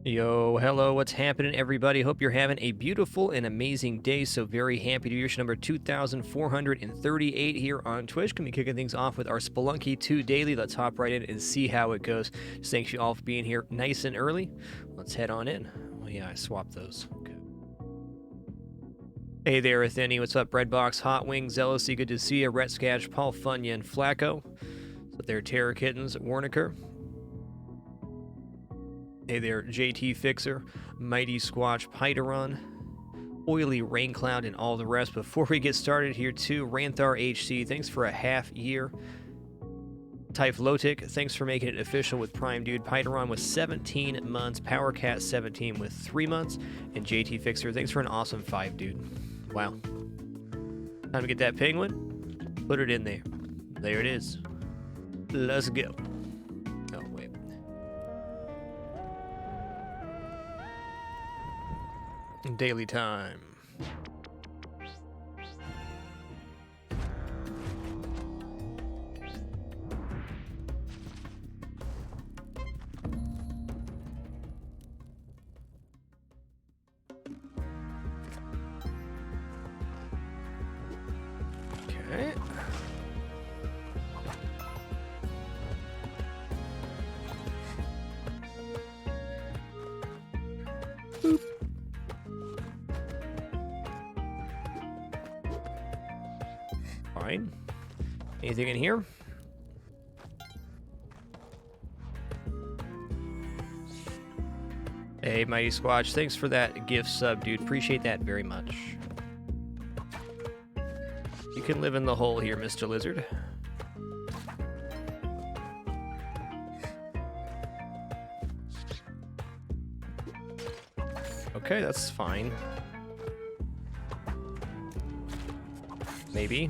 Yo, hello, what's happening, everybody? Hope you're having a beautiful and amazing day. So very happy to hear number 2,438 here on Twitch. Gonna be kicking things off with our Spelunky 2 daily. Let's hop right in and see how it goes. Just thanks you all for being here nice and early. Let's head on in. Oh yeah, I swapped those. Okay. Hey there, Atheni. What's up, Breadbox, Hot Wings, Zealousy, good to see you. Ret Sketch, Paul Funyan, Flacco. What's up there, Terror Kittens, Warniker. Hey there, JT Fixer, Mighty Squatch, Pyteron, Oily Rain Cloud, and all the rest. Before we get started here too, Ranthar HC, thanks for a half year. Typhlotic, thanks for making it official with Prime Dude. Pyteron with 17 months, Powercat 17 with 3 months, and JT Fixer, thanks for an awesome 5, dude. Wow. Time to get that penguin, put it in there. There it is. Let's go. Oh, wait. Daily time. Okay. Boop. Fine. Anything in here? Hey, Mighty Squatch, thanks for that gift sub, dude. Appreciate that very much. You can live in the hole here, Mr. Lizard. Okay, that's fine. Maybe.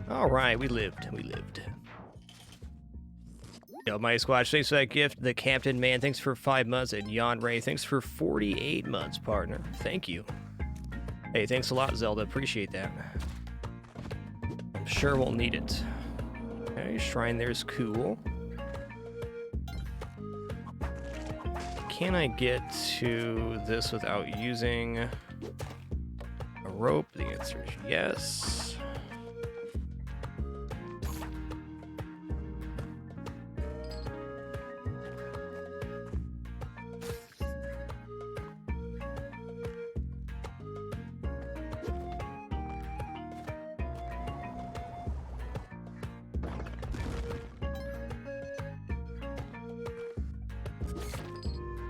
All right, we lived. Yo, Mighty Squatch, thanks for that gift. The Captain Man, thanks for 5 months. And Yon Ray, thanks for 48 months, partner. Thank you. Hey, thanks a lot, Zelda. Appreciate that. I'm sure we'll need it. Okay, Shrine there's cool. Can I get to this without using a rope? The answer is yes.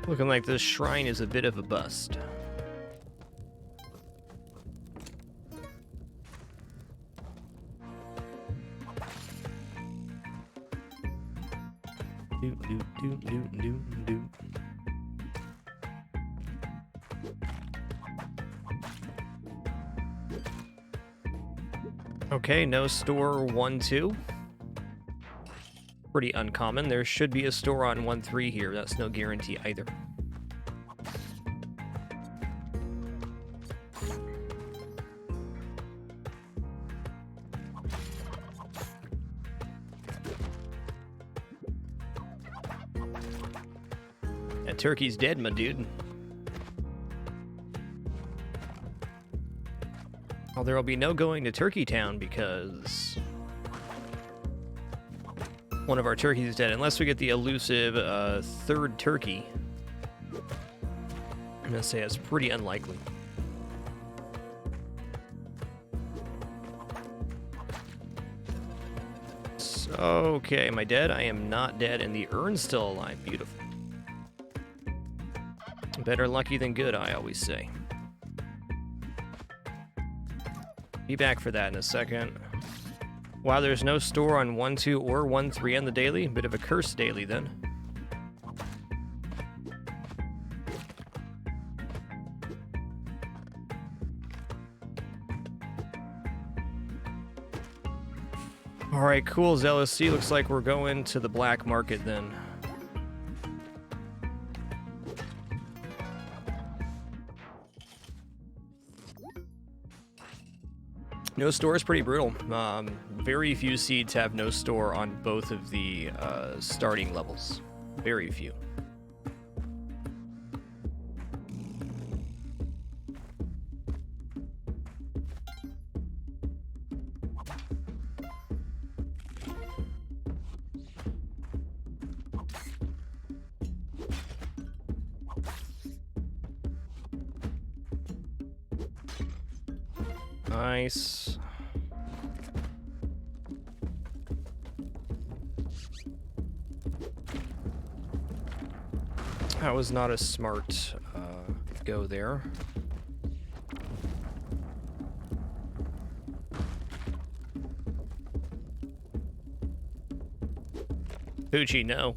Looking like this shrine is a bit of a bust. Okay, no store 1-2. Pretty uncommon. There should be a store on 1-3 here. That's no guarantee either. That turkey's dead, my dude. Well, there will be no going to Turkey Town because one of our turkeys is dead, unless we get the elusive third turkey. I'm gonna say that's pretty unlikely. Okay, am I dead? I am not dead, and the urn's still alive. Beautiful. Better lucky than good, I always say. Be back for that in a second. Wow, there's no store on 1-2 or 1-3 on the daily. Bit of a curse daily then. Alright, cool, Zealousy. Looks like we're going to the black market then. No store is pretty brutal. Very few seeds have no store on both of the starting levels. Very few. Nice. That was not a smart go there. Poochie, no.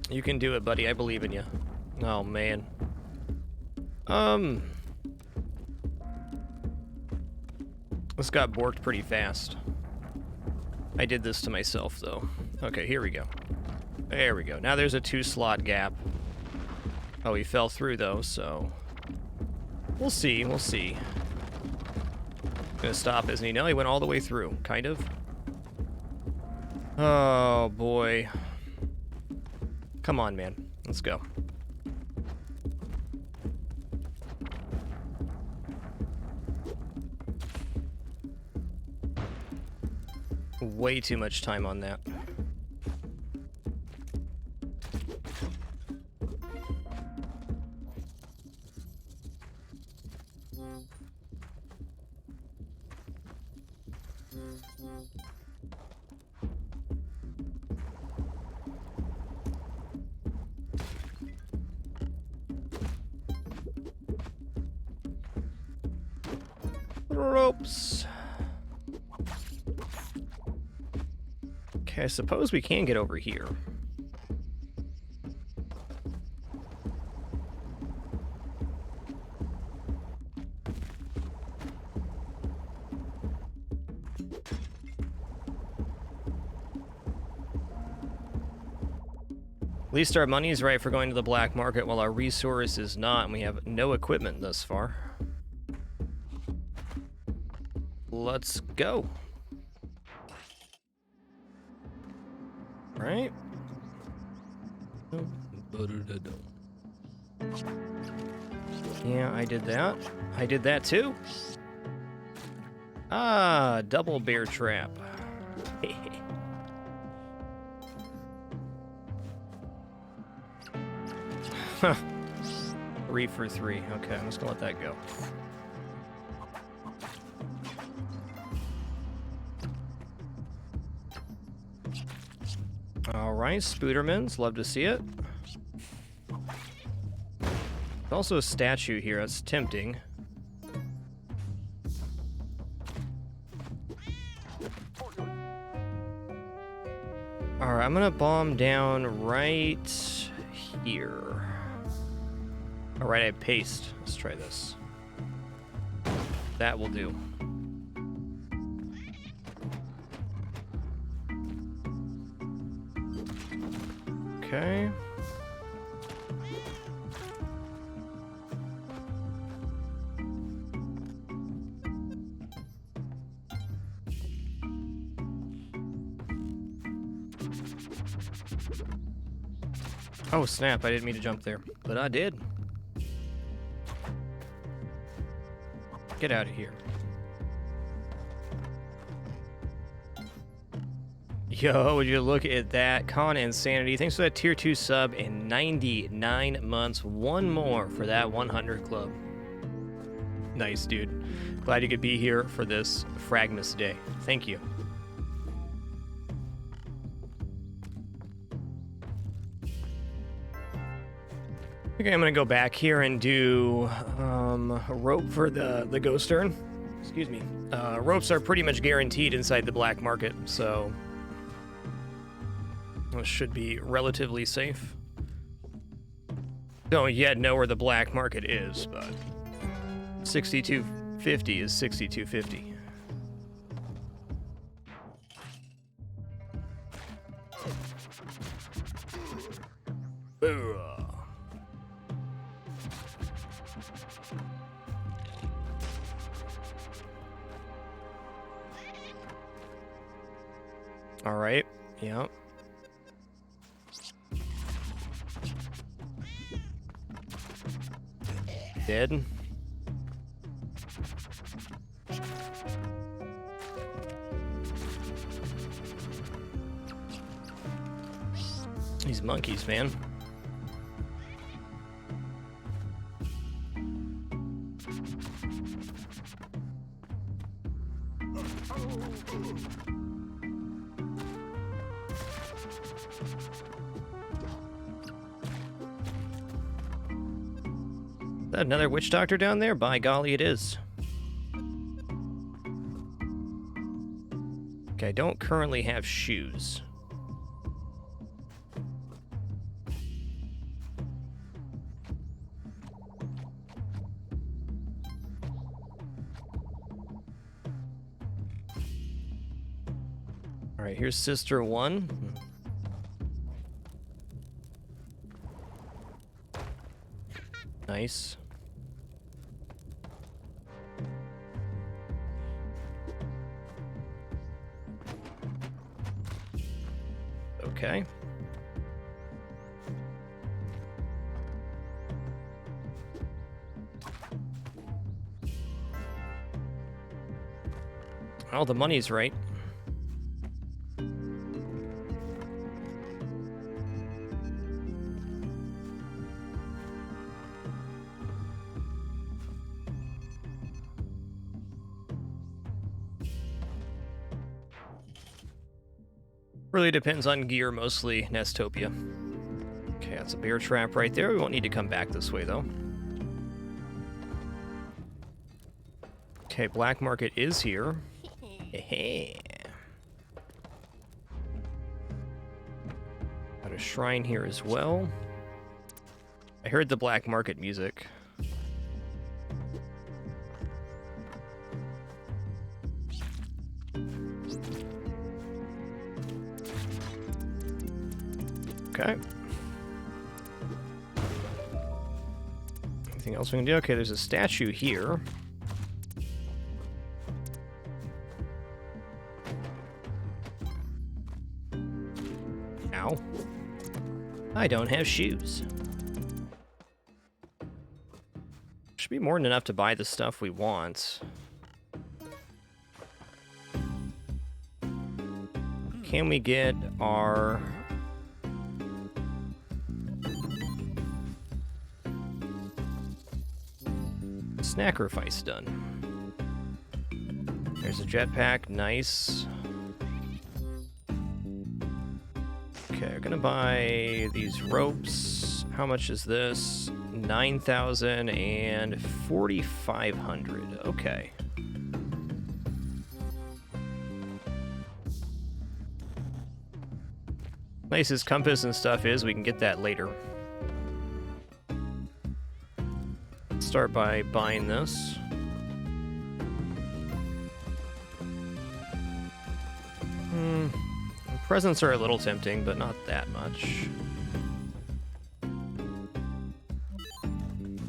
You can do it, buddy. I believe in you. Oh, man. This got borked pretty fast. I did this to myself, though. Okay, here we go. There we go. Now there's a 2-slot gap. Oh, he fell through, though, so... We'll see, we'll see. Gonna stop, isn't he? No, he went all the way through, kind of. Oh, boy. Come on, man. Let's go. Way too much time on that. Ropes. Okay, I suppose we can get over here. At least our money is right for going to the black market, while our resource is not, and we have no equipment thus far. Let's go. Right? Yeah, I did that. I did that too. Ah, double bear trap. 3 for 3. Okay, I'm just gonna let that go. All right, Spoodermans, love to see it. There's also a statue here, that's tempting. All right, I'm gonna bomb down right here. All right, I have paste. Let's try this. That will do. Okay. Oh, snap. I didn't mean to jump there, but I did. Get out of here. Yo, would you look at that? Con Insanity. Thanks for that tier 2 sub in 99 months. One more for that 100 club. Nice, dude. Glad you could be here for this fragMas day. Thank you. Okay, I'm gonna go back here and do a rope for the ghost urn. Excuse me. Ropes are pretty much guaranteed inside the black market, so this should be relatively safe. Don't yet know where the black market is, but 6250 is 6250. All right. Yep. Dead. These monkeys, man. Is that another witch doctor down there? By golly, it is. Okay, I don't currently have shoes. All right, here's Sister 1. Nice. Okay. Oh, the money's right. Really depends on gear, mostly Nestopia. Okay, that's a bear trap right there. We won't need to come back this way, though. Okay, black market is here. Hey. Got a shrine here as well. I heard the black market music. Okay. Anything else we can do? Okay, there's a statue here. Ow. I don't have shoes. Should be more than enough to buy the stuff we want. Can we get our... sacrifice done? There's a jetpack, nice. Okay, we're gonna buy these ropes. How much is this? 9,000 and 4,500. Okay. Nice as compass and stuff is, we can get that later. Start by buying this. Presents are a little tempting, but not that much.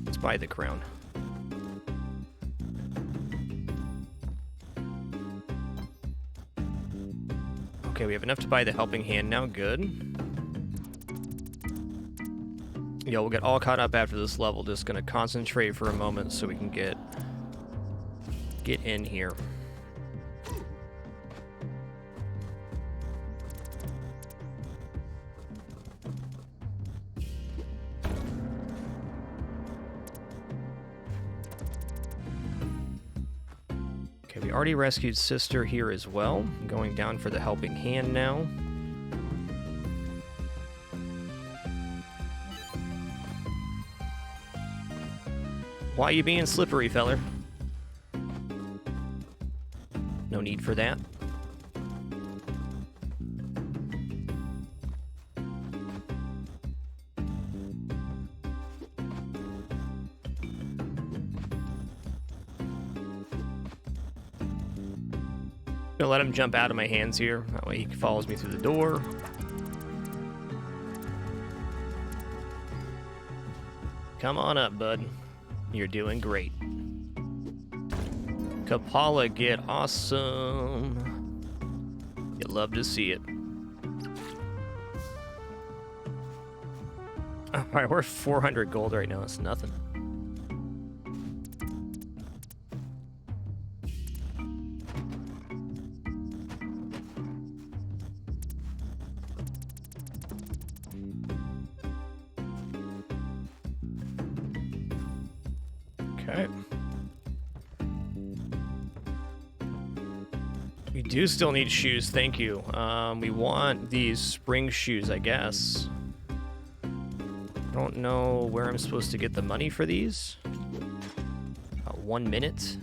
Let's buy the crown. Okay, we have enough to buy the helping hand now. Good. Yeah, we'll get all caught up after this level. Just gonna concentrate for a moment so we can get in here. Okay, we already rescued Sister here as well. I'm going down for the helping hand now. Why you being slippery, feller? No need for that. Gonna let him jump out of my hands here. That way he follows me through the door. Come on up, bud. You're doing great. Kapala, get awesome. You'd love to see it. Alright, we're 400 gold right now. It's nothing. Okay. We do still need shoes, thank you. We want these spring shoes, I guess. I don't know where I'm supposed to get the money for these. 1 minute.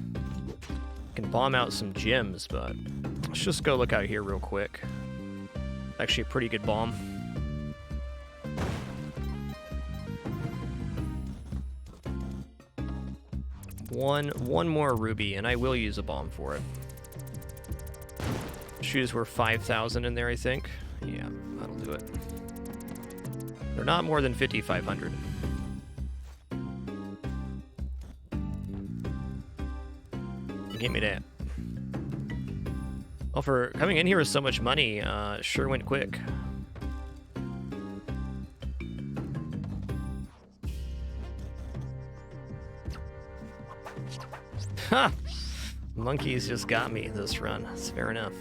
Can bomb out some gems, but let's just go look out here real quick. Actually a pretty good bomb. One more ruby, and I will use a bomb for it. Shoes were 5,000 in there, I think. Yeah, that'll do it. They're not more than 5,500. Give me that. Well, for coming in here with so much money, it sure went quick. Ha! Monkeys just got me this run. That's fair enough.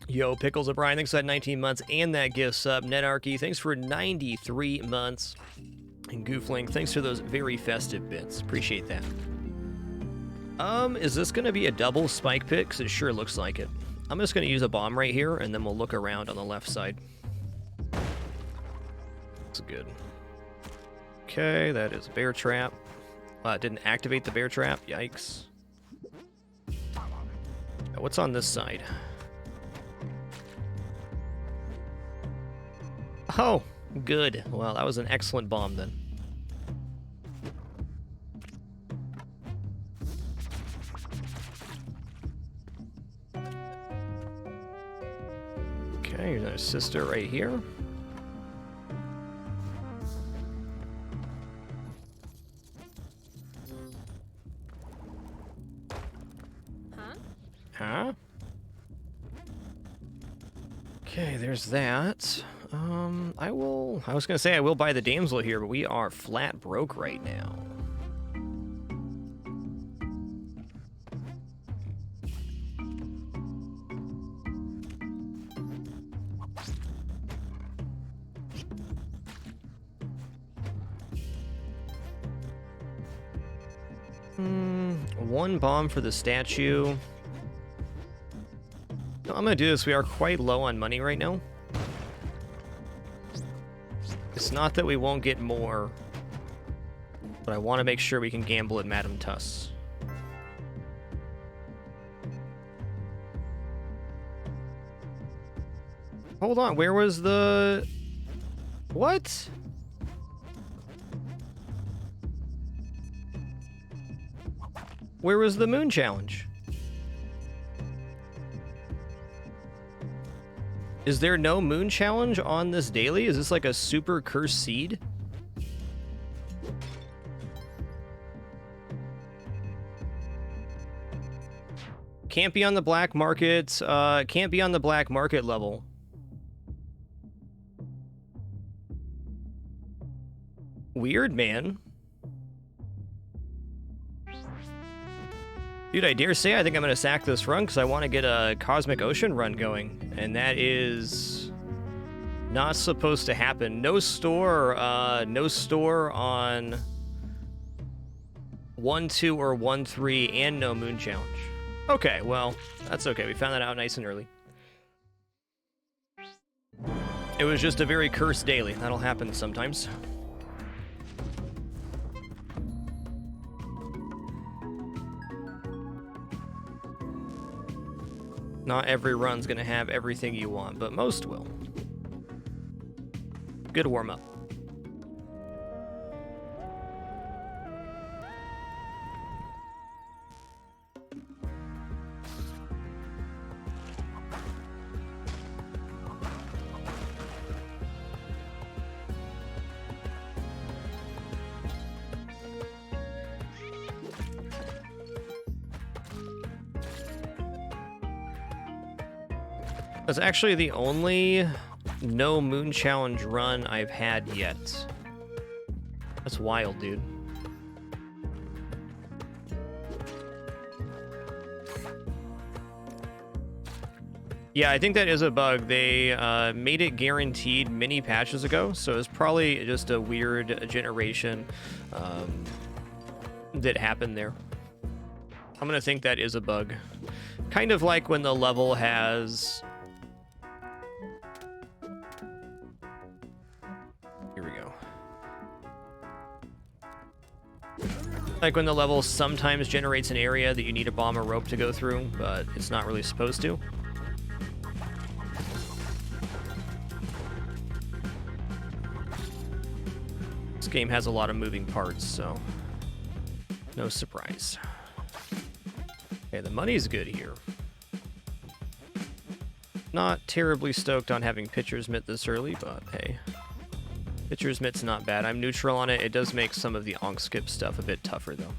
Yo, Pickles O'Brien, thanks for that 19 months and that gift sub. Netarchy, thanks for 93 months. And Goofling, thanks for those very festive bits. Appreciate that. Is this going to be a double spike pick? Because it sure looks like it. I'm just going to use a bomb right here, and then we'll look around on the left side. Looks good. Okay, that is a bear trap. Didn't activate the bear trap. Yikes. What's on this side? Oh, good. Well, that was an excellent bomb then. Okay, here's our sister right here. Huh? Okay, there's that. I was gonna say I will buy the damsel here, but we are flat broke right now. One bomb for the statue. No, I'm gonna do this. We are quite low on money right now. It's not that we won't get more, but I want to make sure we can gamble at Madame Tuss. Hold on, where was the... What? Where was the moon challenge? Is there no moon challenge on this daily? Is this like a super cursed seed? Can't be on the black market. Can't be on the black market level. Weird, man. Dude, I dare say I think I'm going to sack this run because I want to get a Cosmic Ocean run going. And that is not supposed to happen. No store on 1-2 or 1-3 and no moon challenge. Okay, well, that's okay. We found that out nice and early. It was just a very cursed daily. That'll happen sometimes. Not every run's gonna have everything you want, but most will. Good warm-up. That's actually the only no moon challenge run I've had yet. That's wild, dude. Yeah, I think that is a bug. They made it guaranteed many patches ago, so it's probably just a weird generation that happened there. I'm gonna think that is a bug. Kind of like when the level has... Here we go. Like when the level sometimes generates an area that you need a bomb or rope to go through, but it's not really supposed to. This game has a lot of moving parts, so no surprise. Okay, the money's good here. Not terribly stoked on having Pitcher's Mitt this early, but hey. Pitcher's Mitt's not bad. I'm neutral on it. It does make some of the onk skip stuff a bit tougher, though.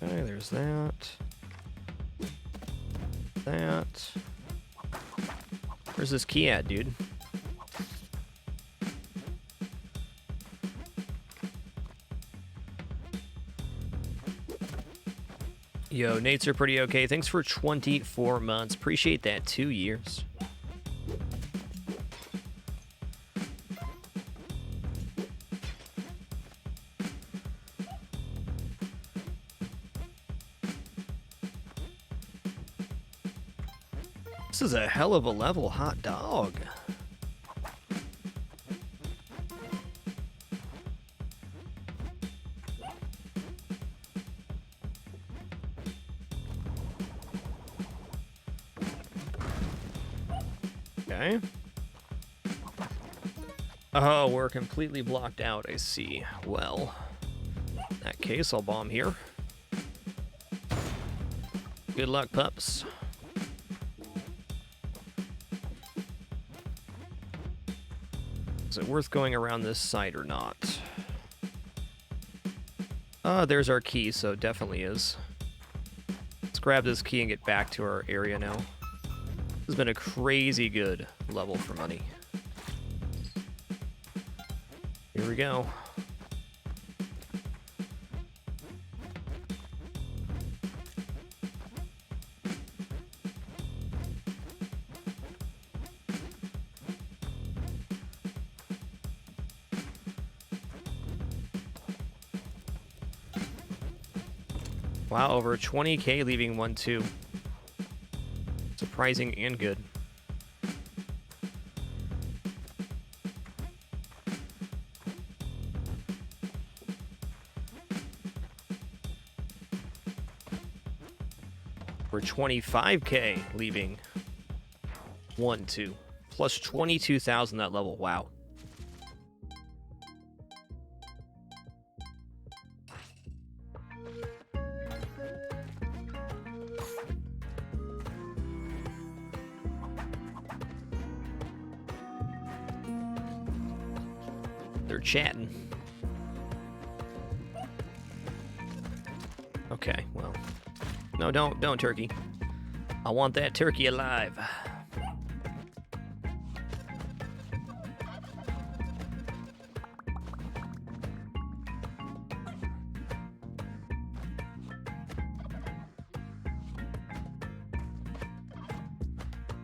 Okay, there's that. That. Where's this key at, dude? Yo, Nates are pretty okay. Thanks for 24 months. Appreciate that. 2 years. This is a hell of a level, hot dog. Okay. Oh, we're completely blocked out, I see. Well, in that case, I'll bomb here. Good luck, pups. Is it worth going around this side or not? There's our key, so it definitely is. Let's grab this key and get back to our area now. This has been a crazy good level for money. Here we go. Wow, over 20k leaving 1-2. Surprising and good. For 25k leaving 1-2. Plus 22,000 that level. Wow. They're chatting. Okay, well. No, don't, turkey. I want that turkey alive.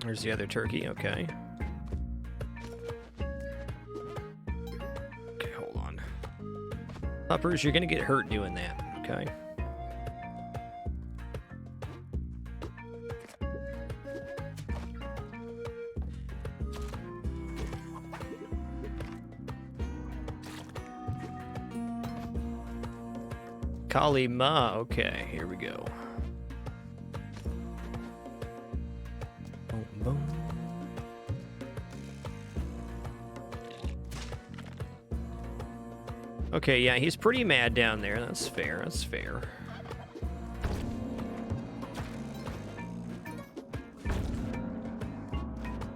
There's the other turkey, okay. Okay, hold on. Uppers, you're gonna get hurt doing that, okay? Kali Ma, okay, here we go. Boom, boom. Okay, yeah, he's pretty mad down there. That's fair, that's fair.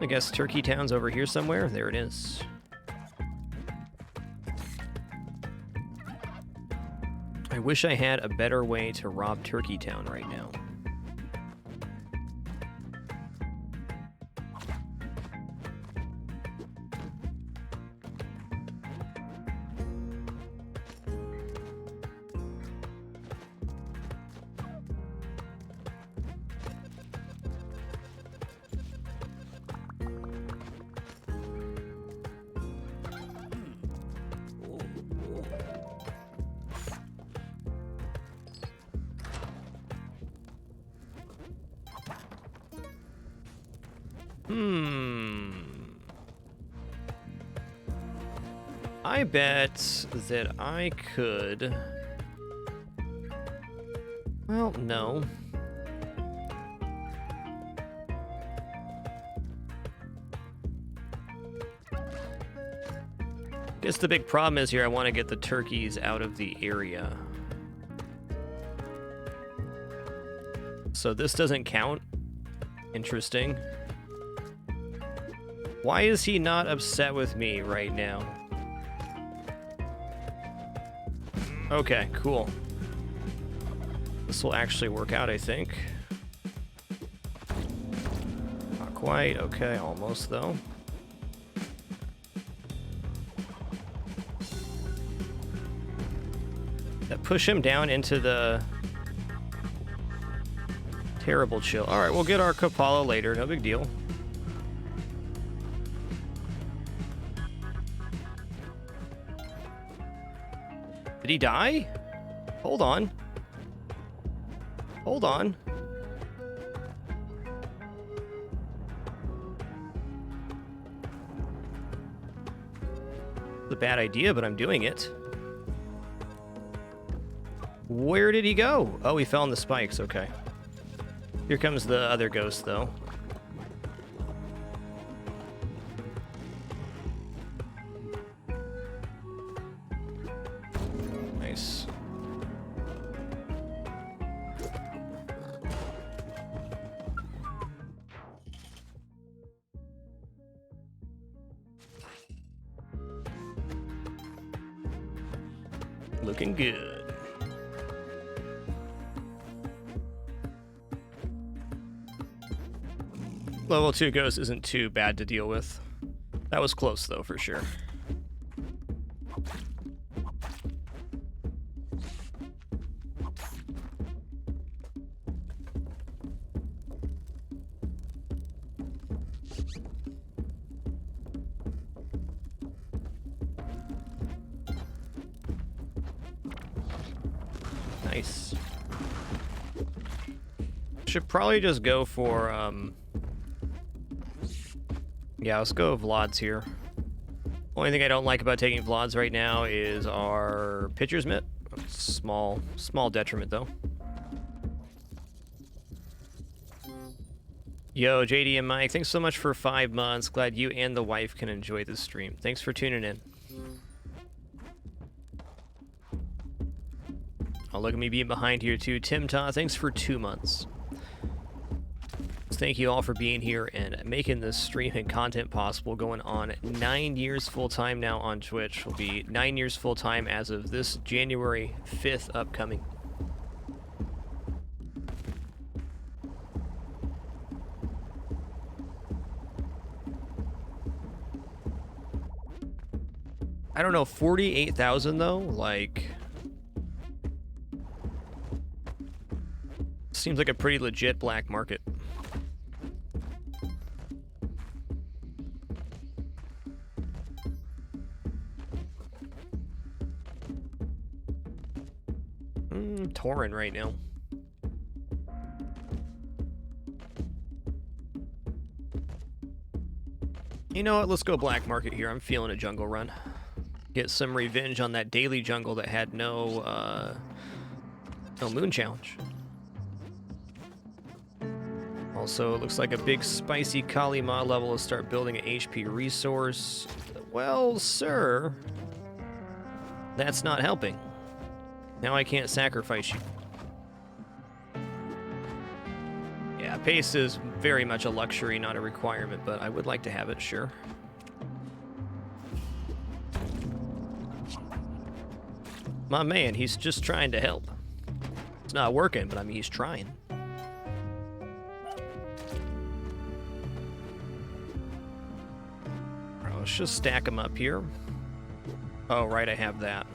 I guess Turkey Town's over here somewhere. There it is. wish I had a better way to rob Turkey Town right now. I bet that I could... Well, no. Guess the big problem is here I want to get the turkeys out of the area. So this doesn't count. Interesting. Why is he not upset with me right now? Okay, cool. This will actually work out, I think. Not quite. Okay, almost, though. That push him down into the terrible chill. All right, we'll get our Kapala later. No big deal. Did he die? Hold on. Hold on. It's a bad idea, but I'm doing it. Where did he go? Oh, he fell on the spikes. Okay. Here comes the other ghost, though. Nice. Looking good. Level 2 ghost isn't too bad to deal with. That was close, though, for sure. Nice. Should probably just go for, yeah, let's go Vlad's here. Only thing I don't like about taking Vlad's right now is our pitcher's mitt. Small detriment, though. Yo, JD and Mike, thanks so much for 5 months. Glad you and the wife can enjoy this stream. Thanks for tuning in. Oh, look at me being behind here, too. Tim Ta, thanks for 2 months. Thank you all for being here and making this stream and content possible. Going on 9 years full-time now on Twitch. Will be 9 years full-time as of this January 5th upcoming. I don't know, 48,000 though? Like... Seems like a pretty legit black market. Torrent right now. You know what? Let's go black market here. I'm feeling a jungle run. Get some revenge on that daily jungle that had no moon challenge. Also, it looks like a big spicy Kalima level to start building an HP resource. Well, sir, that's not helping. Now I can't sacrifice you. Yeah, pace is very much a luxury, not a requirement, but I would like to have it, sure. My man, he's just trying to help. It's not working, but I mean, he's trying. Alright, let's just stack them up here. Oh, right, I have that.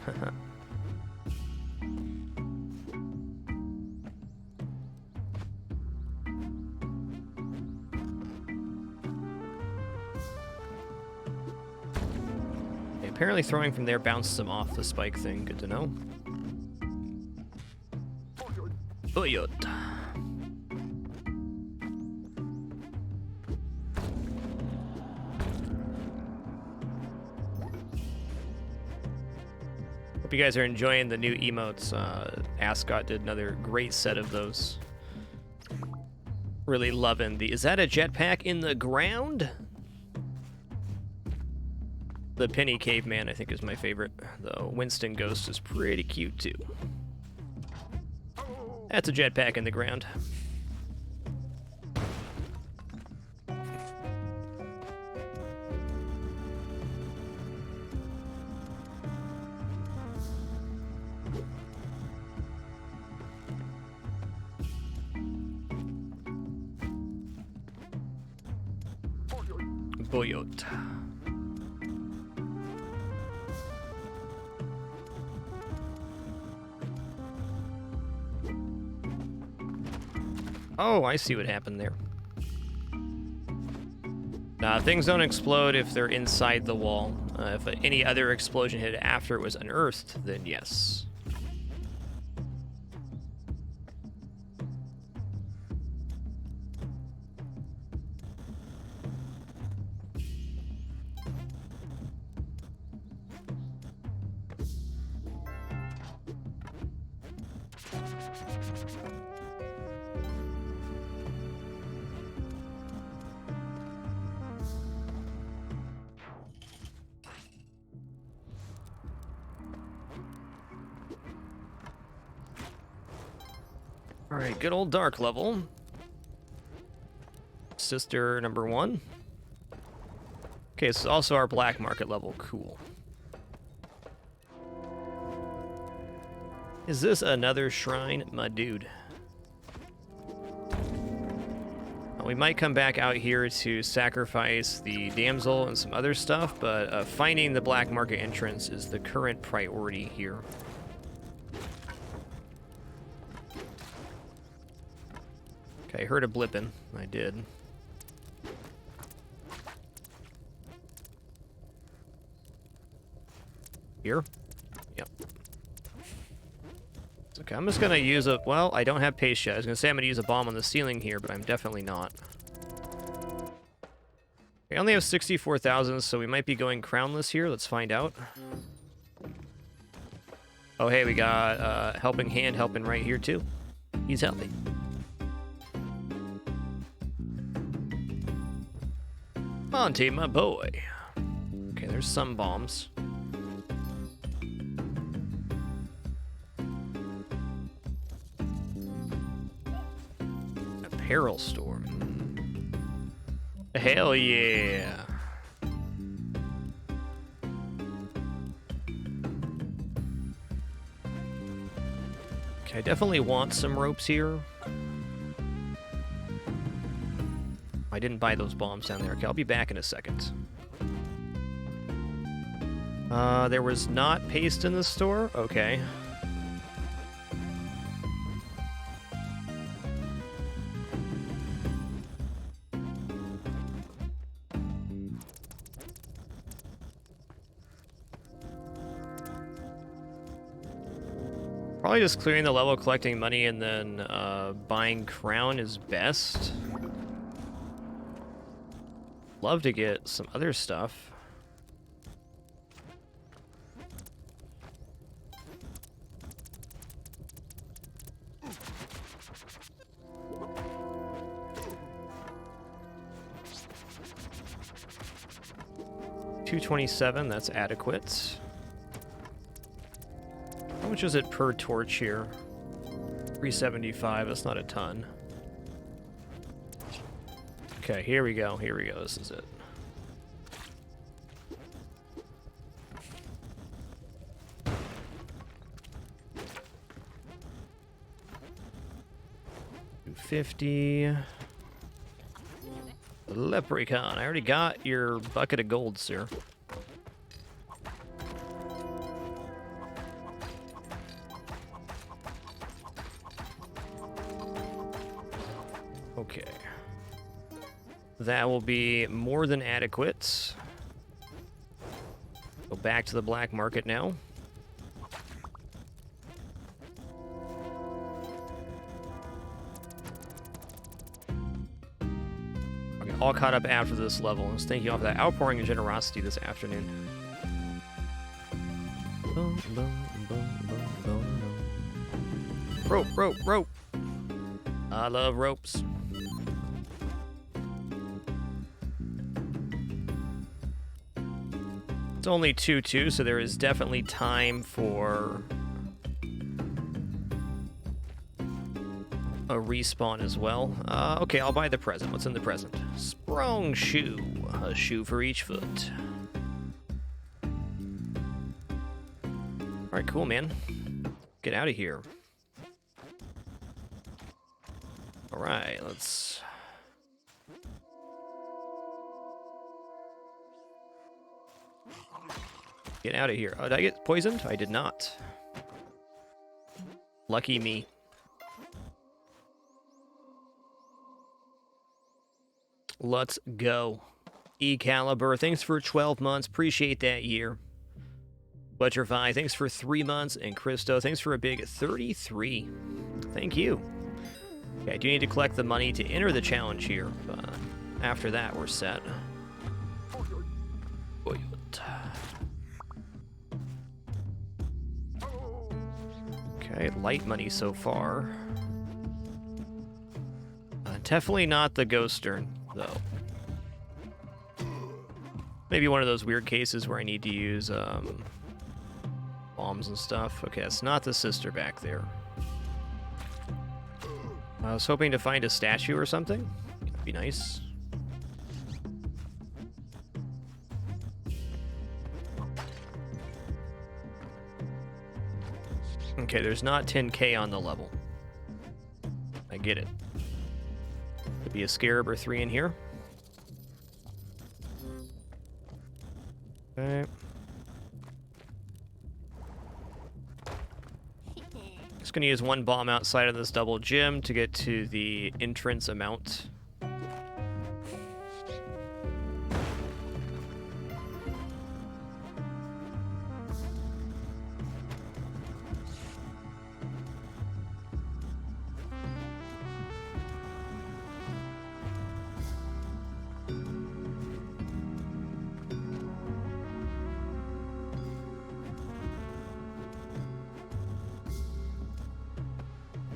Apparently throwing from there bounces them off the spike thing. Good to know. Boyot. Hope you guys are enjoying the new emotes. Ascot did another great set of those. Really loving the... Is that a jetpack in the ground? The Penny Caveman, I think, is my favorite. The Winston Ghost is pretty cute, too. That's a jetpack in the ground. Boyot. Oh, I see what happened there. Things don't explode if they're inside the wall. If any other explosion hit after it was unearthed, then yes. Alright, good old dark level. Sister number 1. Okay, this is also our black market level. Cool. Is this another shrine? My dude. We might come back out here to sacrifice the damsel and some other stuff, but finding the black market entrance is the current priority here. Okay, I heard a blipping. I did. Here? Yep. Okay, I'm just gonna use a... Well, I don't have paste yet. I was gonna say I'm gonna use a bomb on the ceiling here, but I'm definitely not. I only have 64,000, so we might be going crownless here. Let's find out. Oh, hey, we got Helping Hand helping right here, too. He's helping. Monty, my boy. Okay, there's some bombs. Apparel store. Hell yeah. Okay, I definitely want some ropes here. I didn't buy those bombs down there. Okay, I'll be back in a second. There was not paste in the store? Okay. Probably just clearing the level, collecting money, and then buying crown is best. Love to get some other stuff. $227, that's adequate. How much is it per torch here? 375, that's not a ton. Okay, here we go, this is it. 250. Leprechaun. I already got your bucket of gold, sir. Okay. That will be more than adequate. Go back to the black market now. Okay, all caught up after this level. Let's thank you all for that outpouring of generosity this afternoon. Rope, rope, rope. I love ropes. It's only 2-2, so there is definitely time for a respawn as well. Okay, I'll buy the present. What's in the present? Sprung shoe. A shoe for each foot. Alright, cool, man. Get out of here. Alright, let's... get out of here. Oh, did I get poisoned? I did not. Lucky me. Let's go. E-Caliber, thanks for 12 months. Appreciate that year. Butcherfly, thanks for 3 months. And Christo, thanks for a big 33. Thank you. Okay, I do need to collect the money to enter the challenge here, but after that, we're set. Okay, light money so far. Definitely not the ghost urn, though. Maybe one of those weird cases where I need to use bombs and stuff. Okay, it's not the sister back there. I was hoping to find a statue or something. That'd be nice. Okay, there's not 10k on the level. I get it. Could be a scarab or 3 in here. Okay. Just gonna use 1 bomb outside of this double gym to get to the entrance amount.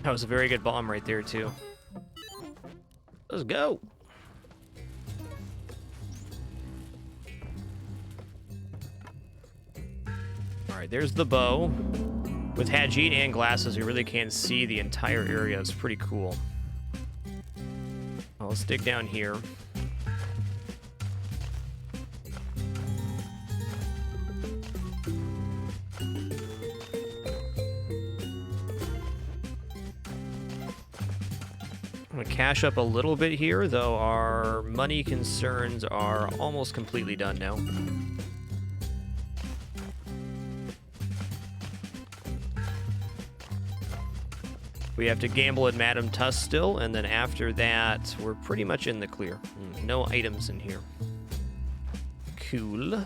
That was a very good bomb right there, too. Let's go. Alright, there's the bow. With Hajit and glasses, you really can see the entire area. It's pretty cool. Well, let's dig down here. I'm gonna cash up a little bit here, though our money concerns are almost completely done now. We have to gamble at Madame Tuss still, and then after that, we're pretty much in the clear. No items in here. Cool.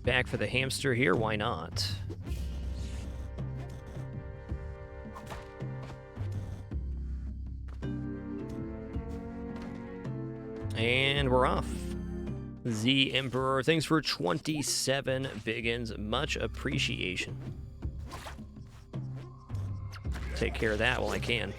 Back for the hamster here, why not? And we're off. The Emperor, thanks for 27 biggins. Much appreciation. Take care of that while I can.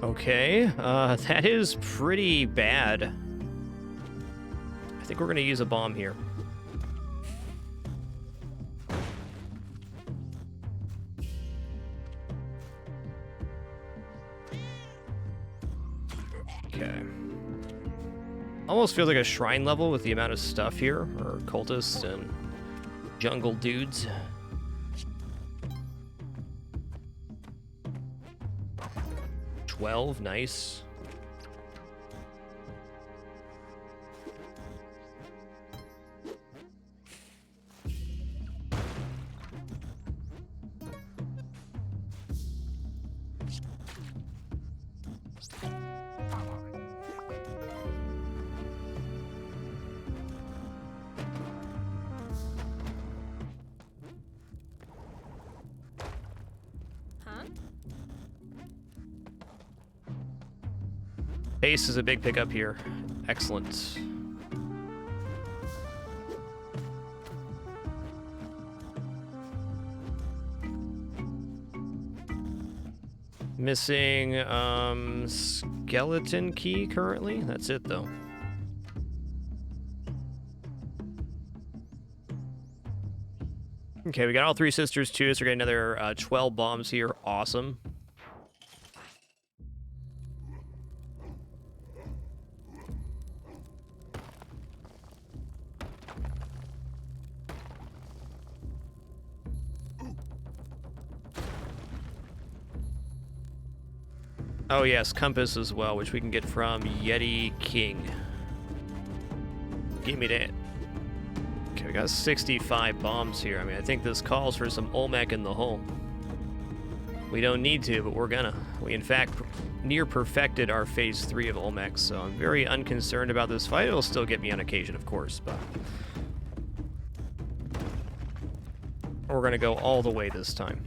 Okay, that is pretty bad. I think we're gonna use a bomb here. Okay. Almost feels like a shrine level with the amount of stuff here, or cultists and jungle dudes. $12, nice. Pace is a big pickup here. Excellent. Missing skeleton key currently. That's it though. Okay, we got all three sisters too, so we're getting another 12 bombs here. Awesome. Oh yes, compass as well, which we can get from Yeti King. Give me that. Okay, we got 65 bombs here. I mean, I think this calls for some Olmec in the hole. We don't need to, but we're gonna. We, in fact, near perfected our phase 3 of Olmec, so I'm very unconcerned about this fight. It'll still get me on occasion, of course, but we're gonna go all the way this time.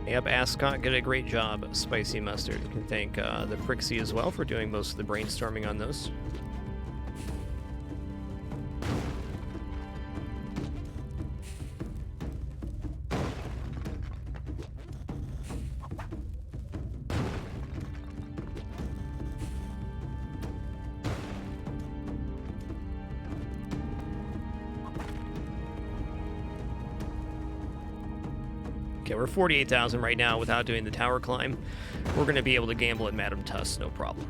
Yep, Ascot did a great job. Spicy Mustard. You can thank the Prixie as well for doing most of the brainstorming on those. Okay, we're 48,000 right now without doing the tower climb. We're going to be able to gamble at Madame Tuss, no problem.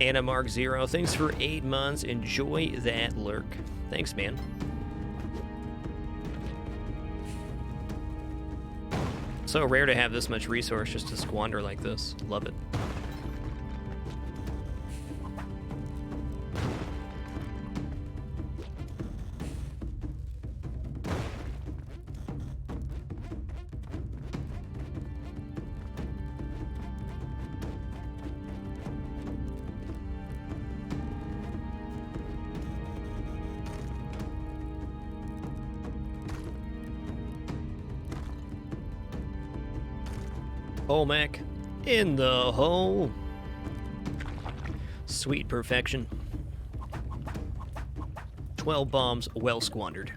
Anna Mark Zero, thanks for 8 months. Enjoy that lurk. Thanks, man. So rare to have this much resource just to squander like this. Love it. Olmec in the hole. Sweet perfection. 12 bombs well squandered.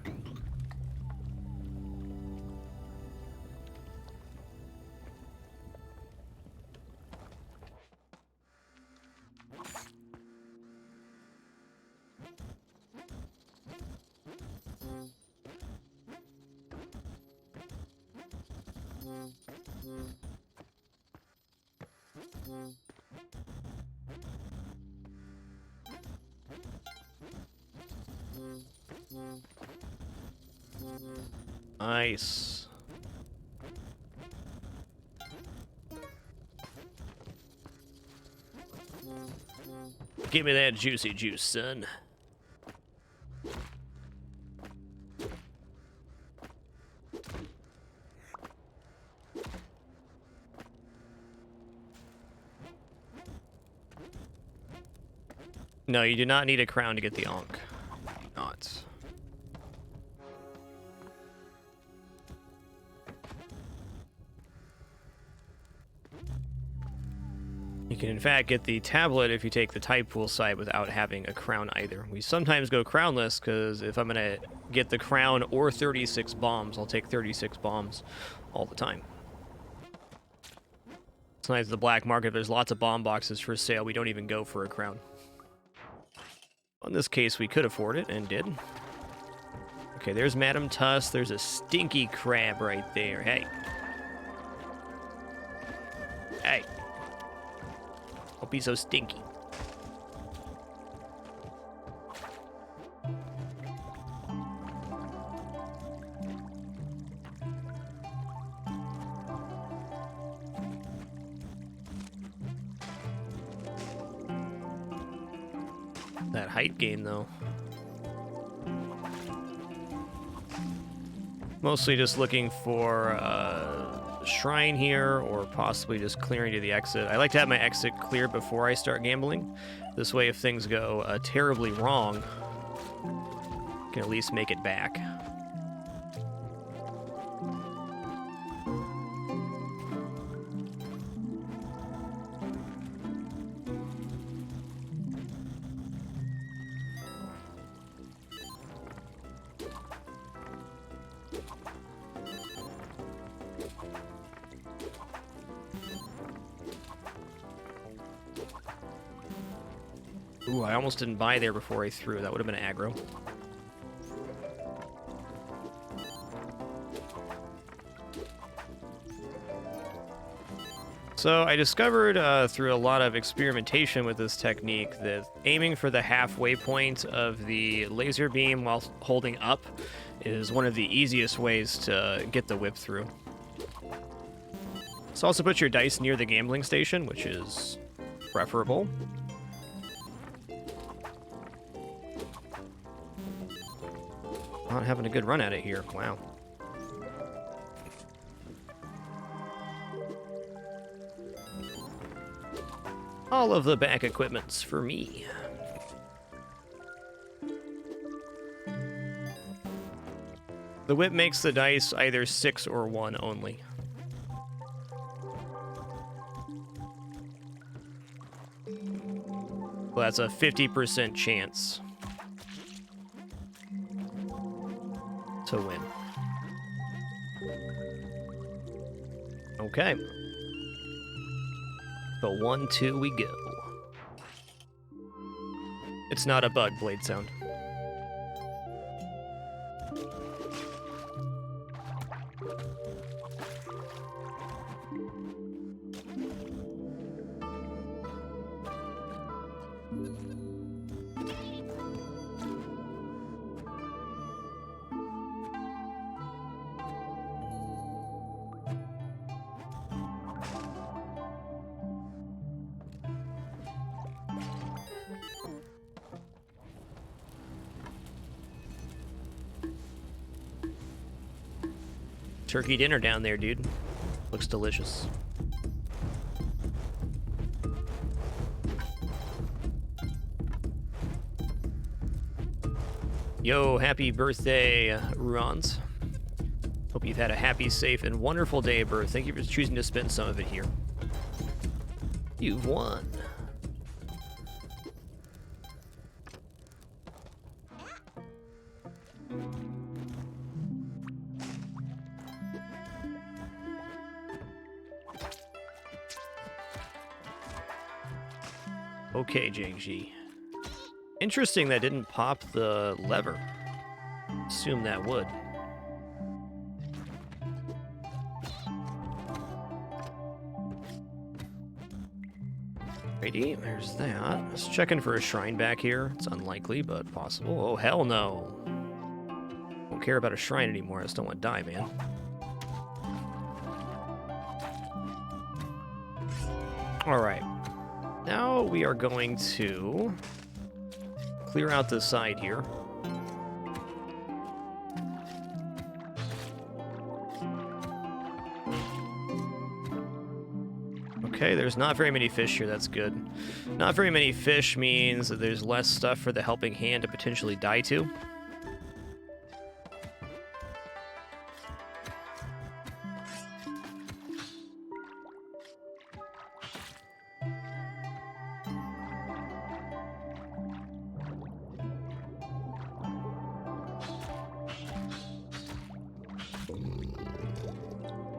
Nice. Give me that juicy juice, son. No, you do not need a crown to get the Ankh. Not. You can in fact get the tablet if you take the type pool side without having a crown either. We sometimes go crownless because if I'm going to get the crown or 36 bombs, I'll take 36 bombs all the time. Sometimes the black market, there's lots of bomb boxes for sale. We don't even go for a crown. In this case, we could afford it and did. Okay, there's Madam Tuss. There's a stinky crab right there. Hey. Hey. Don't be so stinky. That height gain, though. Mostly just looking for a shrine here, or possibly just clearing to the exit. I like to have my exit clear before I start gambling. This way, if things go terribly wrong, I can at least make it back. Ooh, I almost didn't buy there before I threw. That would have been aggro. So I discovered through a lot of experimentation with this technique that aiming for the halfway point of the laser beam while holding up is one of the easiest ways to get the whip through. So also put your dice near the gambling station, which is preferable. Not having a good run at it here. Wow. All of the back equipment's for me. The whip makes the dice either 6 or 1 only. Well, that's a 50% chance to win. Okay. So 1-2 we go. It's not a bug blade sound. Turkey dinner down there, dude. Looks delicious. Yo, happy birthday, Ruans. Hope you've had a happy, safe, and wonderful day of birth. Thank you for choosing to spend some of it here. You've won. Okay, JG. Interesting that didn't pop the lever. Assume that would. Alrighty, there's that. Let's check in for a shrine back here. It's unlikely, but possible. Oh, hell no. Don't care about a shrine anymore. I just don't want to die, man. Alright. Now we are going to clear out the side here. Okay, there's not very many fish here, that's good. Not very many fish means that there's less stuff for the helping hand to potentially die to.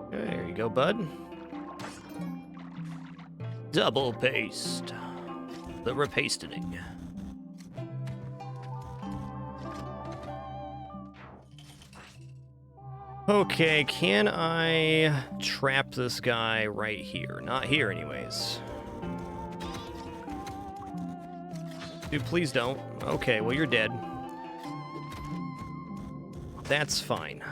Okay, there you go, bud. Double paste. The repasting. Okay, can I trap this guy right here? Not here, anyways. Dude, please don't. Okay, well, you're dead. That's fine.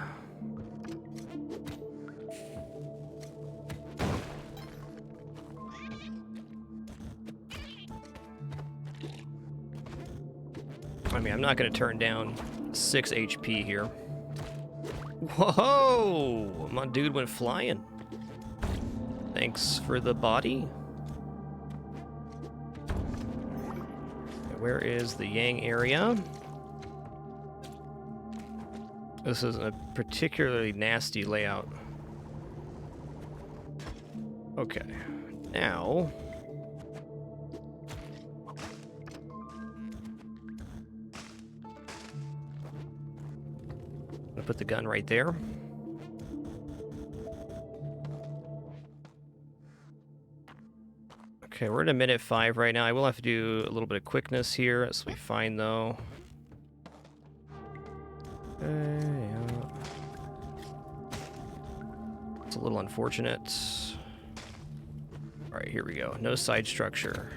I mean, I'm not going to turn down 6 HP here. Whoa! My dude went flying. Thanks for the body. Where is the Yang area? This is a particularly nasty layout. Okay, now... put the gun right there. Okay, we're at a minute 5 right now. I will have to do a little bit of quickness here. This will be fine, though. Okay, yeah. It's a little unfortunate. All right, here we go. No side structure.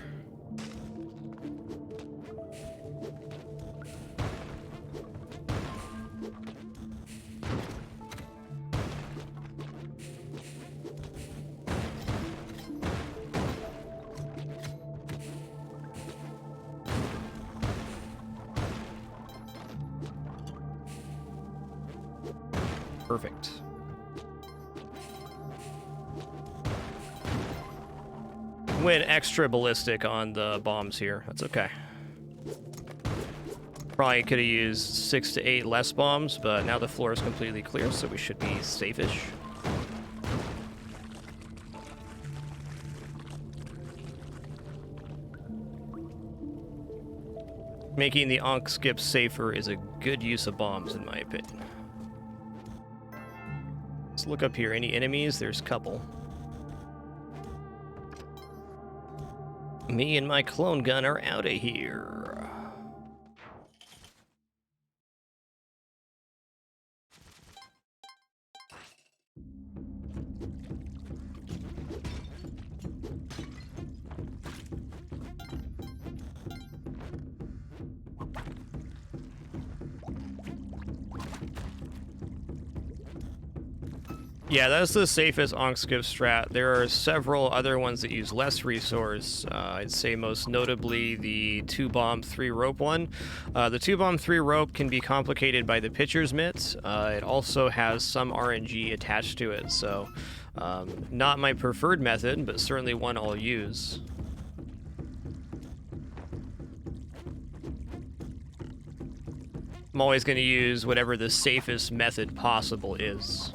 Perfect. Went extra ballistic on the bombs here. That's okay. Probably could have used 6 to 8 less bombs, but now the floor is completely clear, so we should be safe-ish. Making the Ankh skip safer is a good use of bombs, in my opinion. Let's look up here. Any enemies? There's a couple. Me and my clone gun are out of here. Yeah, that's the safest Ankh skip strat. There are several other ones that use less resource. I'd say most notably the 2-bomb 3-rope one. The 2-bomb 3-rope can be complicated by the pitcher's mitt. It also has some RNG attached to it, so not my preferred method, but certainly one I'll use. I'm always going to use whatever the safest method possible is.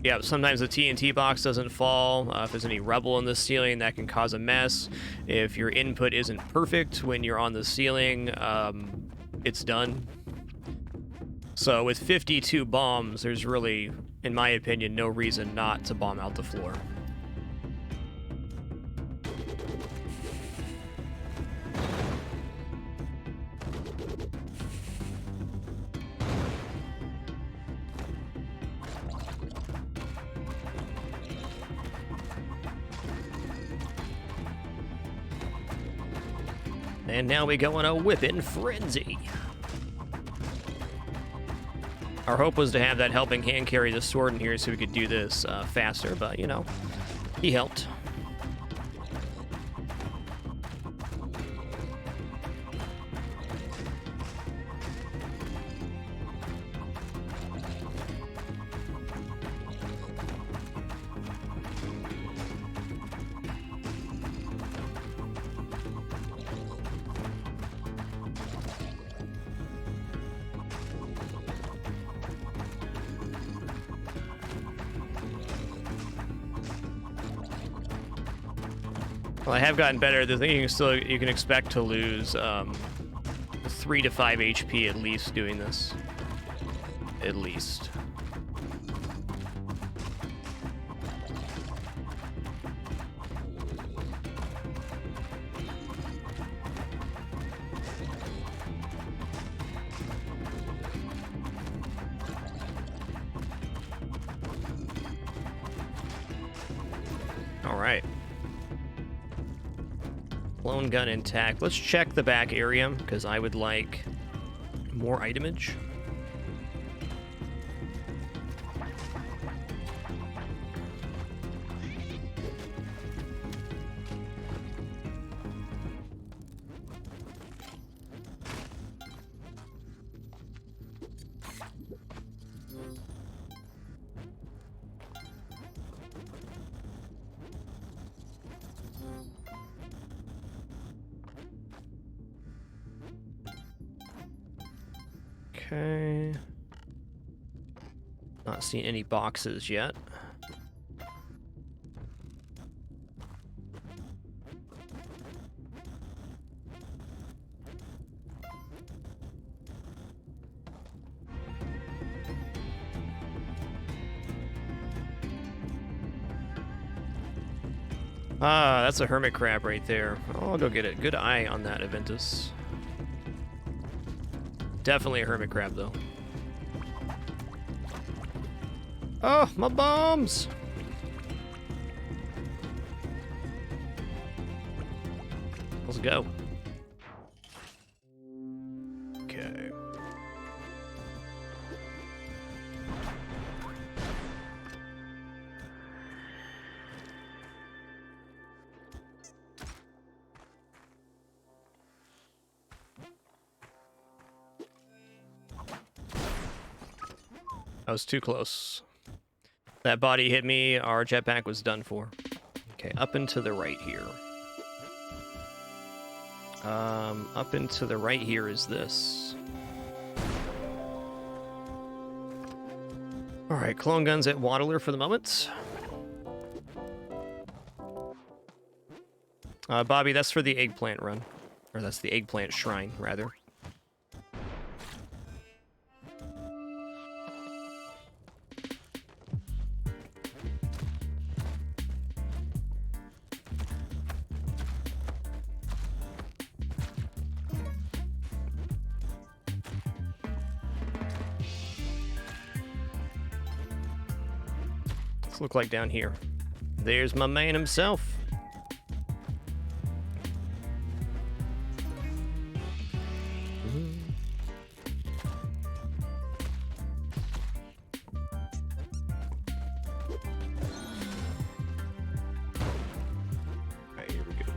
Yeah, sometimes the TNT box doesn't fall. If there's any rubble in the ceiling, that can cause a mess. If your input isn't perfect when you're on the ceiling, it's done. So with 52 bombs, there's really, in my opinion, no reason not to bomb out the floor. And now we go on a whipping frenzy. Our hope was to have that helping hand carry the sword in here so we could do this faster, but, you know, he helped. Well, I have gotten better. The thing you can expect to lose 3 to 5 HP at least doing this. At least. All right. Clone gun intact. Let's check the back area, because I would like more itemage. Okay. Not seeing any boxes yet. Ah, that's a hermit crab right there. Oh, I'll go get it. Good eye on that, Aventus. Definitely a hermit crab, though. Oh, my bombs! Let's go. Okay. I was too close. That body hit me, our jetpack was done for. Okay, up and to the right here. Up and to the right here is this. Alright, clone guns at Waddler for the moment. Bobby, that's for the eggplant run. Or that's the eggplant shrine, rather. Look like down here. There's my man himself. Alright, here we go.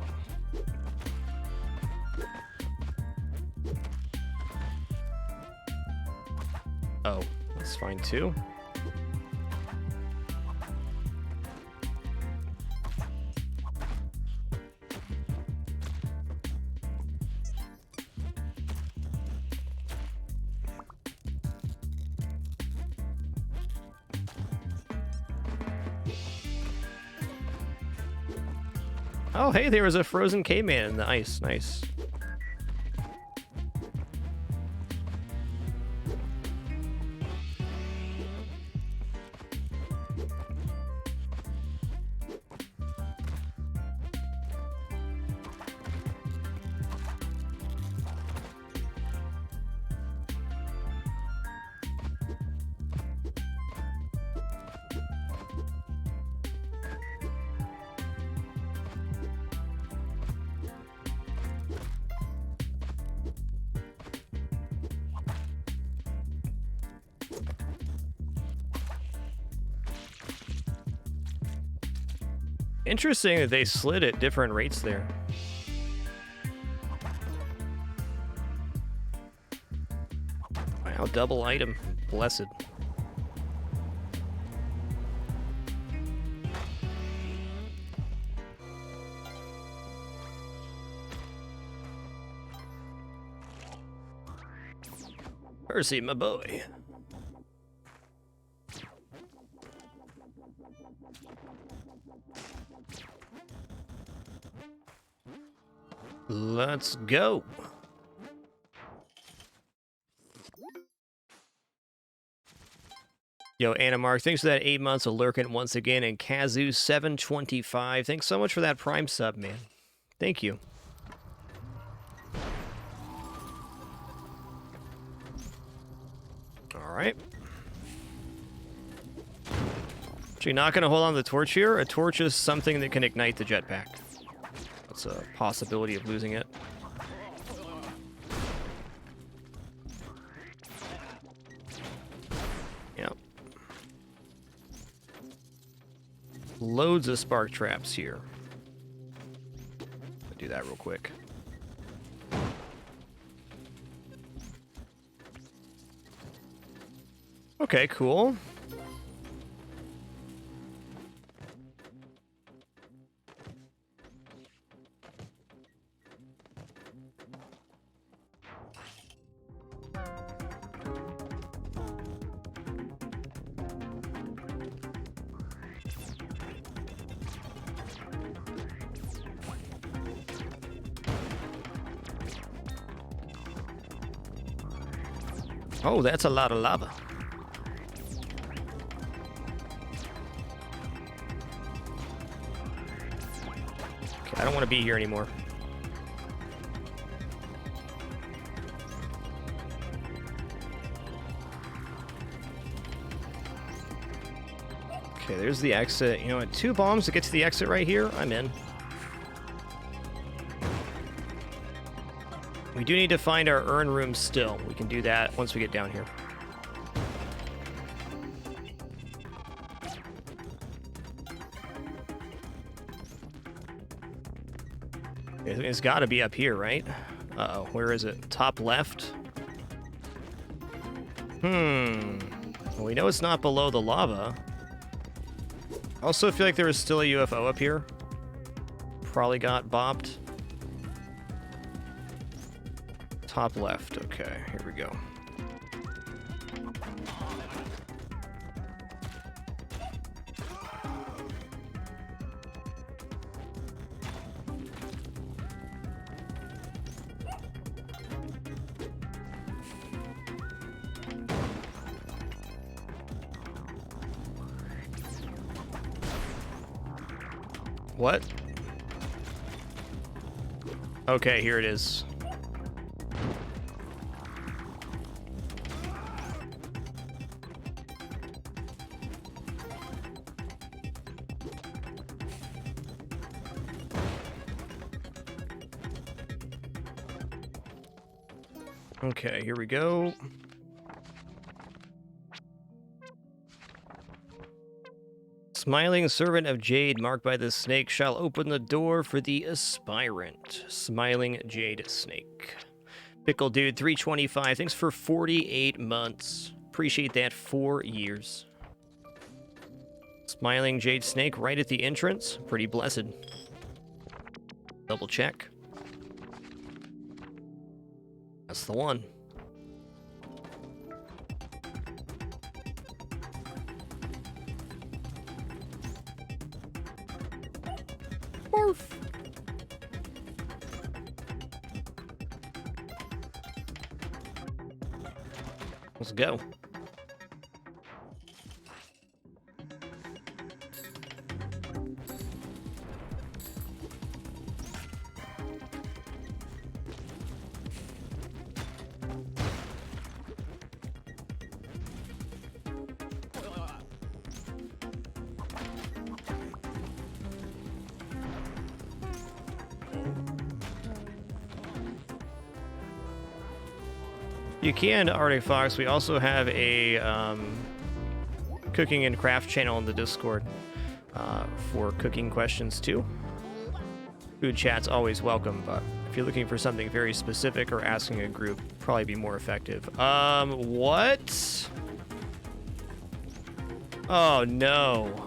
Oh, that's fine too. Oh, hey, there was a frozen caveman in the ice. Nice. Interesting that they slid at different rates there. Wow, double item. Blessed. Percy, my boy. Let's go. Yo, Anna Mark, thanks for that 8 months of lurking once again. And Kazoo725, thanks so much for that Prime sub, man. Thank you. All right. Actually, not going to hold on to the torch here. A torch is something that can ignite the jetpack. That's a possibility of losing it. Yep. Loads of spark traps here. I'll do that real quick. Okay, cool. Oh, that's a lot of lava. Okay, I don't want to be here anymore. Okay, there's the exit. You know what? 2 bombs to get to the exit right here. I'm in. We do need to find our urn room still. We can do that once we get down here. It's got to be up here, right? Uh-oh, where is it? Top left? Well, we know it's not below the lava. I also feel like there was still a UFO up here. Probably got bopped. Top left. Okay, here we go. What? Okay, here it is. Okay, here we go. Smiling servant of Jade, marked by the snake, shall open the door for the aspirant. Smiling Jade Snake. Pickle Dude, 325. Thanks for 48 months. Appreciate that. 4 years. Smiling Jade Snake right at the entrance. Pretty blessed. Double check. That's the one. Morph. Let's go. You can, Arctic Fox. We also have a cooking and craft channel in the Discord. for cooking questions too. Food chat's always welcome, but if you're looking for something very specific or asking a group, probably be more effective. What? Oh no.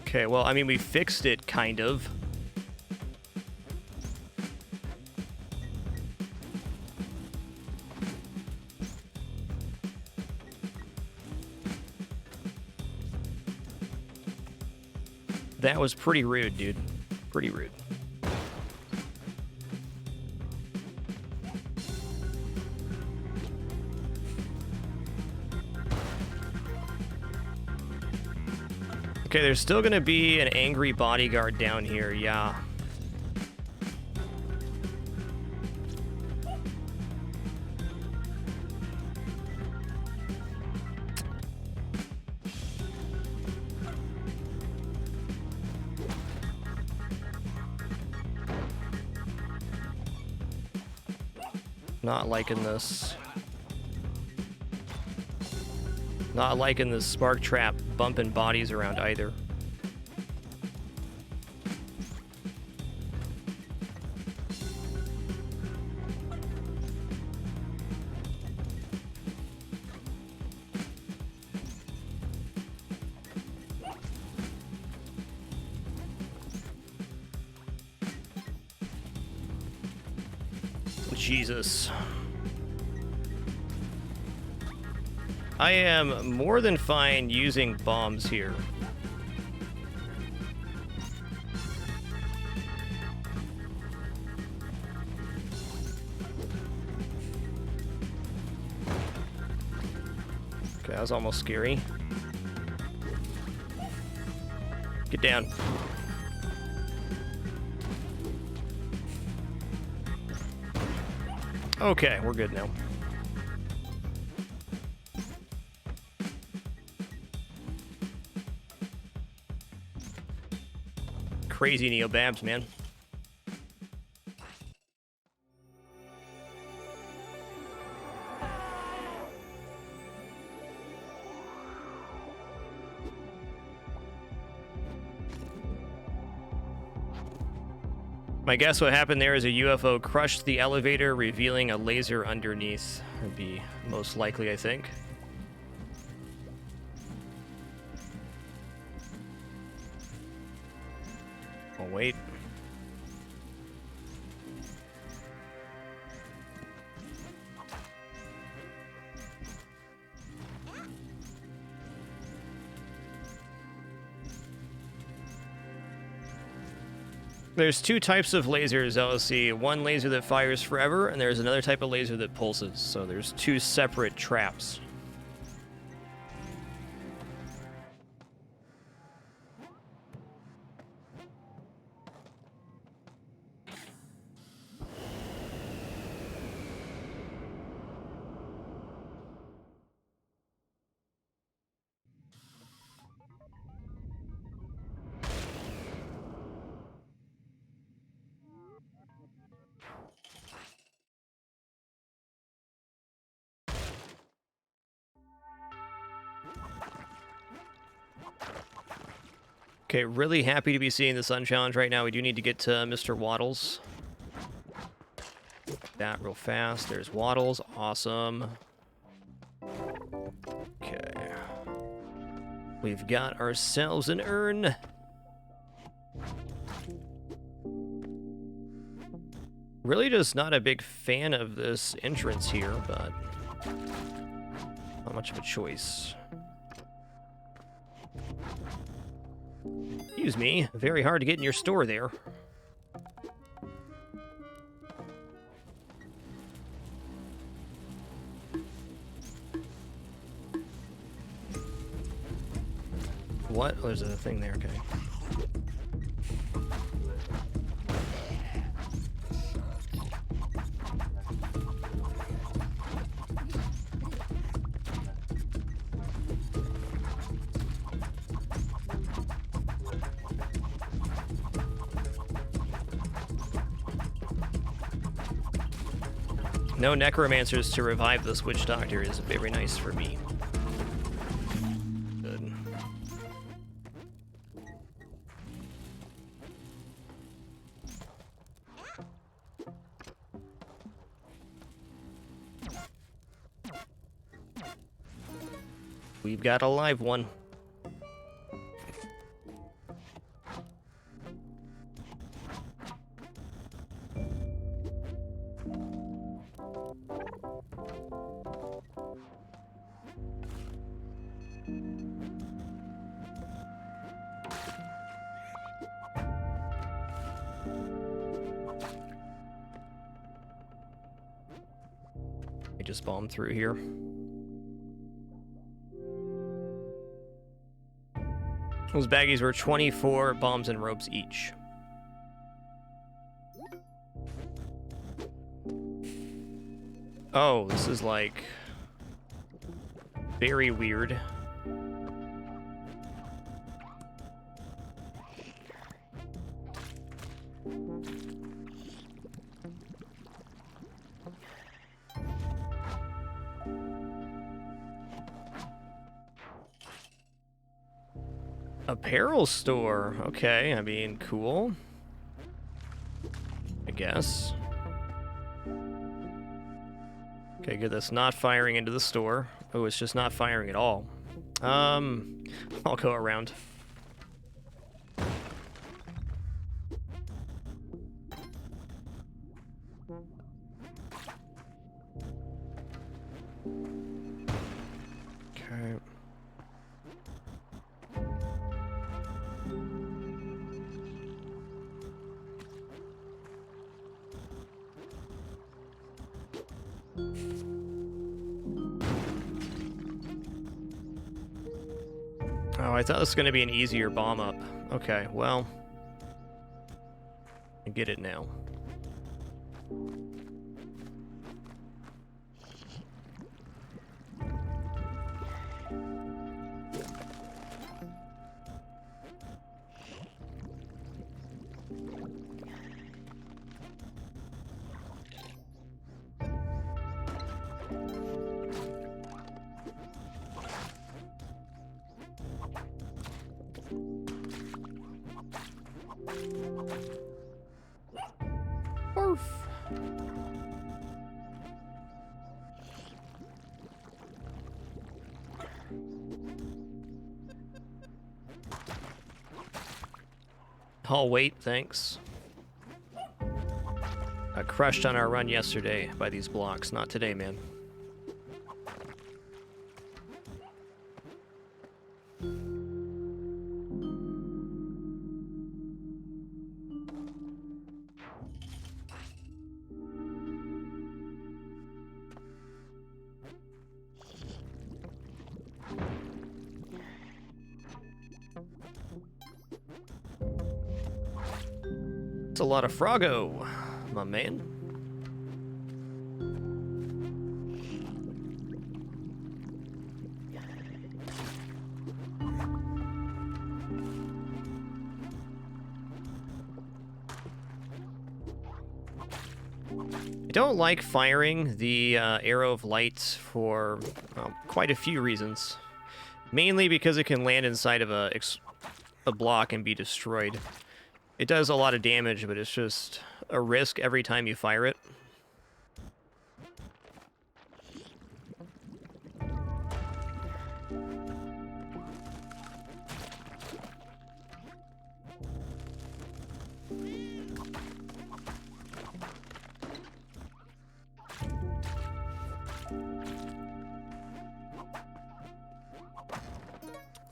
Okay, well, I mean, we fixed it, kind of. That was pretty rude, dude. Pretty rude. Okay, there's still gonna be an angry bodyguard down here, yeah. Not liking this. Not liking this spark trap bumping bodies around either. Jesus. I am more than fine using bombs here. Okay, that was almost scary. Get down. Okay, we're good now. Crazy Neobabs, man. My guess what happened there is a UFO crushed the elevator, revealing a laser underneath. Would be most likely, I think. Oh, wait. There's two types of lasers, LSC. One laser that fires forever, and there's another type of laser that pulses. So there's two separate traps. Okay, really happy to be seeing the Sun Challenge right now. We do need to get to Mr. Waddles. That real fast. There's Waddles. Awesome. Okay. We've got ourselves an urn. Really just not a big fan of this entrance here, but not much of a choice. Excuse me, very hard to get in your store there. What? Oh, there's a thing there, okay. No necromancers to revive this witch doctor is very nice for me. Good. We've got a live one. I just bombed through here. Those baggies were 24 bombs and ropes each. Oh, this is like very weird. Apparel store. Okay, I mean, cool. I guess. Okay, good. That's not firing into the store. Oh, it's just not firing at all. I'll go around. Okay. Oh, I thought this was going to be an easier bomb up. Okay, well, I get it now. Barf. I'll wait, thanks. Got crushed on our run yesterday by these blocks. Not today, man. It's a lot of Froggo, my man. I don't like firing the arrow of light for quite a few reasons. Mainly because it can land inside of a block and be destroyed. It does a lot of damage, but it's just a risk every time you fire it.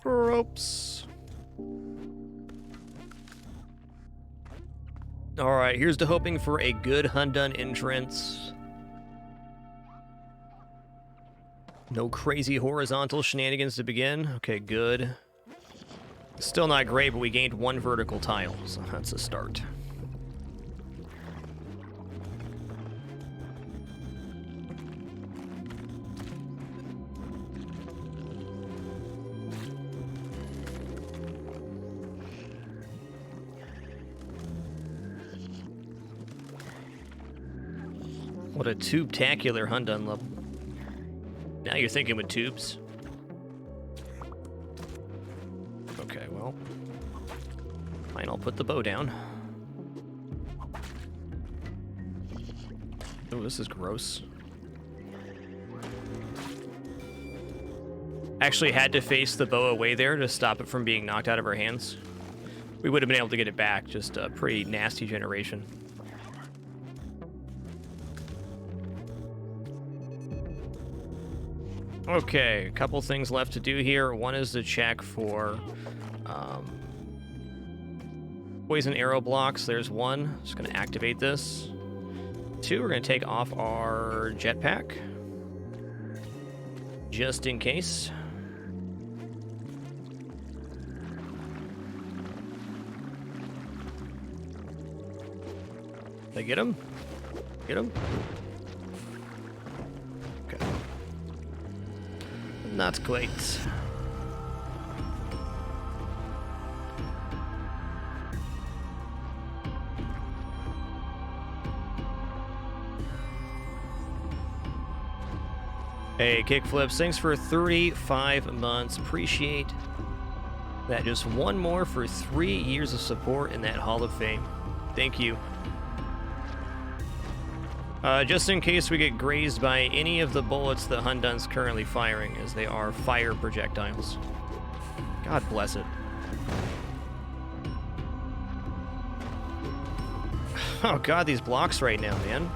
Ropes. Alright, here's to hoping for a good Hundun entrance. No crazy horizontal shenanigans to begin. Okay, good. Still not great, but we gained 1 vertical tile, so that's a start. What a tube-tacular Hundun level. Now you're thinking with tubes. Okay, well. Fine, I'll put the bow down. Oh, this is gross. Actually had to face the bow away there to stop it from being knocked out of our hands. We would have been able to get it back, just a pretty nasty generation. Okay, a couple things left to do here. One is to check for poison arrow blocks. There's one. Just going to activate this. Two, we're going to take off our jetpack. Just in case. Did I get him? Get him? Okay. Not quite. Hey, Kickflips, thanks for 35 months. Appreciate that. Just one more for 3 years of support in that Hall of Fame. Thank you. Just in case we get grazed by any of the bullets that Hundun's currently firing, as they are fire projectiles. God bless it. Oh god, these blocks right now, man.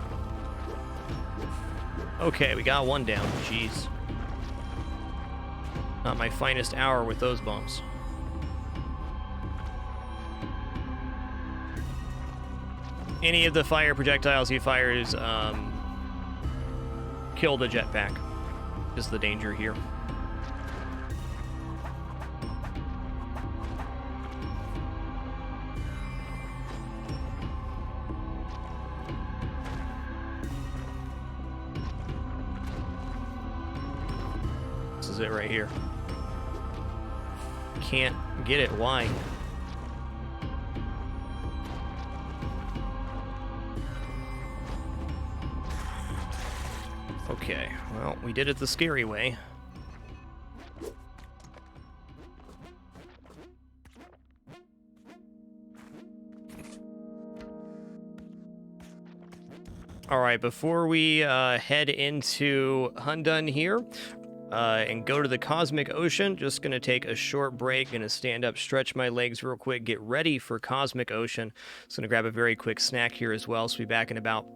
Okay, we got one down. Jeez. Not my finest hour with those bombs. Any of the fire projectiles he fires kill the jetpack, is the danger here. This is it right here. Can't get it. Why? Okay, well, we did it the scary way. Alright, before we head into Hundun here and go to the Cosmic Ocean, just going to take a short break, going to stand up, stretch my legs real quick, get ready for Cosmic Ocean. Just going to grab a very quick snack here as well, so we'll be back in about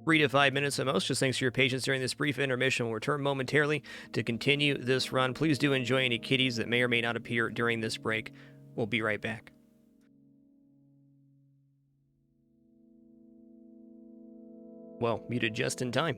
3 to 5 minutes at most. Just thanks for your patience during this brief intermission. We'll return momentarily to continue this run. Please do enjoy any kitties that may or may not appear during this break. We'll be right back. Well, muted just in time.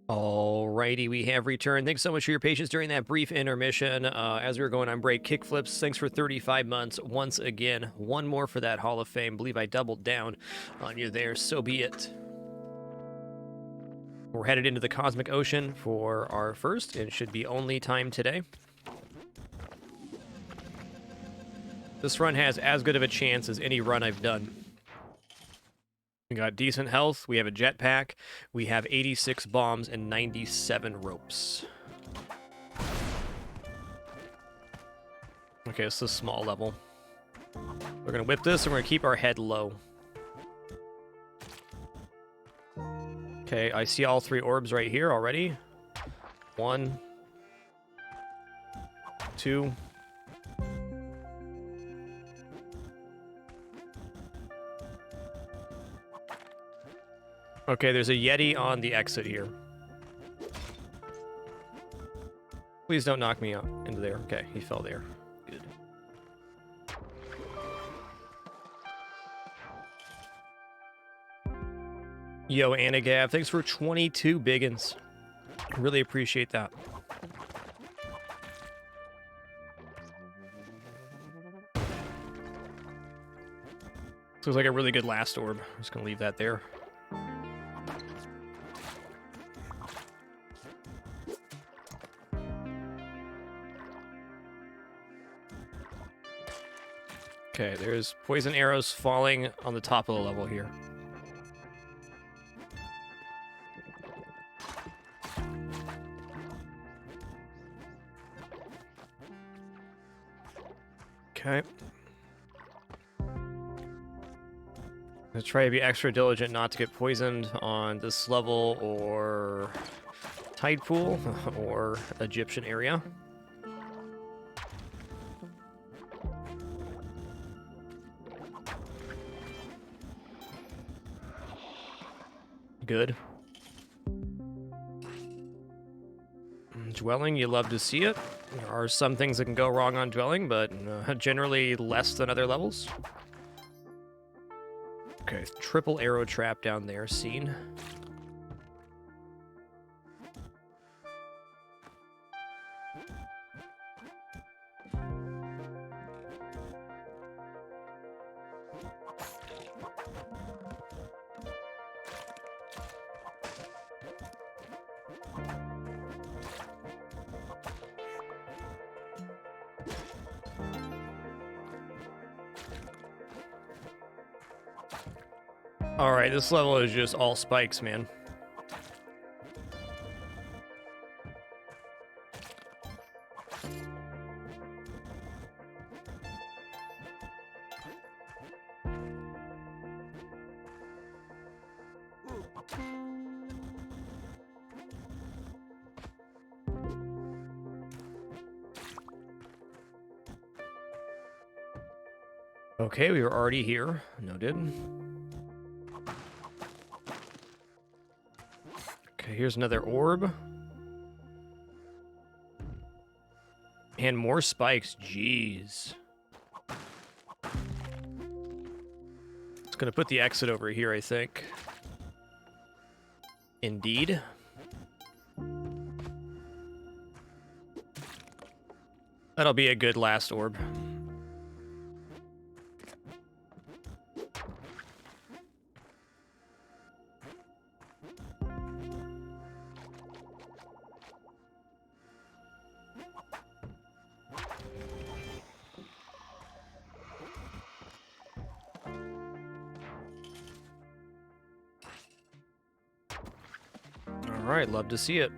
Alrighty, we have returned. Thanks so much for your patience during that brief intermission. As we were going on break, kickflips, thanks for 35 months. Once again, one more for that Hall of Fame. Believe I doubled down on you there, so be it. We're headed into the Cosmic Ocean for our first, and should be only time today. This run has as good of a chance as any run I've done. We got decent health, we have a jetpack, we have 86 bombs and 97 ropes. Okay, this is a small level. We're gonna whip this and we're gonna keep our head low. Okay, I see all 3 orbs right here already. 1, 2. Okay, there's a Yeti on the exit here. Please don't knock me out into there. Okay, he fell there. Good. Yo, Anagav, thanks for 22 biggins. Really appreciate that. This looks like a really good last orb. I'm just gonna leave that there. Okay, there's poison arrows falling on the top of the level here. Okay. Let's try to be extra diligent not to get poisoned on this level or tide pool or Egyptian area. Good. Dwelling, you love to see it. There are some things that can go wrong on dwelling, but generally less than other levels. Okay, triple arrow trap down there, seen. Alright, this level is just all spikes, man. Okay, we were already here. Noted. Okay, here's another orb. And more spikes. Jeez. It's gonna put the exit over here, I think. Indeed. That'll be a good last orb. Alright, love to see it.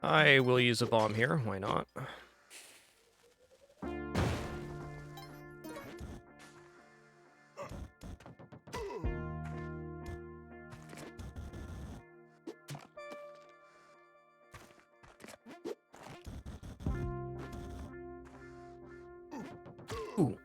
I will use a bomb here, why not? Ooh.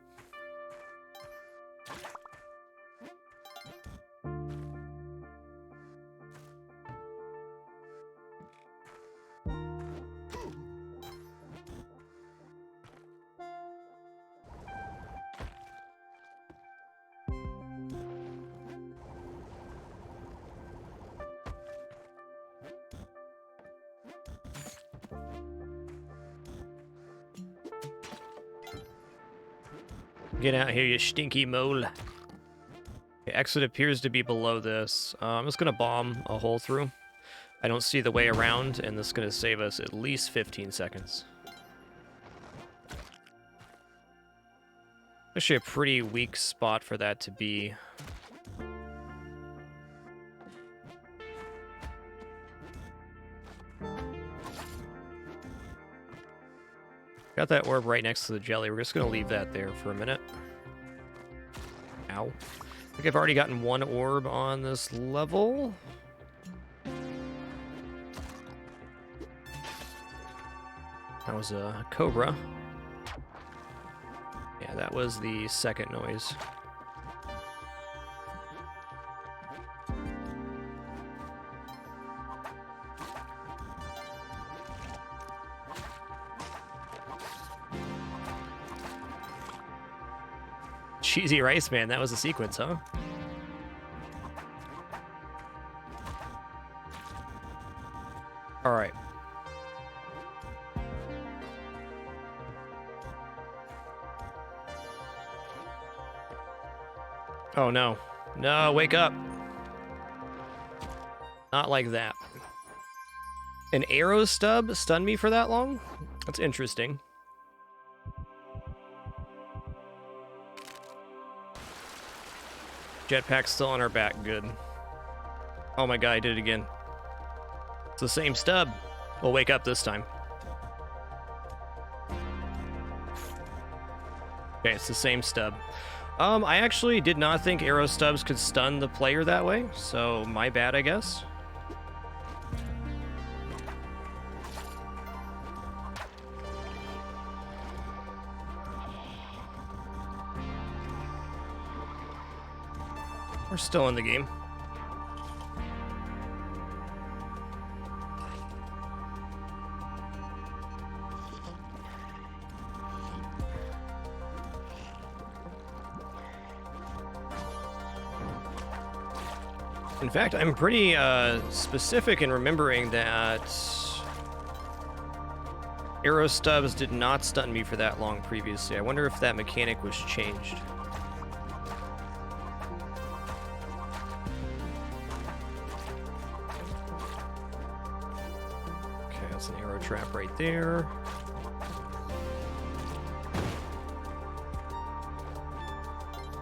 Get out here, you stinky mole. Okay, exit appears to be below this. I'm just gonna bomb a hole through. I don't see the way around, and this is gonna save us at least 15 seconds. Actually a pretty weak spot for that to be. Got that orb right next to the jelly. We're just going to leave that there for a minute. Ow. I think I've already gotten one orb on this level. That was a cobra. Yeah, that was the second noise. Cheesy rice, man. That was a sequence, huh? All right. Oh, no. No, wake up. Not like that. An arrow stub stunned me for that long? That's interesting. Jetpack's still on our back. Good. Oh my god, I did it again. It's the same stub. We'll wake up this time. Okay, it's the same stub. I actually did not think arrow stubs could stun the player that way, so my bad, I guess. We're still in the game. In fact, I'm pretty specific in remembering that arrow stubs did not stun me for that long previously. I wonder if that mechanic was changed. Okay, that's an arrow trap right there.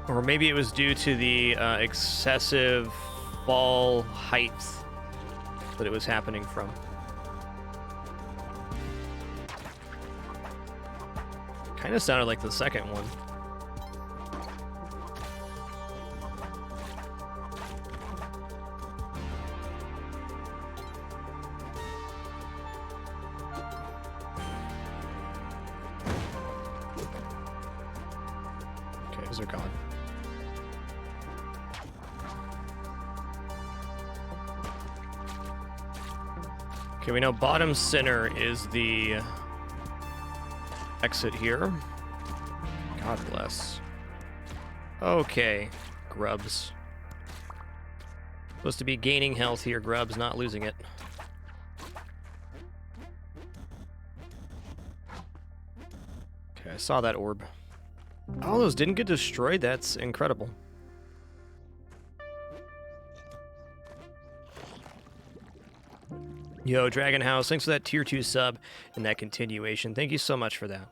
Or maybe it was due to the excessive fall height that it was happening from. Kind of sounded like the second one. Okay, those are gone. Okay, we know bottom center is the exit here. God bless. Okay, grubs. Supposed to be gaining health here, grubs, not losing it. Okay, I saw that orb. All those didn't get destroyed? That's incredible. Yo, Dragon House, thanks for that tier 2 sub and that continuation. Thank you so much for that.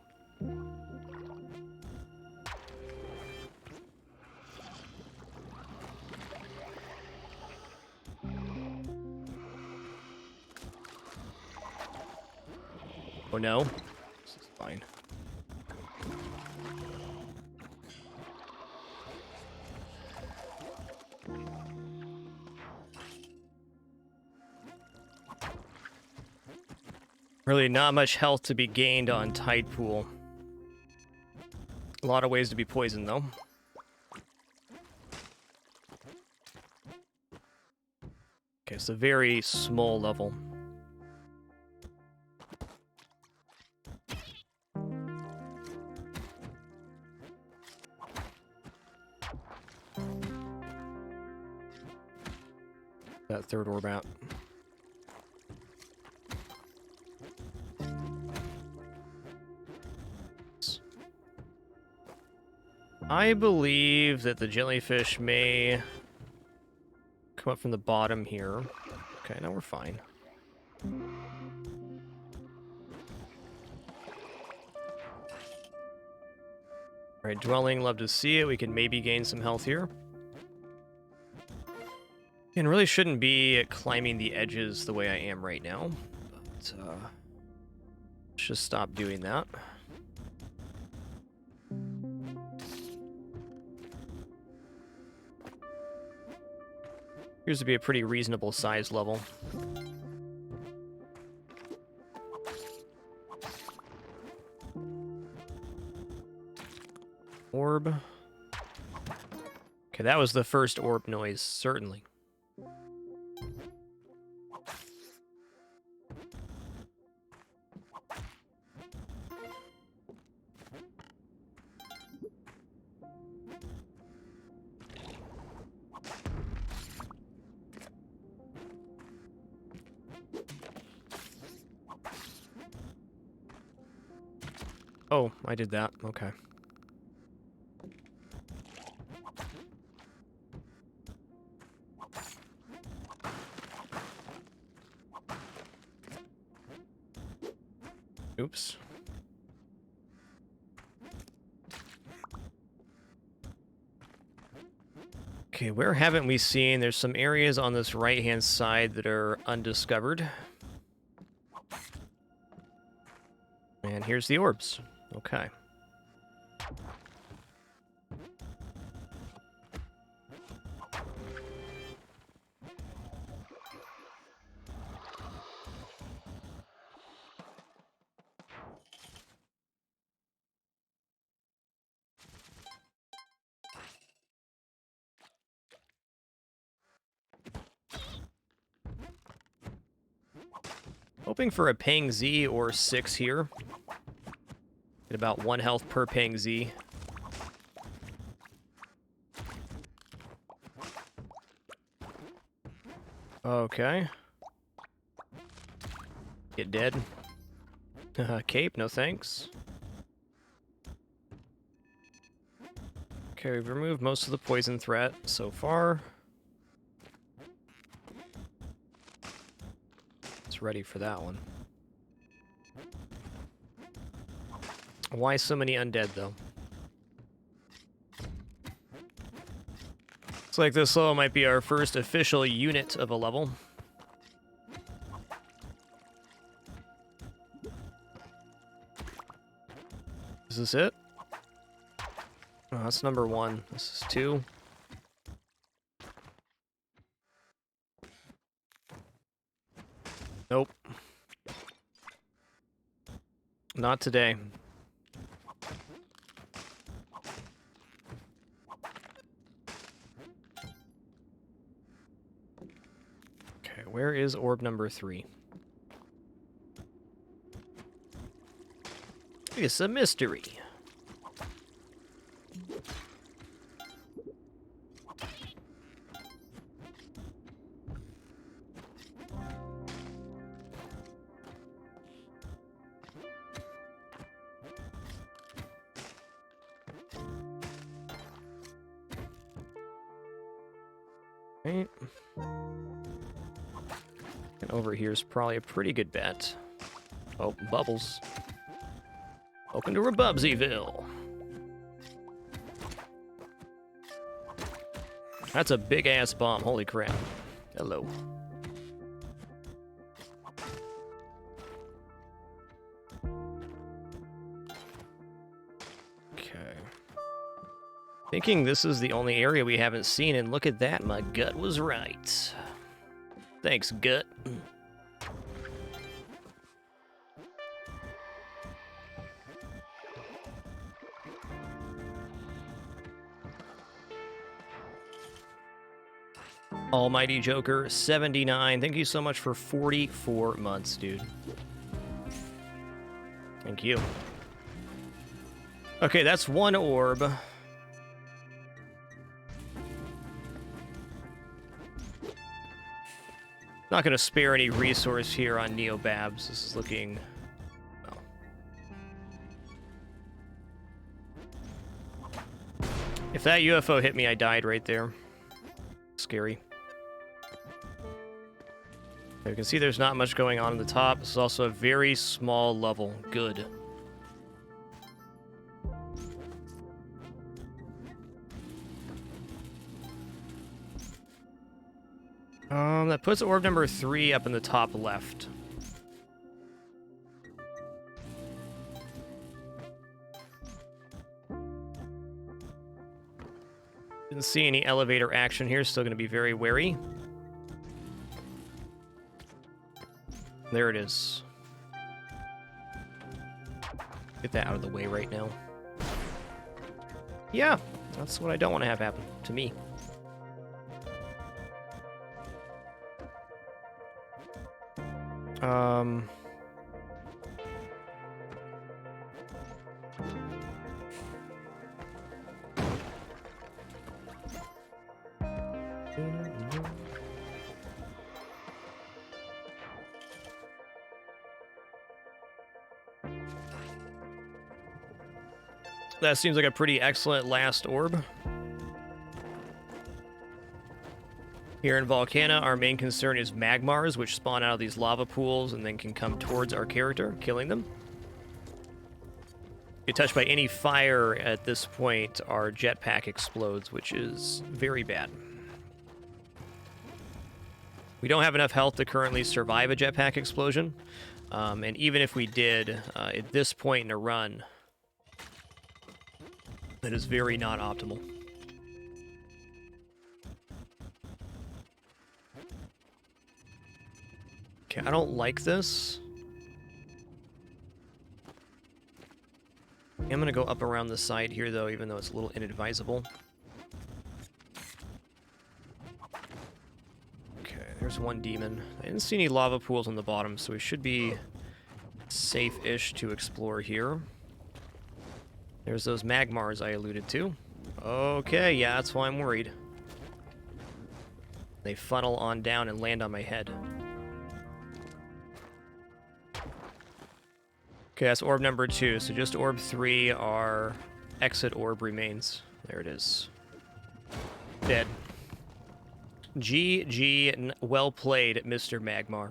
Oh no, this is fine. Really not much health to be gained on Tide Pool. A lot of ways to be poisoned, though. Okay, it's a very small level. That third orb out. I believe that the jellyfish may come up from the bottom here. Okay, now we're fine. Alright, dwelling, love to see it. We can maybe gain some health here. And really shouldn't be climbing the edges the way I am right now. But, let's just stop doing that. Appears to be a pretty reasonable size level. Orb. Okay, that was the first orb noise, certainly. Oh, I did that. Okay. Oops. Okay, where haven't we seen? There's some areas on this right-hand side that are undiscovered. And here's the orbs. Okay. Hoping for a Pang Z or 6 here. Get about 1 health per Pang Z. Okay. Get dead. Cape, no thanks. Okay, we've removed most of the poison threat so far. It's ready for that one. Why so many undead, though? Looks like this level might be our first official unit of a level. Is this it? Oh, that's number 1. This is 2. Nope. Not today. Okay, where is orb number 3? It's a mystery. Right. And over here is probably a pretty good bet. Oh, bubbles. Welcome to Rebubsyville. That's a big-ass bomb. Holy crap. Hello. Okay. Thinking this is the only area we haven't seen, and look at that, my gut was right. Thanks, gut. Almighty Joker, 79. Thank you so much for 44 months, dude. Thank you. Okay, that's 1 orb. Not going to spare any resource here on Neobabs. This is looking... Oh. If that UFO hit me, I died right there. Scary. You can see there's not much going on the top. This is also a very small level. Good. That puts orb number 3 up in the top left. Didn't see any elevator action here. Still going to be very wary. There it is. Get that out of the way right now. Yeah, that's what I don't want to have happen to me. That seems like a pretty excellent last orb. Here in Volcana, our main concern is magmars, which spawn out of these lava pools and then can come towards our character, killing them. If touched by any fire at this point, our jetpack explodes, which is very bad. We don't have enough health to currently survive a jetpack explosion, and even if we did, at this point in a run, that is very not optimal. Okay, I don't like this. I'm gonna go up around the side here, though, even though it's a little inadvisable. Okay, there's one demon. I didn't see any lava pools on the bottom, so we should be safe-ish to explore here. There's those magmars I alluded to. Okay, yeah, that's why I'm worried. They funnel on down and land on my head. Okay, that's orb number 2. So just orb 3, our exit orb remains. There it is. Dead. GG, well played, Mr. Magmar.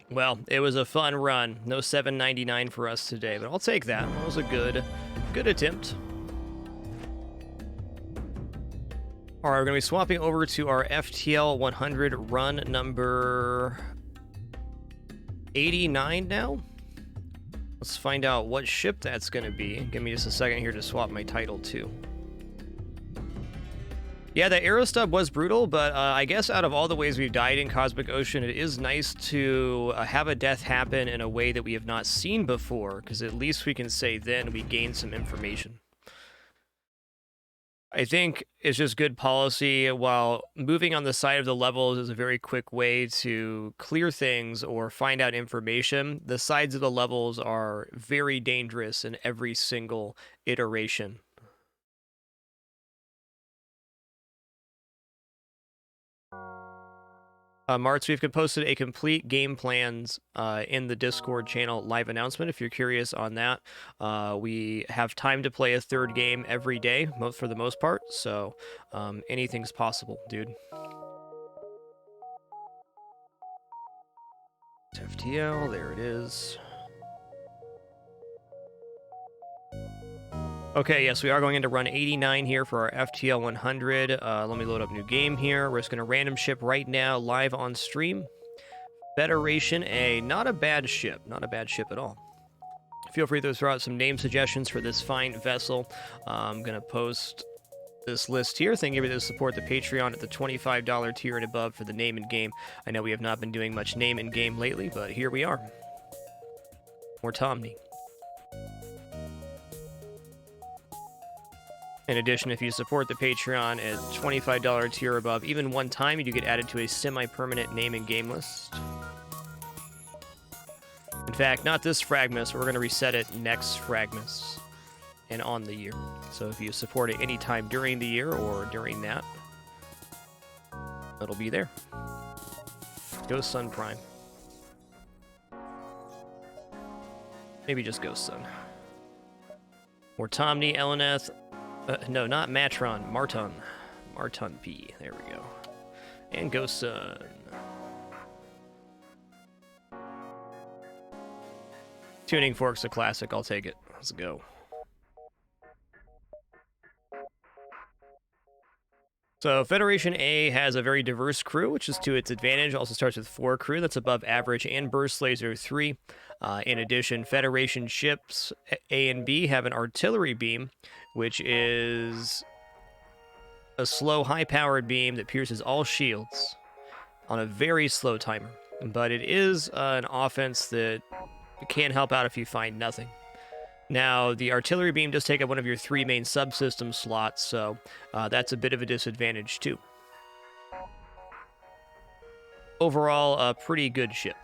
Well, it was a fun run. No $7.99 for us today, but I'll take that. That was a good attempt. All right, we're going to be swapping over to our FTL100 run number 89 now. Let's find out what ship that's going to be. Give me just a second here to swap my title, too. Yeah, the arrow stub was brutal, but I guess out of all the ways we've died in Cosmic Ocean, it is nice to have a death happen in a way that we have not seen before, because at least we can say then we gained some information. I think it's just good policy. While moving on the side of the levels is a very quick way to clear things or find out information, the sides of the levels are very dangerous in every single iteration. Martz, we've posted a complete game plans in the Discord channel live announcement if you're curious on that. We have time to play a third game every day, for the most part, so anything's possible, dude. FTL, there it is. Okay, yes, we are going into run 89 here for our FTL100. Let me load up new game here. We're just going to random ship right now, live on stream. Federation A, not a bad ship at all. Feel free to throw out some name suggestions for this fine vessel. I'm going to post this list here. Thank you for the support the Patreon at the $25 tier and above for the name and game. I know we have not been doing much name and game lately, but here we are. More Tomney. In addition, if you support the Patreon at $25 tier above, even one time, you do get added to a semi-permanent name and game list. In fact, not this fragMas, but we're going to reset it next fragMas and on the year. So if you support it any time during the year or during that, it'll be there. Ghost Sun Prime. Maybe just Ghost Sun. More Tomney, Eleneth. No, not Matron. Marton. Marton P. There we go. And Go Sun. Tuning Fork's a classic. I'll take it. Let's go. So Federation A has a very diverse crew, which is to its advantage. Also starts with 4 crew. That's above average, and Burst Laser 3. In addition, Federation ships A and B have an artillery beam, which is a slow, high-powered beam that pierces all shields on a very slow timer. But it is an offense that can help out if you find nothing. Now, the artillery beam does take up one of your 3 main subsystem slots, so that's a bit of a disadvantage, too. Overall, a pretty good ship.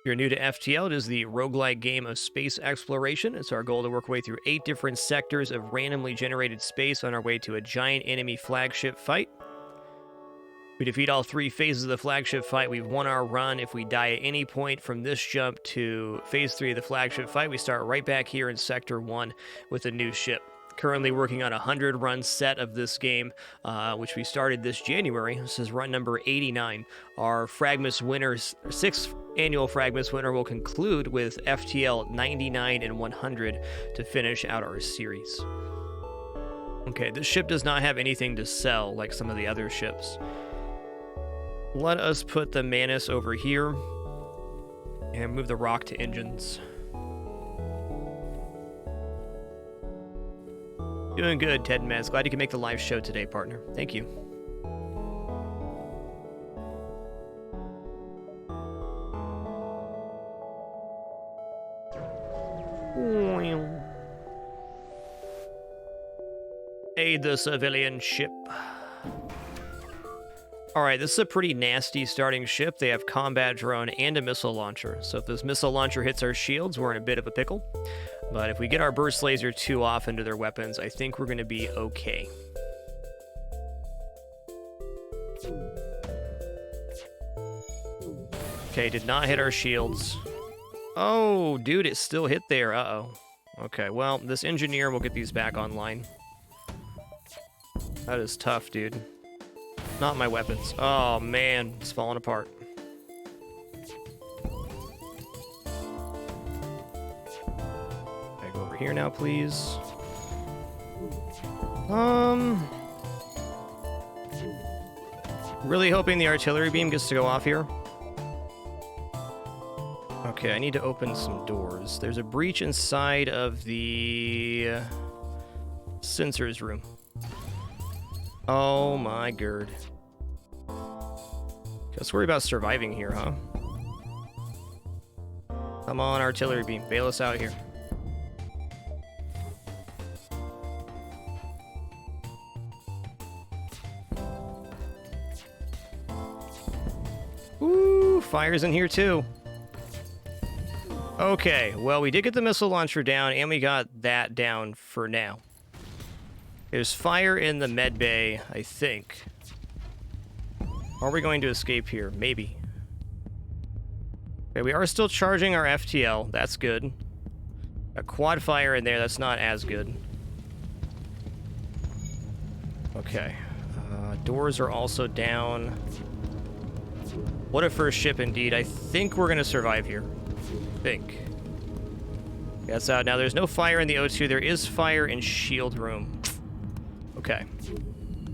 If you're new to FTL, it is the roguelike game of space exploration. It's our goal to work our way through 8 different sectors of randomly generated space on our way to a giant enemy flagship fight. If we defeat all 3 phases of the flagship fight, we've won our run. If we die at any point from this jump to phase 3 of the flagship fight, we start right back here in Sector 1 with a new ship. Currently working on a 100-run set of this game, which we started this January. This is run number 89. Our fragMas winners, 6th annual fragMas winner, will conclude with FTL 99 and 100 to finish out our series. Okay, this ship does not have anything to sell like some of the other ships. Let us put the Manus over here and move the rock to engines. Doing good, Ted Mez. Glad you could make the live show today, partner. Thank you. Aid the civilian ship. Alright, this is a pretty nasty starting ship. They have combat drone and a missile launcher. So if this missile launcher hits our shields, we're in a bit of a pickle. But if we get our burst laser 2 off into their weapons, I think we're going to be okay. Okay, did not hit our shields. Oh, dude, it still hit there. Uh-oh. Okay, well, this engineer will get these back online. That is tough, dude. Not my weapons. Oh, man. It's falling apart. Okay, go over here now, please. Really hoping the artillery beam gets to go off here. Okay, I need to open some doors. There's a breach inside of the sensors room. Oh my god. Let's worry about surviving here, huh? Come on, artillery beam. Bail us out here. Ooh, fire's in here too. Okay, well, we did get the missile launcher down, and we got that down for now. There's fire in the med bay, I think. Are we going to escape here? Maybe. Okay, we are still charging our FTL. That's good. A quad fire in there. That's not as good. Okay. Doors are also down. What a first ship indeed. I think we're going to survive here. Think. That's out. Now, there's no fire in the O2. There is fire in shield room. Okay.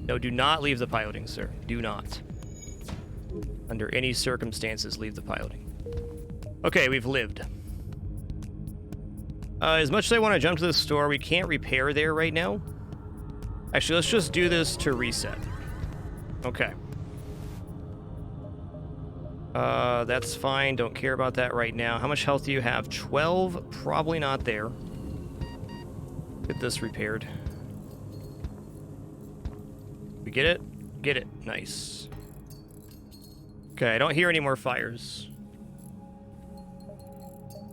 No, do not leave the piloting, sir. Do not. Under any circumstances, leave the piloting. Okay, we've lived. As much as I want to jump to the store, we can't repair there right now. Actually, let's just do this to reset. Okay. That's fine. Don't care about that right now. How much health do you have? 12? Probably not there. Get this repaired. We get it? Get it. Nice. Okay, I don't hear any more fires.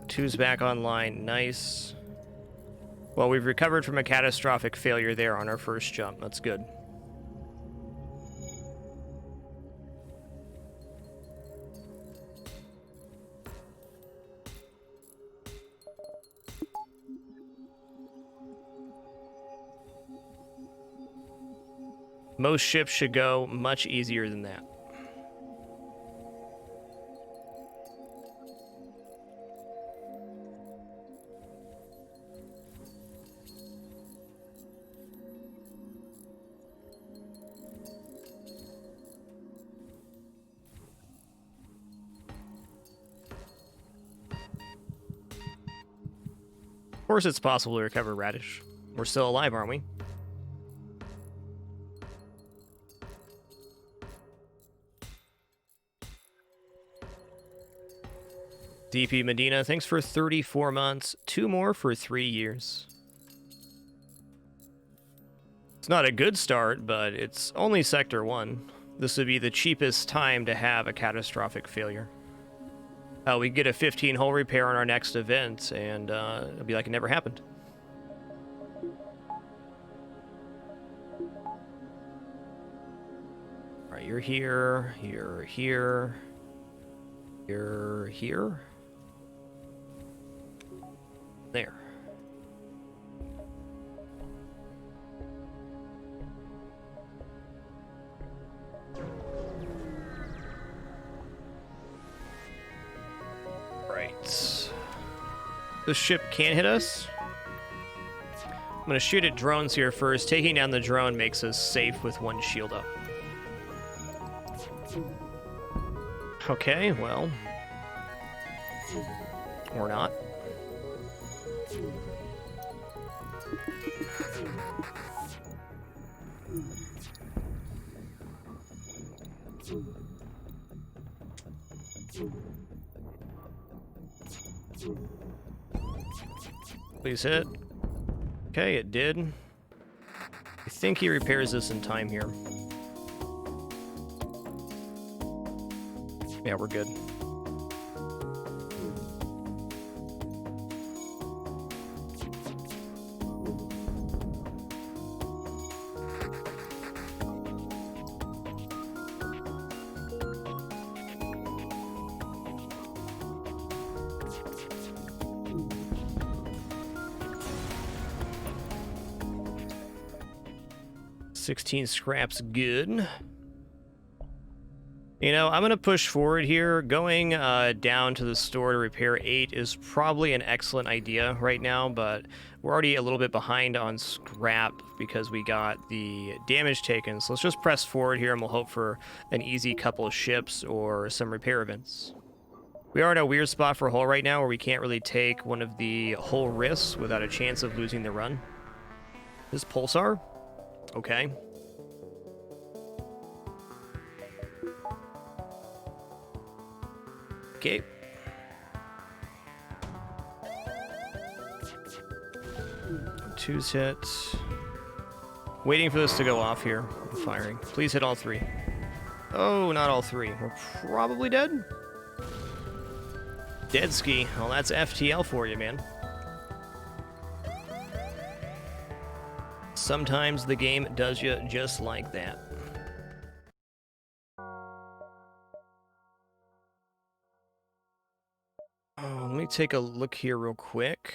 2's back online. Nice. Well, we've recovered from a catastrophic failure there on our first jump. That's good. Most ships should go much easier than that. Of course it's possible to recover Radish. We're still alive, aren't we? DP Medina, thanks for 34 months. 2 more for 3 years. It's not a good start, but it's only Sector 1. This would be the cheapest time to have a catastrophic failure. We get a 15-hull repair on our next event, and it'll be like it never happened. All right, you're here, you're here, you're here. There. Right. The ship can hit us. I'm gonna shoot at drones here first. Taking down the drone makes us safe with 1 shield up. Okay, well. Or not. Please hit. Okay, it did. I think he repairs this in time here. Yeah, we're good. $16 scraps, good. You know, I'm going to push forward here. Going down to the store to repair 8 is probably an excellent idea right now, but we're already a little bit behind on scrap because we got the damage taken. So let's just press forward here and we'll hope for an easy couple of ships or some repair events. We are in a weird spot for hull right now where we can't really take one of the hull risks without a chance of losing the run. This Pulsar? Okay. Okay. Two's hit. Waiting for this to go off here. I'm firing. Please hit all 3. Oh, not all 3. We're probably dead. Dead ski. Well, that's FTL for you, man. Sometimes the game does you just like that. Oh, let me take a look here real quick.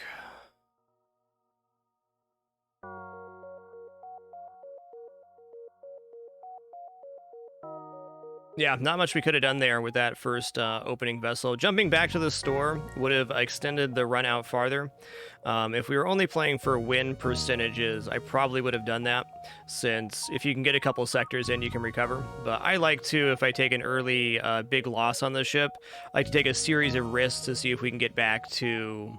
Yeah, not much we could have done there with that first opening vessel. Jumping back to the store would have extended the run out farther. If we were only playing for win percentages, I probably would have done that, since if you can get a couple sectors in, you can recover. But I like to, if I take an early big loss on the ship, I like to take a series of risks to see if we can get back to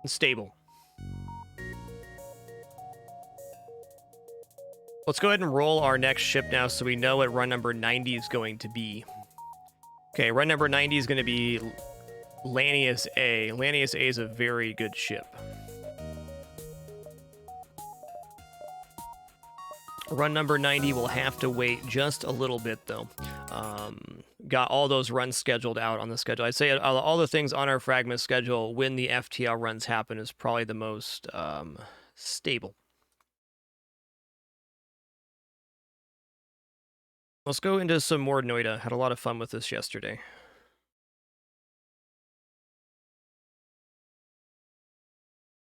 stable. Let's go ahead and roll our next ship now so we know what run number 90 is going to be. Okay, run number 90 is going to be Lanius A. Lanius A is a very good ship. Run number 90 will have to wait just a little bit, though. Got all those runs scheduled out on the schedule. I'd say all the things on our fragMas schedule when the FTL runs happen is probably the most stable. Let's go into some more Noita. Had a lot of fun with this yesterday.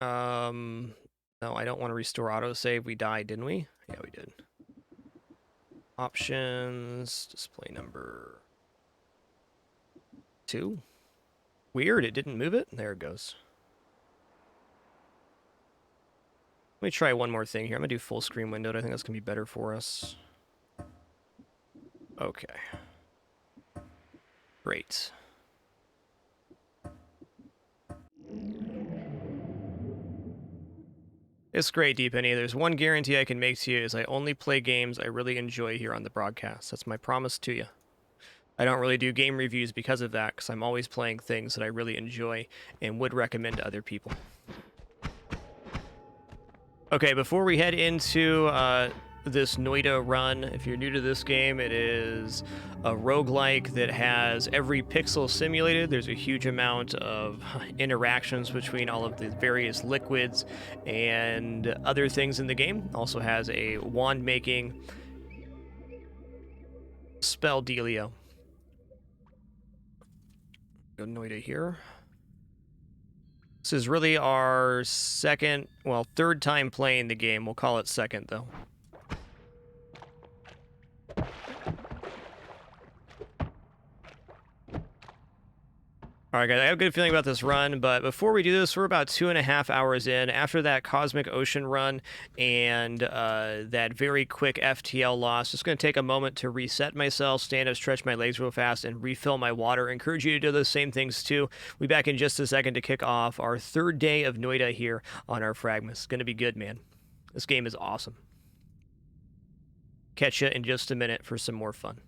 No, I don't want to restore autosave. We died, didn't we? Yeah, we did. Options, display number 2. Weird, it didn't move it. There it goes. Let me try one more thing here. I'm going to do full screen windowed. I think that's going to be better for us. Okay. Great. It's great, D-Penny. There's one guarantee I can make to you is I only play games I really enjoy here on the broadcast. That's my promise to you. I don't really do game reviews because of that, because I'm always playing things that I really enjoy and would recommend to other people. Okay, before we head into this Noita run, if you're new to this game, it is a roguelike that has every pixel simulated. There's a huge amount of interactions between all of the various liquids and other things in the game. Also has a wand making spell dealio. Go Noita here. This is really our third time playing the game. We'll call it second, though. All right, guys, I have a good feeling about this run, but before we do this, we're about 2.5 hours in. After that Cosmic Ocean run and that very quick FTL loss, just going to take a moment to reset myself, stand up, stretch my legs real fast, and refill my water. I encourage you to do those same things, too. We'll be back in just a second to kick off our third day of Noita here on our fragMas. It's going to be good, man. This game is awesome. Catch you in just a minute for some more fun.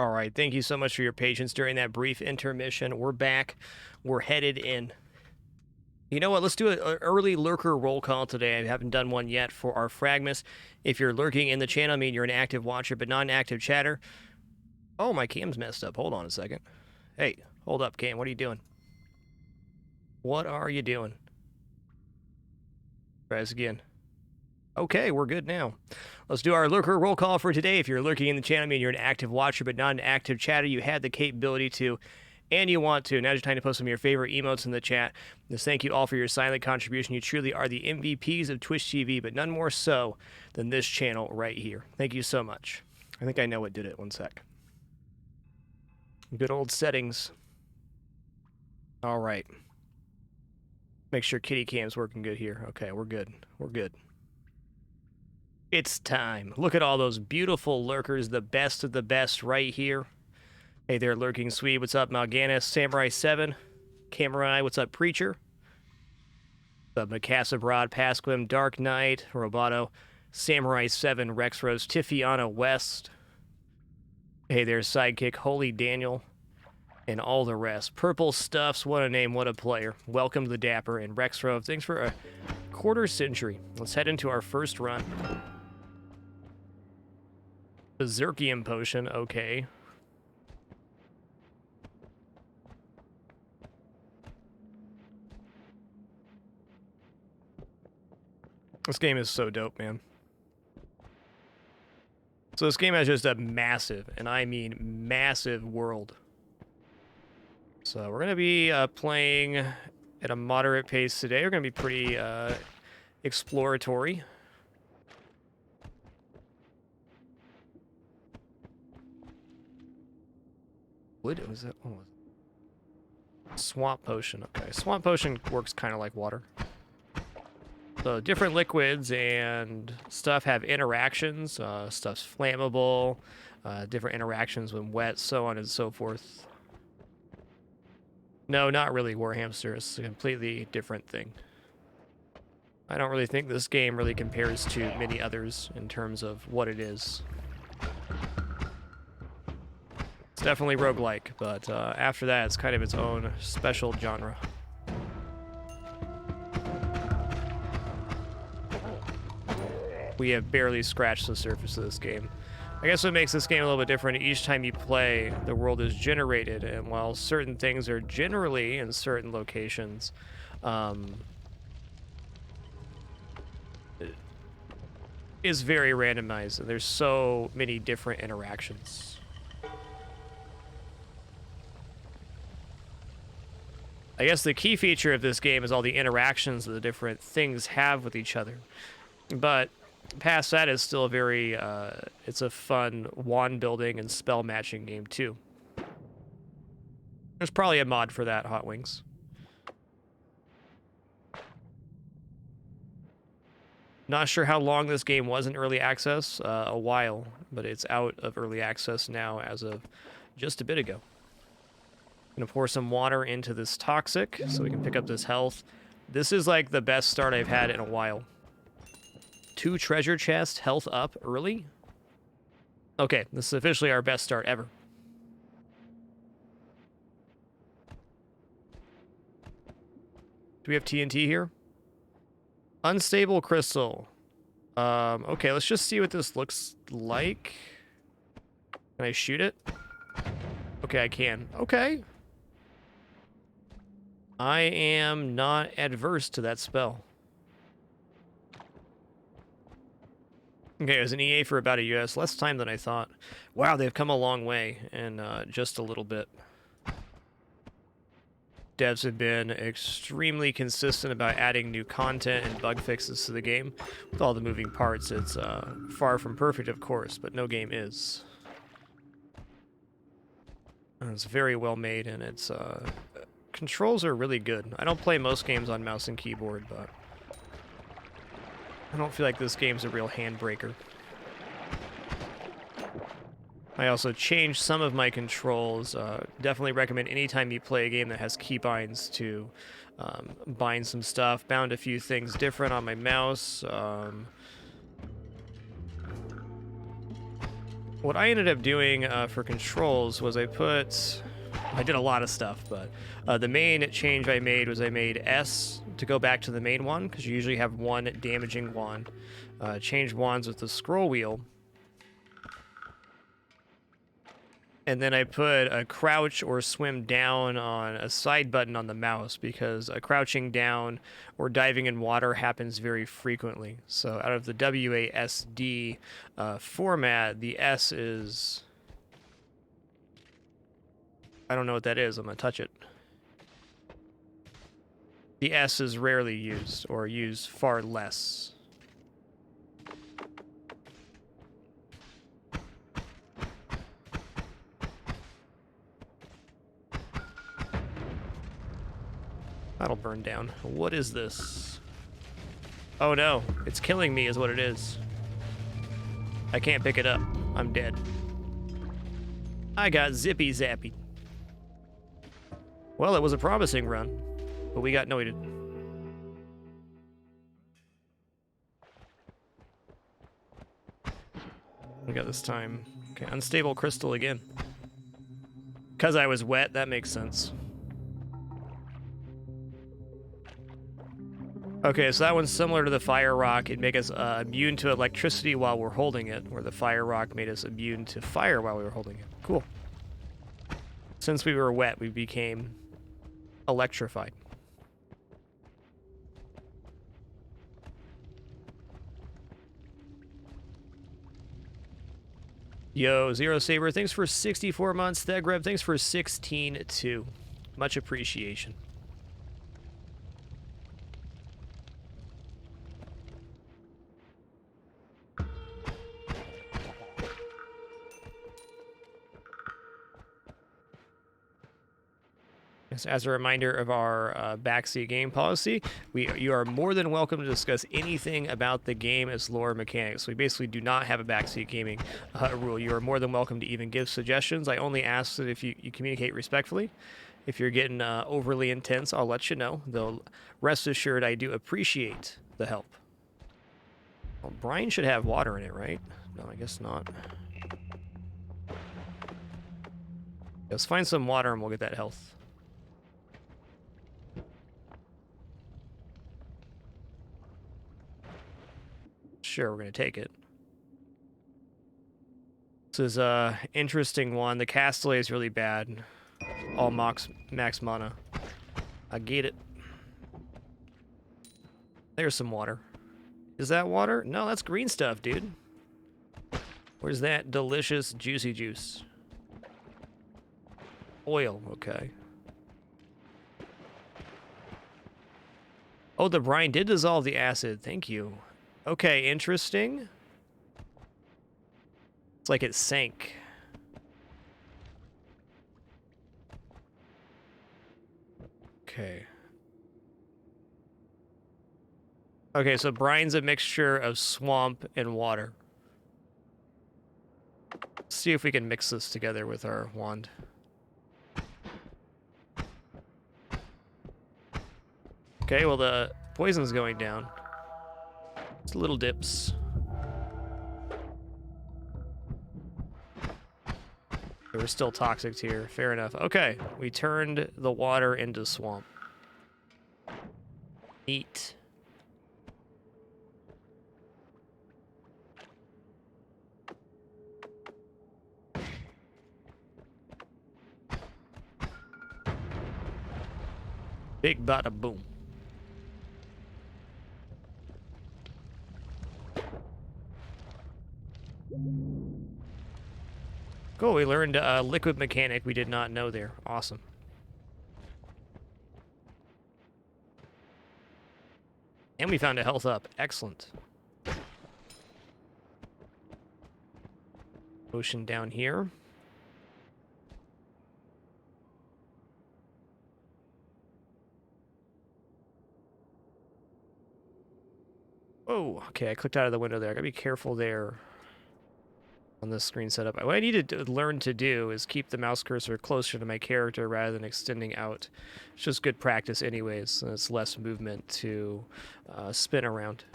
All right, thank you so much for your patience during that brief intermission. We're back. We're headed in. You know what? Let's do an early lurker roll call today. I haven't done one yet for our fragMas. If you're lurking in the channel, I mean you're an active watcher but not an active chatter. Oh, my cam's messed up. Hold on a second. Hey, hold up, cam. What are you doing? What are you doing? Try this again. Okay, we're good now. Let's do our lurker roll call for today. If you're lurking in the channel, I mean you're an active watcher but not an active chatter. You had the capability to, and you want to. Now's your time to post some of your favorite emotes in the chat. Just thank you all for your silent contribution. You truly are the MVPs of Twitch TV, but none more so than this channel right here. Thank you so much. I think I know what did it. One sec. Good old settings. All right. Make sure kitty cam's working good here. Okay, we're good. We're good. It's time. Look at all those beautiful lurkers, the best of the best right here. Hey there, Lurking Swede. What's up, Malganis? Samurai 7. Camerai. What's up, Preacher? What's up, Mikasa Broad, Pasquim, Dark Knight, Roboto, Samurai 7, Rex Rose, Tifiana West. Hey there, Sidekick, Holy Daniel, and all the rest. Purple Stuffs, what a name, what a player. Welcome to the Dapper, and Rex Rove. Thanks for a quarter century. Let's head into our first run. Berserkium Potion, okay. This game is so dope, man. So this game has just a massive, and I mean massive, world. So we're going to be playing at a moderate pace today. We're going to be pretty exploratory. What was that? Oh, Swamp Potion. Okay, Swamp Potion works kind of like water. So different liquids and stuff have interactions. Stuff's flammable, different interactions when wet, so on and so forth. No, not really Warhamster. It's a completely different thing. I don't really think this game really compares to many others in terms of what it is. It's definitely roguelike, but after that, it's kind of its own special genre. We have barely scratched the surface of this game. I guess what makes this game a little bit different, each time you play, the world is generated, and while certain things are generally in certain locations, is very randomized, and there's so many different interactions. I guess the key feature of this game is all the interactions that the different things have with each other. But past that is still a very, it's a fun wand building and spell matching game too. There's probably a mod for that, Hot Wings. Not sure how long this game was in early access, a while, but it's out of early access now as of just a bit ago. I'm gonna pour some water into this toxic so we can pick up this health. This is like the best start I've had in a while. 2 treasure chests, health up early. Okay, this is officially our best start ever. Do we have TNT here? Unstable crystal. Okay, let's just see what this looks like. Can I shoot it? Okay, I can. Okay. I am not adverse to that spell. Okay, it was an EA for about a US. Less time than I thought. Wow, they've come a long way in just a little bit. Devs have been extremely consistent about adding new content and bug fixes to the game. With all the moving parts, it's far from perfect, of course, but no game is. And it's very well made, and its controls are really good. I don't play most games on mouse and keyboard, but I don't feel like this game's a real handbreaker. I also changed some of my controls. Definitely recommend anytime you play a game that has keybinds to bind some stuff. Bound a few things different on my mouse. What I ended up doing for controls was I did a lot of stuff, but the main change I made was I made S to go back to the main one, because you usually have one damaging wand. Change wands with the scroll wheel. And then I put a crouch or swim down on a side button on the mouse, because crouching down or diving in water happens very frequently. So out of the WASD format, the S is... I don't know what that is. I'm going to touch it. The S is rarely used, or used far less. That'll burn down. What is this? Oh no, it's killing me is what it is. I can't pick it up. I'm dead. I got zippy zappy. Well, it was a promising run, but we got noited. We got this time. Okay, unstable crystal again. Because I was wet, that makes sense. Okay, so that one's similar to the fire rock. It made us immune to electricity while we're holding it, where the fire rock made us immune to fire while we were holding it. Cool. Since we were wet, we became electrified. Yo, Zero Saber, thanks for 64 months. Thegreb, thanks for 16-2. Much appreciation. As a reminder of our backseat game policy, you are more than welcome to discuss anything about the game as lore mechanics. We basically do not have a backseat gaming rule. You are more than welcome to even give suggestions. I only ask that if you communicate respectfully. If you're getting overly intense, I'll let you know. Though, rest assured, I do appreciate the help. Well, brine should have water in it, right? No, I guess not. Let's find some water and we'll get that health. Sure, we're going to take it. This is a interesting one. The Castellet is really bad. All max mana. I get it. There's some water. Is that water? No, that's green stuff, dude. Where's that delicious juicy juice? Oil, okay. Oh, the brine did dissolve the acid. Thank you. Okay, interesting. It's like it sank. Okay. Okay, so brine's a mixture of swamp and water. Let's see if we can mix this together with our wand. Okay, well the poison's going down. It's little dips. They were still toxic here. Fair enough. Okay, we turned the water into swamp. Neat. Big bada boom. Cool, we learned a liquid mechanic we did not know there. Awesome. And we found a health up. Excellent. Ocean down here. Oh, okay, I clicked out of the window there. I gotta be careful there on this screen setup. What I need to learn to do is keep the mouse cursor closer to my character rather than extending out. It's just good practice anyways, and it's less movement to spin around.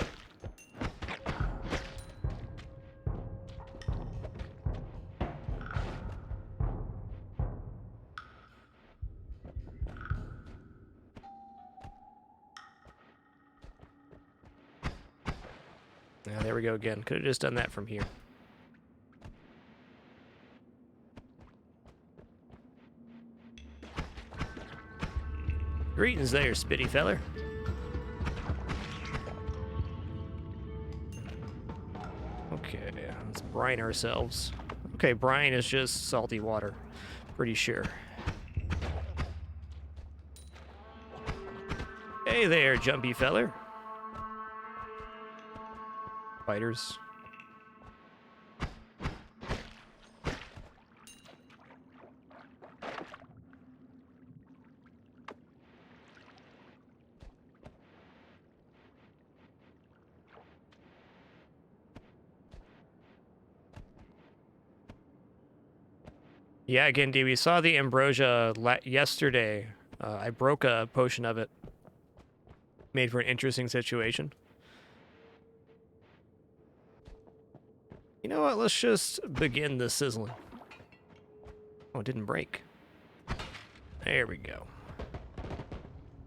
Yeah, there we go again. Could have just done that from here. Greetings there, spitty feller. Okay, let's brine ourselves. Okay, brine is just salty water. Pretty sure. Hey there, jumpy feller. Spiders. Yeah, again, D, we saw the ambrosia yesterday. I broke a potion of it. Made for an interesting situation. You know what? Let's just begin the sizzling. Oh, it didn't break. There we go.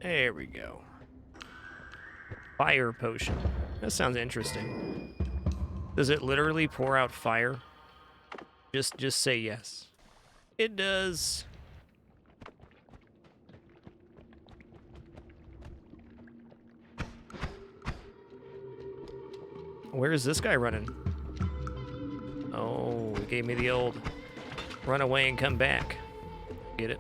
There we go. Fire potion. That sounds interesting. Does it literally pour out fire? Just say yes. It does. Where is this guy running? Oh, he gave me the old run away and come back. Get it?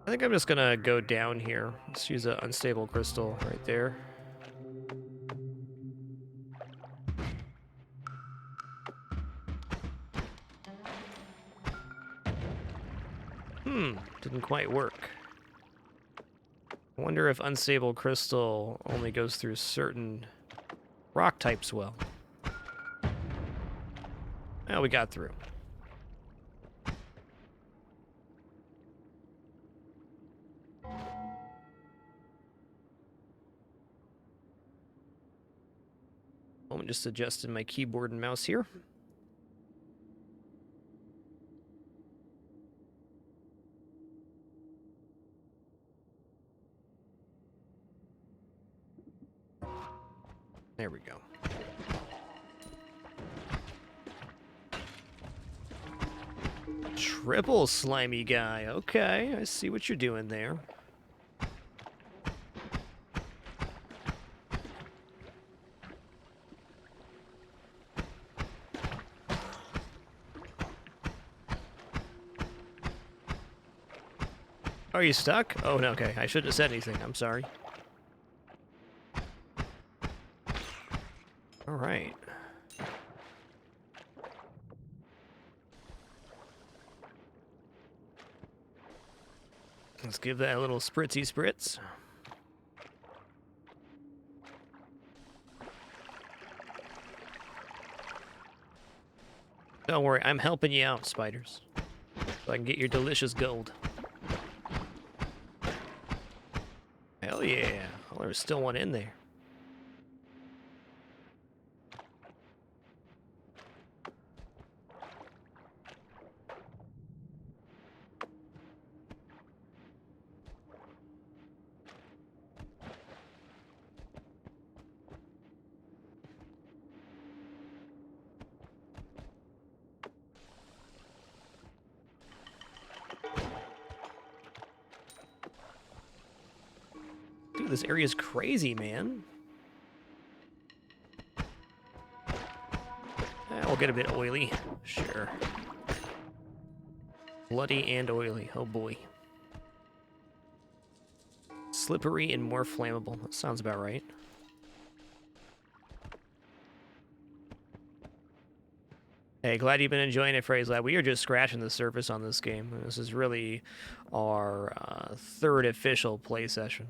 I think I'm just gonna go down here. Let's use an unstable crystal right there. Didn't quite work. I wonder if unstable crystal only goes through certain rock types well. Well, we got through. I'm just adjusting my keyboard and mouse here. There we go. Triple slimy guy. Okay, I see what you're doing there. Are you stuck? Oh, no, okay. I shouldn't have said anything. I'm sorry. All right. Let's give that a little spritzy spritz. Don't worry, I'm helping you out, spiders. So I can get your delicious gold. Hell yeah. Oh, there's still one in there. Dude, this area is crazy, man. We'll get a bit oily. Sure. Bloody and oily. Oh boy. Slippery and more flammable. That sounds about right. Hey, Hey, glad you've been enjoying it, Phrase Lab. We are just scratching the surface on this game. This is really our third official play session.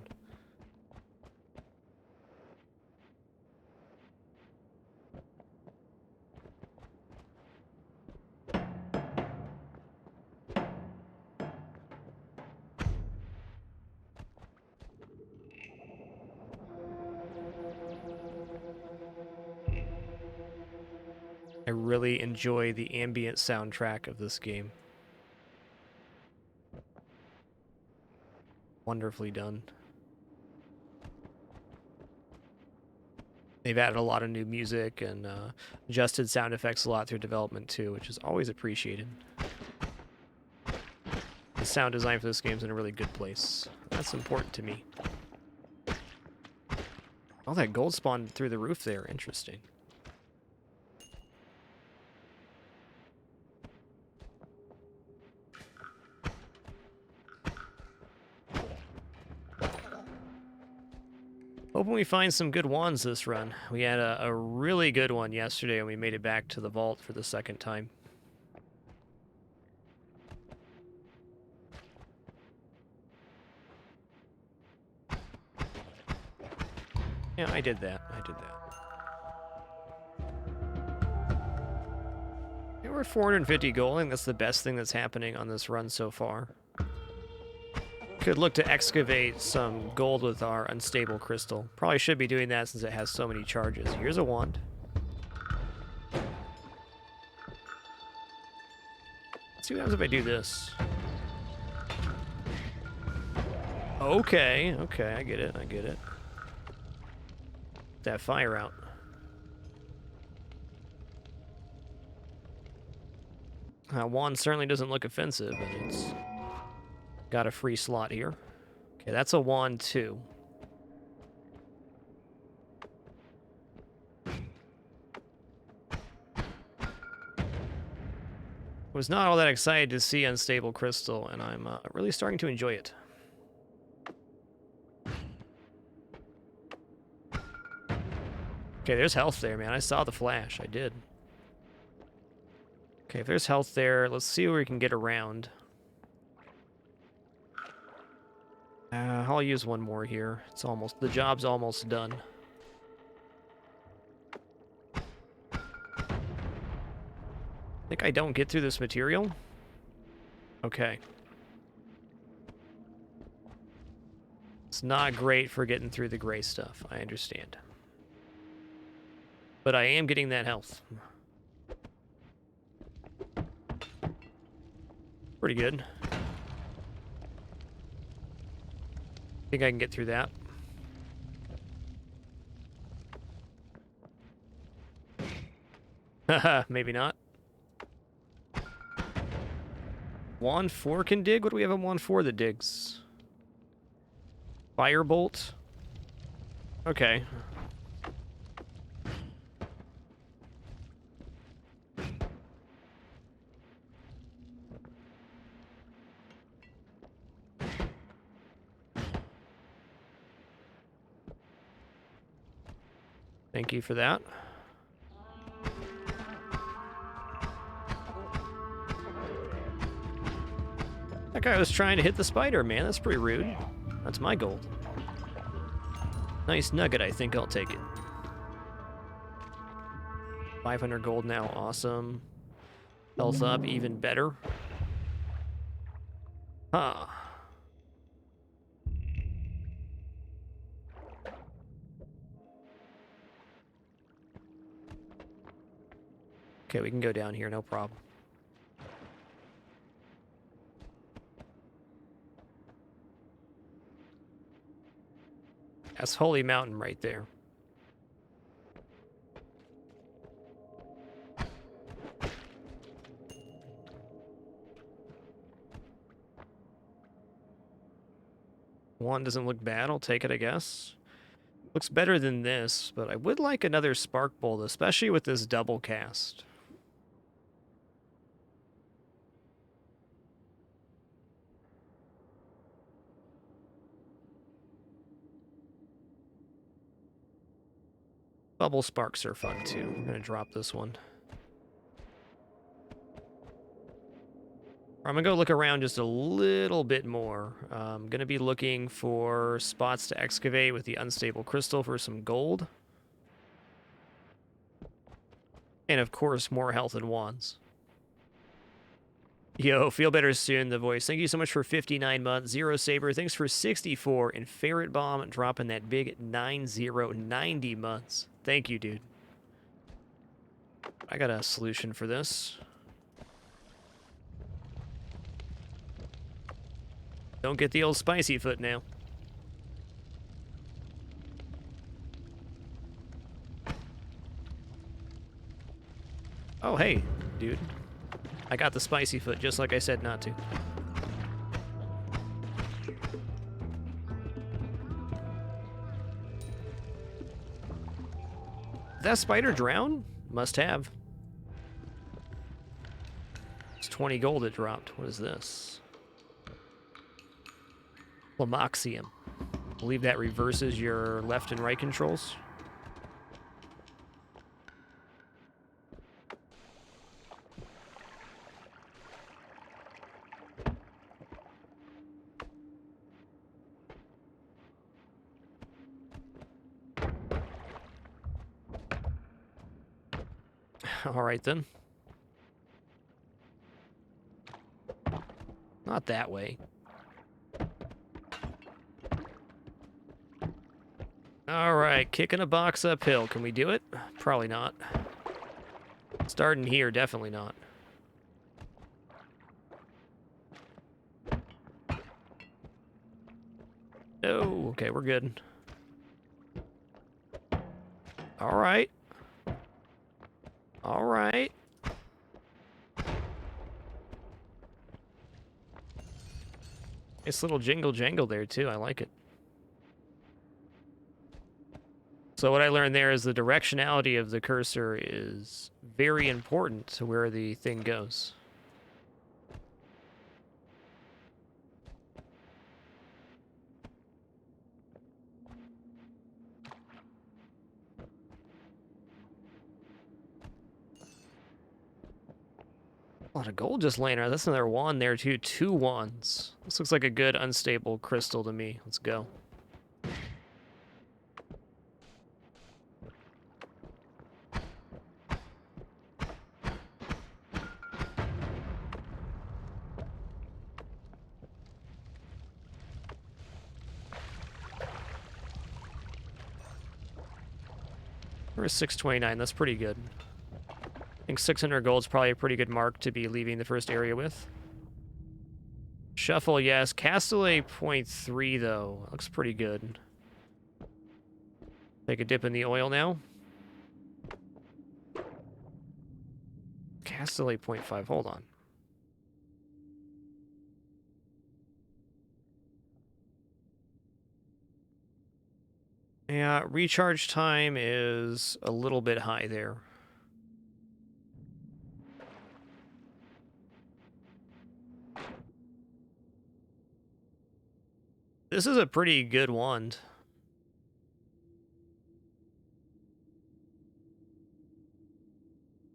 I really enjoy the ambient soundtrack of this game. Wonderfully done. They've added a lot of new music and adjusted sound effects a lot through development too, which is always appreciated. The sound design for this game's in a really good place. That's important to me. Oh, that gold spawned through the roof there. Interesting. Hoping we find some good wands this run. We had a really good one yesterday and we made it back to the vault for the second time. Yeah, I did that. Yeah, we're at 450 gold. I think that's the best thing that's happening on this run so far. Could look to excavate some gold with our unstable crystal. Probably should be doing that since it has so many charges. Here's a wand. Let's see what happens if I do this. Okay, I get it. That fire out. Wand certainly doesn't look offensive, and it's got a free slot here. Okay, that's a wand too. Was not all that excited to see unstable crystal, and I'm really starting to enjoy it. Okay, there's health there, man. I saw the flash. I did. Okay, if there's health there, let's see where we can get around. I'll use one more here. The job's almost done. Think I don't get through this material? Okay. It's not great for getting through the gray stuff, I understand. But I am getting that health. Pretty good. Think I can get through that. Haha, maybe not. Wand 4 can dig? What do we have on Wand 4 that digs? Firebolt? Okay. Thank you for that. That guy was trying to hit the spider, man. That's pretty rude. That's my gold. Nice nugget, I think I'll take it. 500 gold now, awesome. Health up, even better. Huh. Okay, we can go down here, no problem. That's Holy Mountain right there. One doesn't look bad, I'll take it, I guess. Looks better than this, but I would like another Spark Bolt, especially with this double cast. Bubble sparks are fun too. I'm gonna drop this one. I'm going to go look around just a little bit more. I'm going to be looking for spots to excavate with the unstable crystal for some gold. And, of course, more health and wands. Yo, feel better soon, the voice. Thank you so much for 59 months. Zero Saber, thanks for 64. And Ferret Bomb dropping that big 90 months. Thank you, dude. I got a solution for this. Don't get the old spicy foot now. Oh, hey, dude. I got the spicy foot, just like I said not to. Did that spider drown? Must have. It's 20 gold it dropped. What is this? Lamoxium. I believe that reverses your left and right controls. All right, then. Not that way. All right, kicking a box uphill. Can we do it? Probably not. Starting here, definitely not. Oh, okay, we're good. All right. All right. Nice little jingle jangle there, too. I like it. So what I learned there is the directionality of the cursor is very important to where the thing goes. A lot of gold just laying around. That's another wand there, too. 2 wands. This looks like a good unstable crystal to me. Let's go. We're 629. That's pretty good. I think 600 gold is probably a pretty good mark to be leaving the first area with. Shuffle, yes. Castellet 0.3, though. Looks pretty good. Take a dip in the oil now. Castellet 0.5. Hold on. Yeah, recharge time is a little bit high there. This is a pretty good wand.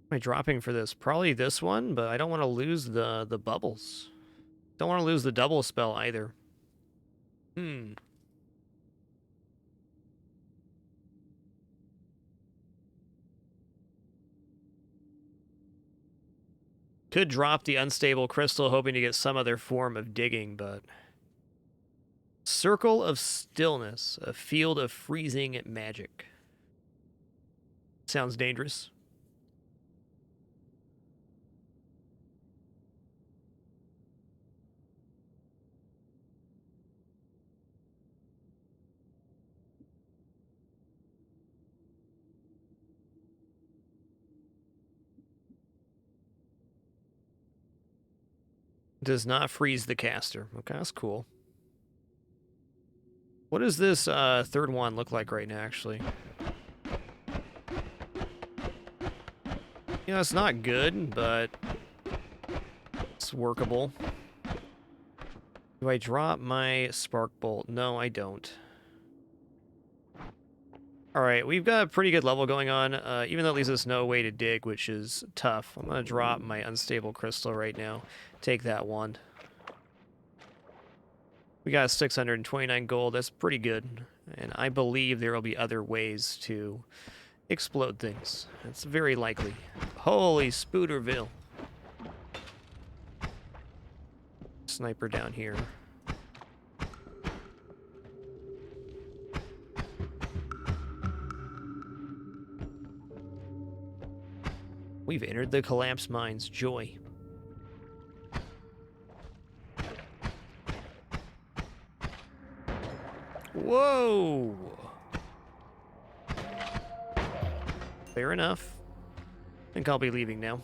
What am I dropping for this? Probably this one, but I don't want to lose the bubbles. Don't want to lose the double spell either. Could drop the unstable crystal, hoping to get some other form of digging, but... Circle of Stillness, a field of freezing magic. Sounds dangerous. Does not freeze the caster. Okay, that's cool. What does this third one look like right now, actually? You know, it's not good, but it's workable. Do I drop my spark bolt? No, I don't. Alright, we've got a pretty good level going on, even though it leaves us no way to dig, which is tough. I'm going to drop my unstable crystal right now. Take that one. We got 629 gold. That's pretty good. And I believe there will be other ways to explode things. It's very likely. Holy Spooderville. Sniper down here. We've entered the collapsed mines. Joy. Whoa! Fair enough. I think I'll be leaving now.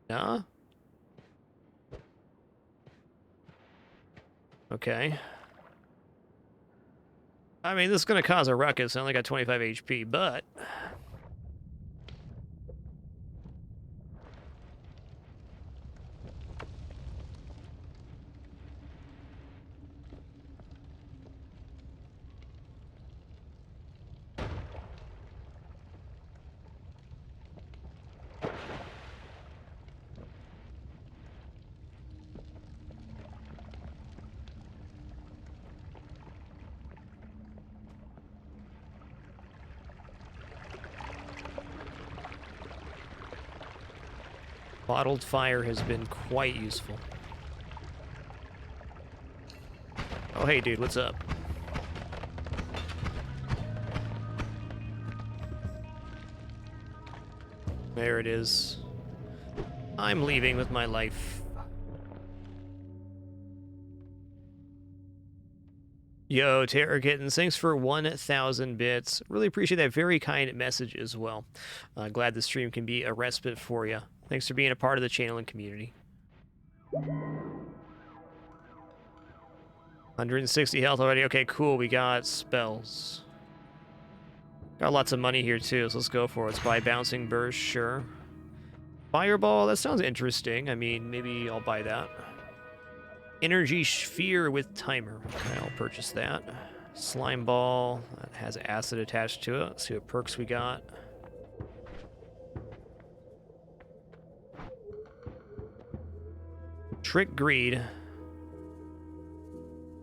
Nah? Okay. I mean, this is going to cause a ruckus. I only got 25 HP, but... Bottled fire has been quite useful. Oh, hey, dude, what's up? There it is. I'm leaving with my life. Yo, Terror Kittens, thanks for 1,000 bits. Really appreciate that very kind message as well. Glad the stream can be a respite for you. Thanks for being a part of the channel and community. 160 health already. Okay, cool. We got spells. Got lots of money here, too, so let's go for it. Let's buy Bouncing Burst, sure. Fireball, that sounds interesting. I mean, maybe I'll buy that. Energy Sphere with Timer. Okay, I'll purchase that. Slime Ball, that has acid attached to it. Let's see what perks we got. Trick Greed.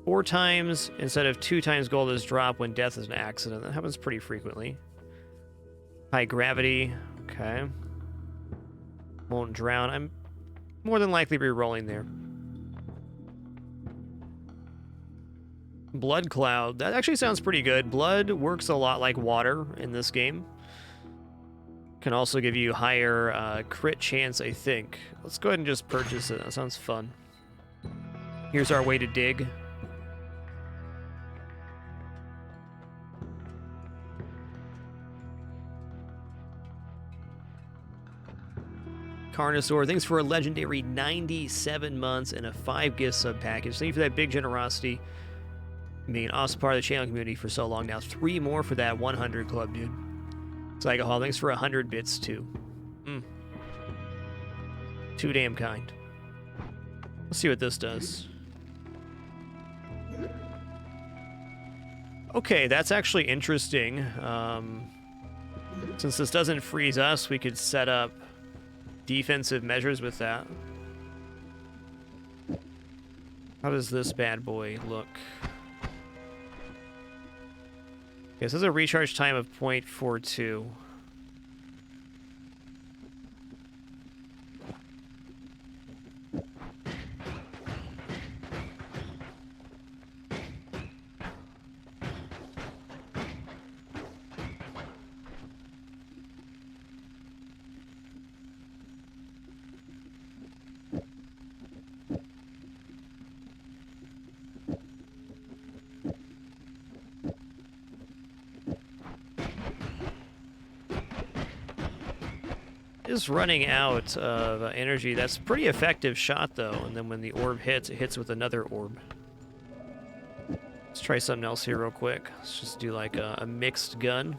4 times instead of 2 times gold is dropped when death is an accident. That happens pretty frequently. High Gravity. Okay. Won't drown. I'm more than likely re-rolling there. Blood Cloud. That actually sounds pretty good. Blood works a lot like water in this game. Can also give you higher crit chance, I think. Let's go ahead and just purchase it. That sounds fun. Here's our way to dig. Carnosaur, thanks for a legendary 97 months and a 5 gift sub package. Thank you for that big generosity. Being an awesome part of the channel community for so long now. 3 more for that 100 club, dude. Psychohol, thanks for 100 bits, too. Too damn kind. Let's see what this does. Okay, that's actually interesting. Since this doesn't freeze us, we could set up defensive measures with that. How does this bad boy look? Okay, this has a recharge time of 0.42. is running out of energy. That's a pretty effective shot, though. And then when the orb hits, it hits with another orb. Let's try something else here real quick. Let's just do like a mixed gun.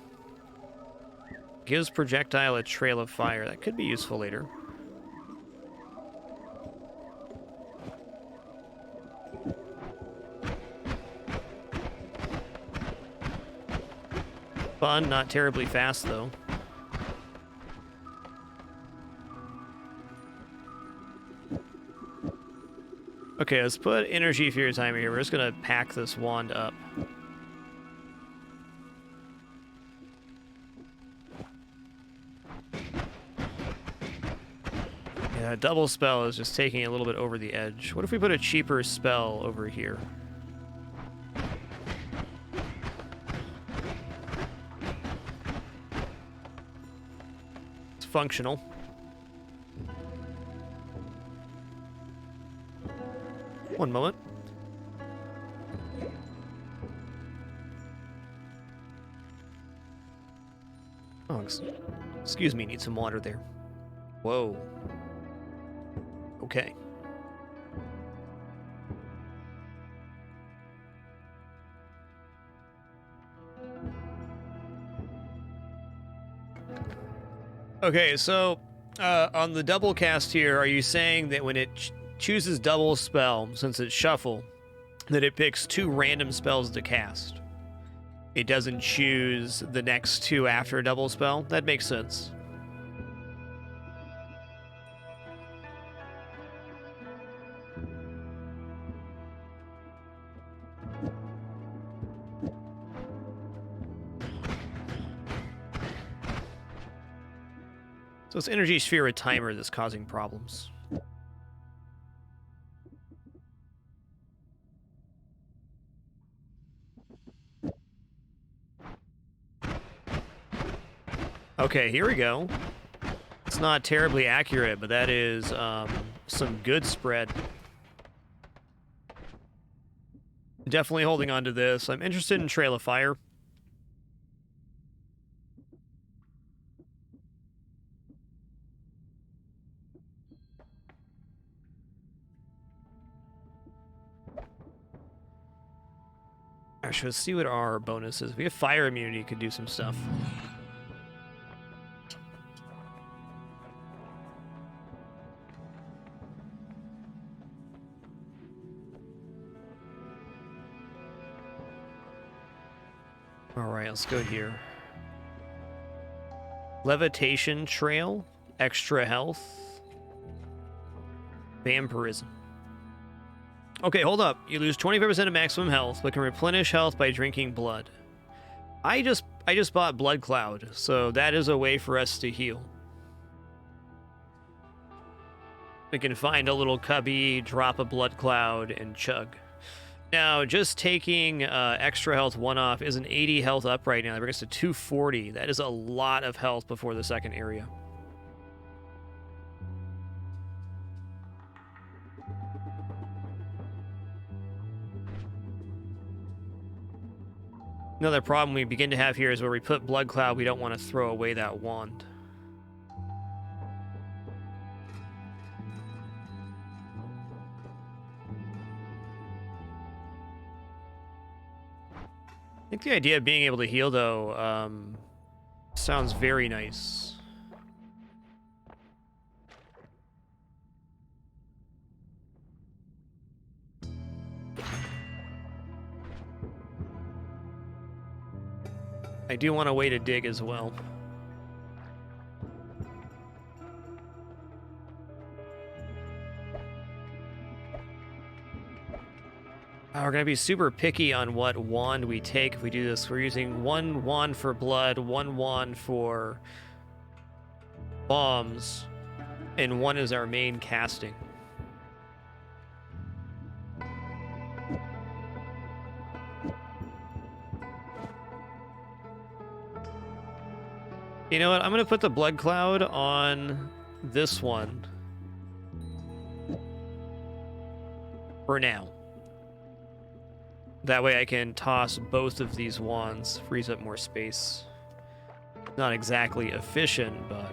Gives projectile a trail of fire. That could be useful later. Fun, not terribly fast, though. Okay, let's put energy for your timer here. We're just gonna pack this wand up. Yeah, double spell is just taking a little bit over the edge. What if we put a cheaper spell over here? It's functional. One moment. Oh, excuse me, need some water there. Whoa. Okay. Okay, so on the double cast here, are you saying that when it chooses double spell, since it's shuffle, that it picks 2 random spells to cast? It doesn't choose the next 2 after a double spell? That makes sense. So it's Energy Sphere with timer that's causing problems. Okay, here we go. It's not terribly accurate, but that is some good spread. Definitely holding on to this. I'm interested in Trail of Fire. Actually, let's see what our bonus is. We have fire immunity, could do some stuff. Alright, let's go here. Levitation Trail, extra health, vampirism. Okay, hold up. You lose 25% of maximum health, but can replenish health by drinking blood. I just bought Blood Cloud, so that is a way for us to heal. We can find a little cubby, drop a Blood Cloud, and chug. Now, just taking extra health 1 off is an 80 health up right now. That brings us to 240. That is a lot of health before the second area. Another problem we begin to have here is where we put Blood Cloud, we don't want to throw away that wand. I think the idea of being able to heal, though, sounds very nice. I do want a way to dig as well. We're going to be super picky on what wand we take if we do this. We're using 1 wand for blood, 1 wand for bombs, and 1 is our main casting. You know what? I'm going to put the Blood Cloud on this one for now. That way I can toss both of these wands, frees up more space. Not exactly efficient, but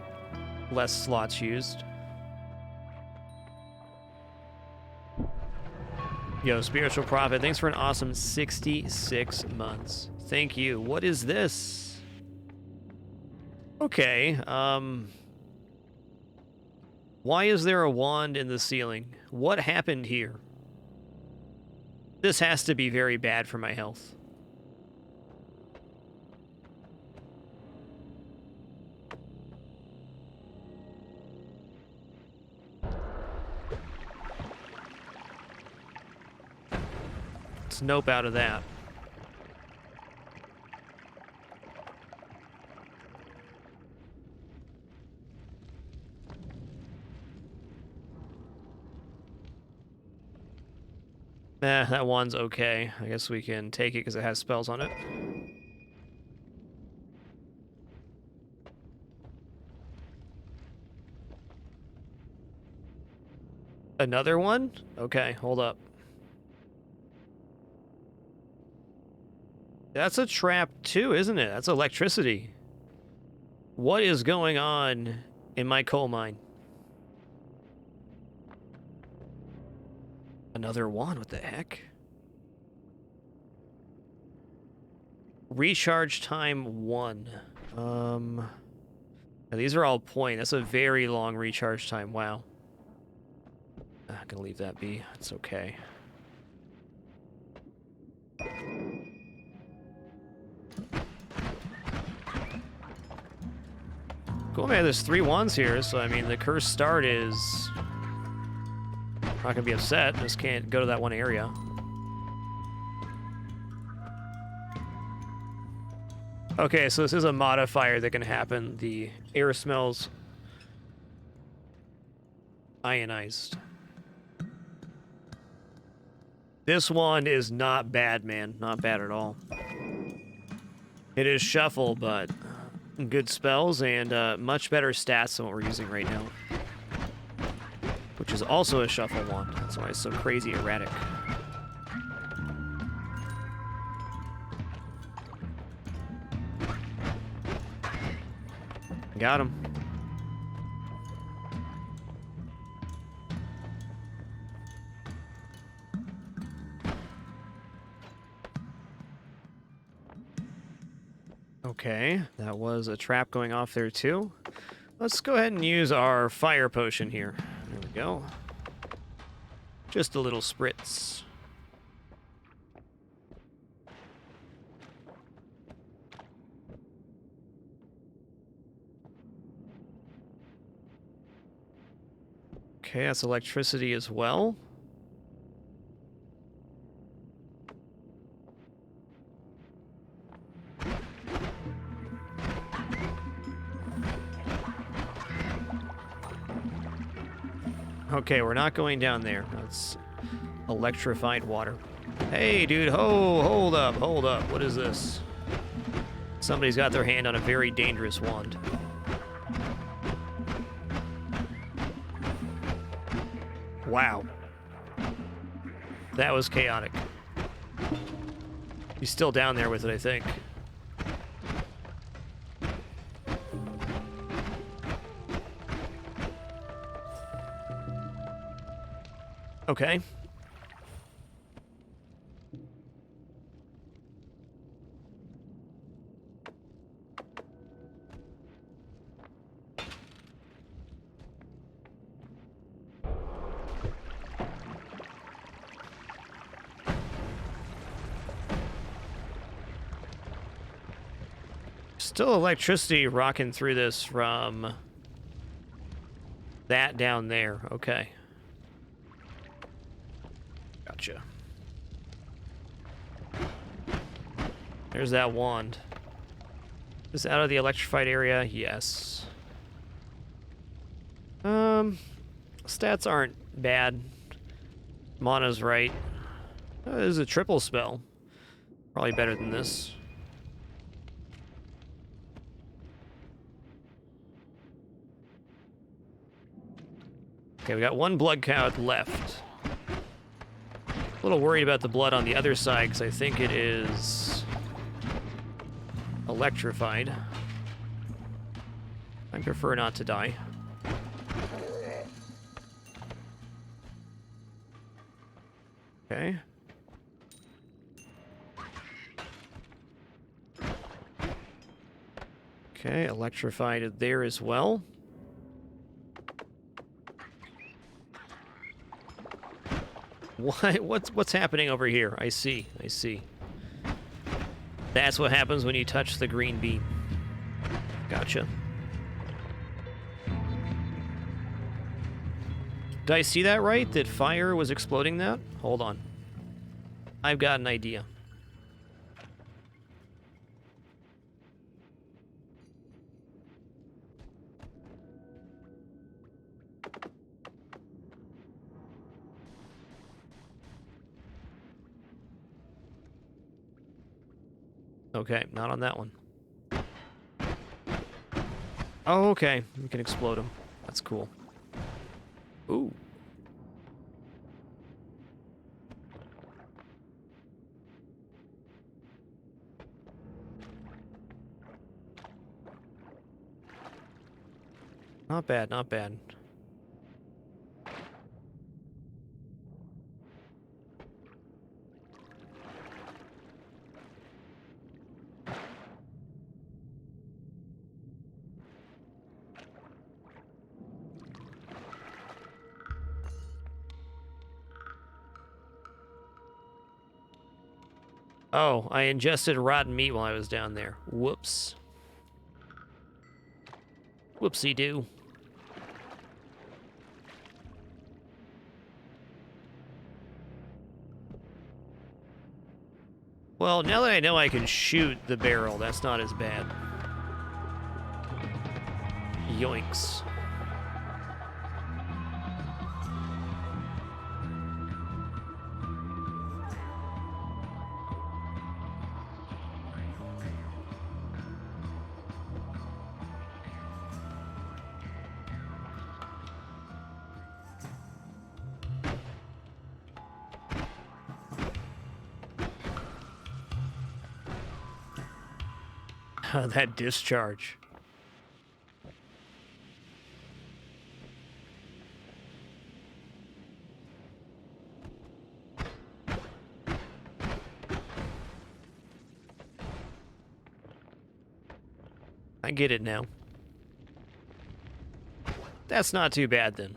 Less slots used. Yo, Spiritual Prophet, thanks for an awesome 66 months. Thank you. What is this? Okay, why is there a wand in the ceiling? What happened here? This has to be very bad for my health. Let's nope out of that. That one's okay. I guess we can take it because it has spells on it. Another one? Okay, hold up. That's a trap too, isn't it? That's electricity. What is going on in my coal mine? Another one? What the heck? Recharge time 1. Now these are all point. That's a very long recharge time. Wow. I'm gonna leave that be. It's okay. Cool, man. There's 3 wands here, so I mean, the cursed start is not gonna be upset. Just can't go to that one area. Okay, so this is a modifier that can happen. The air smells ionized. This one is not bad, man. Not bad at all. It is shuffle, but good spells and much better stats than what we're using right now. Which is also a shuffle wand. That's why it's so crazy erratic. Got him. Okay, that was a trap going off there too. Let's go ahead and use our fire potion here. There we go. Just a little spritz. Okay, that's electricity as well. Okay, we're not going down there. That's electrified water. Hey, dude, hold up. What is this? Somebody's got their hand on a very dangerous wand. Wow. That was chaotic. He's still down there with it, I think. Okay. Still electricity rocking through this from that down there. Okay. Gotcha. There's that wand. Is this out of the electrified area? Yes. Stats aren't bad. Mana's right. This is a triple spell. Probably better than this. Okay, we got one blood count left. A little worried about the blood on the other side because I think it is electrified. I prefer not to die. Okay. Okay, electrified it there as well. What's happening over here? I see. That's what happens when you touch the green beam. Gotcha. Did I see that right? That fire was exploding that? Hold on. I've got an idea. Okay, not on that one. Oh, okay. We can explode them. That's cool. Ooh. Not bad, not bad. Oh, I ingested rotten meat while I was down there. Whoops. Whoopsie-doo. Well, now that I know I can shoot the barrel, that's not as bad. Yoinks. That discharge. I get it now. That's not too bad then.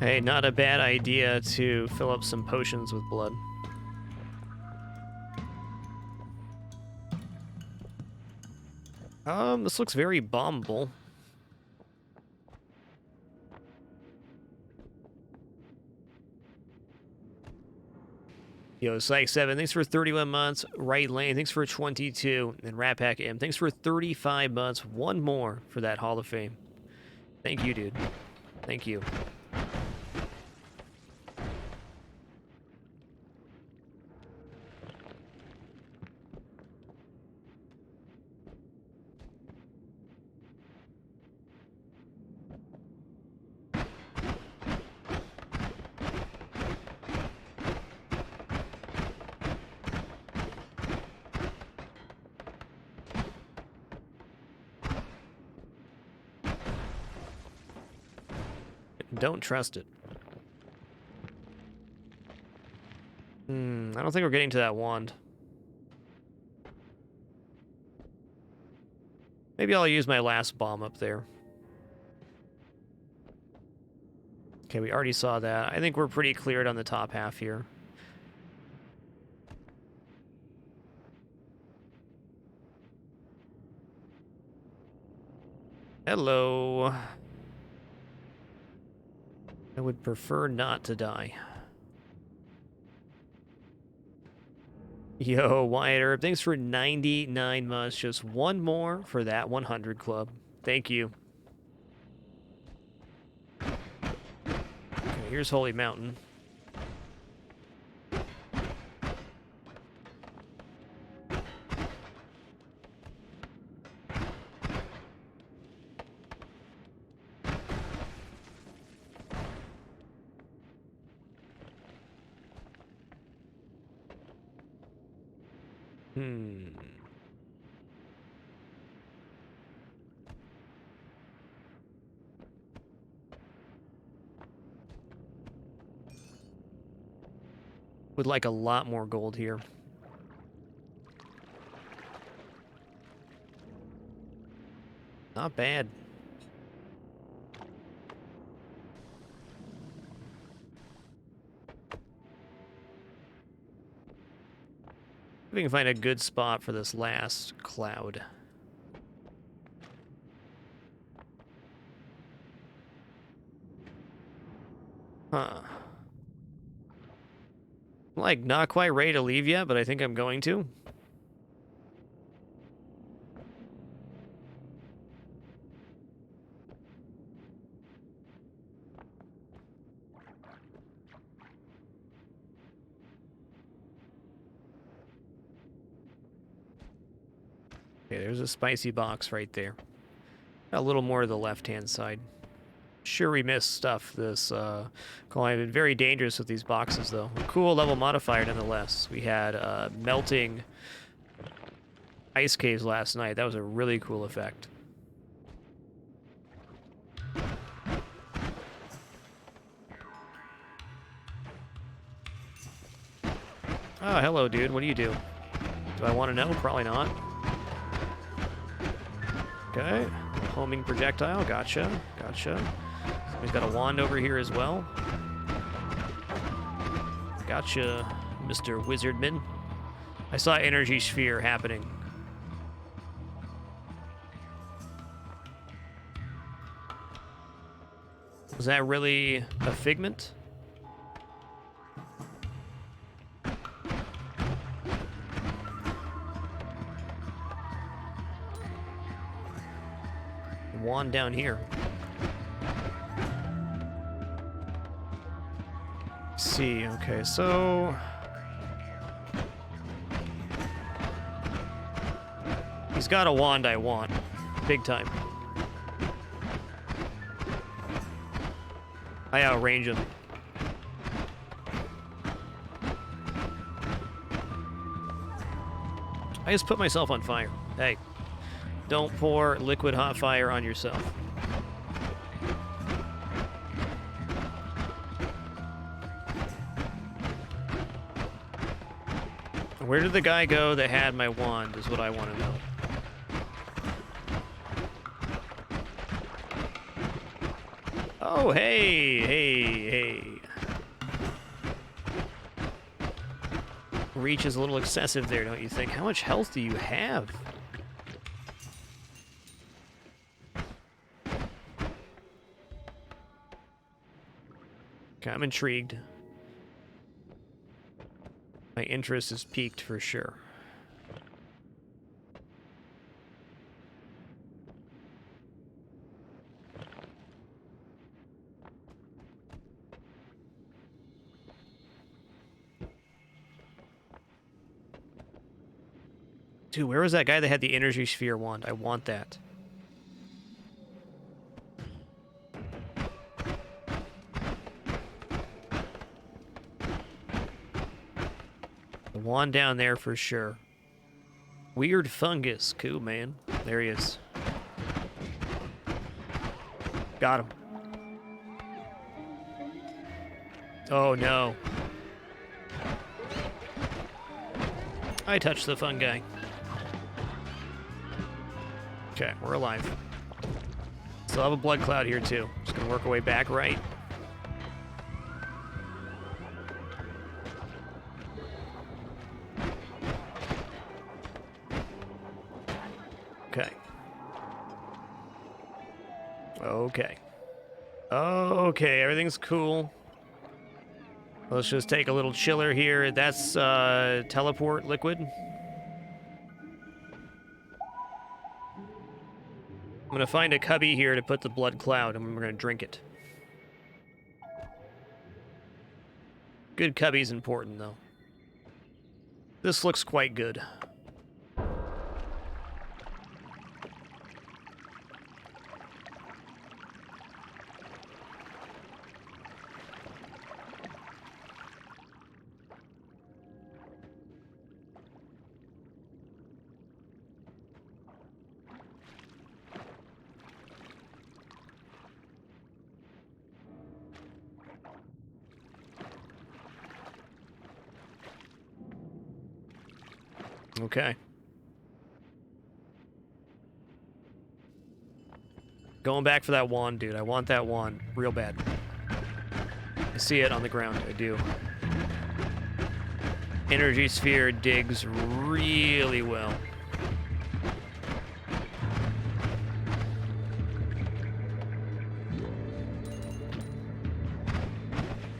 Hey, not a bad idea to fill up some potions with blood. This looks very bombable. Yo, Psych7, thanks for 31 months. Right Lane, thanks for 22. And Rat Pack M, thanks for 35 months. One more for that Hall of Fame. Thank you, dude. Thank you. Don't trust it. I don't think we're getting to that wand. Maybe I'll use my last bomb up there. Okay, we already saw that. I think we're pretty cleared on the top half here. Hello. I would prefer not to die. Yo, Wyatt Herb, thanks for 99 months. Just one more for that 100 club. Thank you. Okay, here's Holy Mountain. Would like a lot more gold here. Not bad. We can find a good spot for this last cloud. Huh. Like, not quite ready to leave yet, but I think I'm going to. Okay, there's a spicy box right there. A little more to the left-hand side. Sure we missed stuff this climb. Very dangerous with these boxes, though. Cool level modifier, nonetheless. We had melting ice caves last night. That was a really cool effect. Oh, hello, dude. What do you do? Do I want to know? Probably not. Okay. Homing projectile. Gotcha. Gotcha. He's got a wand over here as well. Gotcha, Mr. Wizardman. I saw energy sphere happening. Was that really a figment? Wand down here. Let's see, okay, so he's got a wand I want. Big time. I outrange him. I just put myself on fire. Hey, don't pour liquid hot fire on yourself. Where did the guy go that had my wand is what I want to know. Oh, hey, hey, hey. Reach is a little excessive there, don't you think? How much health do you have? Okay, I'm intrigued. My interest is piqued for sure. Dude, where was that guy that had the energy sphere wand? I want that. The wand down there for sure. Weird fungus. Cool, man. There he is. Got him. Oh, no. I touched the fun guy. Okay, we're alive. Still have a blood cloud here, too. Just gonna work our way back right. Okay. Okay. Okay, everything's cool. Let's just take a little chiller here. That's teleport liquid. I'm gonna find a cubby here to put the blood cloud, and we're gonna drink it. Good cubby's important, though. This looks quite good. Okay. Going back for that wand, dude. I want that wand real bad. I see it on the ground. I do. Energy sphere digs really well.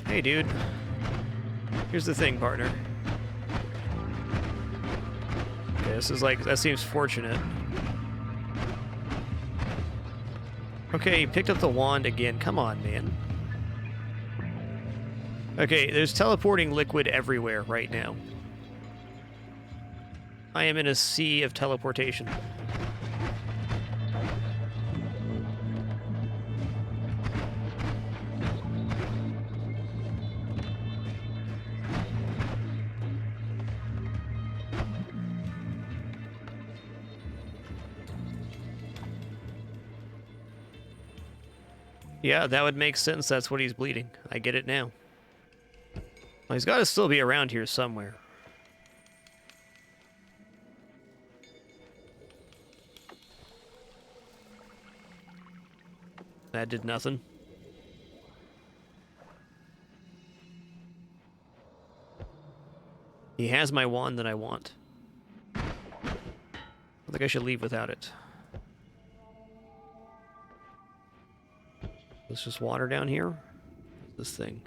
Hey, dude. Here's the thing, partner. Okay, this is like, that seems fortunate. Okay, you picked up the wand again. Come on, man. Okay, there's teleporting liquid everywhere right now. I am in a sea of teleportation. Yeah, that would make sense. That's what he's bleeding. I get it now. Well, he's got to still be around here somewhere. That did nothing. He has my wand that I want. I think I should leave without it. There's just water down here. This thing.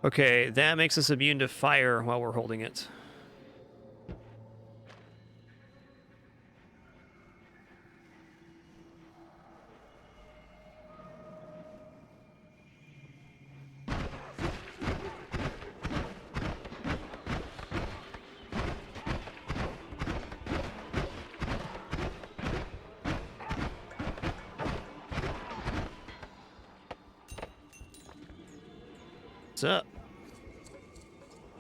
Okay, that makes us immune to fire while we're holding it. What's up?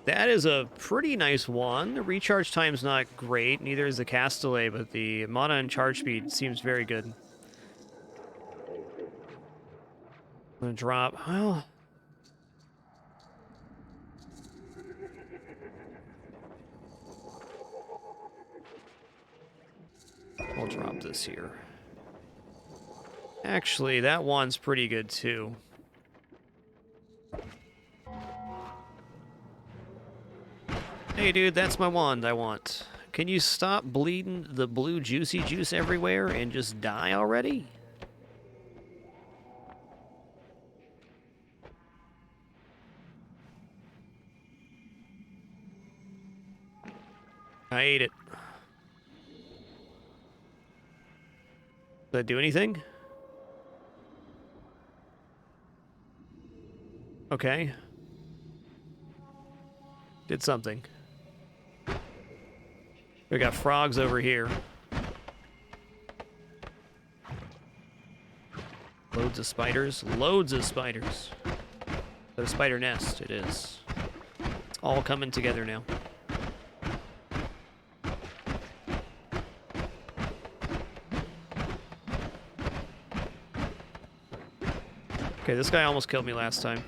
That is a pretty nice wand. The recharge time's not great, neither is the cast delay, but the mana and charge speed seems very good. I'm gonna drop. Well, I'll drop this here. Actually, that wand's pretty good too. Hey dude, that's my wand I want. Can you stop bleeding the blue juicy juice everywhere and just die already? I ate it. Did that do anything? Okay. Did something. We got frogs over here. Loads of spiders. Loads of spiders. The spider nest, it is. It's all coming together now. Okay, this guy almost killed me last time.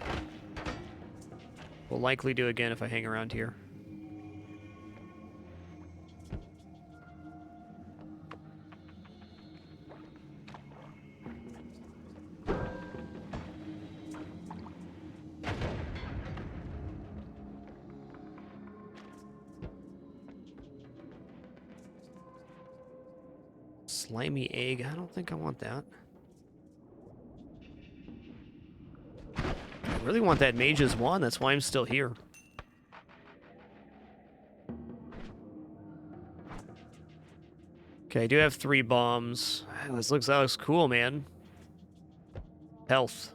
Will likely do again if I hang around here. Slimy egg. I don't think I want that. I really want that mage's wand. That's why I'm still here. Okay, I do have 3 bombs. That looks cool, man. Health.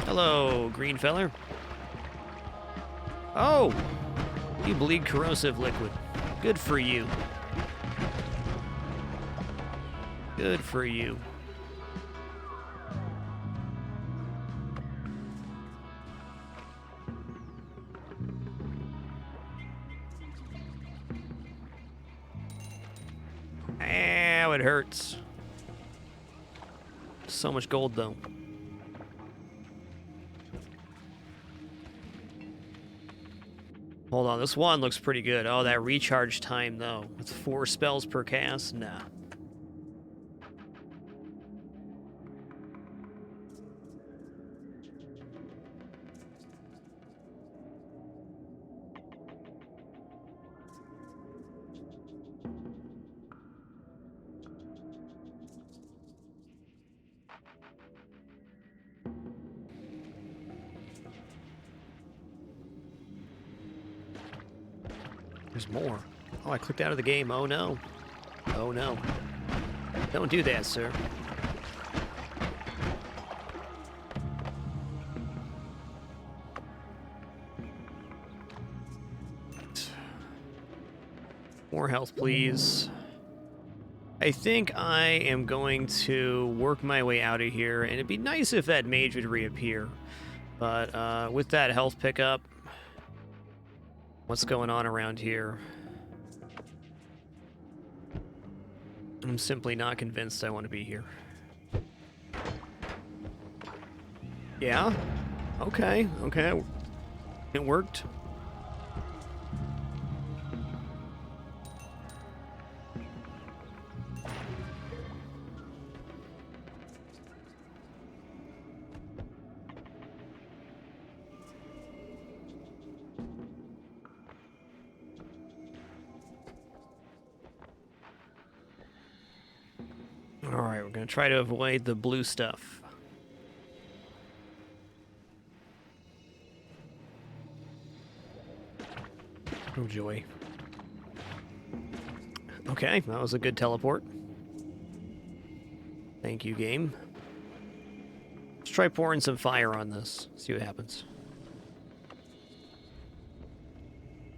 Hello, green feller. Oh! You bleed corrosive liquid. Good for you. Good for you. Ow, it hurts. So much gold, though. Hold on, this wand looks pretty good. Oh, that recharge time, though. With 4 spells per cast? Nah. There's more. Oh, I clicked out of the game. Oh, no. Oh, no. Don't do that, sir. More health, please. I think I am going to work my way out of here, and it'd be nice if that mage would reappear. But with that health pickup, what's going on around here? I'm simply not convinced I want to be here. Yeah? Okay, okay. It worked. Alright, we're going to try to avoid the blue stuff. Oh, joy. Okay, that was a good teleport. Thank you, game. Let's try pouring some fire on this. See what happens.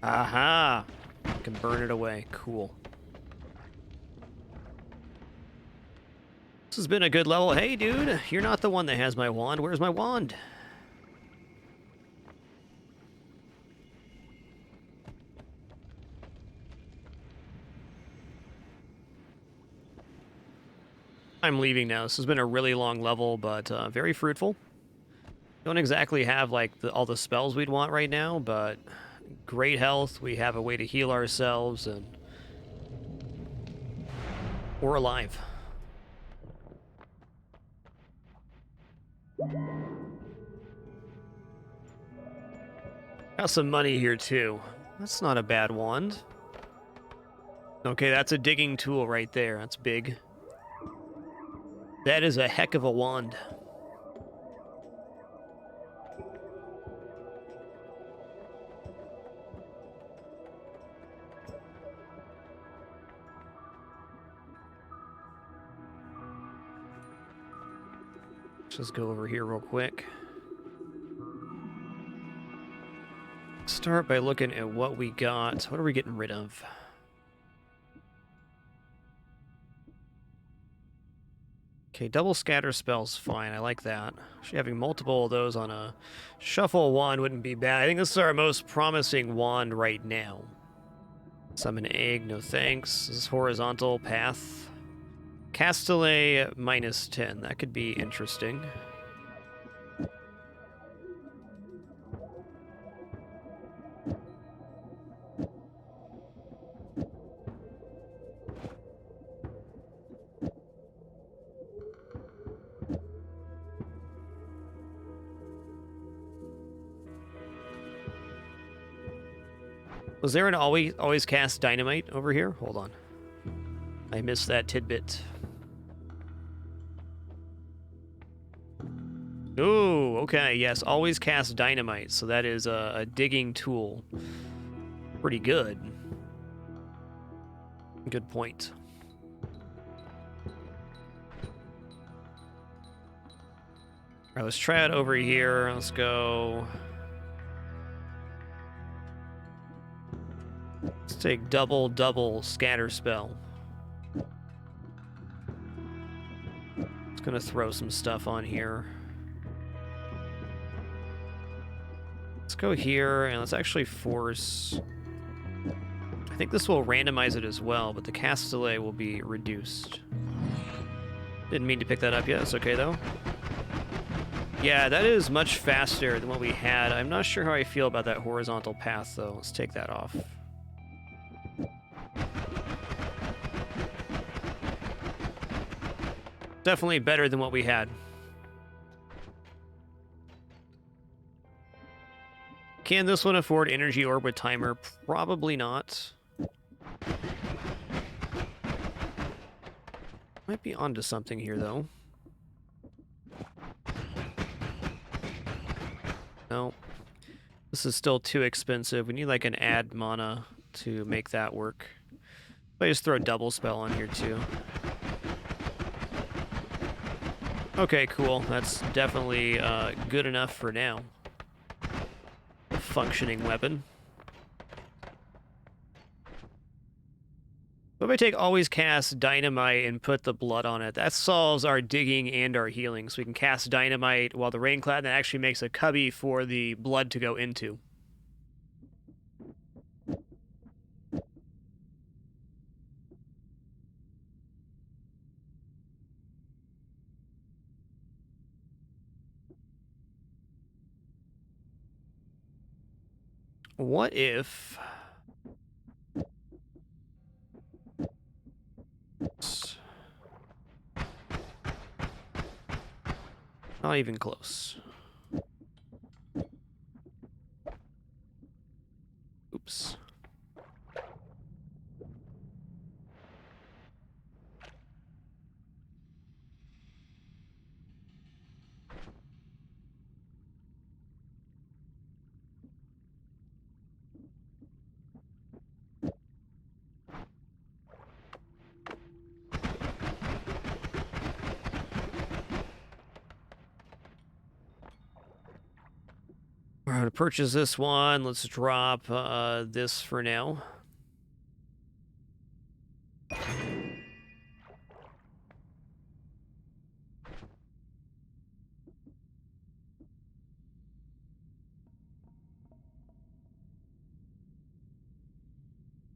Aha! I can burn it away. Cool. This has been a good level. Hey, dude, you're not the one that has my wand. Where's my wand? I'm leaving now. This has been a really long level, but very fruitful. Don't exactly have like all the spells we'd want right now, but great health. We have a way to heal ourselves, and we're alive. Got some money here too. That's not a bad wand. Okay, that's a digging tool right there. That's big. That is a heck of a wand. Let's just go over here real quick. Start by looking at what we got. What are we getting rid of? Okay, double scatter spell's fine. I like that. Actually, having multiple of those on a shuffle wand wouldn't be bad. I think this is our most promising wand right now. Summon egg, no thanks. This is horizontal path. Castellet -10. That could be interesting. Was there an always cast dynamite over here? Hold on. I missed that tidbit. Ooh, okay, yes, always cast dynamite. So that is a digging tool. Pretty good. Good point. All right, let's try it over here. Let's go. Let's take double scatter spell. It's gonna throw some stuff on here. Let's go here and let's actually force. I think this will randomize it as well, but the cast delay will be reduced. Didn't mean to pick that up yet. It's okay, though. Yeah, that is much faster than what we had. I'm not sure how I feel about that horizontal path, though. Let's take that off. Definitely better than what we had. Can this one afford energy orb with timer? Probably not. Might be onto something here, though. No. This is still too expensive. We need like an add mana to make that work. I just throw a double spell on here, too. Okay, cool. That's definitely good enough for now. A functioning weapon. What if I take always cast dynamite and put the blood on it? That solves our digging and our healing. So we can cast dynamite while the rainclad, and that actually makes a cubby for the blood to go into. What if... Not even close. Oops. We're going to purchase this one. Let's drop this for now.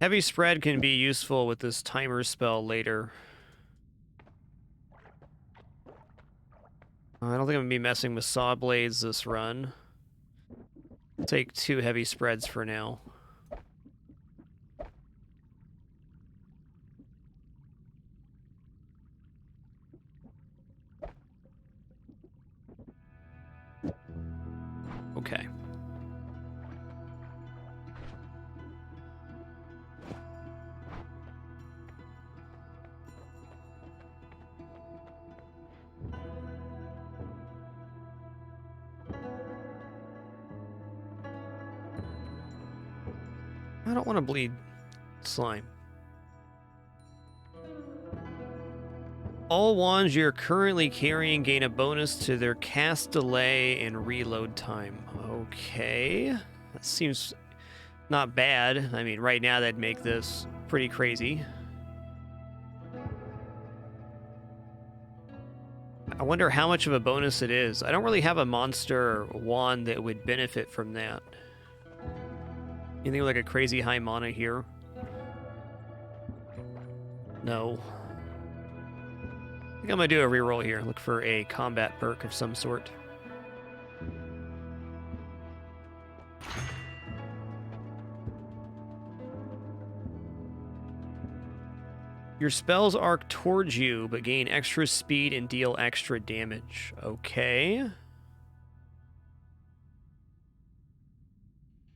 Heavy spread can be useful with this timer spell later. I don't think I'm going to be messing with saw blades this run. I'll take 2 heavy spreads for now. Okay. I don't want to bleed slime. All wands you're currently carrying gain a bonus to their cast delay and reload time. Okay. That seems not bad. I mean, right now that'd make this pretty crazy. I wonder how much of a bonus it is. I don't really have a monster wand that would benefit from that. Anything with like a crazy high mana here? No. I think I'm gonna do a reroll here. Look for a combat perk of some sort. Your spells arc towards you, but gain extra speed and deal extra damage. Okay.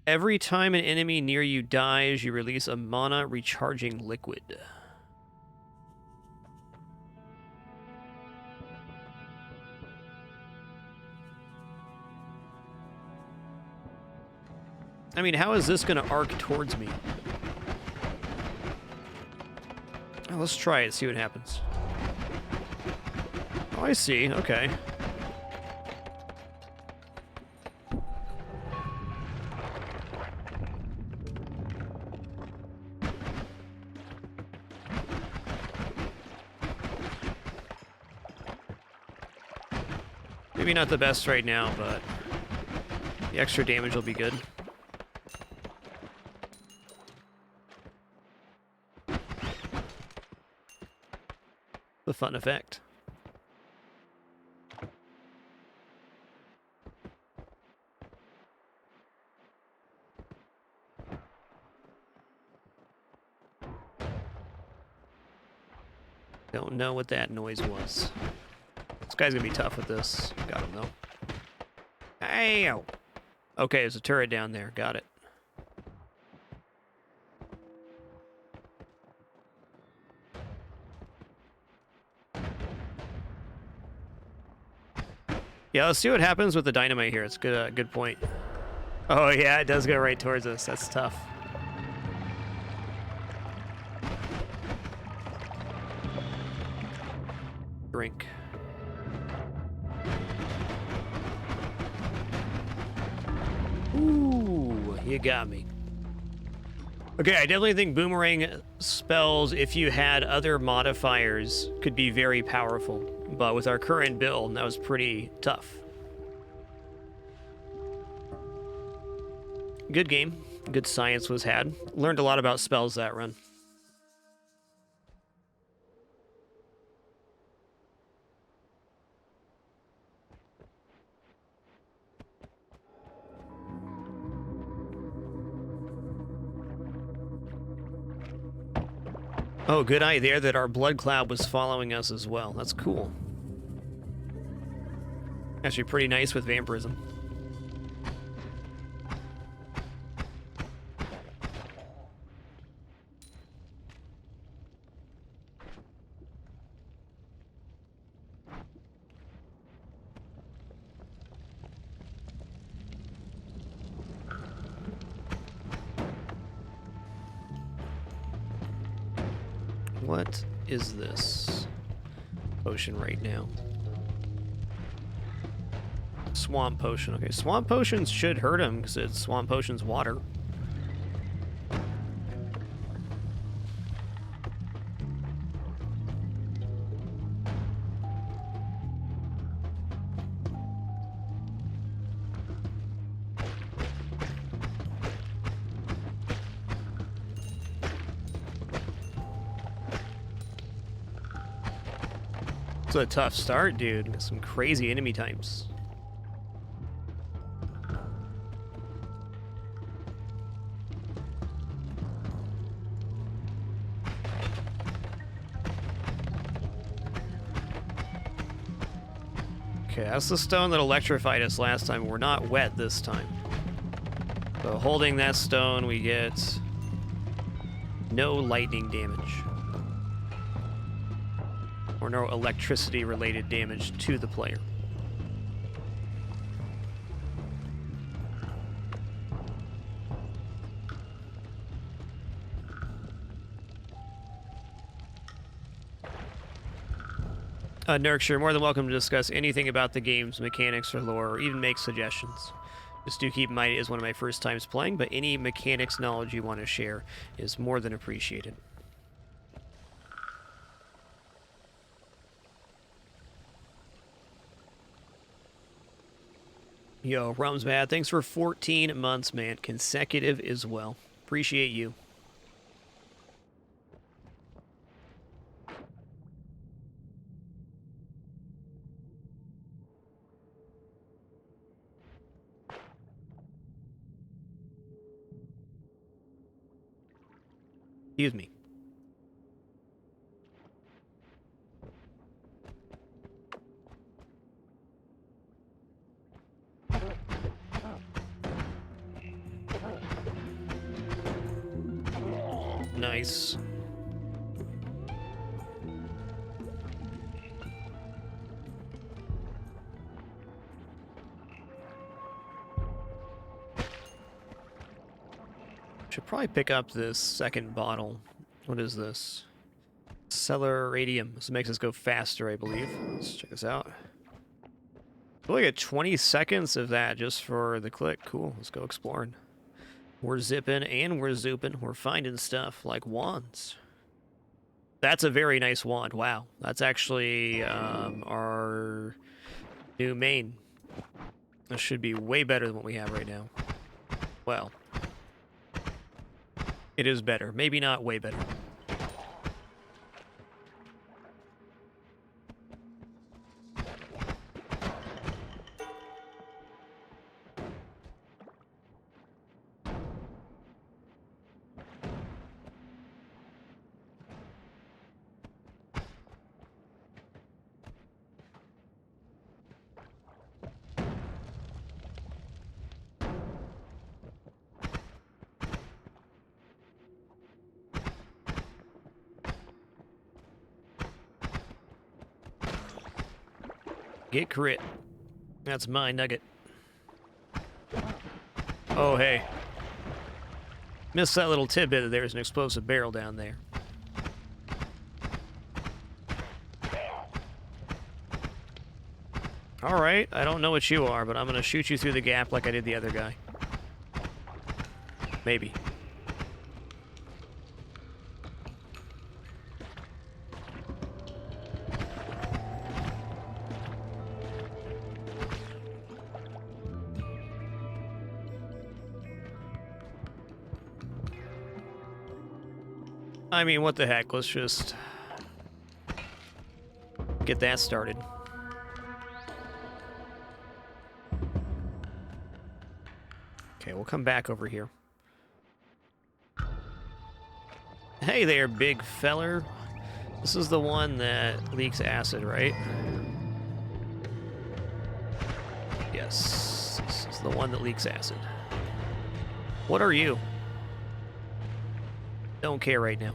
Every time an enemy near you dies, you release a mana recharging liquid. I mean, how is this going to arc towards me? Oh, let's try it, see what happens. Oh, I see. Okay. Maybe not the best right now, but the extra damage will be good. The fun effect. Don't know what that noise was. This guy's gonna be tough with this. Got him though. Ow! Okay, there's a turret down there. Got it. Yeah, let's see what happens with the dynamite here. It's good. Good point. Oh yeah, it does go right towards us. That's tough. Drink. Ooh, you got me. Okay, I definitely think boomerang spells, if you had other modifiers, could be very powerful. But with our current build, that was pretty tough. Good game. Good science was had. Learned a lot about spells that run. Oh, good eye there that our blood cloud was following us as well. That's cool. Actually pretty nice with vampirism. What is this potion right now? Swamp potion. Okay, swamp potions should hurt him because it's swamp potion's water. It's a tough start, dude. Got some crazy enemy types. Okay, that's the stone that electrified us last time. We're not wet this time. So holding that stone, we get no lightning damage. Or no electricity-related damage to the player. Nurk, you're more than welcome to discuss anything about the game's mechanics or lore, or even make suggestions. Just do keep in mind it is one of my first times playing, but any mechanics knowledge you want to share is more than appreciated. Yo, Rum's bad. Thanks for 14 months, man. Consecutive as well. Appreciate you. Excuse me. Nice. Should probably pick up this second bottle. What is this? Celleradium. This makes us go faster, I believe. Let's check this out. We'll get 20 seconds of that just for the click. Cool. Let's go exploring. We're zipping and we're zooping. We're finding stuff like wands. That's a very nice wand. Wow. That's actually our new main. This should be way better than what we have right now. Well, it is better. Maybe not way better. Get crit. That's my nugget. Oh, hey. Missed that little tidbit that there's an explosive barrel down there. Alright, I don't know what you are, but I'm gonna shoot you through the gap like I did the other guy. Maybe. I mean, what the heck, let's just get that started. Okay, we'll come back over here. Hey there, big feller. This is the one that leaks acid, right? Yes, this is the one that leaks acid. What are you? Don't care right now.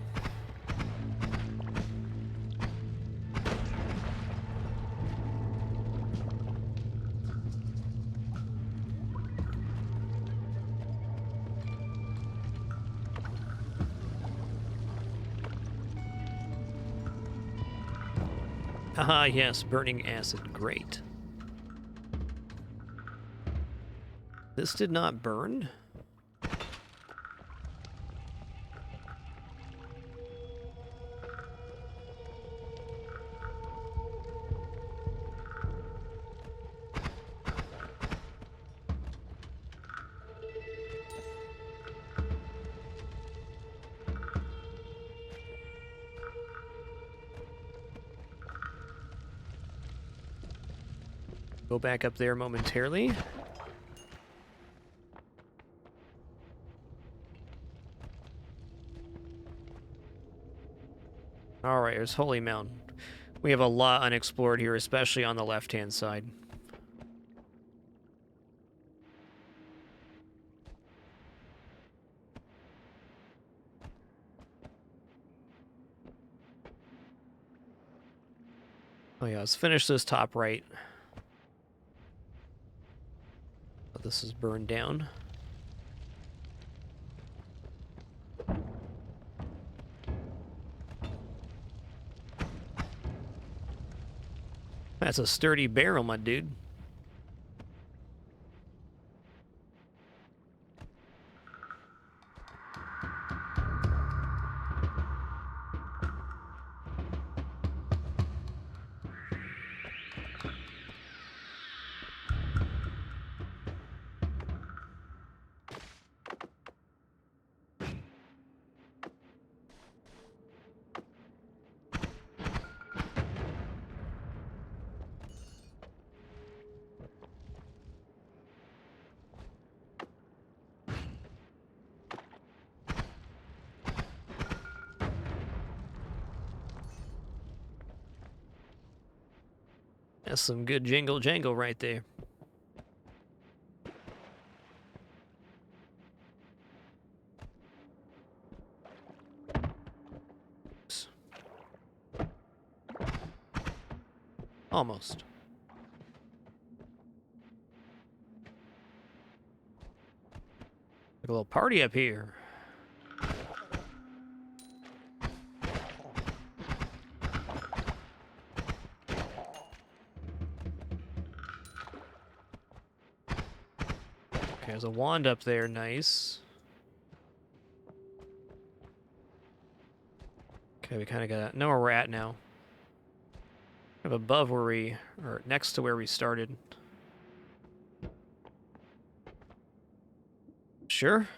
Haha, yes, burning acid. Great. This did not burn? Go back up there momentarily. Alright, there's Holy Mountain. We have a lot unexplored here, especially on the left-hand side. Oh yeah, let's finish this top right. Oh, this is burned down. That's a sturdy barrel, my dude. That's some good jingle jangle right there. Almost. Like a little party up here. Okay, there's a wand up there, nice. Okay, we kind of got know where we're at now. Kind of above where we, or next to where we started. Sure.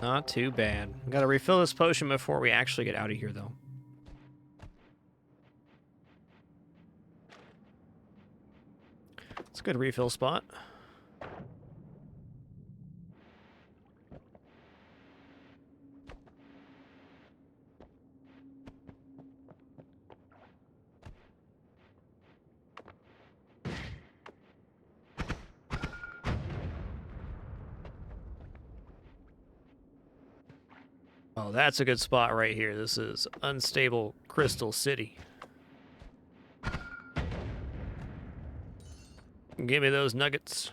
Not too bad. Gotta refill this potion before we actually get out of here, though. It's a good refill spot. Oh, that's a good spot right here. This is unstable Crystal City. Give me those nuggets.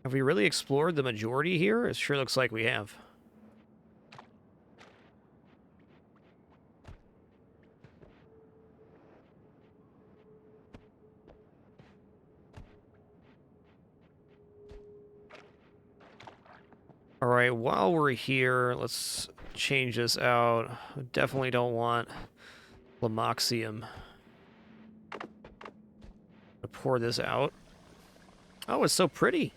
Have we really explored the majority here? It sure looks like we have. All right, while we're here, let's change this out. Definitely don't want Lamoxium. Pour this out. Oh, it's so pretty.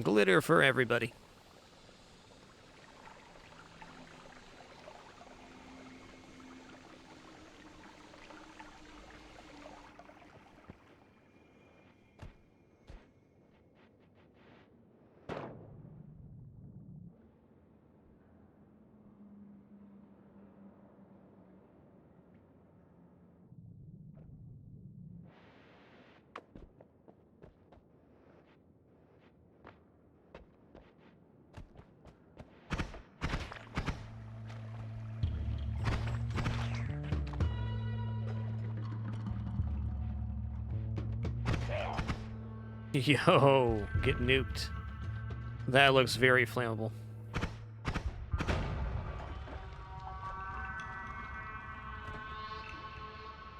Glitter for everybody. Yo, get nuked. That looks very flammable.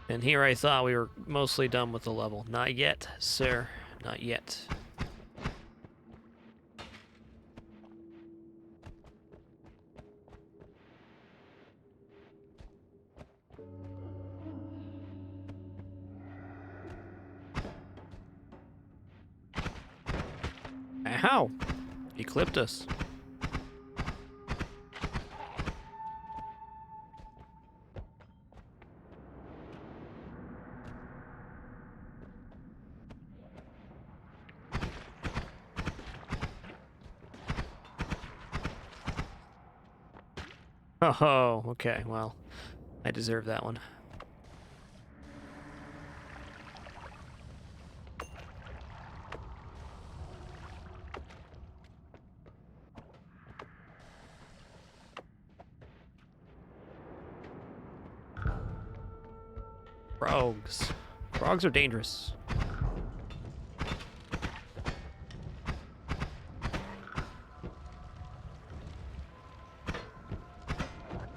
And here I thought we were mostly done with the level. Not yet, sir. Not yet. Ow! He clipped us. Oh, okay, well, I deserve that one. Frogs. Frogs are dangerous.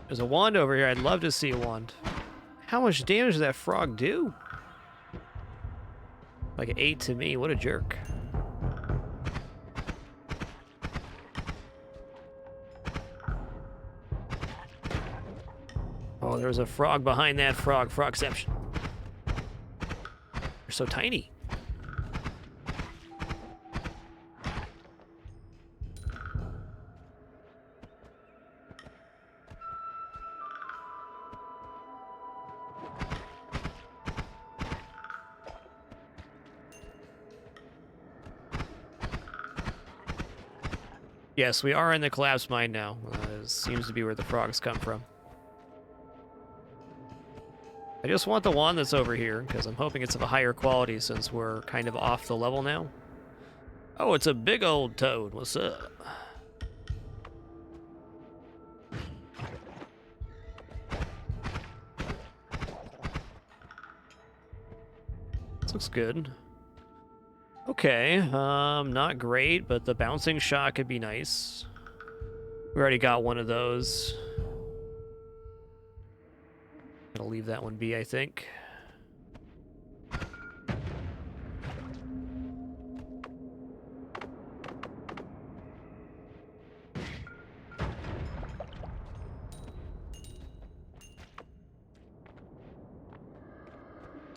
There's a wand over here. I'd love to see a wand. How much damage does that frog do? Like 8 to me. What a jerk. Oh, there's a frog behind that frog. Frogception. They're so tiny. Yes, we are in the collapse mine now. Seems to be where the frogs come from. I just want the wand that's over here, because I'm hoping it's of a higher quality since we're kind of off the level now. Oh, it's a big old toad. What's up? This looks good. Okay, not great, but the bouncing shot could be nice. We already got one of those. Gonna leave that one be, I think.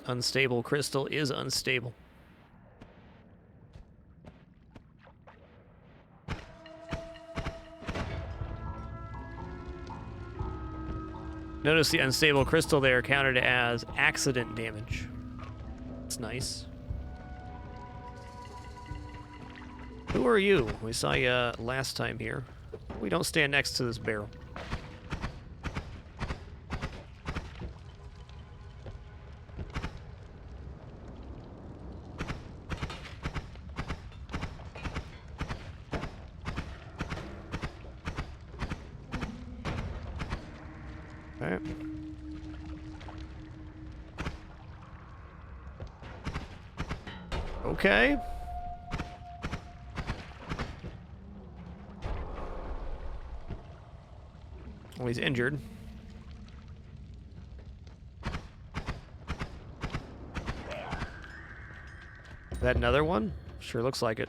Unstable crystal is unstable. Notice the unstable crystal there counted as accident damage. That's nice. Who are you? We saw you last time here. We don't stand next to this barrel. Okay. Okay. Well, he's injured. Is that another one? Sure looks like it.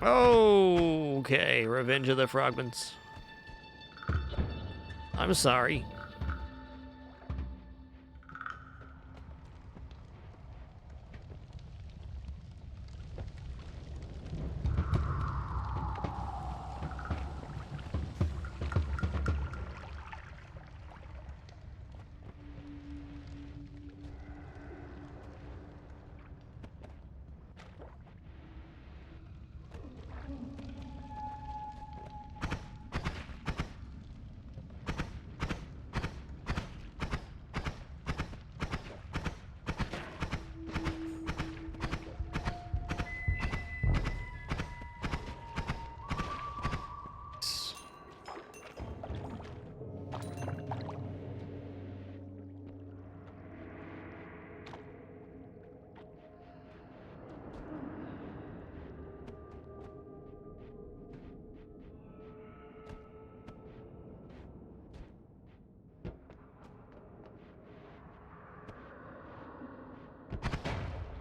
Oh, okay. Revenge of the fragMas. I'm sorry.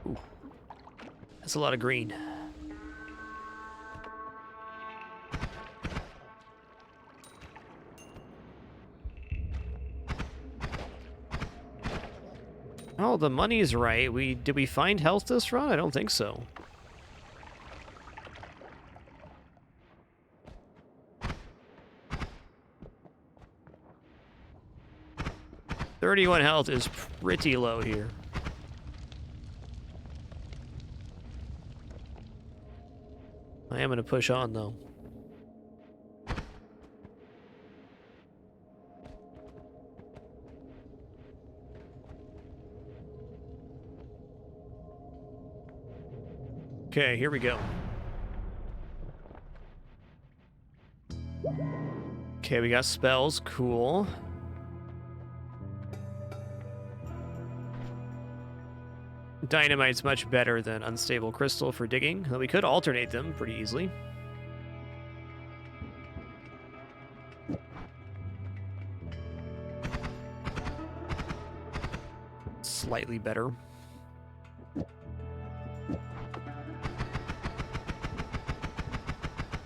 Ooh. That's a lot of green. Oh, the money's right. Did we find health this run? I don't think so. $31 health is pretty low here. I am gonna push on though. Okay, here we go. Okay, we got spells. Cool. Dynamite's much better than unstable crystal for digging, though we could alternate them pretty easily. Slightly better.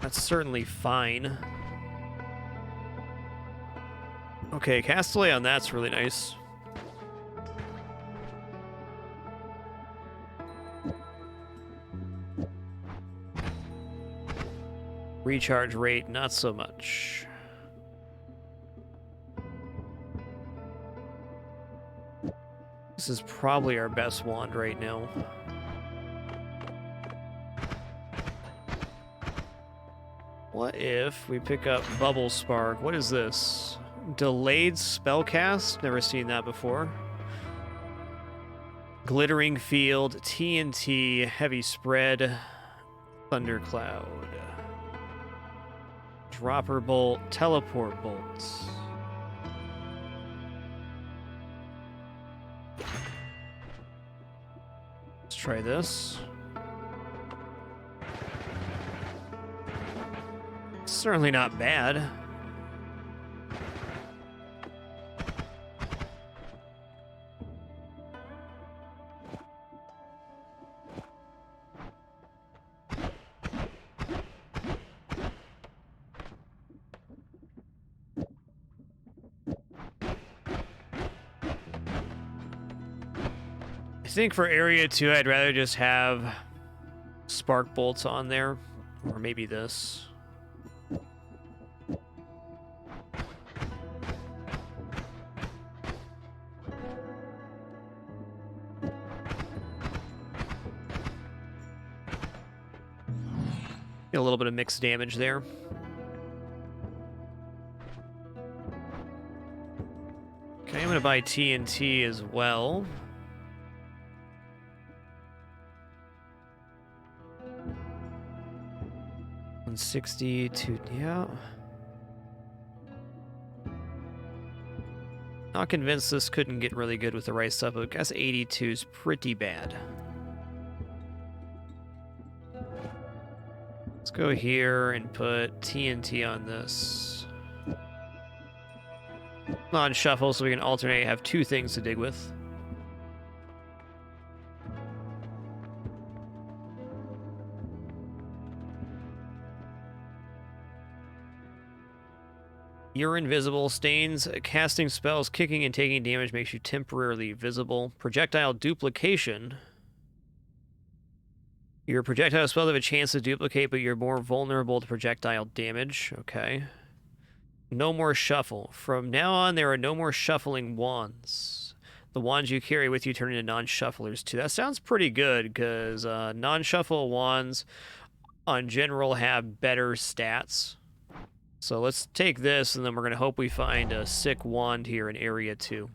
That's certainly fine. Okay, Castellet on that's really nice. Recharge rate, not so much. This is probably our best wand right now. What if we pick up Bubble Spark? What is this? Delayed spellcast? Never seen that before. Glittering Field, TNT, Heavy Spread, Thundercloud. Dropper Bolt, Teleport Bolts. Let's try this. Certainly not bad. I think for Area 2, I'd rather just have Spark Bolts on there, or maybe this. Get a little bit of mixed damage there. Okay, I'm gonna buy TNT as well. 160 to, yeah. Not convinced this couldn't get really good with the right stuff, but I guess 82 is pretty bad. Let's go here and put TNT on this. On shuffle so we can alternate, have two things to dig with. You're invisible. Stains, casting spells, kicking and taking damage makes you temporarily visible. Projectile duplication. Your projectile spells have a chance to duplicate, but you're more vulnerable to projectile damage. Okay. No more shuffle. From now on, there are no more shuffling wands. The wands you carry with you turn into non-shufflers too. That sounds pretty good, because non-shuffle wands, on general, have better stats. So let's take this, and then we're going to hope we find a sick wand here in Area 2.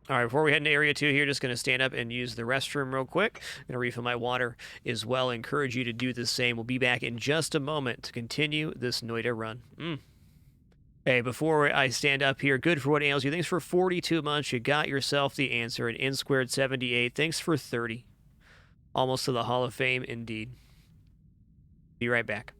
All right, before we head into Area 2 here, just going to stand up and use the restroom real quick. I'm going to refill my water as well. Encourage you to do the same. We'll be back in just a moment to continue this Noita run. Hey, before I stand up here, good for what ails you. Thanks for 42 months. You got yourself the answer. An N² 78. Thanks for 30. Almost to the Hall of Fame, indeed. Be right back.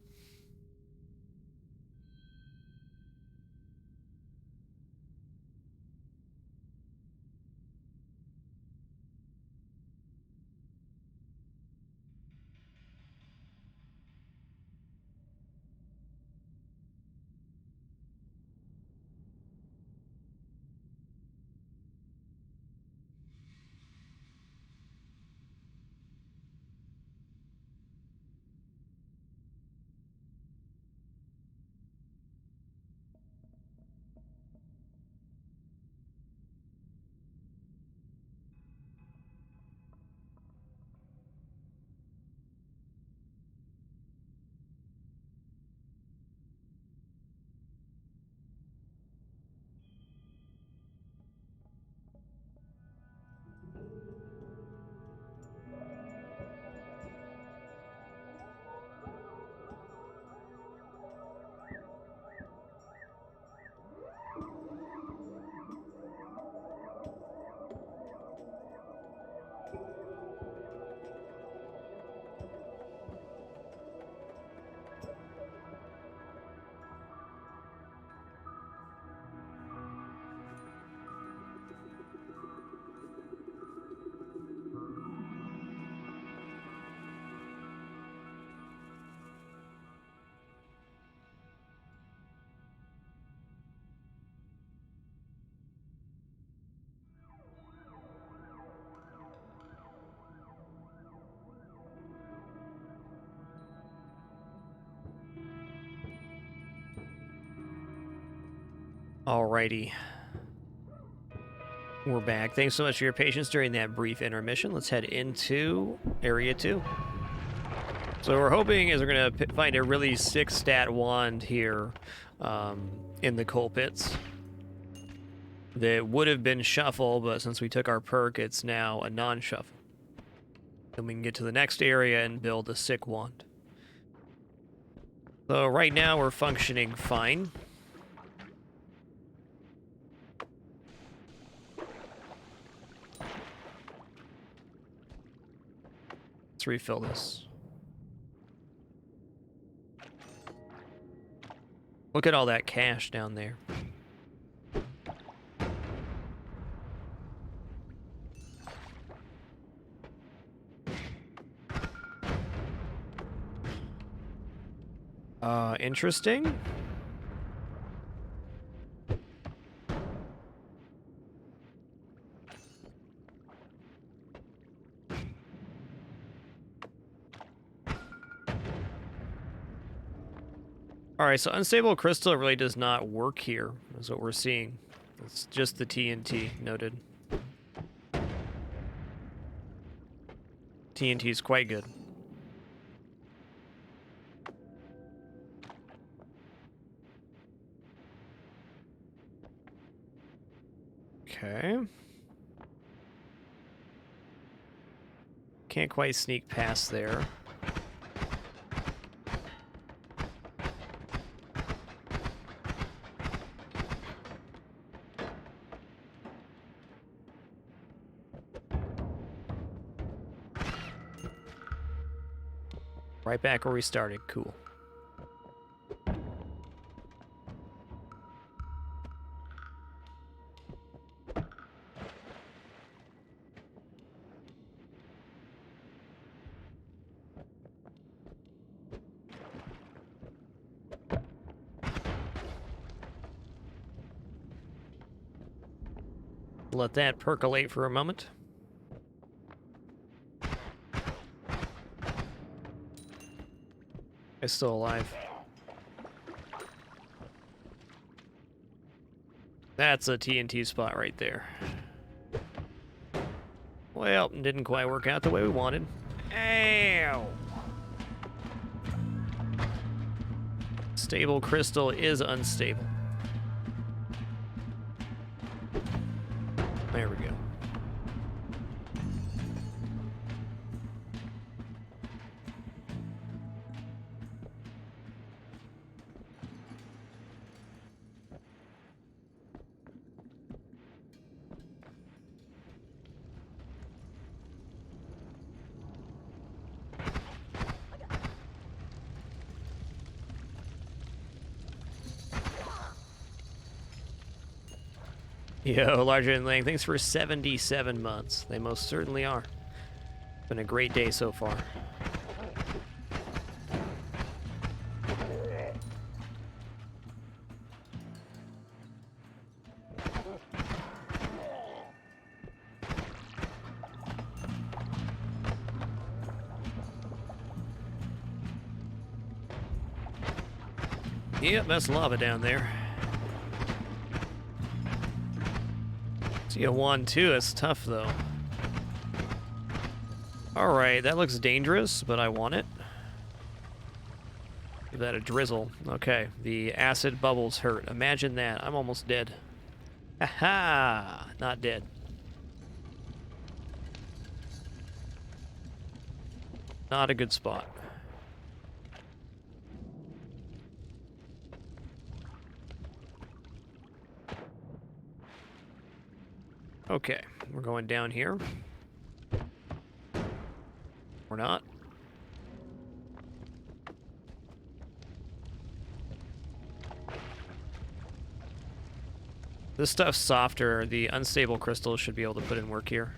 Alrighty. We're back. Thanks so much for your patience during that brief intermission. Let's head into Area 2. So what we're hoping is we're going to find a really sick stat wand here in the coal pits. That would have been shuffle, but since we took our perk, it's now a non-shuffle. Then we can get to the next area and build a sick wand. So right now we're functioning fine. Let's refill this. Look at all that cash down there. Interesting. Alright, so unstable crystal really does not work here, is what we're seeing. It's just the TNT, noted. TNT is quite good. Okay. Can't quite sneak past there. Right back where we started. Cool. Let that percolate for a moment. It's still alive. That's a TNT spot right there. Well, didn't quite work out the way we wanted. Ow! Stable crystal is unstable. There we go. Yo, Larger Than Lang, thanks for 77 months. They most certainly are. Been a great day so far. Yep, that's lava down there. See a 1-2, it's tough though. Alright, that looks dangerous, but I want it. Give that a drizzle. Okay, the acid bubbles hurt. Imagine that. I'm almost dead. Aha! Not dead. Not a good spot. Okay, we're going down here. We're not. This stuff's softer. The unstable crystals should be able to put in work here.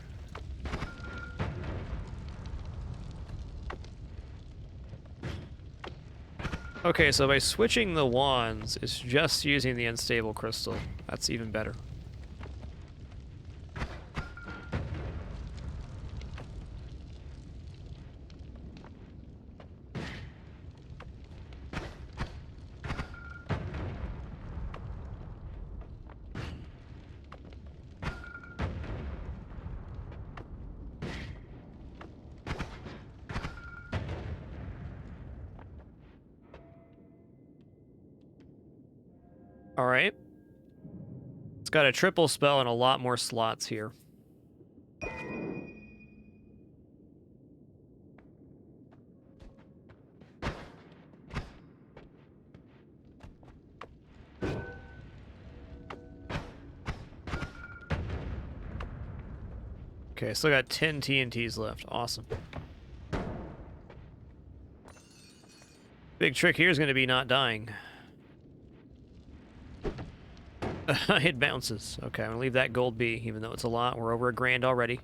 Okay, so by switching the wands, it's just using the unstable crystal. That's even better. Alright. It's got a triple spell and a lot more slots here. Okay, still got 10 TNTs left. Awesome. Big trick here is going to be not dying. It bounces. Okay, I'm going to leave that gold be, even though it's a lot. We're over $1,000 already.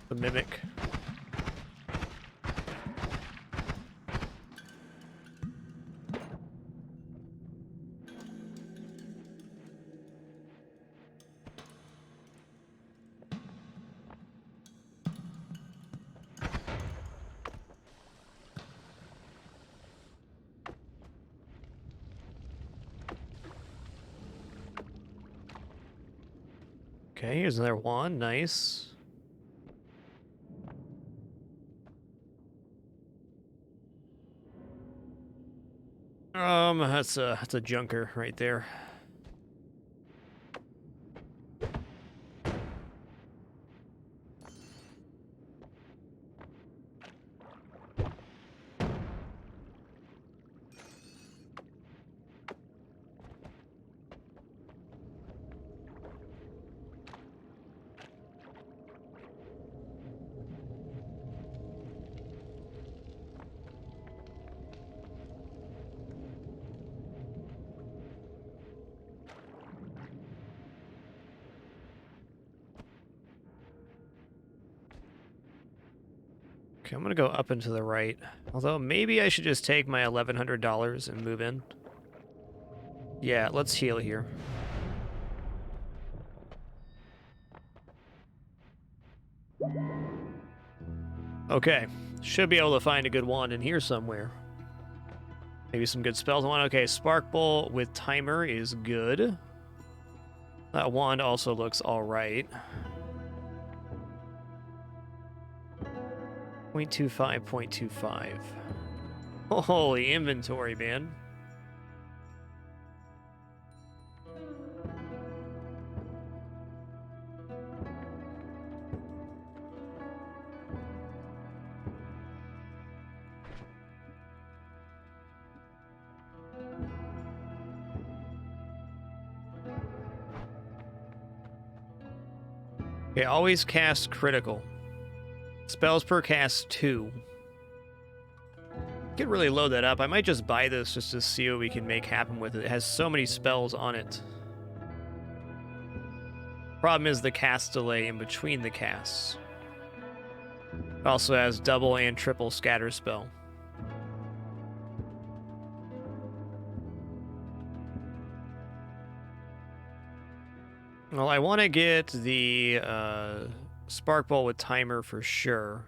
The mimic. Okay, here's another wand. Nice. That's a junker right there. Okay, I'm gonna go up and to the right. Although, maybe I should just take my $1,100 and move in. Yeah, let's heal here. Okay, should be able to find a good wand in here somewhere. Maybe some good spells. Okay, Spark Bolt with timer is good. That wand also looks alright. 0.25, 0.25. Holy inventory, man. Okay, always cast critical. Spells per cast 2. Could really load that up. I might just buy this just to see what we can make happen with it. It has so many spells on it. Problem is the cast delay in between the casts. It also has double and triple scatter spell. Well, I want to get the Spark Bolt with timer for sure.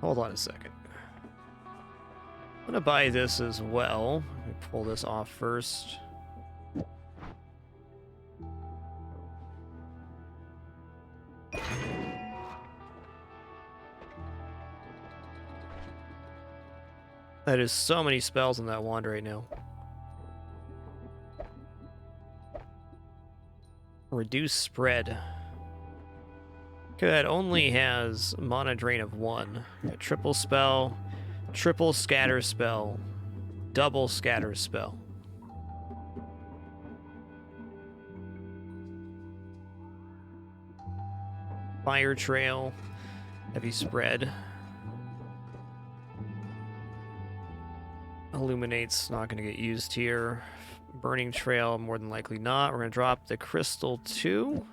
Hold on a second. I'm gonna buy this as well. Let me pull this off first. That is so many spells on that wand right now. Reduce spread. Okay, that only has mana drain of 1. Triple spell, triple scatter spell, double scatter spell. Fire trail, heavy spread. Illuminate's not going to get used here. Burning trail, more than likely not. We're going to drop the crystal 2.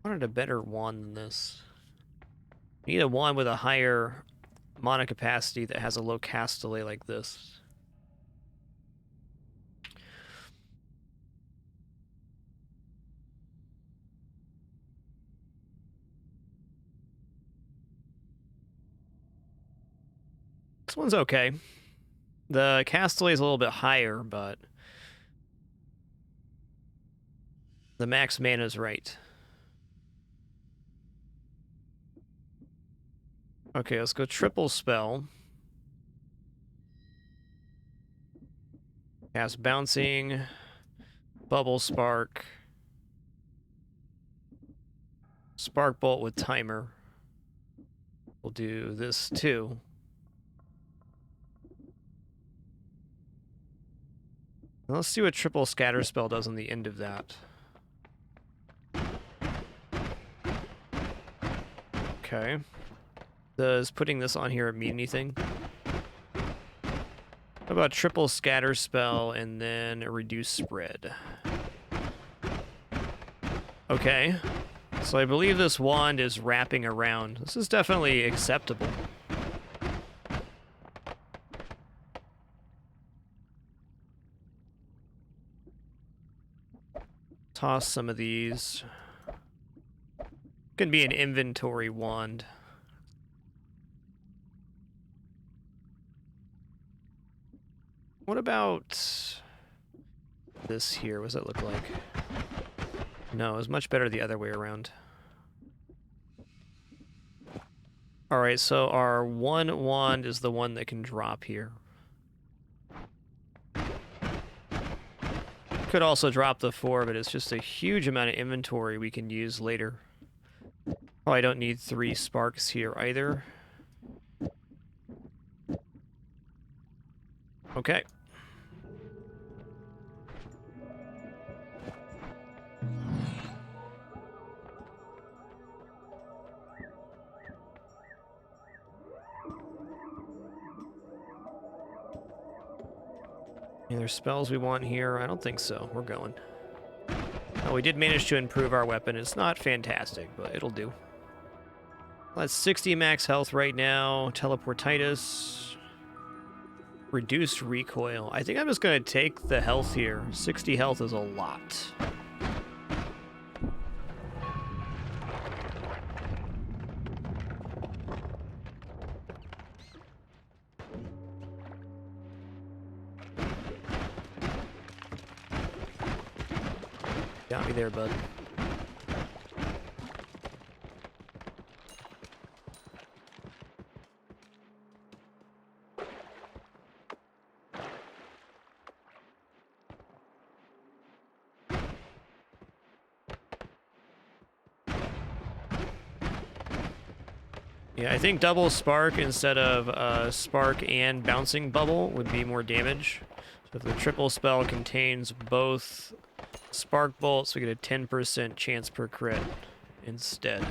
I wanted a better wand than this. I need a wand with a higher mana capacity that has a low cast delay like this. This one's okay. The cast delay is a little bit higher, but the max mana is right. Okay, let's go triple spell. Cast bouncing, bubble spark, spark bolt with timer. We'll do this too. Now let's see what triple scatter spell does on the end of that. Okay. Does putting this on here mean anything? How about triple scatter spell and then a reduce spread? Okay. So I believe this wand is wrapping around. This is definitely acceptable. Toss some of these. Can be an inventory wand. What about this here? What does that look like? No, it was much better the other way around. Alright, so our one wand is the one that can drop here. Could also drop the 4, but it's just a huge amount of inventory we can use later. Probably don't need 3 sparks here either. Okay. Any other spells we want here? I don't think so. We're going. Oh, we did manage to improve our weapon. It's not fantastic, but it'll do. That's 60 max health right now. Teleportitis. Reduced recoil. I think I'm just going to take the health here. 60 health is a lot. Got me there, bud. Yeah, I think double spark instead of spark and bouncing bubble would be more damage. So if the triple spell contains both spark bolts, we get a 10% chance per crit instead.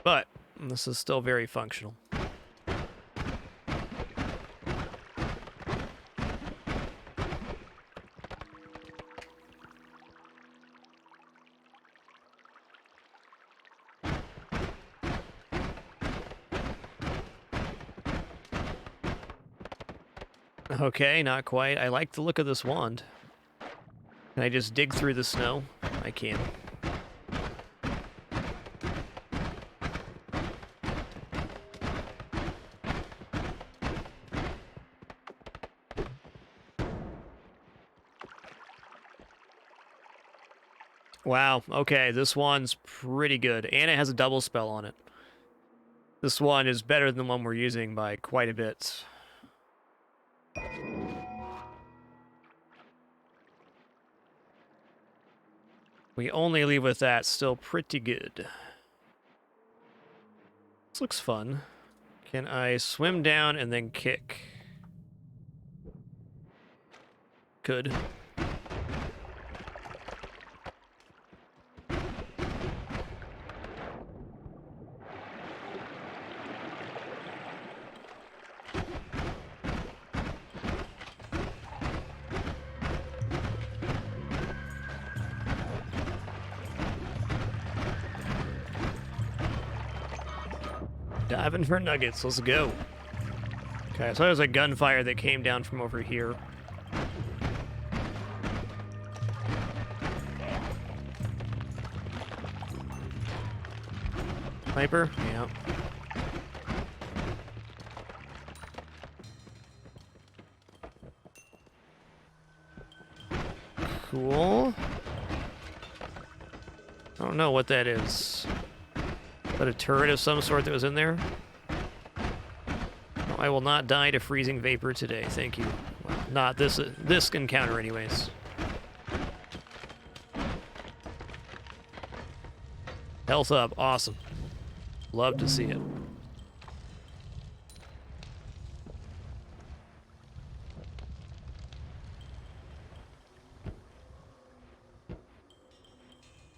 But this is still very functional. Okay, not quite. I like the look of this wand. Can I just dig through the snow? I can. Wow, okay, this one's pretty good. And it has a double spell on it. This one is better than the one we're using by quite a bit. We only leave with that, still pretty good. This looks fun. Can I swim down and then kick? Could. Diving for nuggets, let's go. Okay, so there's a gunfire that came down from over here. Sniper? Yeah. Cool. I don't know what that is. Is that a turret of some sort that was in there? No, I will not die to freezing vapor today, thank you. Well, not this encounter anyways. Health up, awesome. Love to see it.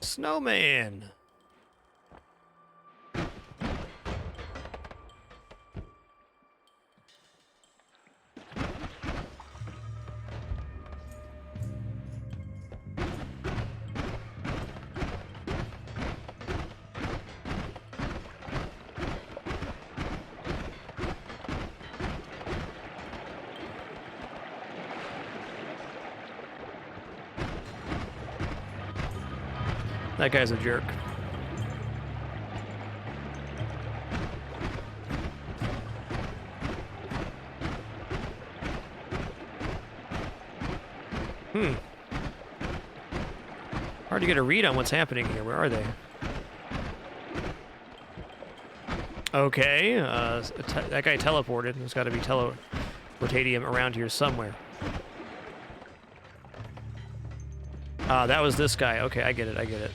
Snowman! That guy's a jerk. Hard to get a read on what's happening here. Where are they? Okay, that guy teleported. There's got to be teleportadium around here somewhere. Ah, that was this guy. Okay, I get it, I get it.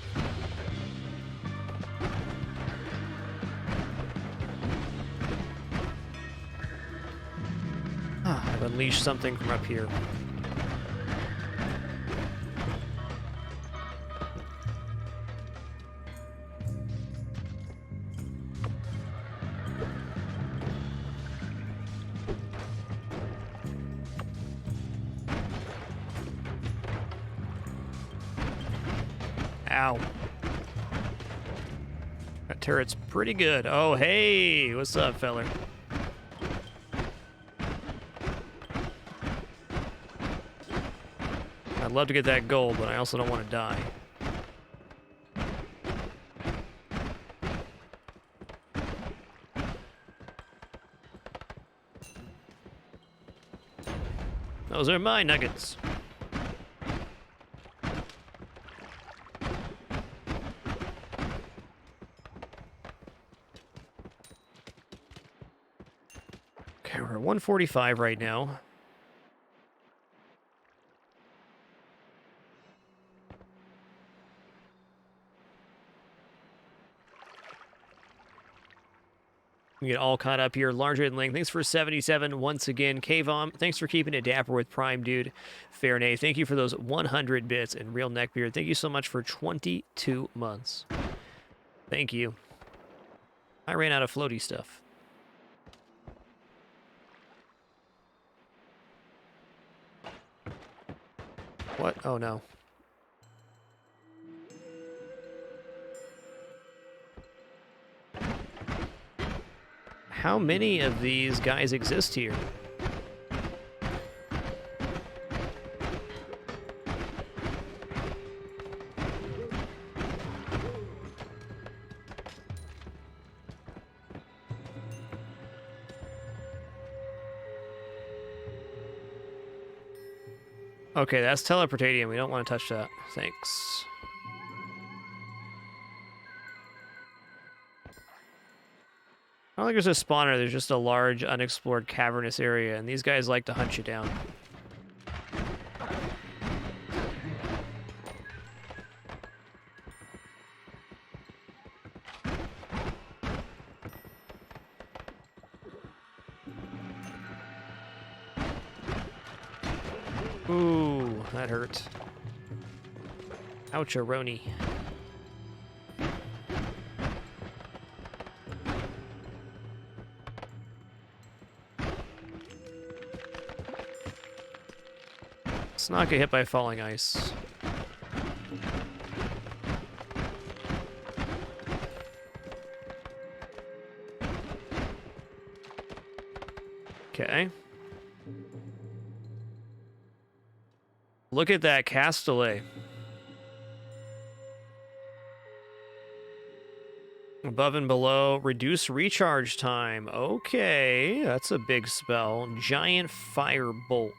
Ah, I've unleashed something from up here. Ow. That turret's pretty good. Oh, hey! What's up, feller? I'd love to get that gold, but I also don't want to die. Those are my nuggets. Okay, we're at 145 right now. We get all caught up here. Larger than length. Thanks for 77 once again. K-Vom, thanks for keeping it dapper with Prime Dude. Fairnay, thank you for those 100 bits. And Real Neckbeard, thank you so much for 22 months. Thank you. I ran out of floaty stuff. What? Oh, no. How many of these guys exist here? Okay, that's teleportadium. We don't want to touch that. Thanks. I don't think there's a spawner. There's just a large, unexplored, cavernous area, and these guys like to hunt you down. Ooh, that hurt. Ouch-a-roni. Let's not get hit by falling ice. Okay. Look at that Castellet. Above and below, reduce recharge time. Okay, that's a big spell. Giant fire bolt.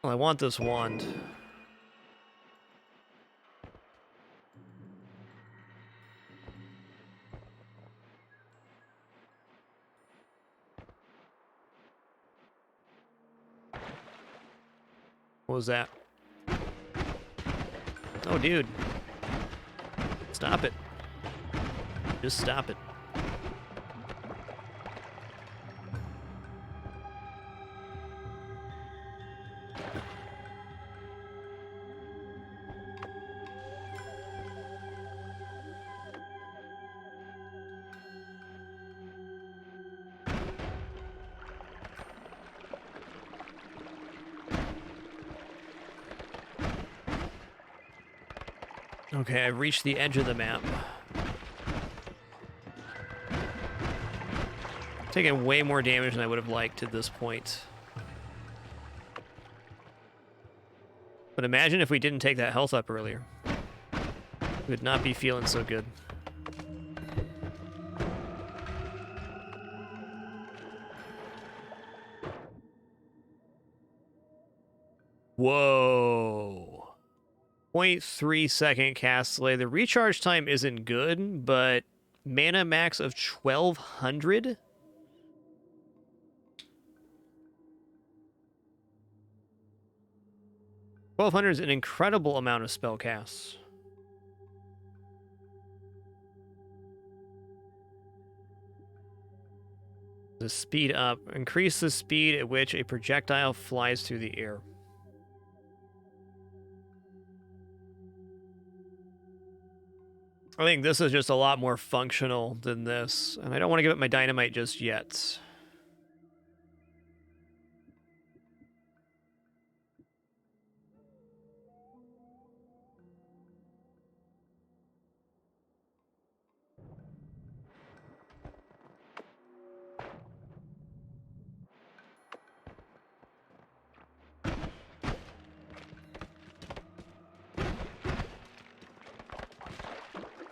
Well, I want this wand. What was that? Oh, dude. Stop it. Just stop it. Okay, I've reached the edge of the map. Taking way more damage than I would have liked at this point. But imagine if we didn't take that health up earlier. We would not be feeling so good. Whoa. 0.3 second cast delay. The recharge time isn't good, but mana max of 1200? $1,200 is an incredible amount of spell casts. The speed up. Increase the speed at which a projectile flies through the air. I think this is just a lot more functional than this, and I don't want to give it my dynamite just yet.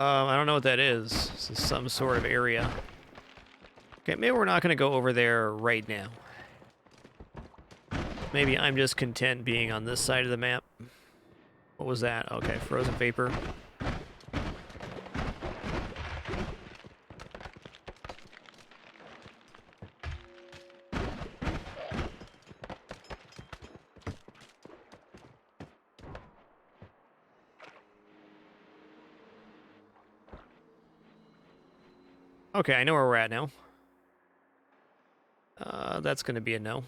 I don't know what that is. This is some sort of area. Okay, maybe we're not going to go over there right now. Maybe I'm just content being on this side of the map. What was that? Okay, frozen vapor. Okay, I know where we're at now. That's going to be a no.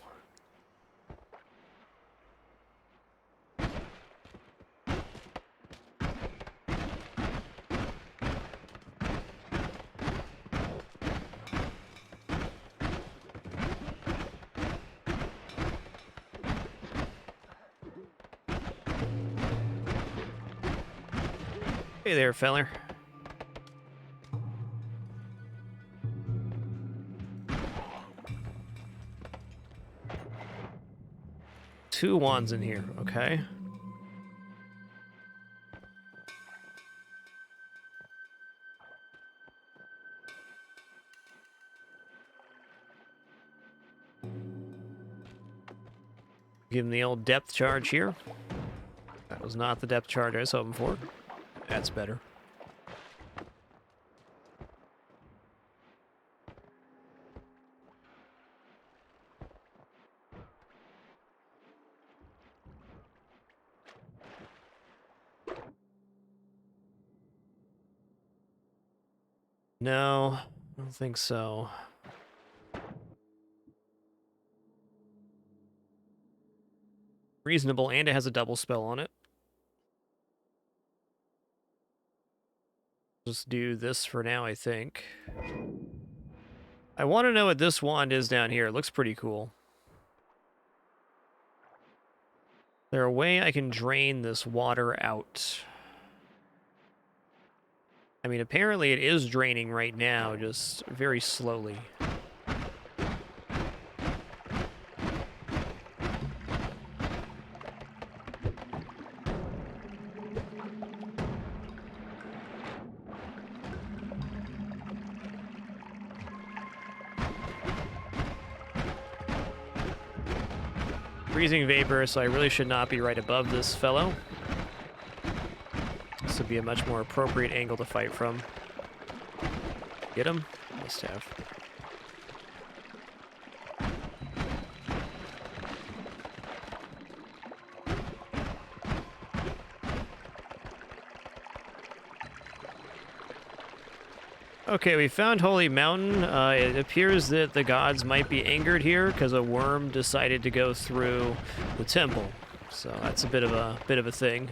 Hey there, feller. Two wands in here, okay. Give him the old depth charge here. That was not the depth charge I was hoping for. That's better. No, I don't think so. Reasonable, and it has a double spell on it. Just do this for now, I think. I want to know what this wand is down here. It looks pretty cool. Is there a way I can drain this water out? I mean, apparently it is draining right now, just very slowly. Freezing vapor, so I really should not be right above this fellow. This would be a much more appropriate angle to fight from. Get him? Must have. Okay, we found Holy Mountain. It appears that the gods might be angered here because a worm decided to go through the temple. So that's a bit of a thing.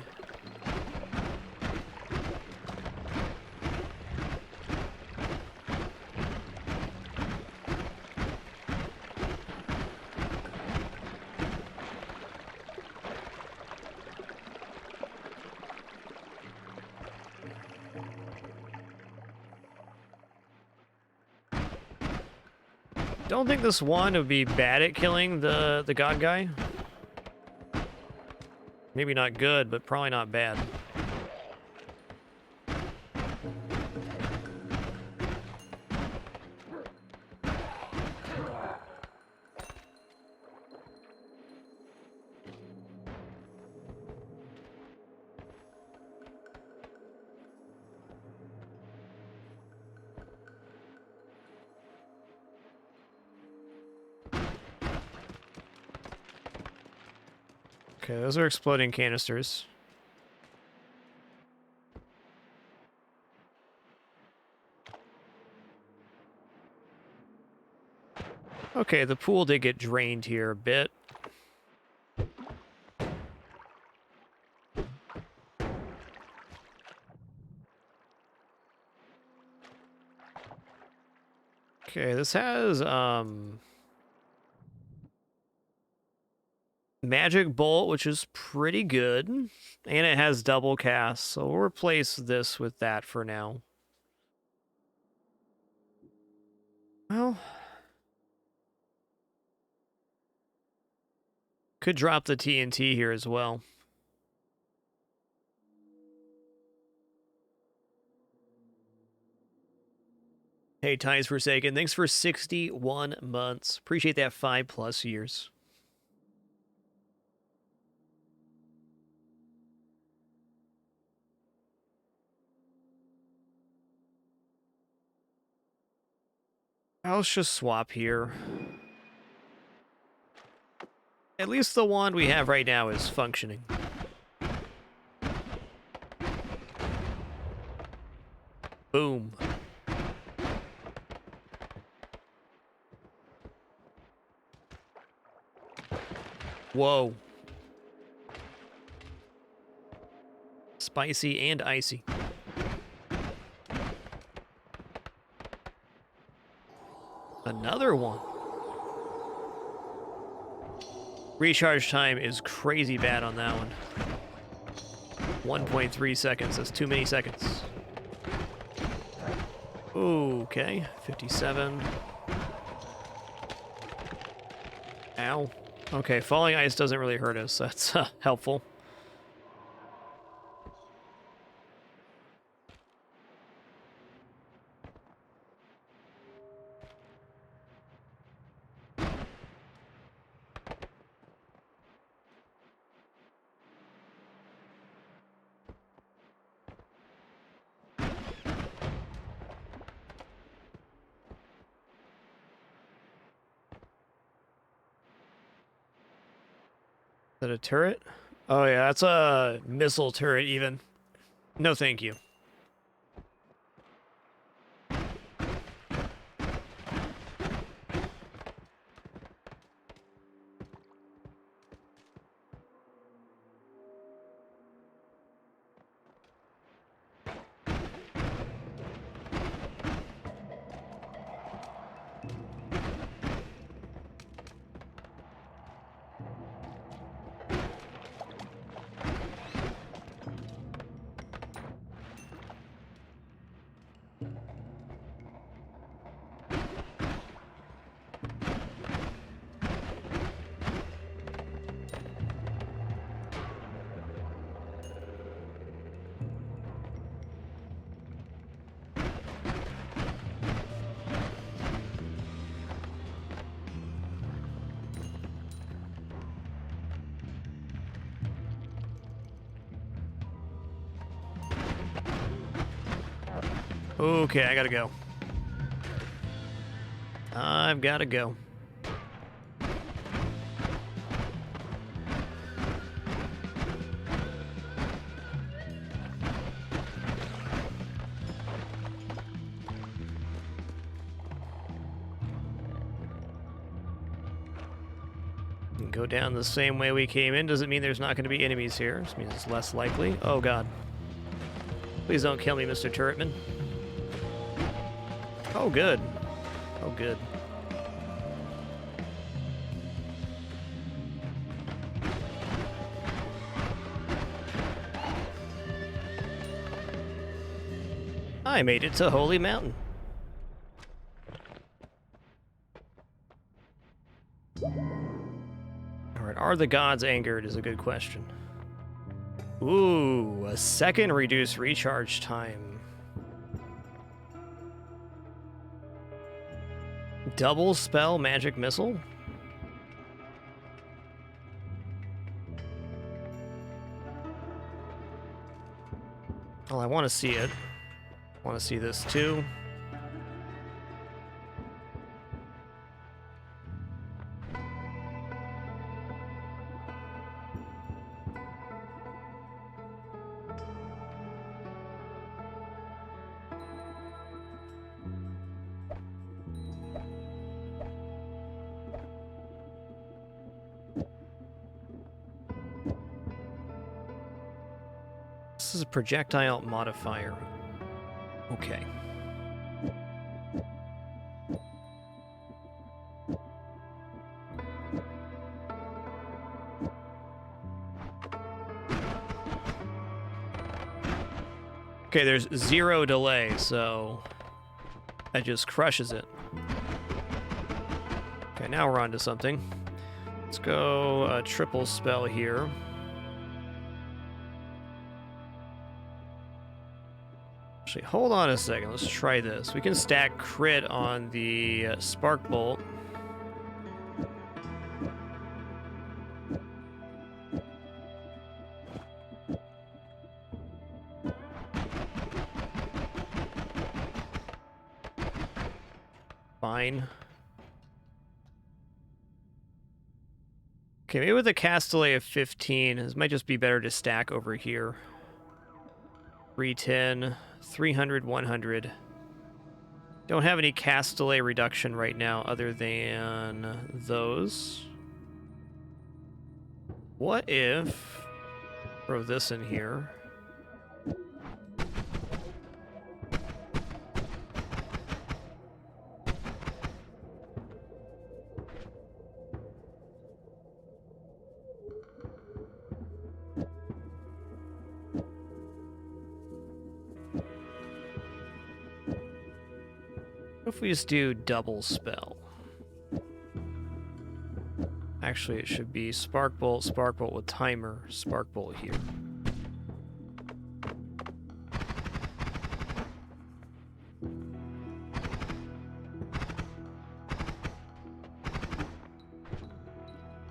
Don't think this wand would be bad at killing the god guy. Maybe not good, but probably not bad. Okay, those are exploding canisters. Okay, the pool did get drained here a bit. Okay, this has, Magic Bolt, which is pretty good. And it has double cast, so we'll replace this with that for now. Well, could drop the TNT here as well. Hey, Time's Forsaken, thanks for 61 months. Appreciate that 5+ years. I'll just swap here. At least the wand we have right now is functioning. Boom. Whoa. Spicy and icy. Another one. Recharge time is crazy bad on that one. 1.3 seconds. That's too many seconds. Okay, 57. Ow. Okay, falling ice doesn't really hurt us. That's helpful. Is that a turret? Oh yeah, that's a missile turret even. No thank you. Okay, I gotta go. I've gotta go. Go down the same way we came in. Doesn't mean there's not going to be enemies here. This means it's less likely. Oh, God. Please don't kill me, Mr. Turretman. Oh, good. Oh, good. I made it to Holy Mountain. Alright, are the gods angered is a good question. Ooh, a second reduced recharge time. Double spell magic missile? Well, I want to see it. I want to see this too. This is a projectile modifier. Okay. Okay, there's 0 delay, so that just crushes it. Okay, now we're on to something. Let's go triple spell here. Actually, hold on a second. Let's try this. We can stack crit on the Spark Bolt. Fine. Okay, maybe with a cast delay of 15, this might just be better to stack over here. 310, 300, 100. Don't have any cast delay reduction right now other than those. What if... throw this in here. What if we just do double spell? Actually, it should be Spark Bolt with timer, Spark Bolt here.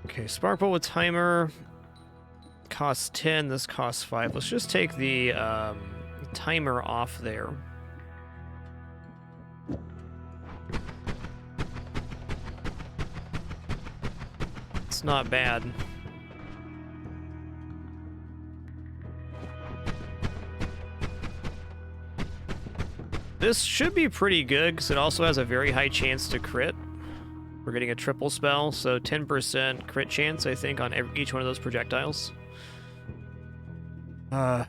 Okay, Spark Bolt with timer costs 10, this costs 5. Let's just take the timer off there. It's not bad. This should be pretty good because it also has a very high chance to crit. We're getting a triple spell, so 10% crit chance, I think, on each one of those projectiles.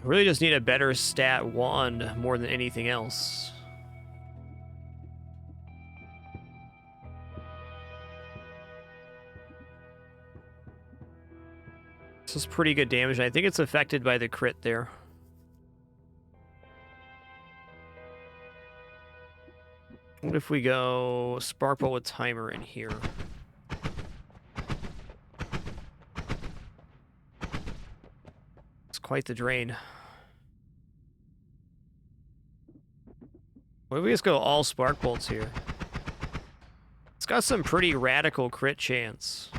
Really just need a better stat wand more than anything else. This is pretty good damage, and I think it's affected by the crit there. What if we go Spark Bolt with timer in here? It's quite the drain. What if we just go all Spark Bolts here? It's got some pretty radical crit chance.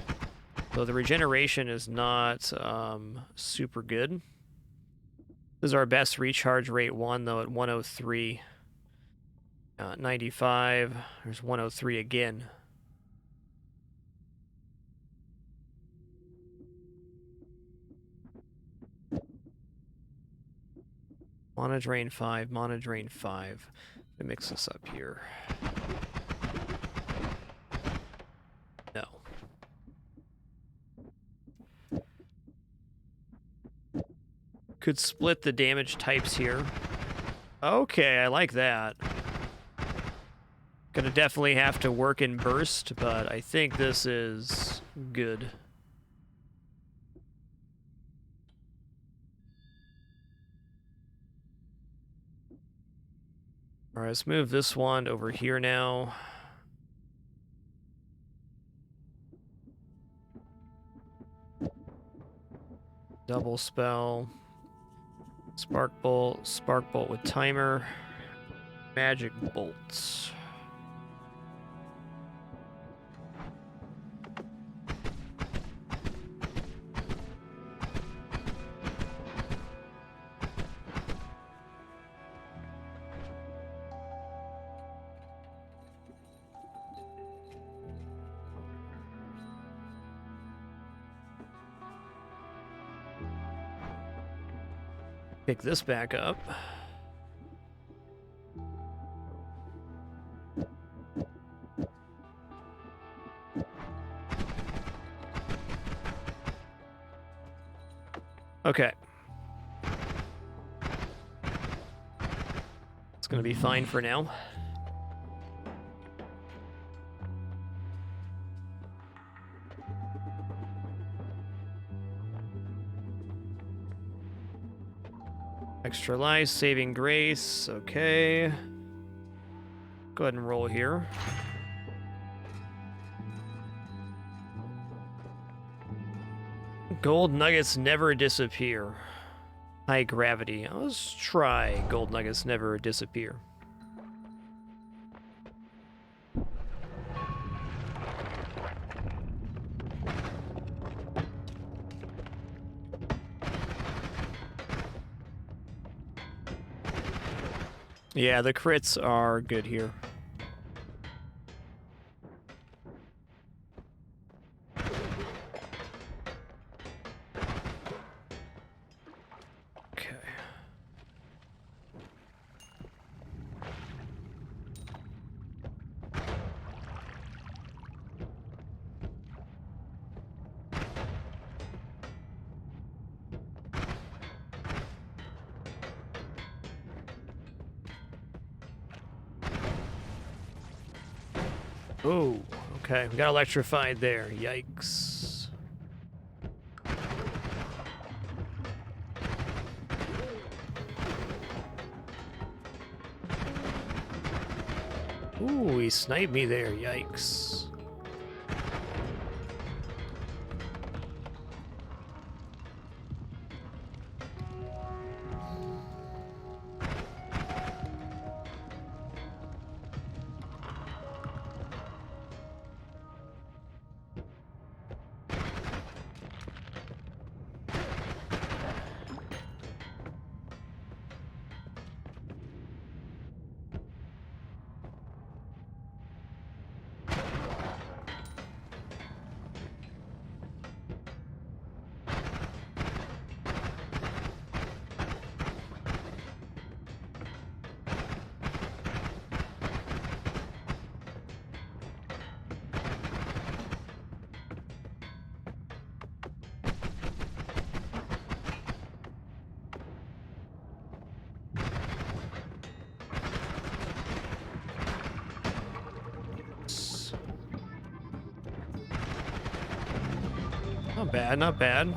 So the regeneration is not super good. This is our best recharge rate one, though, at 103. 95. There's 103 again. Mana drain 5, mana drain 5. Let me mix this up here. No. Could split the damage types here. Okay, I like that. Gonna definitely have to work in burst, but I think this is good. Alright, let's move this one over here now. Double spell. Spark bolt with timer. Magic bolts. Pick this back up. Okay. It's gonna be fine for now. Extra life, saving grace. Okay. Go ahead and roll here. Gold nuggets never disappear. High gravity. Let's try gold nuggets never disappear. Yeah, the crits are good here. Okay. Oh, okay. We got electrified there. Yikes. Ooh, he sniped me there. Yikes. Not bad, not bad.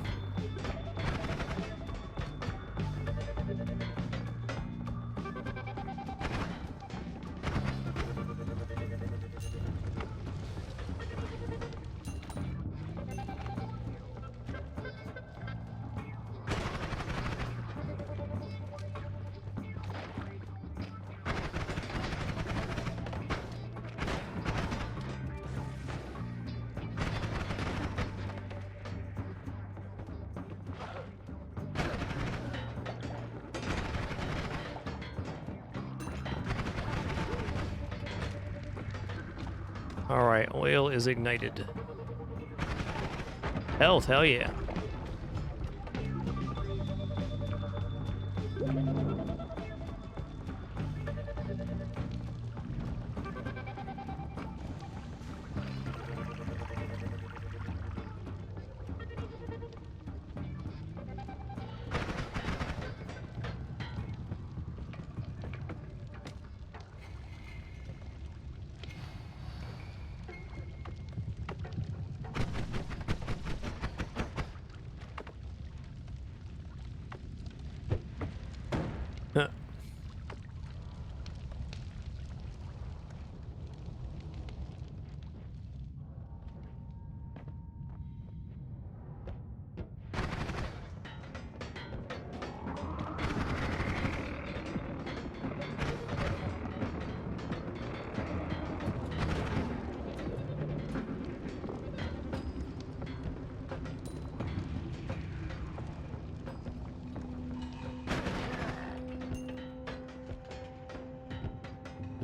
Alright, oil is ignited. Health, hell yeah.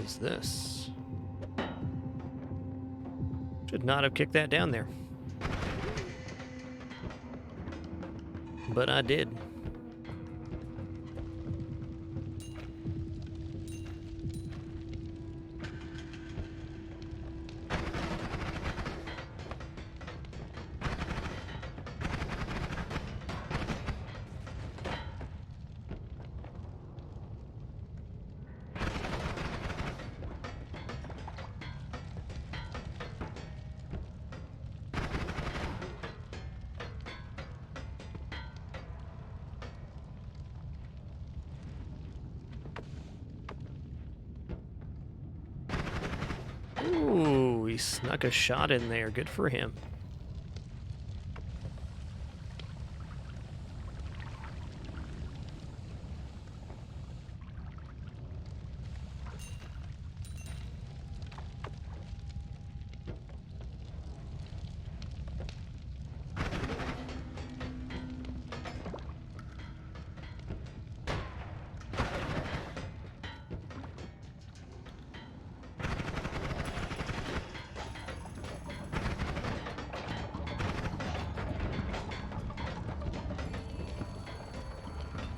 What is this? Should not have kicked that down there. But I did. Ooh, he snuck a shot in there. Good for him.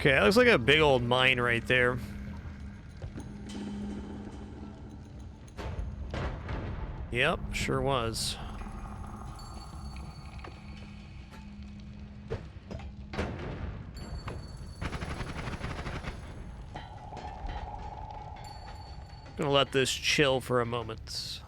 Okay, that looks like a big old mine right there. Yep, sure was. Gonna let this chill for a moment.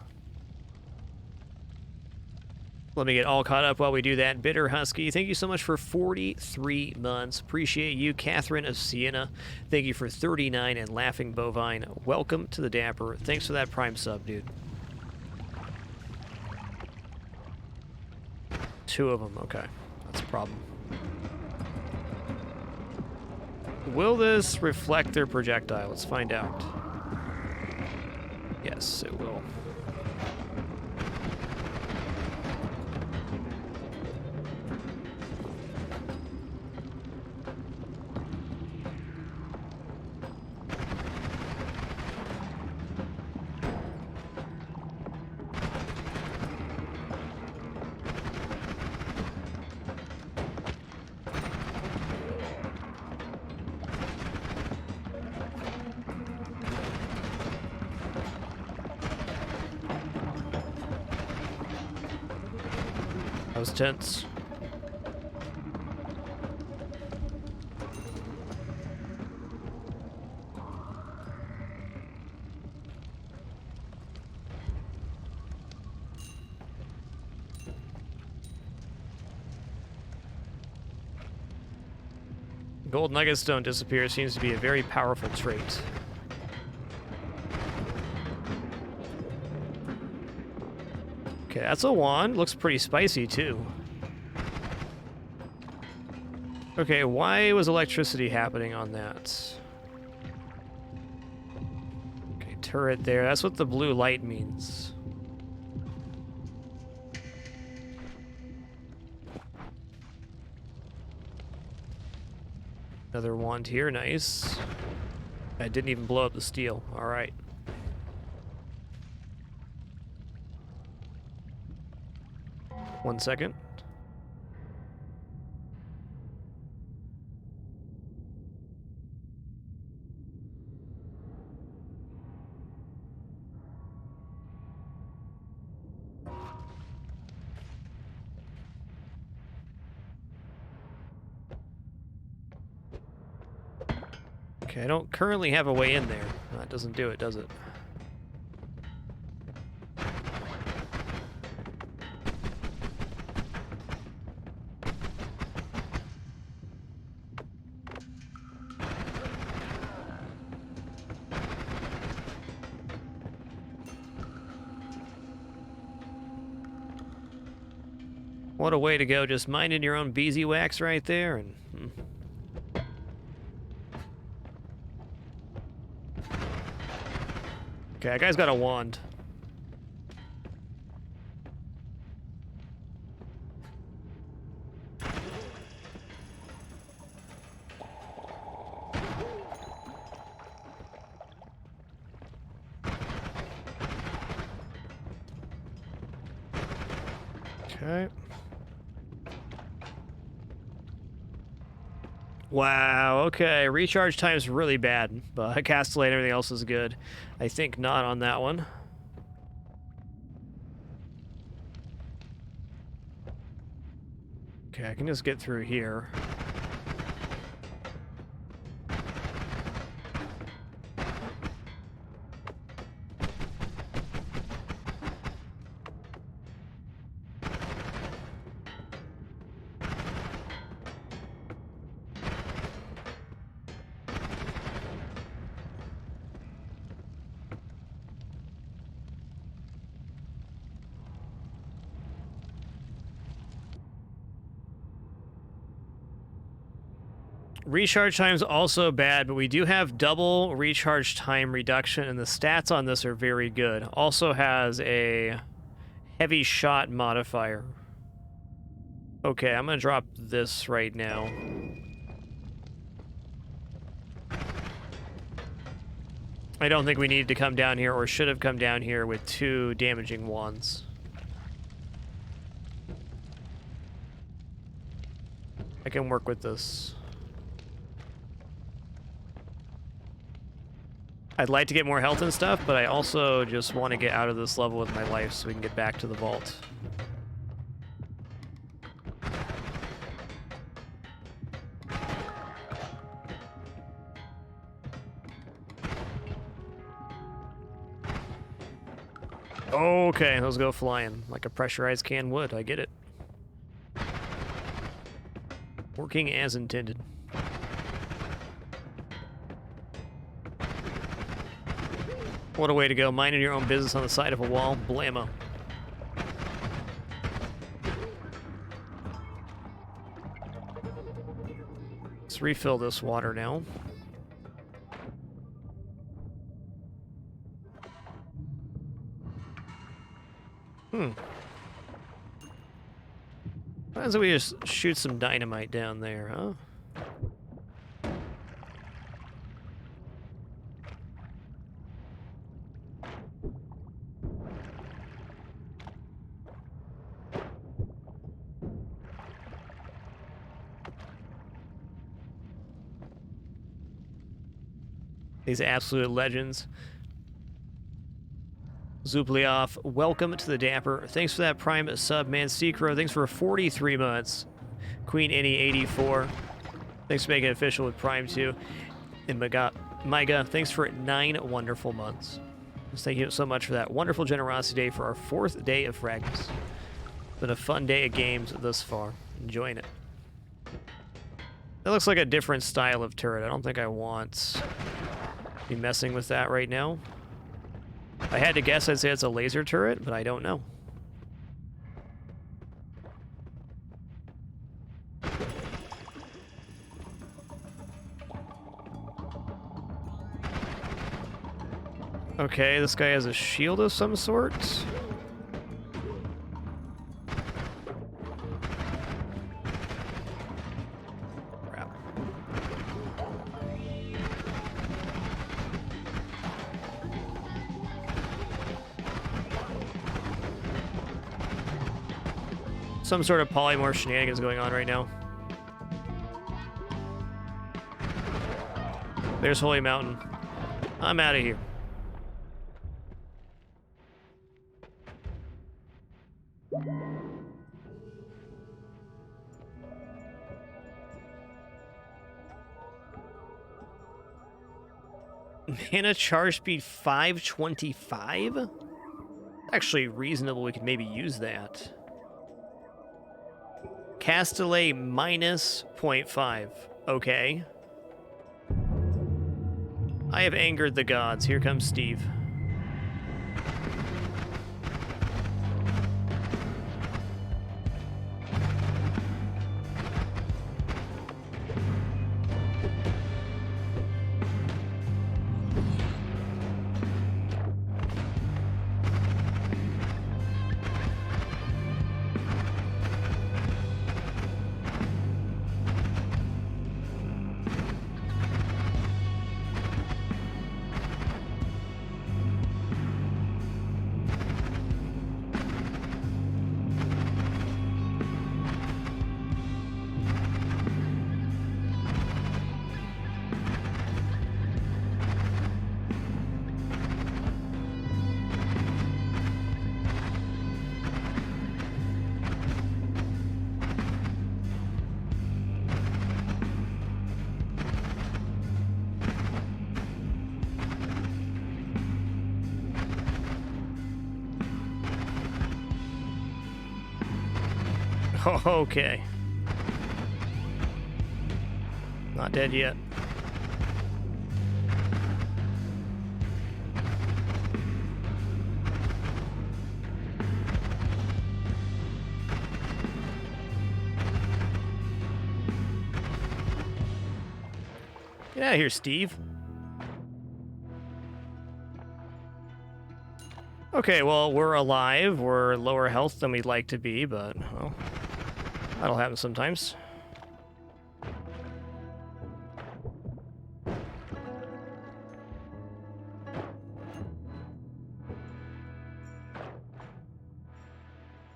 Let me get all caught up while we do that. Bitter Husky, thank you so much for 43 months. Appreciate you. Catherine of Siena, thank you for 39. And Laughing Bovine, welcome to the Dapper. Thanks for that Prime sub, dude. 2 of them, okay. That's a problem. Will this reflect their projectile? Let's find out. Yes, it will. That was tense. Gold nuggets don't disappear. Seems to be a very powerful trait. Okay, that's a wand. Looks pretty spicy, too. Okay, why was electricity happening on that? Okay, turret there. That's what the blue light means. Another wand here. Nice. I didn't even blow up the steel. All right. One second. Okay, I don't currently have a way in there. That doesn't do it, does it? What a way to go, just minding your own beeswax right there, and... Okay, that guy's got a wand. Okay. Wow, okay. Recharge time's really bad, but Castellate and everything else is good. I think not on that one. Okay, I can just get through here. Recharge time's also bad, but we do have double recharge time reduction, and the stats on this are very good. Also has a heavy shot modifier. Okay, I'm gonna drop this right now. I don't think we needed to come down here, or should have come down here with 2 damaging wands. I can work with this. I'd like to get more health and stuff, but I also just want to get out of this level with my life so we can get back to the vault. Okay, those go flying like a pressurized can would. I get it. Working as intended. What a way to go, minding your own business on the side of a wall. Blammo. Let's refill this water now. Why don't we just shoot some dynamite down there, huh? These absolute legends. Zuplioff, welcome to the Dapper. Thanks for that Prime sub, man. Secro, thanks for 43 months. Queen Annie 84, thanks for making it official with Prime 2. And Myga, thanks for 9 wonderful months. Thank you so much for that wonderful generosity day for our 4th day of fragMas. It's been a fun day of games thus far. Enjoying it. That looks like a different style of turret. I don't think I want to be messing with that right now. If I had to guess, I'd say it's a laser turret, but I don't know. Okay, this guy has a shield of some sort. Crap. Some sort of polymorph shenanigans going on right now. There's Holy Mountain. I'm out of here. Mana charge speed 525? Actually reasonable, we could maybe use that. Cast delay minus 0.5. Okay. I have angered the gods. Here comes Steve. Okay. Not dead yet. Get out of here, Steve. Okay, well, we're alive. We're lower health than we'd like to be, but, well, that'll happen sometimes.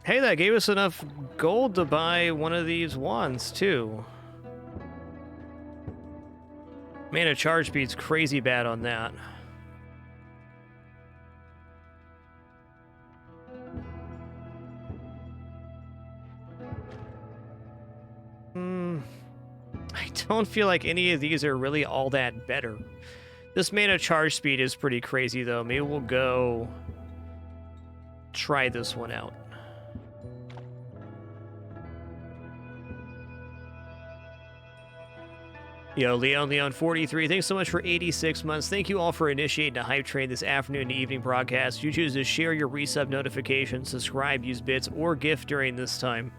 Hey, that gave us enough gold to buy one of these wands, too. Mana charge speed's crazy bad on that. I don't feel like any of these are really all that better. This mana charge speed is pretty crazy, though. Maybe we'll go try this one out. Yo, Leon43, thanks so much for 86 months. Thank you all for initiating a hype train this afternoon and evening broadcast. You choose to share your resub notifications, subscribe, use bits, or gift during this time.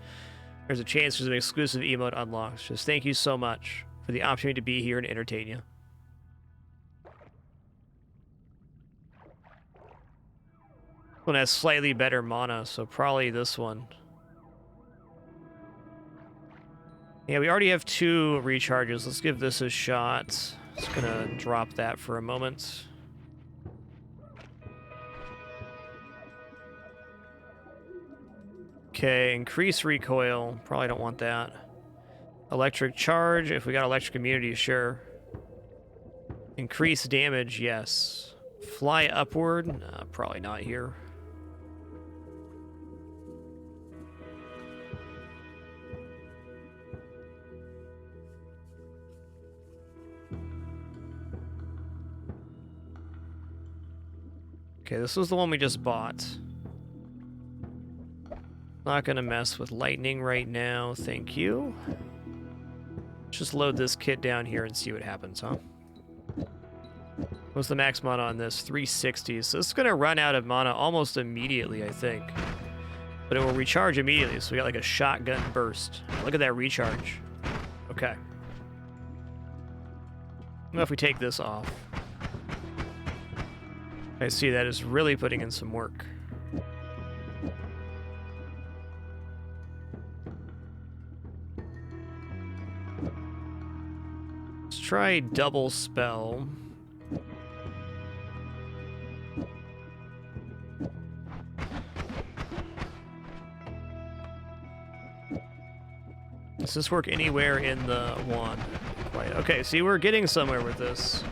There's a chance for some exclusive emote unlocks. Just thank you so much for the opportunity to be here and entertain you. This one has slightly better mana, so probably this one. Yeah, we already have 2 recharges. Let's give this a shot. Just gonna drop that for a moment. Okay, increase recoil. Probably don't want that. Electric charge. If we got electric immunity, sure. Increase damage, yes. Fly upward. Probably not here. Okay, this was the one we just bought. Not gonna mess with lightning right now, thank you. Just load this kit down here and see what happens, huh? What's the max mana on this? 360. So this is gonna run out of mana almost immediately, I think. But it will recharge immediately, so we got like a shotgun burst. Look at that recharge. Okay. What if we take this off? I see that is really putting in some work. Let's try double spell. Does this work anywhere in the wand? Quite. Okay, see, we're getting somewhere with this.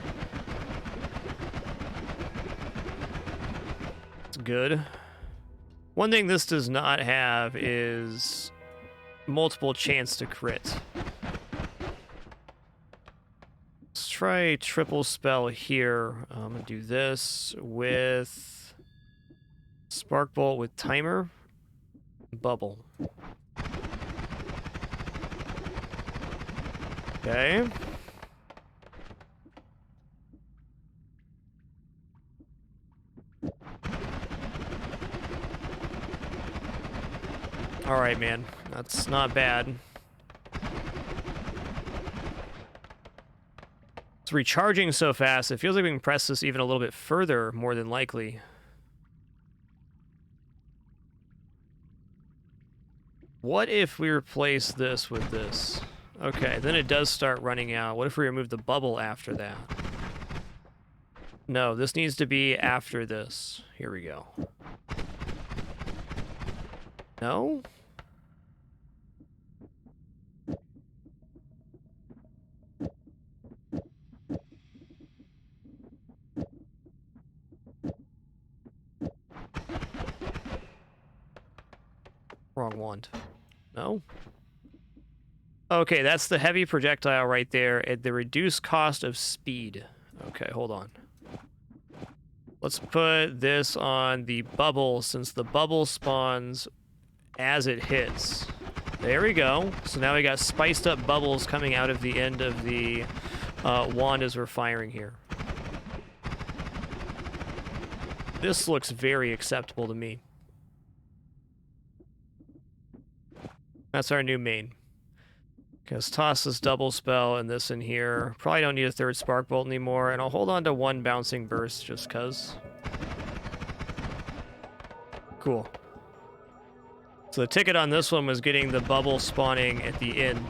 Good. One thing this does not have is multiple chance to crit. Let's try triple spell here. I'm gonna do this with Spark Bolt with timer, bubble. Okay. All right, man. That's not bad. It's recharging so fast, it feels like we can press this even a little bit further, more than likely. What if we replace this with this? Okay, then it does start running out. What if we remove the bubble after that? No, this needs to be after this. Here we go. No? Wrong wand. No? Okay, that's the heavy projectile right there at the reduced cost of speed. Okay, hold on. Let's put this on the bubble, since the bubble spawns as it hits. There we go. So now we got spiced up bubbles coming out of the end of the wand as we're firing here. This looks very acceptable to me. That's our new main. Because toss this double spell and this in here. Probably don't need a third spark bolt anymore, and I'll hold on to one bouncing burst just cuz. Cool. So the ticket on this one was getting the bubble spawning at the end.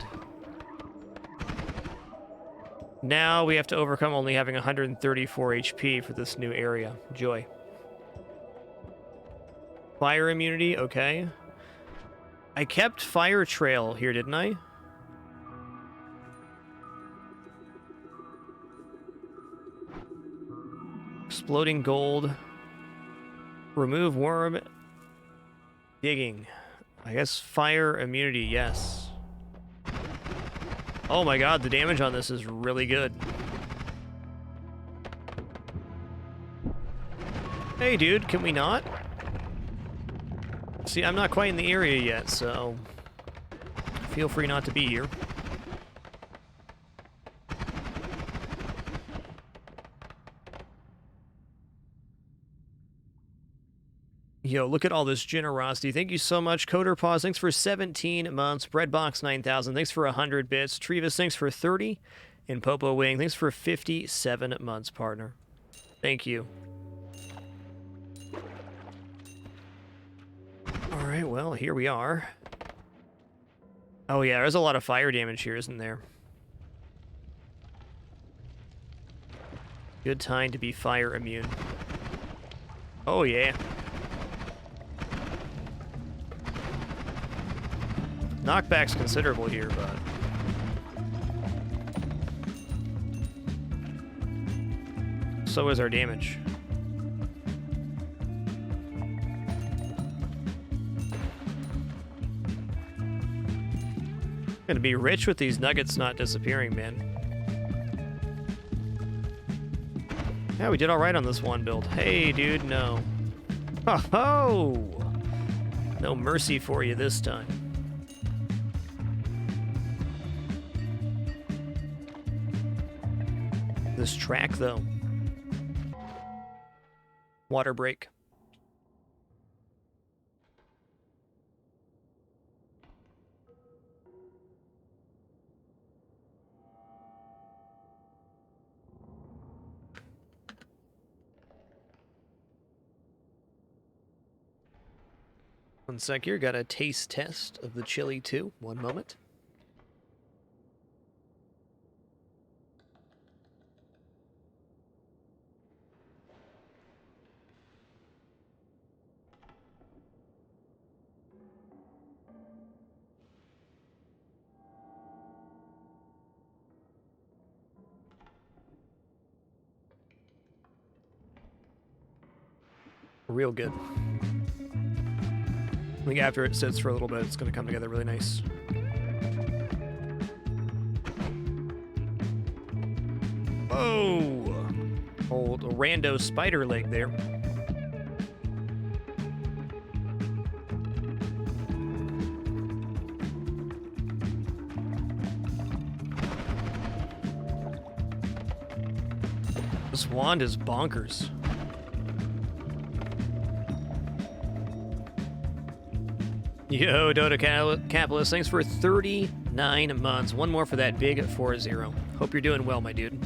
Now we have to overcome only having 134 HP for this new area. Joy. Fire immunity, okay. I kept Fire Trail here, didn't I? Exploding gold. Remove worm. Digging. I guess fire immunity, yes. Oh my god, the damage on this is really good. Hey dude, can we not? See, I'm not quite in the area yet, so feel free not to be here. Yo, look at all this generosity. Thank you so much. Coder Pause, thanks for 17 months. Breadbox 9,000, thanks for 100 bits. Trevis, thanks for 30. And Popo Wing, thanks for 57 months, partner. Thank you. All right, well, here we are. Oh yeah, there's a lot of fire damage here, isn't there? Good time to be fire immune. Oh yeah. Knockback's considerable here, but... so is our damage. Gonna be rich with these nuggets not disappearing, man. Yeah, we did alright on this one build. Hey, dude, no. Ho-ho! No mercy for you this time. This track, though. Water break. 1 sec here, got a taste test of the chili too. 1 moment. Real good. I think after it sits for a little bit, it's going to come together really nice. Whoa! Old rando spider leg there. This wand is bonkers. Yo, Dota Capitalist, thanks for 39 months. 1 more for that big 4-0. Hope you're doing well, my dude.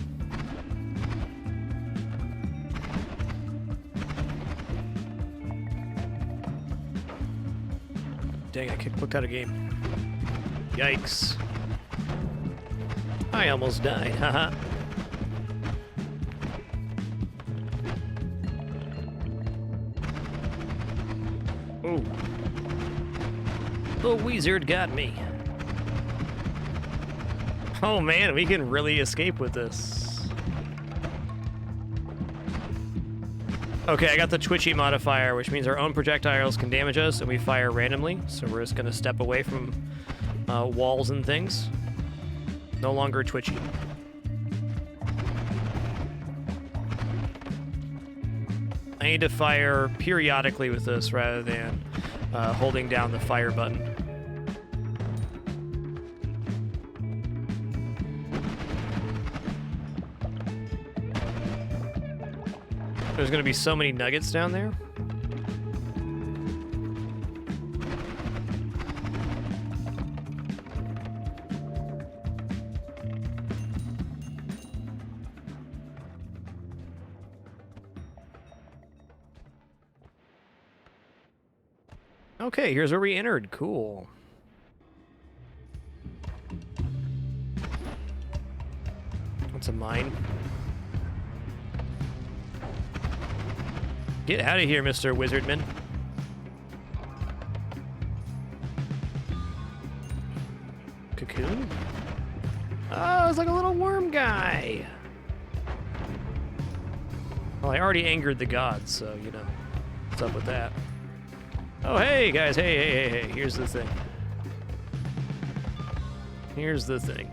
Dang, I clicked out of game. Yikes. I almost died, haha. Oh. The wizard got me. Oh man, we can really escape with this. Okay, I got the twitchy modifier, which means our own projectiles can damage us and we fire randomly. So we're just gonna step away from walls and things. No longer twitchy. I need to fire periodically with this rather than holding down the fire button. There's gonna be so many nuggets down there. Okay, here's where we entered. Cool. That's a mine. Get out of here, Mr. Wizardman. Cocoon? Oh, it's like a little worm guy. Well, I already angered the gods, so, you know, what's up with that? Oh, hey, guys. Hey. Here's the thing. Here's the thing.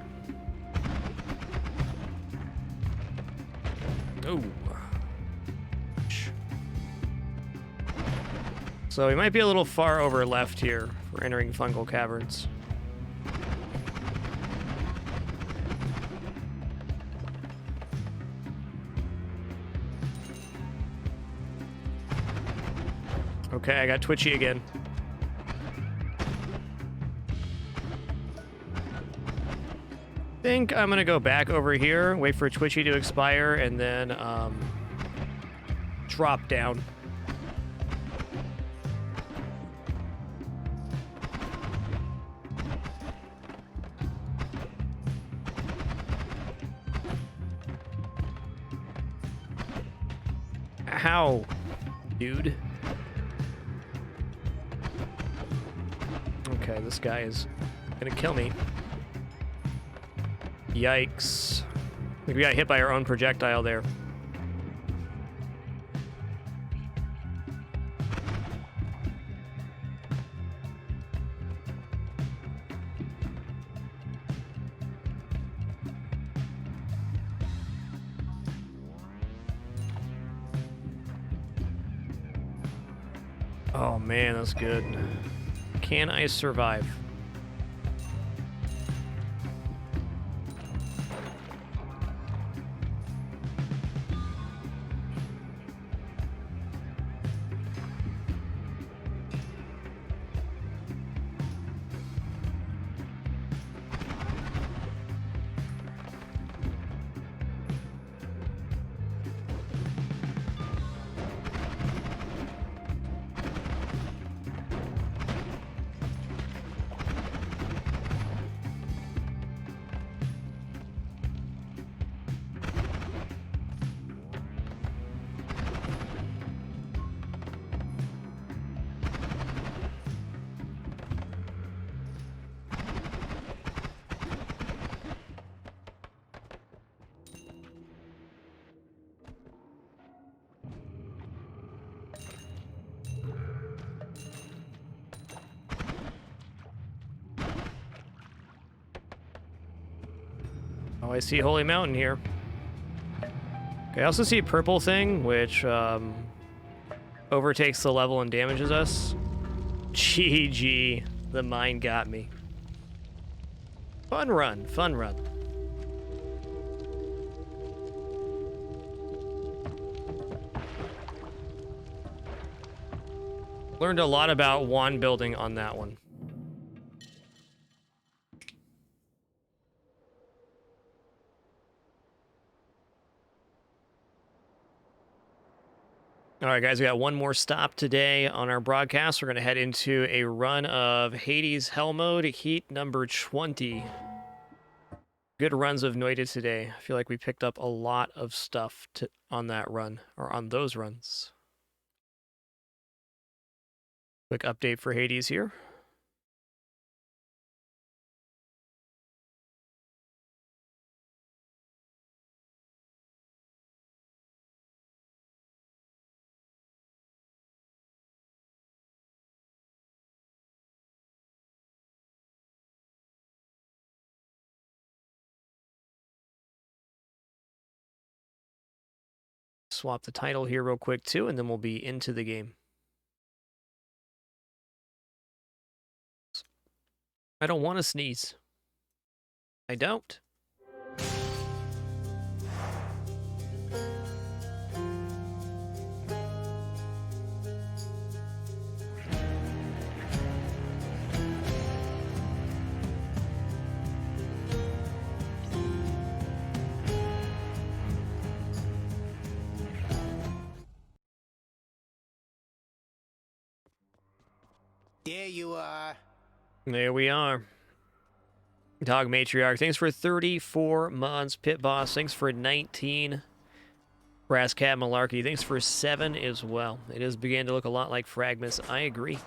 Oh. So we might be a little far over left here for entering fungal caverns. Okay, I got twitchy again. Think I'm gonna go back over here, wait for twitchy to expire, and then drop down. How, dude? Okay, this guy is gonna kill me. Yikes. I think we got hit by our own projectile there. Oh man, that's good. Can I survive? Oh, I see Holy Mountain here. Okay, I also see a purple thing, which overtakes the level and damages us. GG, the mine got me. Fun run, fun run. Learned a lot about wand building on that one. All right, guys, we got one more stop today on our broadcast. We're going to head into a run of Hades Hell Mode, heat number 20. Good runs of Noita today. I feel like we picked up a lot of stuff on that run, or on those runs. Quick update for Hades here. Swap the title here real quick too, and then we'll be into the game. I don't want to sneeze. I don't. There you are. There we are. Dog Matriarch, thanks for 34 months. Pit Boss, thanks for 19. Brass Cat Malarkey, thanks for 7 as well. It is beginning to look a lot like fragMas. I agree.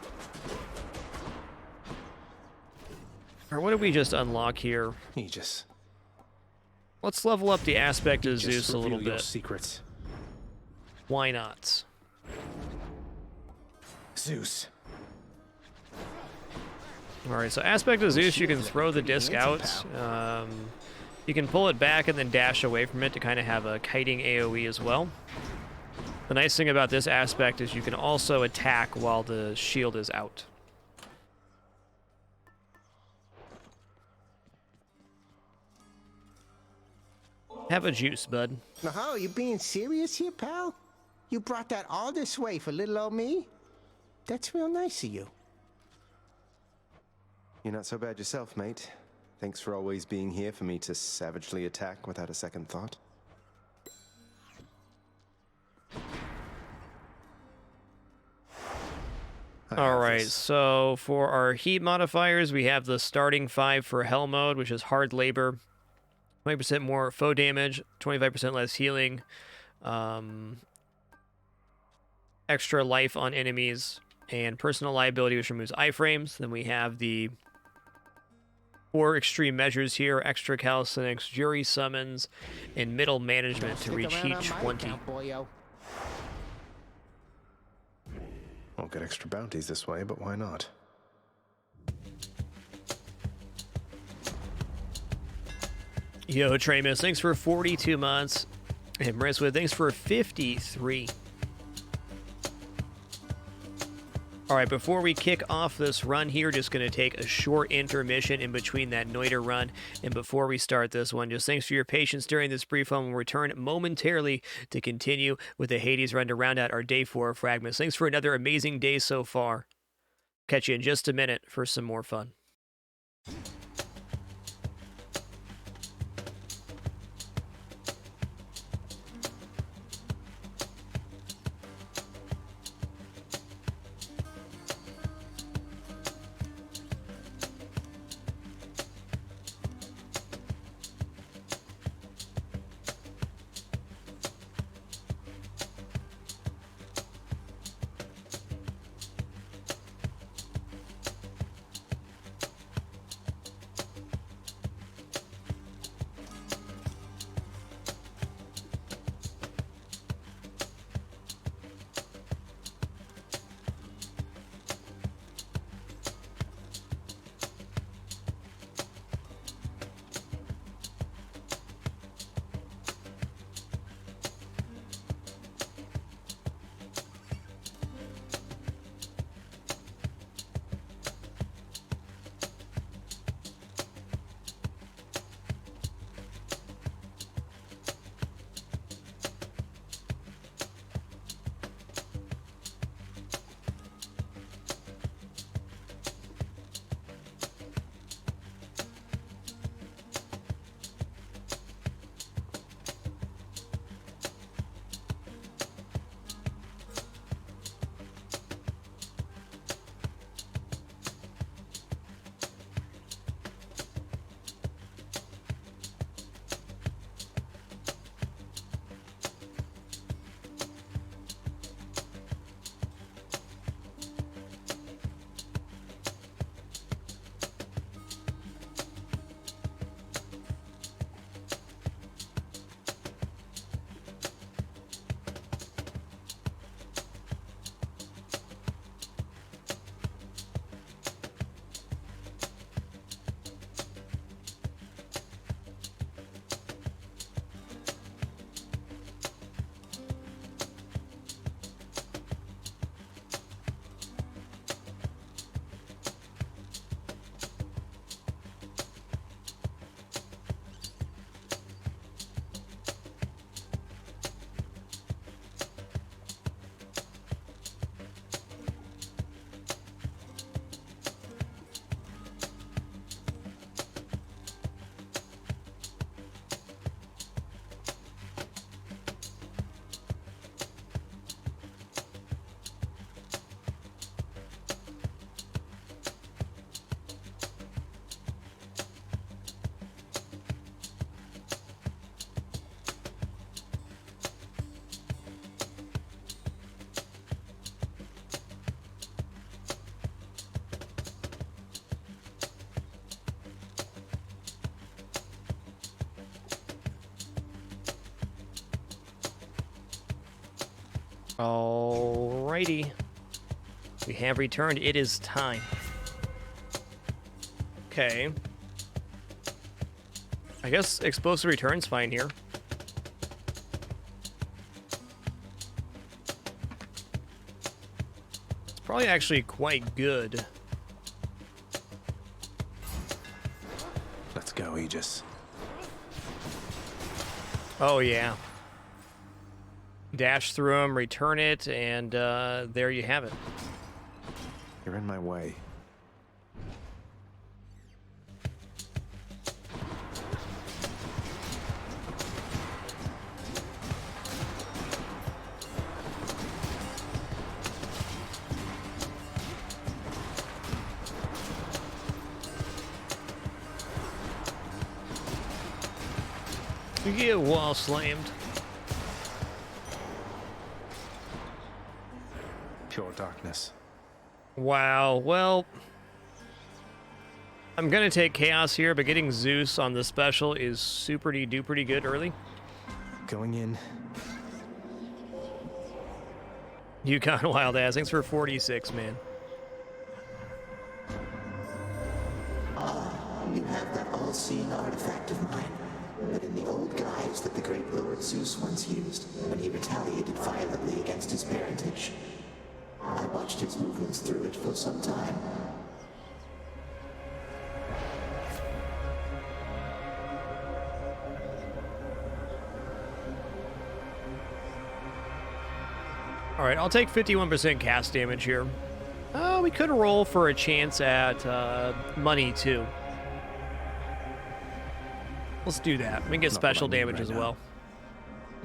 Or what did we just unlock here? Aegis. Let's level up the aspect of Zeus a little Your bit. secrets. Why not? Zeus. Alright, so aspect of Zeus, you can throw the disc out. You can pull it back and then dash away from it to kind of have a kiting AoE as well. The nice thing about this aspect is you can also attack while the shield is out. Have a juice, bud. Now, you being serious here, pal? You brought that all this way for little old me? That's real nice of you. You're not so bad yourself, mate. Thanks for always being here for me to savagely attack without a second thought. Alright, so for our heat modifiers, we have the starting 5 for Hell mode, which is hard labor. 20% more foe damage, 25% less healing, extra life on enemies, and personal liability, which removes iframes. Then we have the 4 extreme measures here: extra calisthenics, jury summons, and middle management to reach heat 20. I'll get extra bounties this way, but why not? Yo, Tramus, thanks for 42 months. And Mariswood, thanks for 53. Alright, before we kick off this run here, just going to take a short intermission in between that Noita run. And before we start this one, just thanks for your patience during this brief one. We'll return momentarily to continue with the Hades run to round out our day 4 of fragMas. Thanks for another amazing day so far. Catch you in just a minute for some more fun. Alrighty. We have returned. It is time. Okay. I guess explosive return's fine here. It's probably actually quite good. Let's go, Aegis. Oh, yeah. Dash through them, return it, and there you have it. You're in my way. You get wall slammed. Pure darkness. Wow, well, I'm gonna take Chaos here, but getting Zeus on the special is super-duper good early. Going in. Yukon Wild Ass, thanks for 46, man. You have that all-seeing artifact of mine, but in the old guise that the great Lord Zeus once used when he retaliated violently against his parentage. I watched his movements through it for some time. Alright, I'll take 51% cast damage here. We could roll for a chance at money, too. Let's do that. We can get Not special what I need damage right as now. well.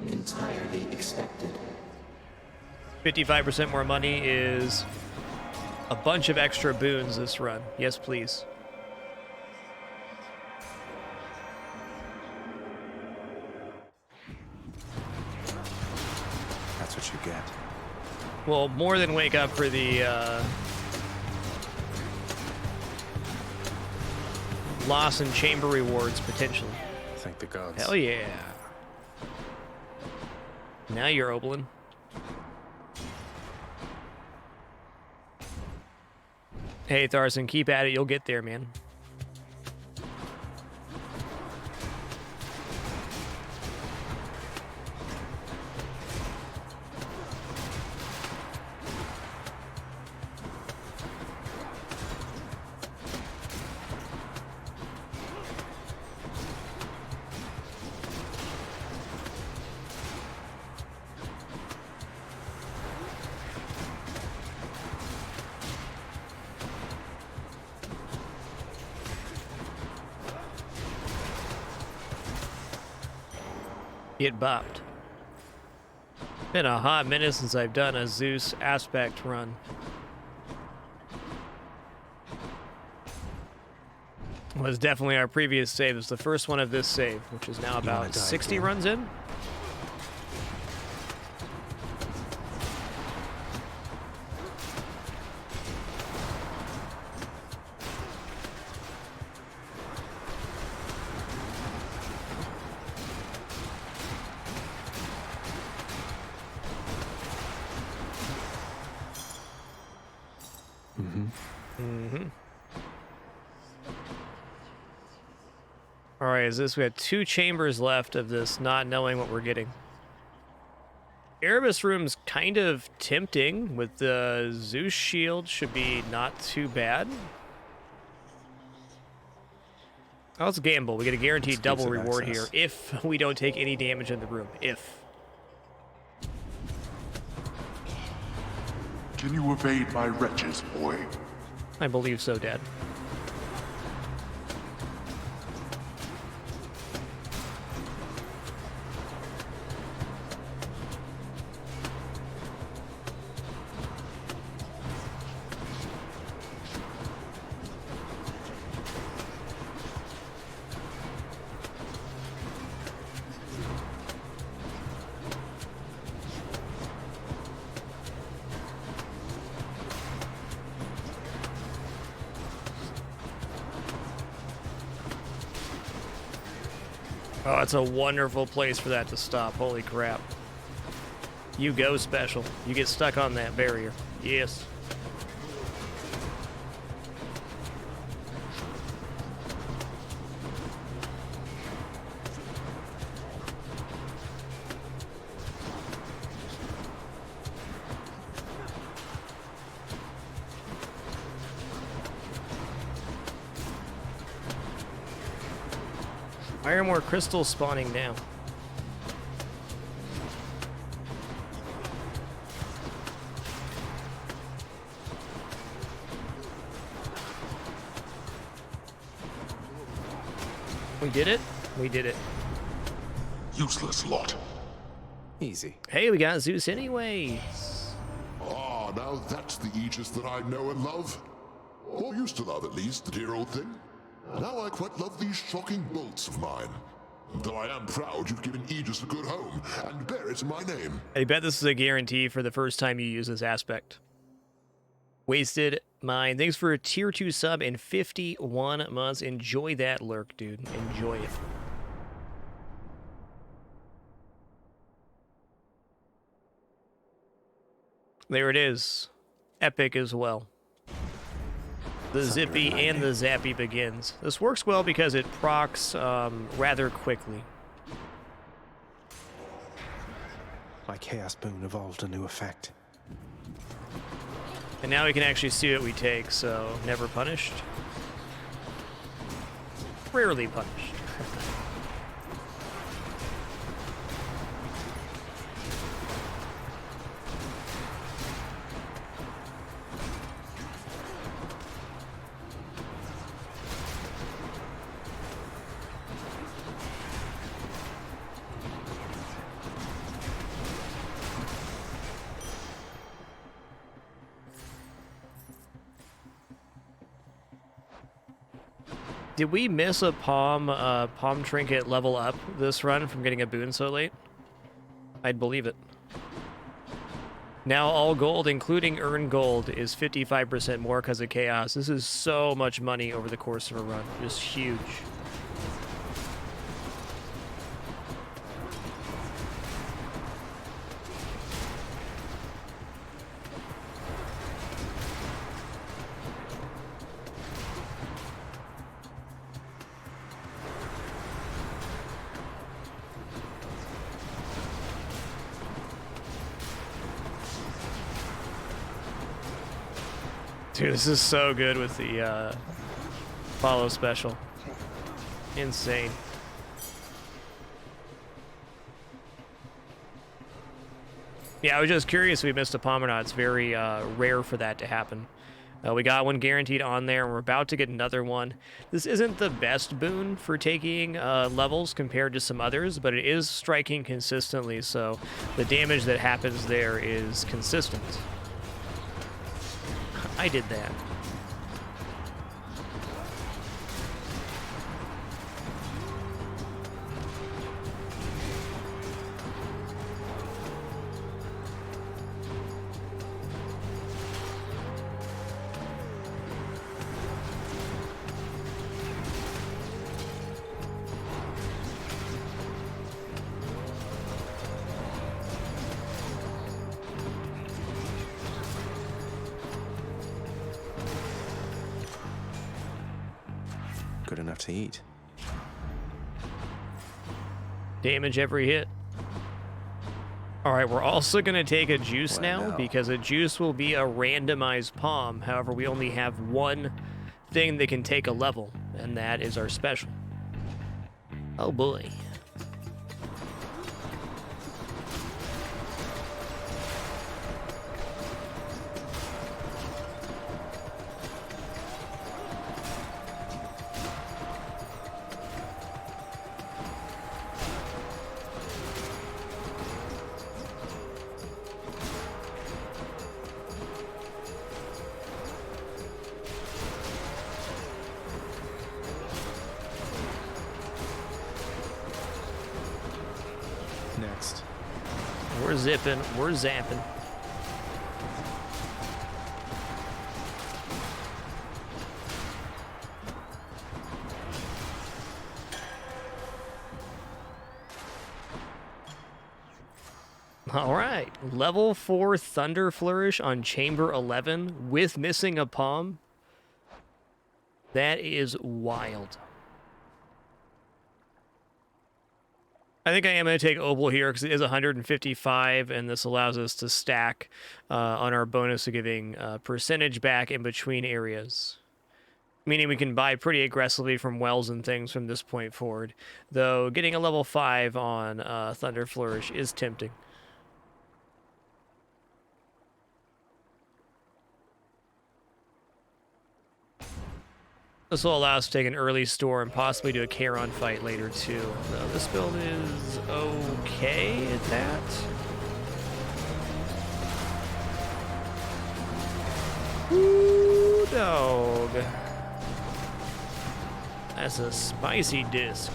Entirely expected. 55% more money is a bunch of extra boons this run. Yes, please. That's what you get. Well, more than wake up for the loss and chamber rewards, potentially. Thank the gods. Hell yeah. Now you're Oberlin. Hey, Tharson, keep at it. You'll get there, man. Get bopped. Been a hot minute since I've done a Zeus aspect run. Was definitely our previous save. It was the first one of this save, which is now about 60 runs in. Alright, is this? We have 2 chambers left of this, not knowing what we're getting. Erebus room's kind of tempting with the Zeus shield, should be not too bad. Oh, let's gamble. We get a guaranteed double Exclusive reward access. here if we don't take any damage in the room. If. Can you evade my wretches, boy? I believe so, Dad. Oh, it's a wonderful place for that to stop. Holy crap. You go special. You get stuck on that barrier. Yes. Why are more crystals spawning now? We did it? We did it. Useless lot. Easy. Hey, we got Zeus anyways. Ah, now that's the Aegis that I know and love. Or used to love, at least, the dear old thing. Now I quite love these shocking bolts of mine. Though I am proud you've given Aegis a good home, and bear it in my name. I bet this is a guarantee for the first time you use this aspect. Wasted Mind. Thanks for a tier 2 sub and 51 months. Enjoy that lurk, dude. Enjoy it. There it is. Epic as well. The Zippy and the Zappy begins. This works well because it procs rather quickly. My Chaos Boon evolved a new effect. And now we can actually see what we take, so never punished. Rarely punished. Did we miss a palm trinket level up this run from getting a boon so late? I'd believe it. Now all gold, including earned gold, is 55% more because of chaos. This is so much money over the course of a run. Just huge. Dude, this is so good with the follow special. Insane. Yeah, I was just curious if we missed a palm or not. It's very rare for that to happen. We got one guaranteed on there, and we're about to get another one. This isn't the best boon for taking levels compared to some others, but it is striking consistently, so the damage that happens there is consistent. I did that. Good enough to eat. Damage every hit. Alright, we're also going to take a juice What now, now? because a juice will be a randomized palm. However, we only have one thing that can take a level, and that is our special. Oh boy. Next. We're zipping, we're zapping. All right, level 4 Thunder Flourish on Chamber 11 with missing a palm. That is wild. I think I am going to take Opal here because it is 155, and this allows us to stack on our bonus of giving percentage back in between areas. Meaning we can buy pretty aggressively from wells and things from this point forward. Though getting a level 5 on Thunder Flourish is tempting. This will allow us to take an early store and possibly do a Charon fight later too. So this build is okay at that. Ooh, dog. That's a spicy disc.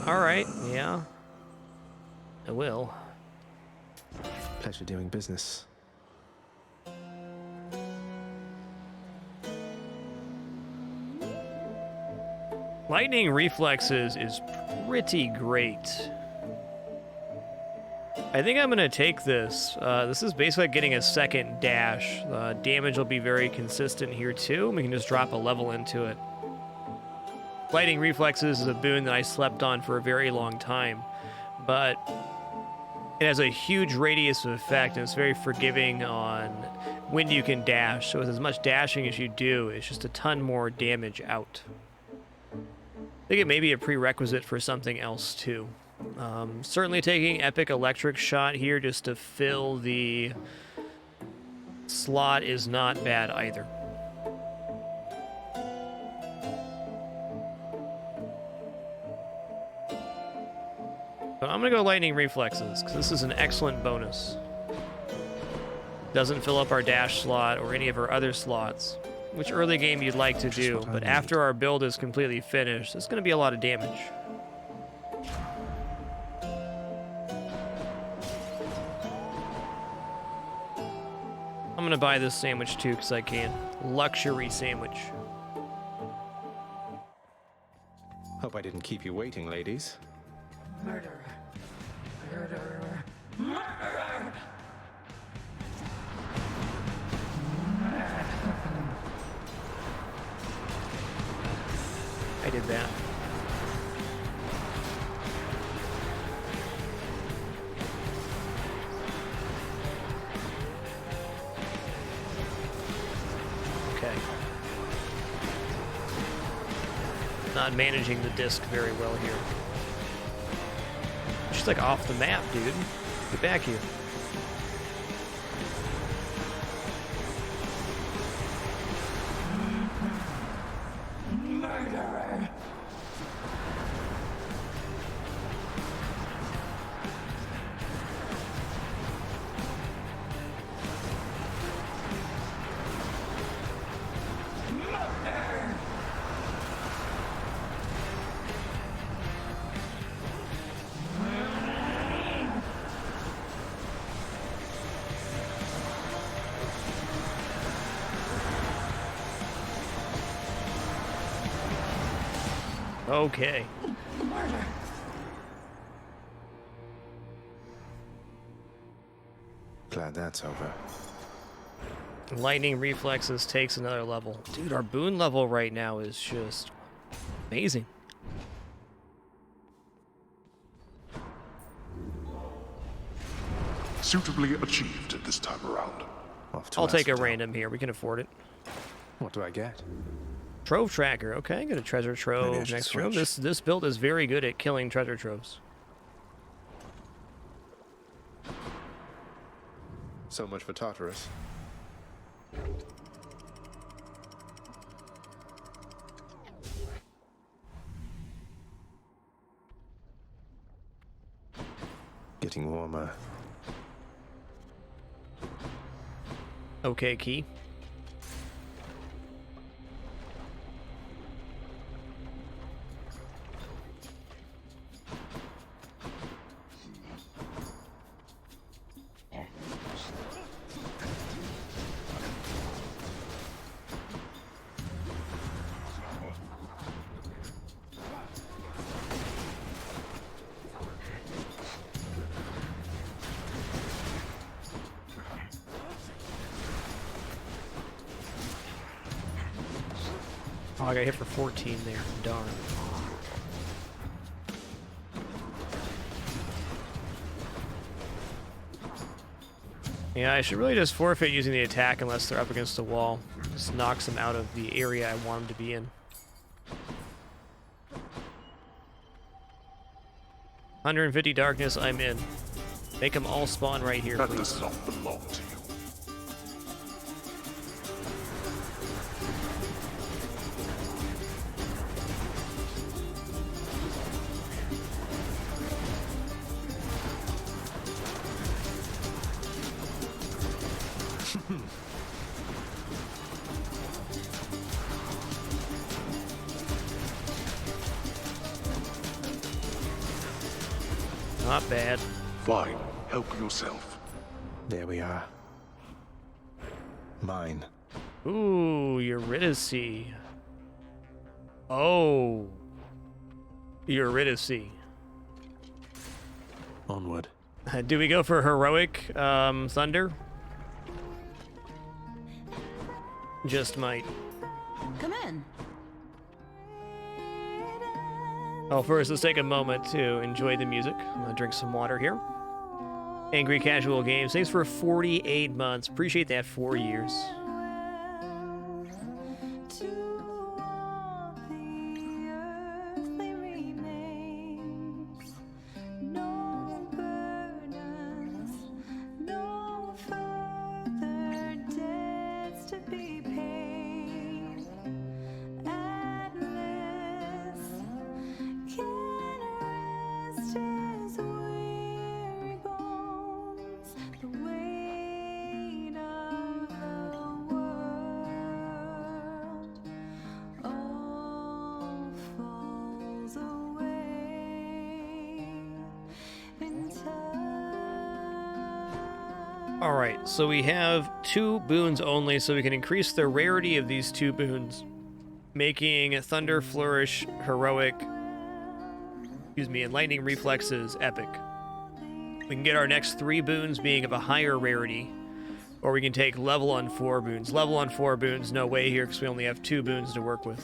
All right, yeah. I will. Pleasure doing business. Lightning Reflexes is pretty great. I think I'm going to take this. This is basically like getting a second dash. Damage will be very consistent here too. We can just drop a level into it. Lightning Reflexes is a boon that I slept on for a very long time, but it has a huge radius of effect, and it's very forgiving on when you can dash. So with as much dashing as you do, it's just a ton more damage out. I think it may be a prerequisite for something else too. Certainly taking Epic Electric Shot here just to fill the slot is not bad either. But I'm going to go Lightning Reflexes, because this is an excellent bonus. Doesn't fill up our dash slot or any of our other slots, which early game you'd like to do, but after our build is completely finished, it's going to be a lot of damage. I'm going to buy this sandwich too, because I can. Luxury sandwich. Hope I didn't keep you waiting, ladies. Murderer. Murderer. Murderer. I did that. Okay. Not managing the disc very well here. She's like off the map, dude. Get back here. Murderer. Okay. Murder. Glad that's over. Lightning Reflexes takes another level. Dude, our boon level right now is just amazing. Suitably achieved at this time around. Off to I'll take a Asphodel. random here. We can afford it. What do I get? Trove Tracker. Okay, get a treasure Maybe I trove should next room. switch. This build is very good at killing treasure troves. So much for Tartarus. Getting warmer. Okay, key. Oh, I got hit for 14 there. Darn. Yeah, I should really just forfeit using the attack unless they're up against the wall. Just knocks them out of the area I want them to be in. 150 darkness, I'm in. Make them all spawn right here, That please. does not belong to you. Not bad. Fine, help yourself. There we are. Mine. Ooh, Eurydice. Oh. Eurydice. Onward. Do we go for heroic thunder? Just might. Come in. Oh, first, let's take a moment to enjoy the music. I'm gonna drink some water here. Angry Casual Games, thanks for 48 months. Appreciate that 4 years. Alright, so we have 2 boons only, so we can increase the rarity of these 2 boons, making Thunder Flourish heroic, and Lightning Reflexes epic. We can get our next 3 boons being of a higher rarity, or we can take level on 4 boons. Level on 4 boons, no way here, because we only have 2 boons to work with.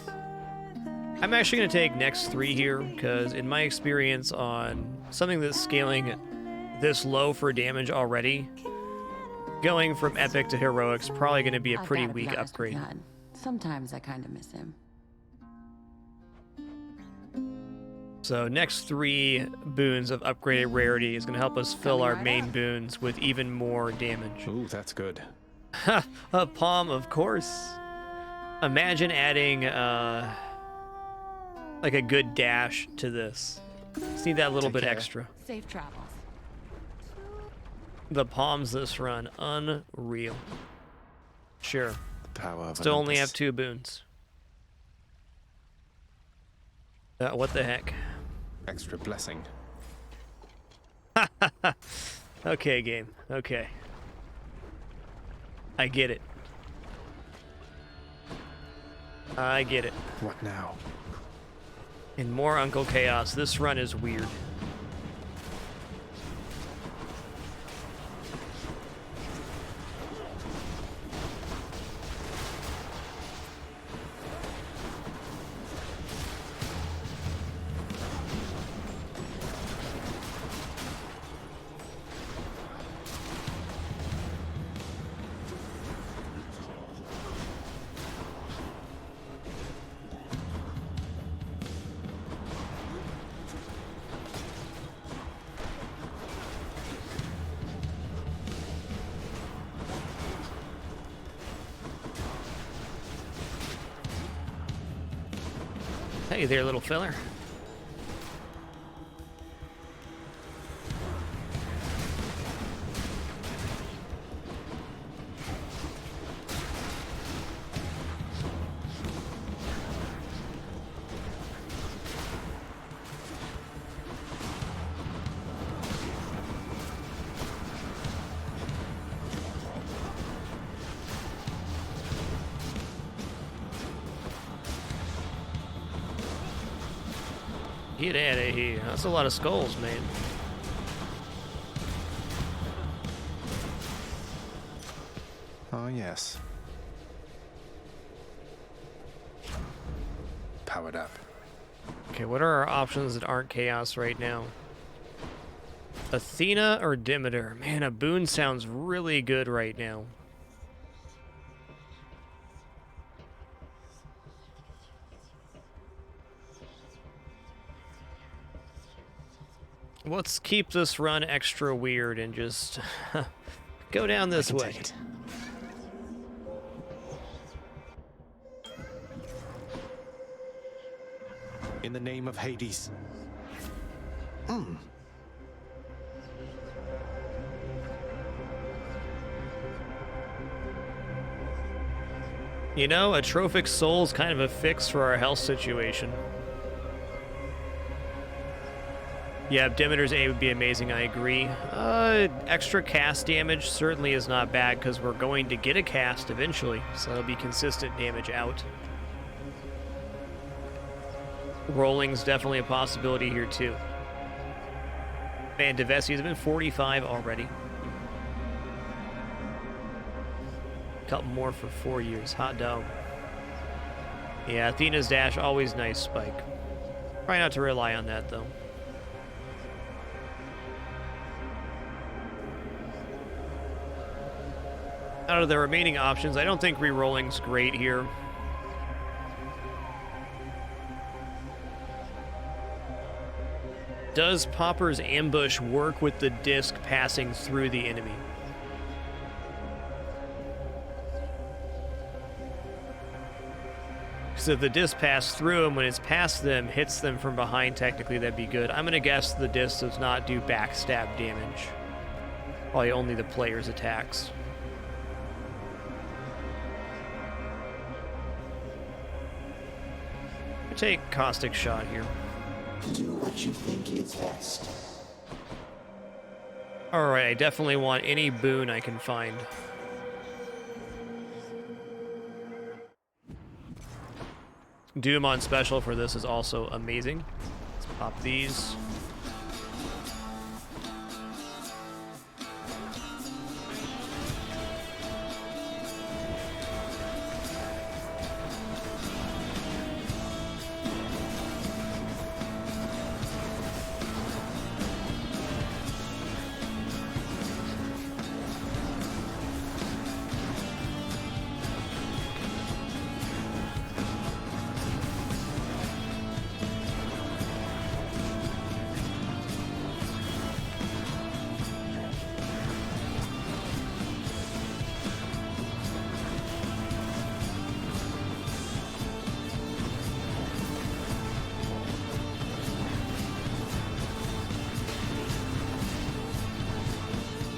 I'm actually going to take next 3 here, because in my experience on something that's scaling this low for damage already, going from epic to heroic's probably going to be a I've pretty gotta be weak honest with upgrade. God. Sometimes I kind of miss him. So next 3 boons of upgraded rarity is going to help us fill Coming our right main up. boons with even more damage. Ooh, that's good. A palm, of course. Imagine adding like a good dash to this. Just need that little Take bit care. extra. Safe travels. The palms this run, unreal. Sure. The power of Still only Olympus. have 2 boons. What the heck? Extra blessing. Okay, game. Okay. I get it. I get it. What now? And more Uncle Chaos. This run is weird. Hey there, little feller. Get out of here. That's a lot of skulls, man. Oh, yes. up. Okay, what are our options that aren't chaos right now? Athena or Demeter? Man, a boon sounds really good right now. Let's keep this run extra weird and just go down this way. Take it. In the name of Hades. You know, a trophic soul's kind of a fix for our health situation. Yeah, Demeter's A would be amazing, I agree. Extra cast damage certainly is not bad because we're going to get a cast eventually, so that'll be consistent damage out. Rolling's definitely a possibility here too. Man, Devessi's been 45 already. Couple more for 4 years. Hot dog. Yeah, Athena's dash, always nice, Spike. Try not to rely on that, though. Out of the remaining options, I don't think re-rolling's great here. Does Popper's ambush work with the disc passing through the enemy? So if the disc passed through them, when it's past them, hits them from behind, technically that'd be good. I'm going to guess the disc does not do backstab damage. Probably only the player's attacks. Take Caustic Shot here. Do what you think is best. Alright, I definitely want any boon I can find. Doom on special for this is also amazing. Let's pop these.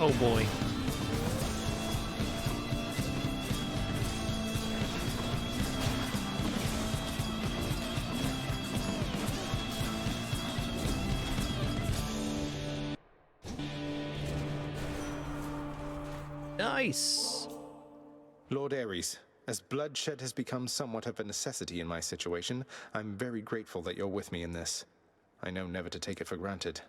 Oh boy. Nice. Lord Ares, as bloodshed has become somewhat of a necessity in my situation, I'm very grateful that you're with me in this. I know never to take it for granted.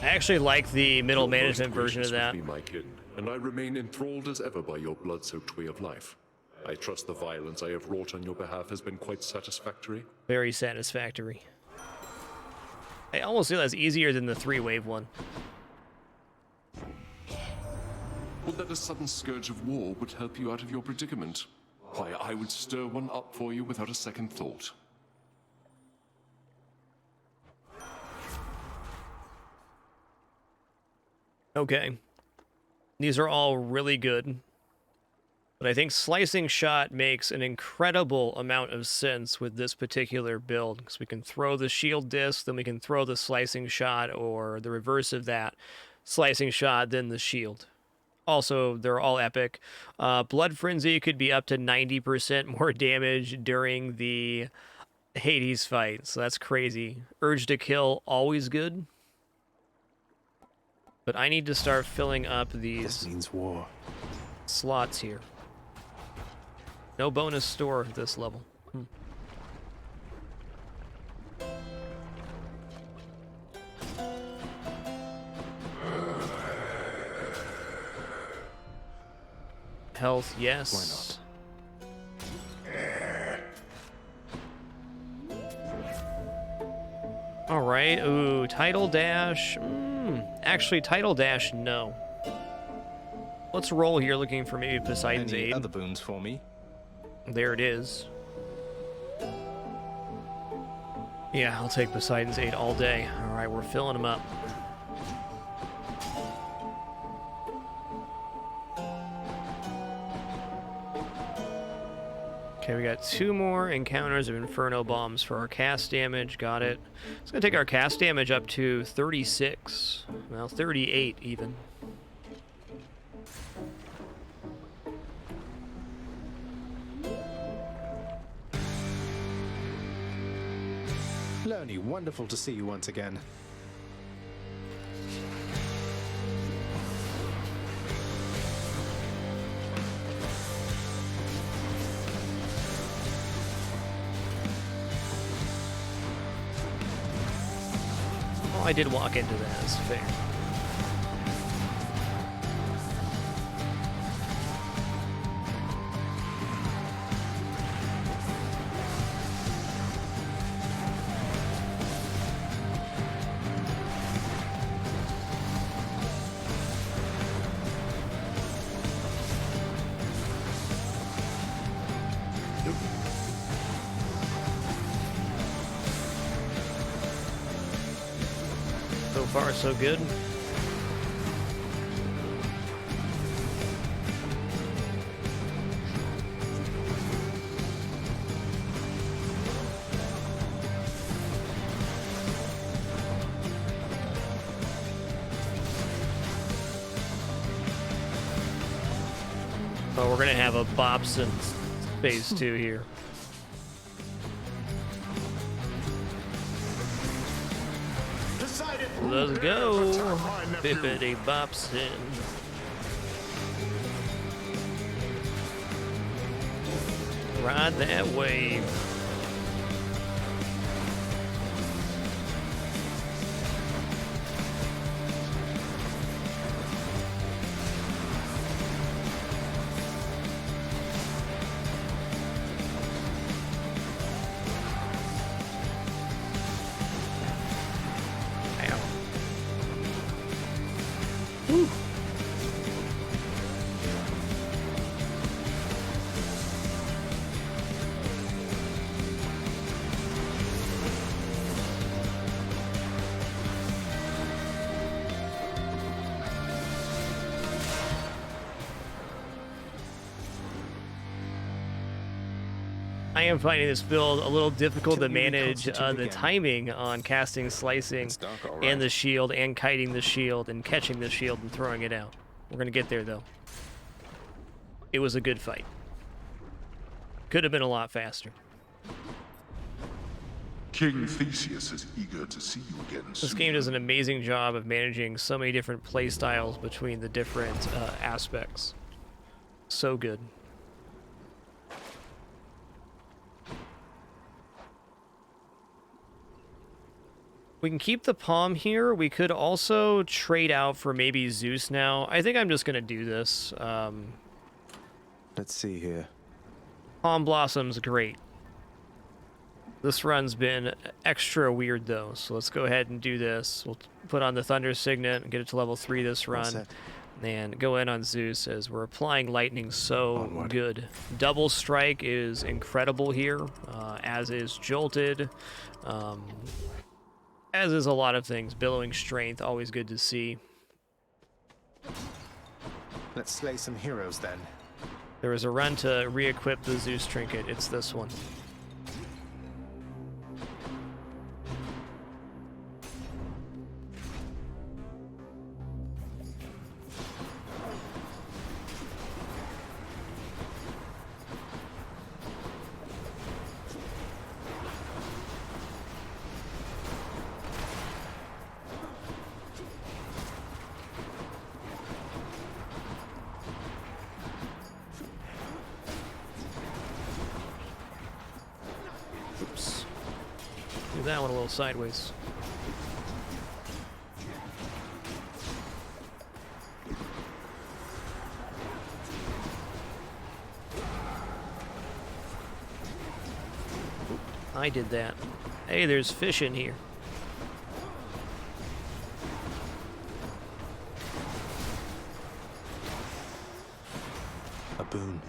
I actually like the middle management version of that. Me, my kin, and I remain enthralled as ever by your blood-soaked way of life. I trust the violence I have wrought on your behalf has been quite satisfactory. Very satisfactory. I almost feel that's easier than the 3-wave one. Would that a sudden scourge of war would help you out of your predicament? Why, I would stir one up for you without a second thought. Okay. These are all really good. But I think Slicing Shot makes an incredible amount of sense with this particular build, because we can throw the shield disc, then we can throw the Slicing Shot, or the reverse of that. Slicing Shot, then the shield. Also, they're all epic. Blood Frenzy could be up to 90% more damage during the Hades fight, so that's crazy. Urge to Kill, always good. But I need to start filling up these This means war. slots here. No bonus store at this level. Health, yes. Why not? right. Ooh, Tidal Dash. Actually, Tidal Dash, no. Let's roll here looking for maybe Poseidon's Any aid. other boons for me? There it is. Yeah, I'll take Poseidon's aid all day. All right, we're filling them up. Okay, we got 2 more encounters of Inferno Bombs for our cast damage. Got it. It's going to take our cast damage up to 36. Well, 38 even. Loni, wonderful to see you once again. Oh, I did walk into that. That's fair. So far, so good. Oh, we're gonna have a Bobson phase 2 here. Let's go, Bippity Bobson. Ride that wave. I am finding this build a little difficult to manage the timing on casting, slicing, and the shield, and kiting the shield, and catching the shield and throwing it out. We're going to get there, though. It was a good fight. Could have been a lot faster. King Theseus is eager to see you again soon. This game does an amazing job of managing so many different play styles between the different aspects. So good. We can keep the Palm here. We could also trade out for maybe Zeus now. I think I'm just going to do this. Let's see here. Palm Blossom's great. This run's been extra weird, though, so let's go ahead and do this. We'll put on the Thunder Signet and get it to level 3 this run. And go in on Zeus as we're applying lightning so good. Double Strike is incredible here, as is Jolted. As is a lot of things. Billowing Strength, always good to see. Let's slay some heroes then. There was a run to re-equip the Zeus Trinket. It's this one. Oops. Do that one a little sideways. I did that. Hey, there's fish in here. boon.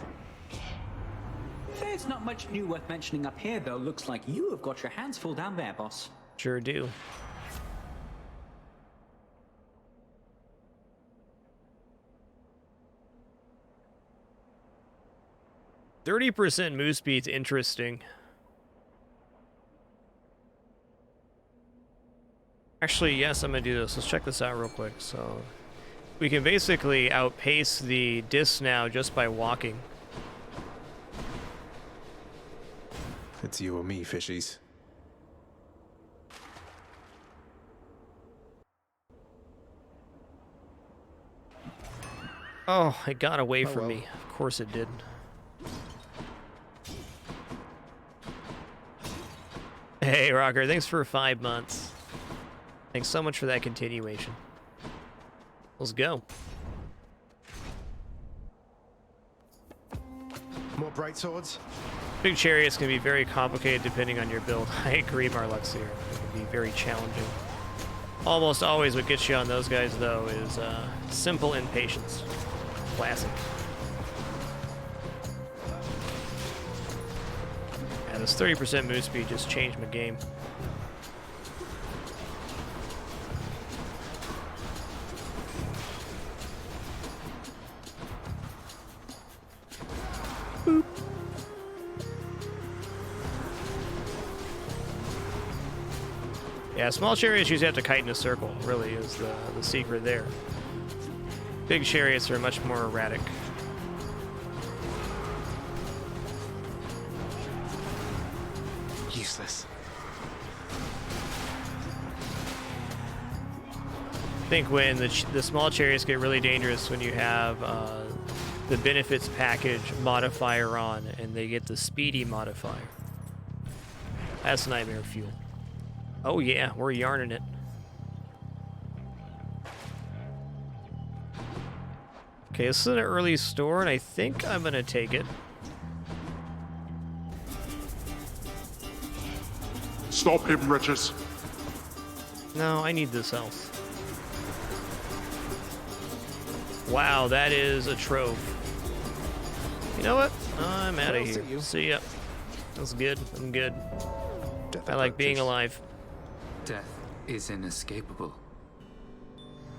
There's not much new worth mentioning up here, though. Looks like you have got your hands full down there, boss. Sure do. %30 move speed's interesting. Actually, yes, I'm gonna do this. Let's check this out real quick. So we can basically outpace the disc now just by walking. It's you or me, fishies. Oh, it got away from well. me. Of course it did. Hey, Rocker, thanks for 5 months. Thanks so much for that continuation. Let's go. More bright swords? Big Chariot's going to be very complicated depending on your build. I agree, Marluxier. It can be very challenging. Almost always what gets you on those guys, though, is simple impatience. Classic. Yeah, this 30% move speed just changed my game. Boop. Yeah, small chariots usually have to kite in a circle, really is the secret there. Big chariots are much more erratic. Useless. I think when the small chariots get really dangerous when you have the benefits package modifier on and they get the speedy modifier. That's nightmare fuel. Oh yeah, we're yarning it. Okay, this is an early store, and I think I'm gonna take it. Stop him, wretches. No, I need this health. Wow, that is a trove. You know what? I'm out of here. See ya. That's good. I'm good. I like being alive. Death is inescapable.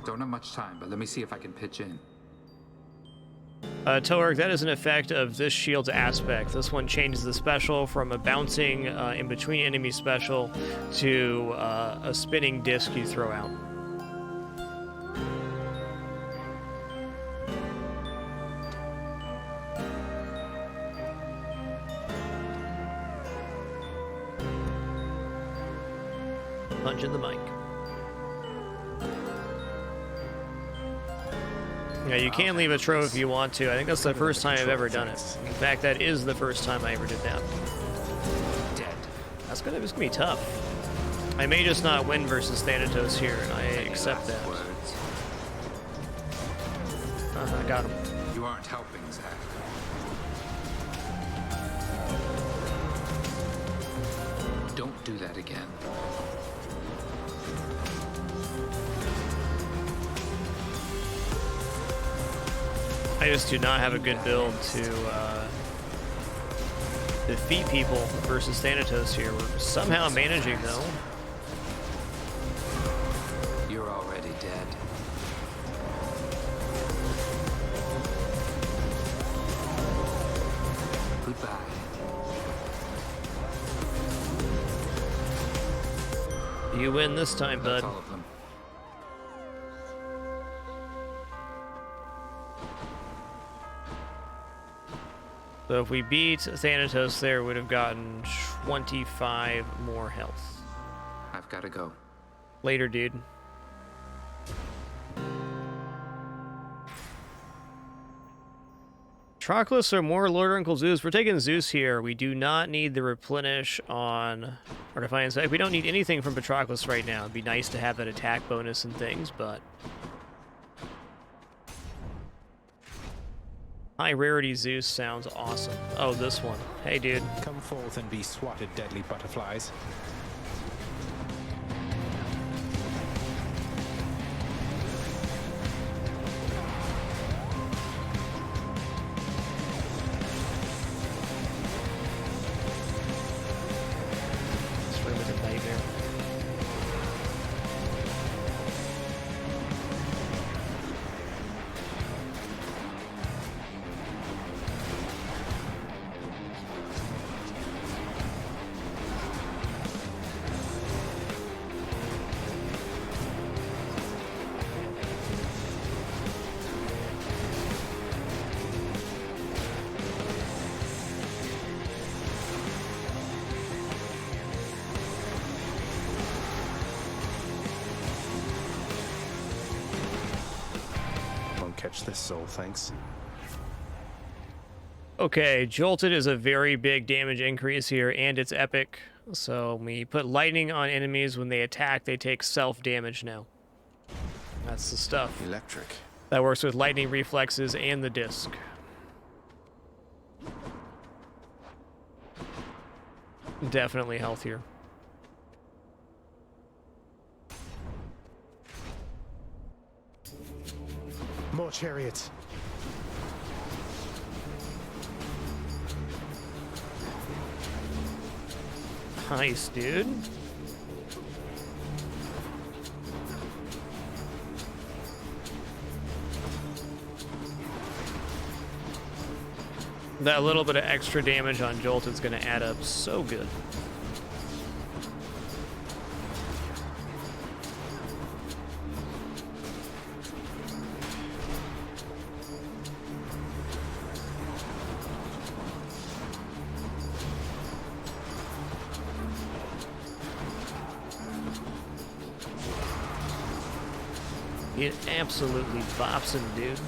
Don't have much time, but let me see if I can pitch in. Toark, that is an effect of this shield's aspect. This one changes the special from a bouncing in between enemy special to a spinning disc you throw out. Punch in the mic. Yeah, you can leave a trove if you want to. I think that's the first time I've ever done it. In fact, that is the first time I ever did that. Dead. It's gonna be tough. I may just not win versus Thanatos here, and I accept that. Words. I got him. You aren't helping, Zach. Don't do that again. I just do not have a good build to defeat people versus Thanatos here. We're somehow managing, though. You're already dead. Goodbye. You win this time, That's bud. all of them. So if we beat Thanatos there, would have gotten 25 more health. I've got to go. Later, dude. Patroclus or more Lord Uncle Zeus. We're taking Zeus here. We do not need the replenish on our Defiance. We don't need anything from Patroclus right now. It'd be nice to have that attack bonus and things, but... High rarity Zeus sounds awesome. Oh, this one. Hey, dude. Come forth and be swatted, deadly butterflies. catch this soul, thanks. Okay, Jolted is a very big damage increase here, and it's epic. So we put lightning on enemies. When they attack, they take self-damage now. That's the stuff. Electric. That works with lightning reflexes and the disc. Definitely healthier. More chariots. Nice, dude. That little bit of extra damage on Jolt is going to add up so good. It absolutely bops him, dude.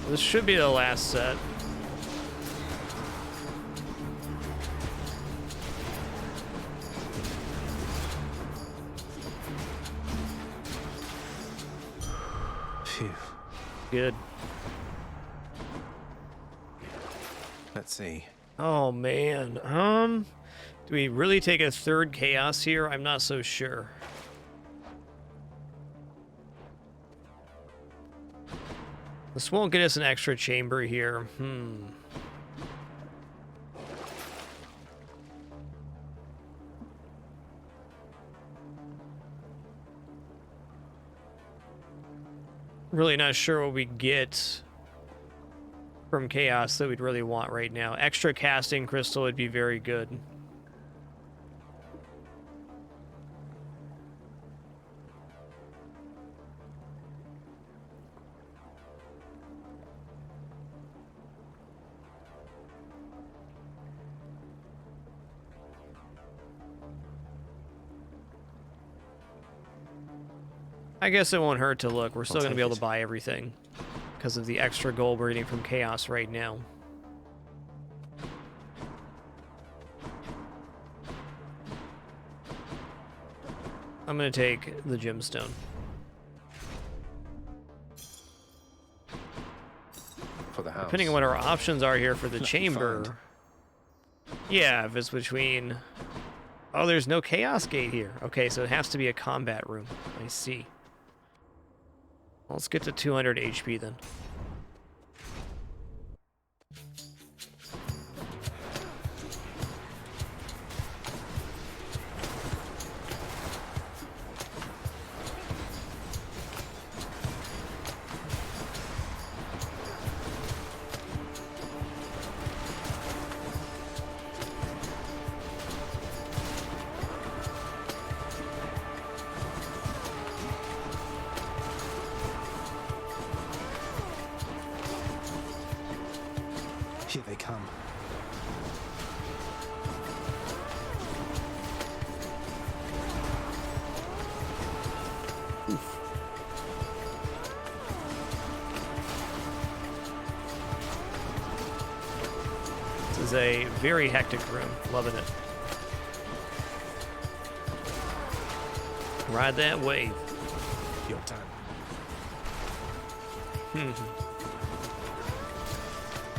This should be the last set. Phew. Good. Let's see. Oh man. Do we really take a third chaos here? I'm not so sure. This won't get us an extra chamber here. Really not sure what we get from chaos that we'd really want right now. Extra casting crystal would be very good. I guess it won't hurt to look. We're still going to be able to buy everything because of the extra gold we're getting from chaos right now. I'm going to take the gemstone. For the house. Depending on what our options are here for the chamber. Yeah, if it's between... Oh, there's no chaos gate here. Okay, so it has to be a combat room. I see. Let's get to 200 HP then. Here they come. Oof. This is a very hectic room. Loving it. Ride that wave. Your time.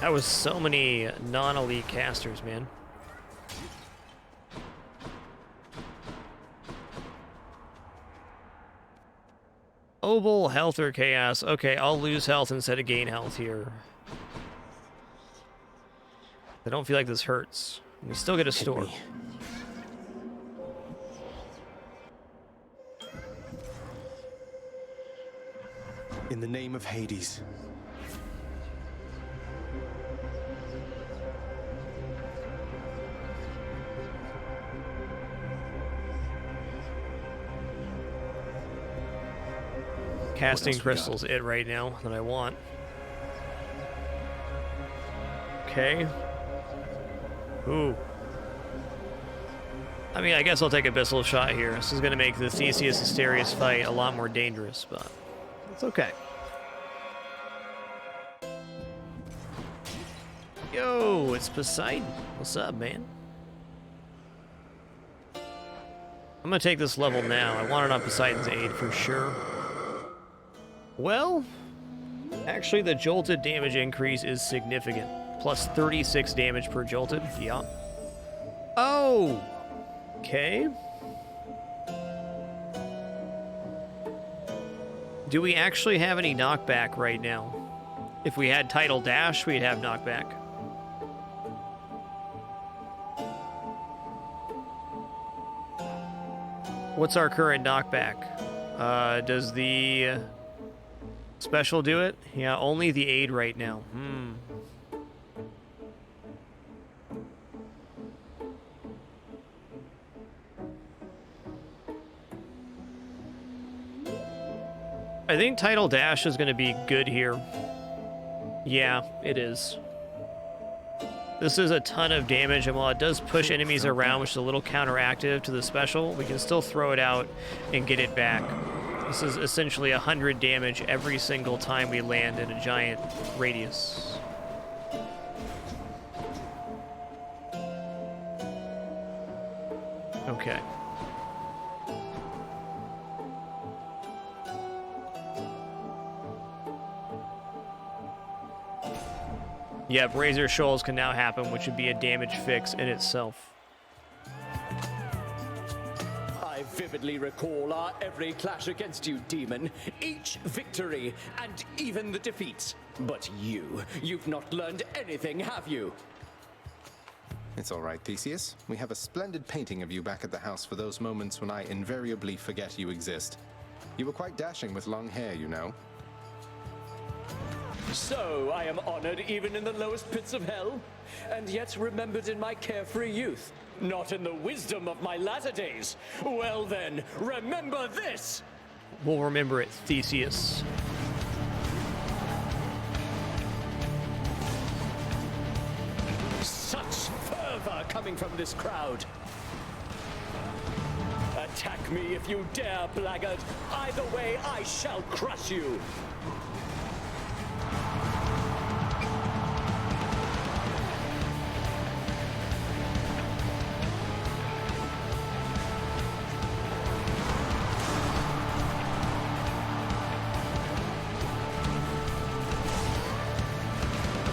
That was so many non-elite casters, man. Oval, health, or chaos. Okay, I'll lose health instead of gain health here. I don't feel like this hurts. We still get a store. In the name of Hades. Casting crystal's it right now that I want. Okay. Ooh. I mean, I guess I'll take Abyssal Shot here. This is going to make the Theseus-Asterius fight a lot more dangerous, but it's okay. Yo, it's Poseidon. What's up, man? I'm going to take this level now. I want it on Poseidon's aid for sure. Well, actually, the jolted damage increase is significant. Plus 36 damage per jolted. Yeah. Oh! Okay. Do we actually have any knockback right now? If we had Tidal Dash, we'd have knockback. What's our current knockback? Does the special do it? Yeah, only the aid right now. I think Tidal Dash is going to be good here. Yeah, it is. This is a ton of damage, and while it does push enemies around, which is a little counteractive to the special, we can still throw it out and get it back. This is essentially 100 damage every single time we land in a giant radius. Okay. Yep, Razor Shoals can now happen, which would be a damage fix in itself. I vividly recall our every clash against you, demon. Each victory, and even the defeats. But you've not learned anything, have you? It's all right, Theseus. We have a splendid painting of you back at the house for those moments when I invariably forget you exist. You were quite dashing with long hair, you know. So, I am honored even in the lowest pits of hell, and yet remembered in my carefree youth, not in the wisdom of my latter days. Well then, remember this! We'll remember it, Theseus. Such fervor coming from this crowd. Attack me if you dare, blackguard. Either way, I shall crush you.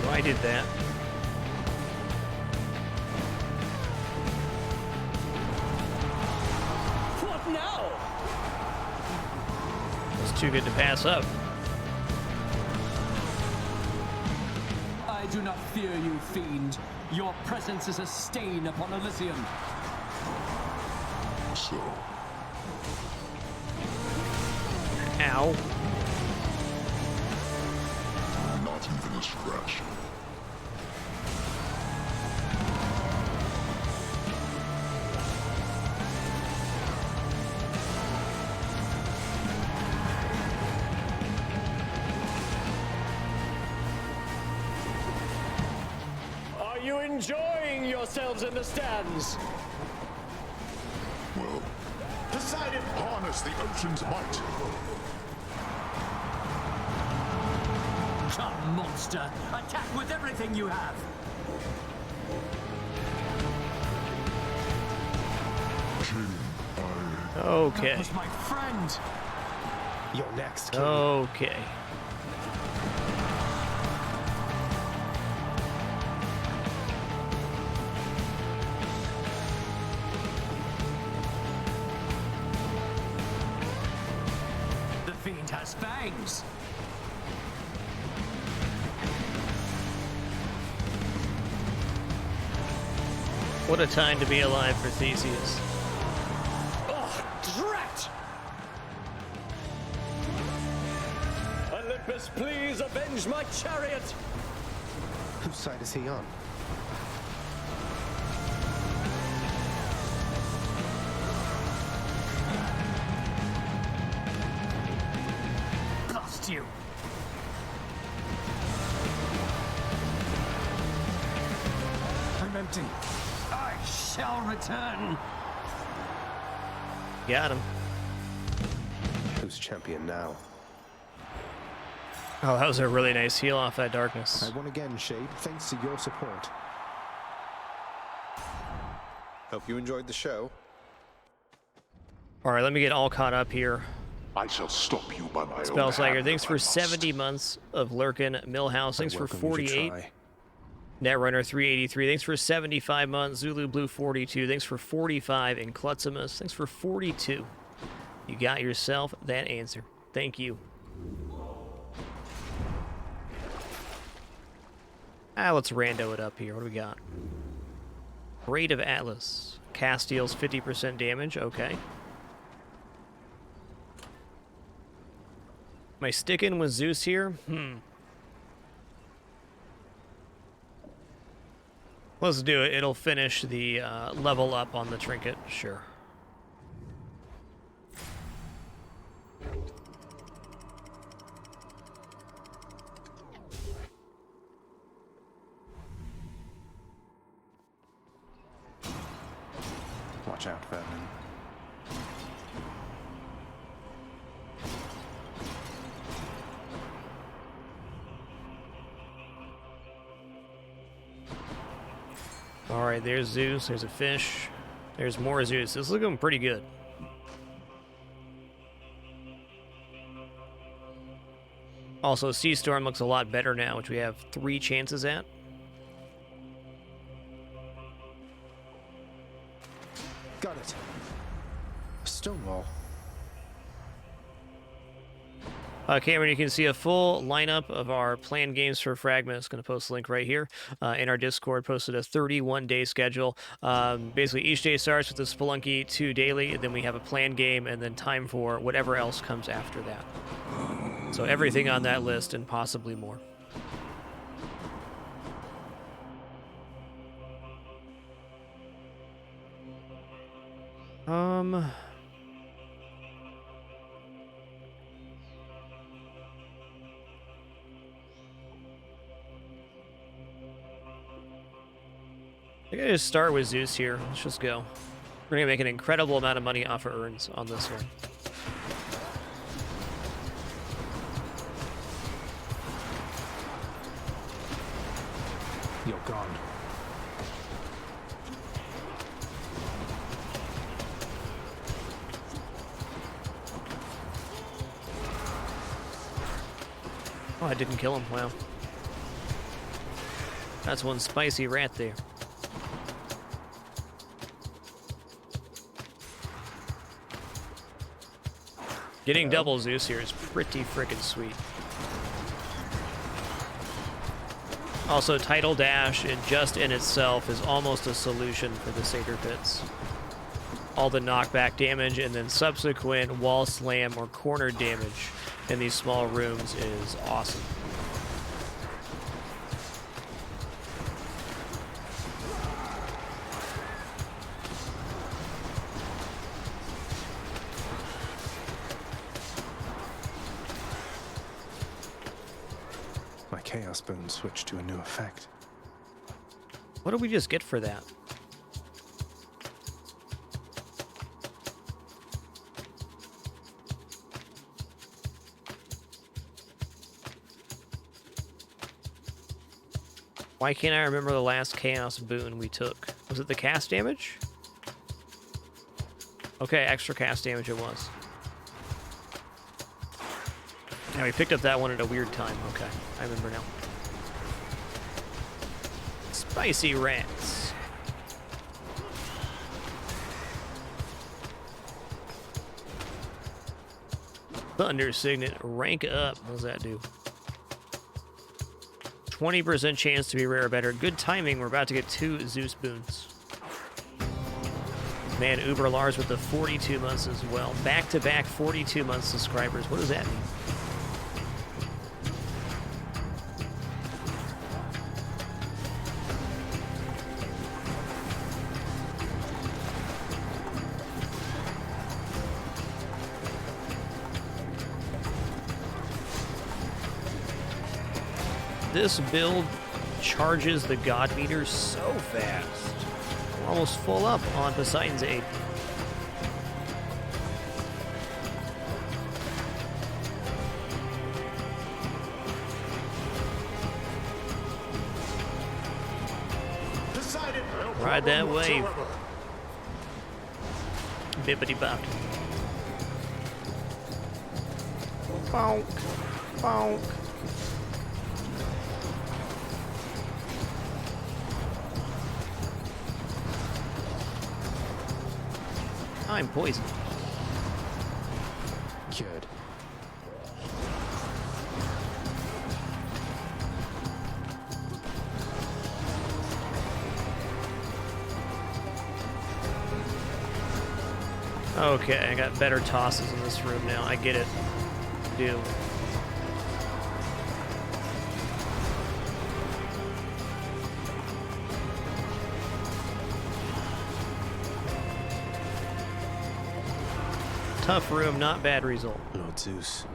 I did that. What now? It's too good to pass up. I do not fear you, fiend. Your presence is a stain upon Elysium. So, Ow. not even a scratch. Are you enjoying yourselves in the stands? Well, Poseidon, harness the ocean's might. Come, monster! Attack with everything you have! Okay. That was my friend! You're next, King. Okay. The fiend has fangs! What a time to be alive for Theseus. Ugh, drat! Olympus, please avenge my chariot! Whose side is he on? Bust you! empty. I shall return. Got him. Who's champion now? Oh, that was a really nice heal off that darkness. I won again, Shade, thanks to your support. Hope you enjoyed the show. All right, let me get all caught up here. I shall stop you by my own Spellslayer, hand thanks if for I must. 70 months of lurking. Millhouse, thanks for welcome you to 48. try. Netrunner 383, thanks for 75 months. Zulu Blue 42, thanks for 45. And Klutzimus, thanks for 42. You got yourself that answer. Thank you. Let's rando it up here. What do we got? Braid of Atlas. Cast deals 50% damage. Okay. Am I sticking with Zeus here? Let's do it. It'll finish the level up on the trinket. Sure. Watch out, Vermin. All right, there's Zeus. There's a fish. There's more Zeus. This is looking pretty good. Also, Sea Storm looks a lot better now, which we have 3 chances at. Got it. Stonewall. Cameron, you can see a full lineup of our planned games for fragMas. Going to post a link right here in our Discord. Posted a 31-day schedule. Basically, each day starts with the Spelunky 2 daily, and then we have a planned game, and then time for whatever else comes after that. So everything on that list and possibly more. I think I just start with Zeus here. Let's just go. We're gonna make an incredible amount of money off of urns on this one. You're gone. Oh, I didn't kill him. Wow. That's one spicy rat there. Getting double Zeus here is pretty frickin' sweet. Also, Tidal Dash, just in itself, is almost a solution for the Satyr Pits. All the knockback damage and then subsequent wall slam or corner damage in these small rooms is awesome. My Chaos Bone switched to a new effect. What did we just get for that? Why can't I remember the last Chaos boon we took? Was it the cast damage? Okay, extra cast damage it was. Yeah, we picked up that one at a weird time. Okay, I remember now. Spicy rats. Thunder Signet, rank up. What does that do? 20% chance to be rare or better. Good timing. We're about to get 2 Zeus boons. Man, Uber Lars with the 42 months as well. Back-to-back 42 month subscribers. What does that mean? This build charges the God Meter so fast. We're almost full up on Poseidon's aid. Poseidon, Ride that wave. Bippity bop. Bonk. Bonk. I'm poisoned. Good. Okay, I got better tosses in this room now. I get it. Do. Tough room, not bad result. Lord Zeus.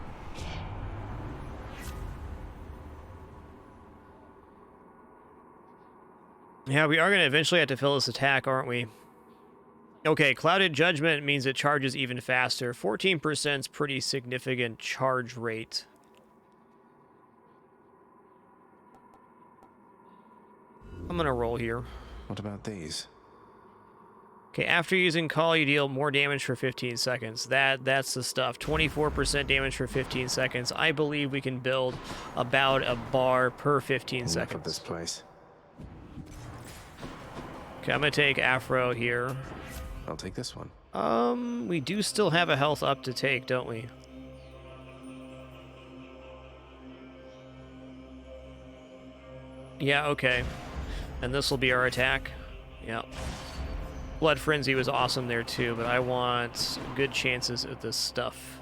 Yeah, we are going to eventually have to fill this attack, aren't we? Okay, Clouded Judgment means it charges even faster. 14% is pretty significant charge rate. I'm going to roll here. What about these? Okay, after using Call, you deal more damage for 15 seconds. That's the stuff. 24% damage for 15 seconds. I believe we can build about a bar per 15 Enough seconds. of this place. Okay, I'm going to take Afro here. I'll take this one. We do still have a health up to take, don't we? Yeah, okay. And this will be our attack. Yeah. Blood Frenzy was awesome there too, but I want good chances at this stuff.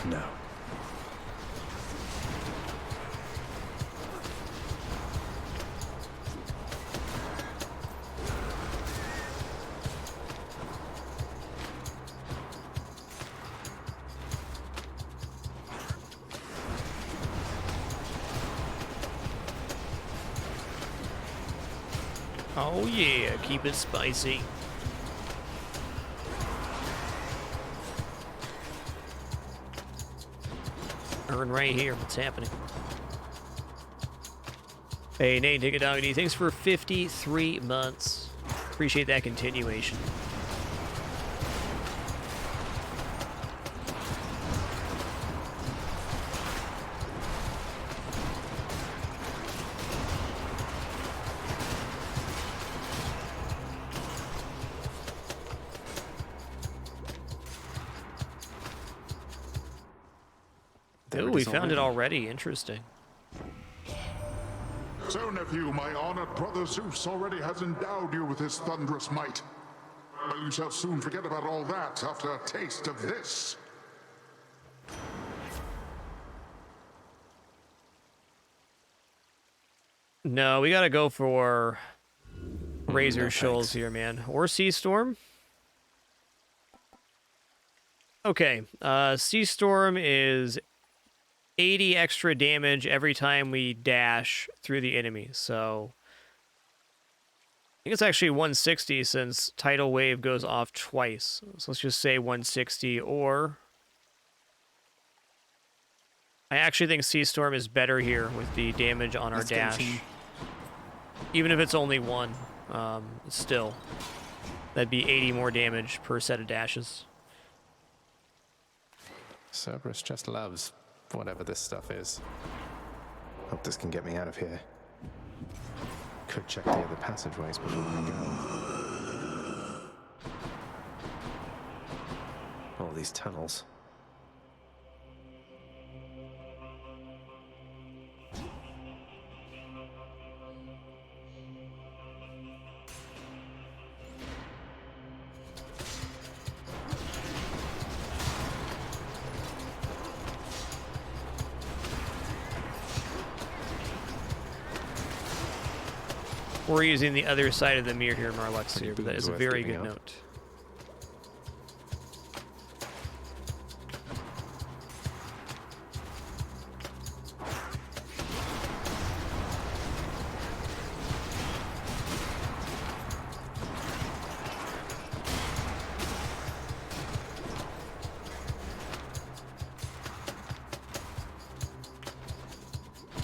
No. Oh yeah, keep it spicy. Earn right here. What's happening? Hey, Nate, take it down. Thanks for 53 months. Appreciate that continuation. Ooh, we found it already. Interesting. So, nephew, my honored brother Zeus already has endowed you with his thunderous might. But you shall soon forget about all that after a taste of this. No, we gotta go for Razor Shoals here, man. Or Sea Storm. Okay, Sea Storm is 80 extra damage every time we dash through the enemy, so I think it's actually 160 since Tidal Wave goes off twice. So let's just say 160, or I actually think Sea Storm is better here with the damage on our dash. Even if it's only one, still, that'd be 80 more damage per set of dashes. Cerberus just loves whatever this stuff is. Hope this can get me out of here. Could check the other passageways before I go. All these tunnels. We're using the other side of the mirror here, Marlux here, but that is a worth very giving good up. note.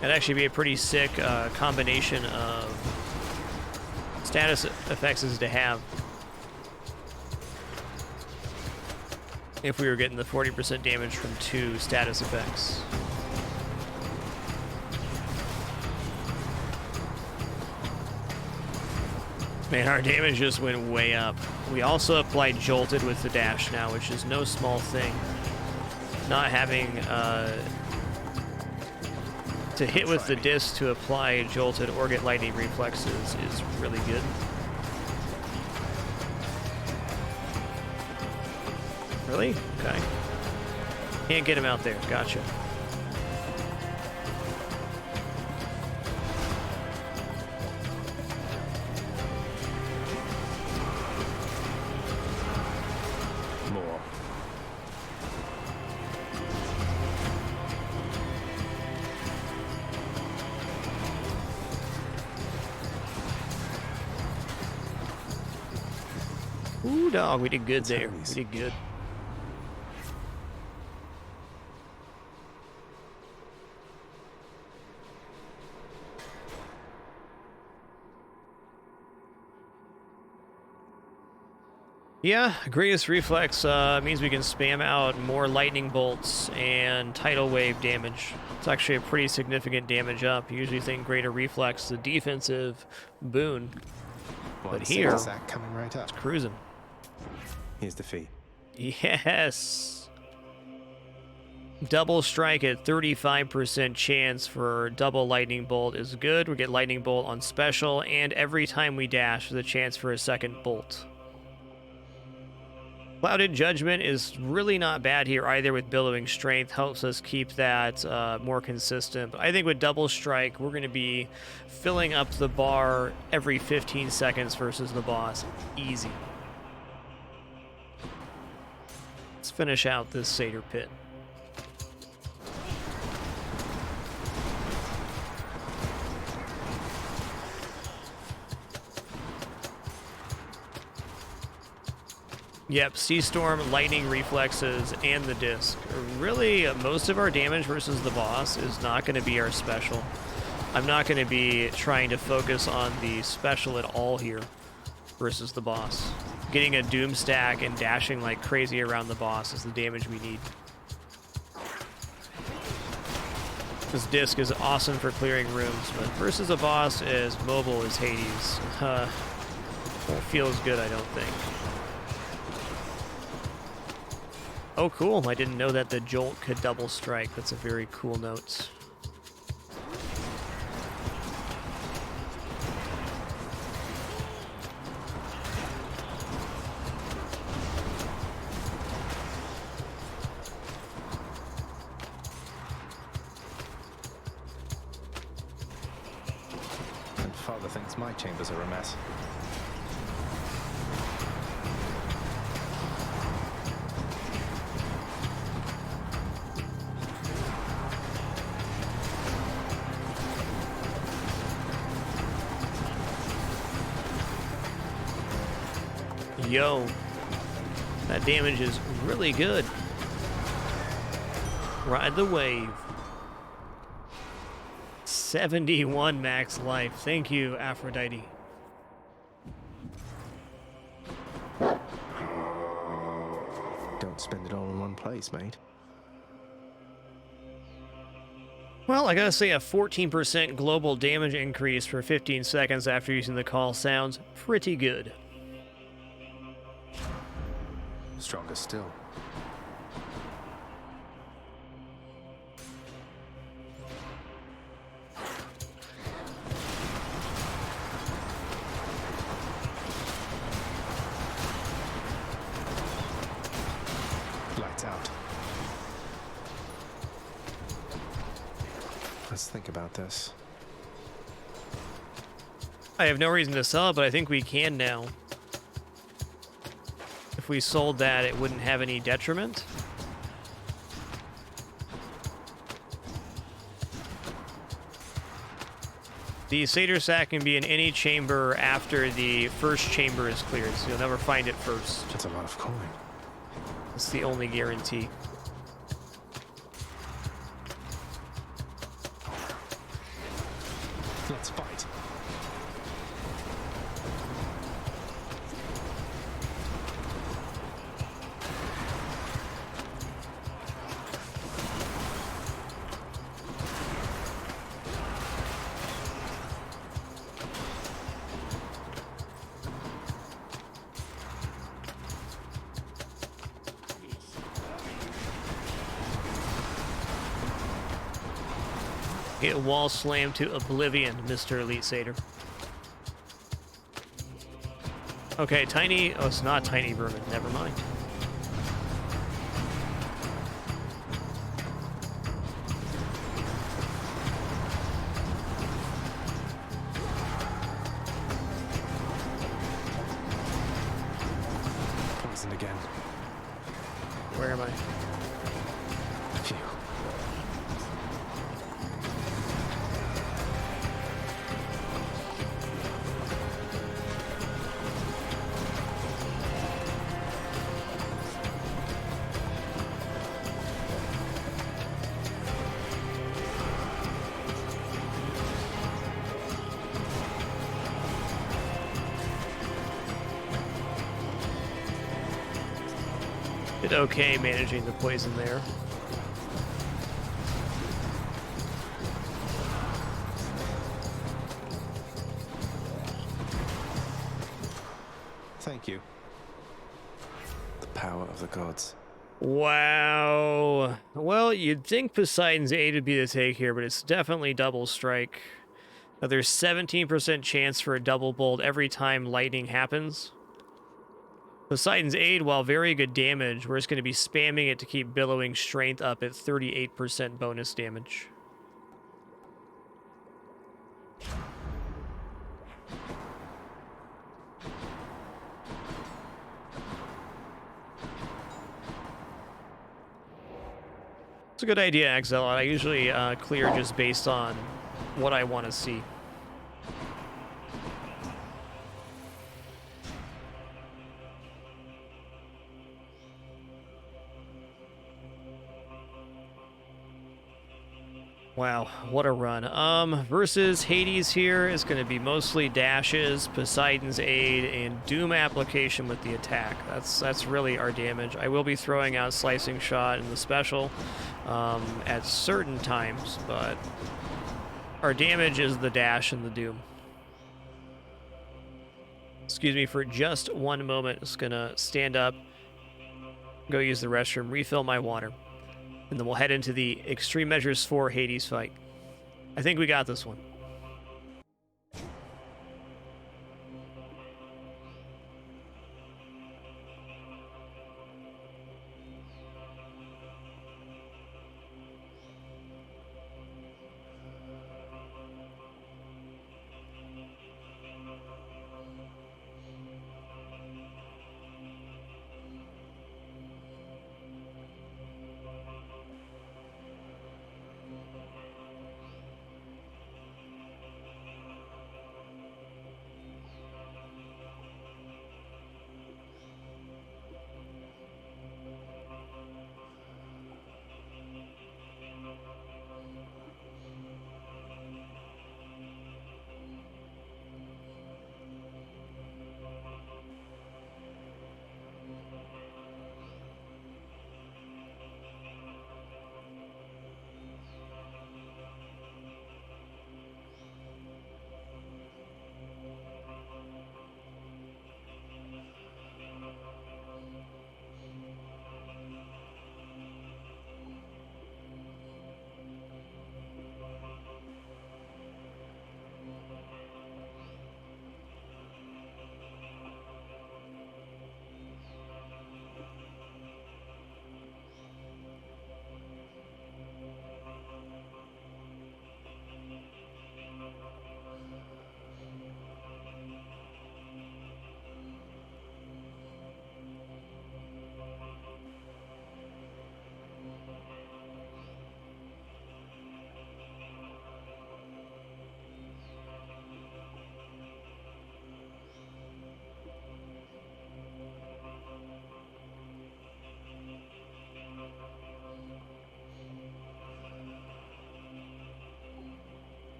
That'd actually be a pretty sick combination of status effects to have if we were getting the 40% damage from 2 status effects. Man, our damage just went way up. We also applied Jolted with the dash now, which is no small thing. Not having to hit with the disc to apply Jolted or get lightning reflexes is really good. Really? Okay. Can't get him out there. Gotcha. More. Ooh, dog, we did good there. We did good. Yeah, greatest reflex means we can spam out more lightning bolts and tidal wave damage. It's actually a pretty significant damage up. You usually think greater reflex is a defensive boon, but here it's coming right up. cruising. Here's the fee. Yes. Double strike at 35% chance for double lightning bolt is good. We get lightning bolt on special, and every time we dash, there's a chance for a second bolt. Clouded Judgment is really not bad here either with Billowing Strength. Helps us keep that more consistent. But I think with Double Strike, we're going to be filling up the bar every 15 seconds versus the boss. Easy. Let's finish out this Satyr Pit. Yep, Sea Storm, Lightning Reflexes, and the Disc. Really, most of our damage versus the boss is not going to be our special. I'm not going to be trying to focus on the special at all here versus the boss. Getting a Doom stack and dashing like crazy around the boss is the damage we need. This Disc is awesome for clearing rooms, but versus a boss as mobile as Hades, won't feel as good, I don't think. Oh, cool. I didn't know that the Jolt could double strike. That's a very cool note. And Father thinks my chambers are a mess. Yo, that damage is really good. Ride the wave. 71 max life. Thank you, Aphrodite. Don't spend it all in one place, mate. Well, I gotta say a 14% global damage increase for 15 seconds after using the call sounds pretty good. Stronger still. Lights out. Let's think about this. I have no reason to sell it, but I think we can now. If we sold that, it wouldn't have any detriment. The Satyr Sack can be in any chamber after the first chamber is cleared, so you'll never find it first. That's a lot of coin. That's the only guarantee. Let's fight. Get wall slam to oblivion, Mr. Elite Satyr. Okay, tiny... Oh, it's not tiny vermin. Never mind. Poisoned again. Where am I? Phew. Did okay managing the poison there. Thank you. The power of the gods. Wow. Well, you'd think Poseidon's Aid would be the take here, but it's definitely double strike. Now, there's 17% chance for a double bolt every time lightning happens. Poseidon's Aid, while very good damage, we're just going to be spamming it to keep billowing strength up at 38% bonus damage. It's a good idea, Axelot. I usually clear just based on what I want to see. Wow, what a run. Versus Hades here is going to be mostly dashes, Poseidon's Aid, and Doom application with the attack. That's really our damage. I will be throwing out Slicing Shot in the special at certain times, but our damage is the dash and the Doom. Excuse me for just one moment. Just going to stand up, go use the restroom, refill my water. And then we'll head into the Extreme Measures 4 Hades fight. I think we got this one.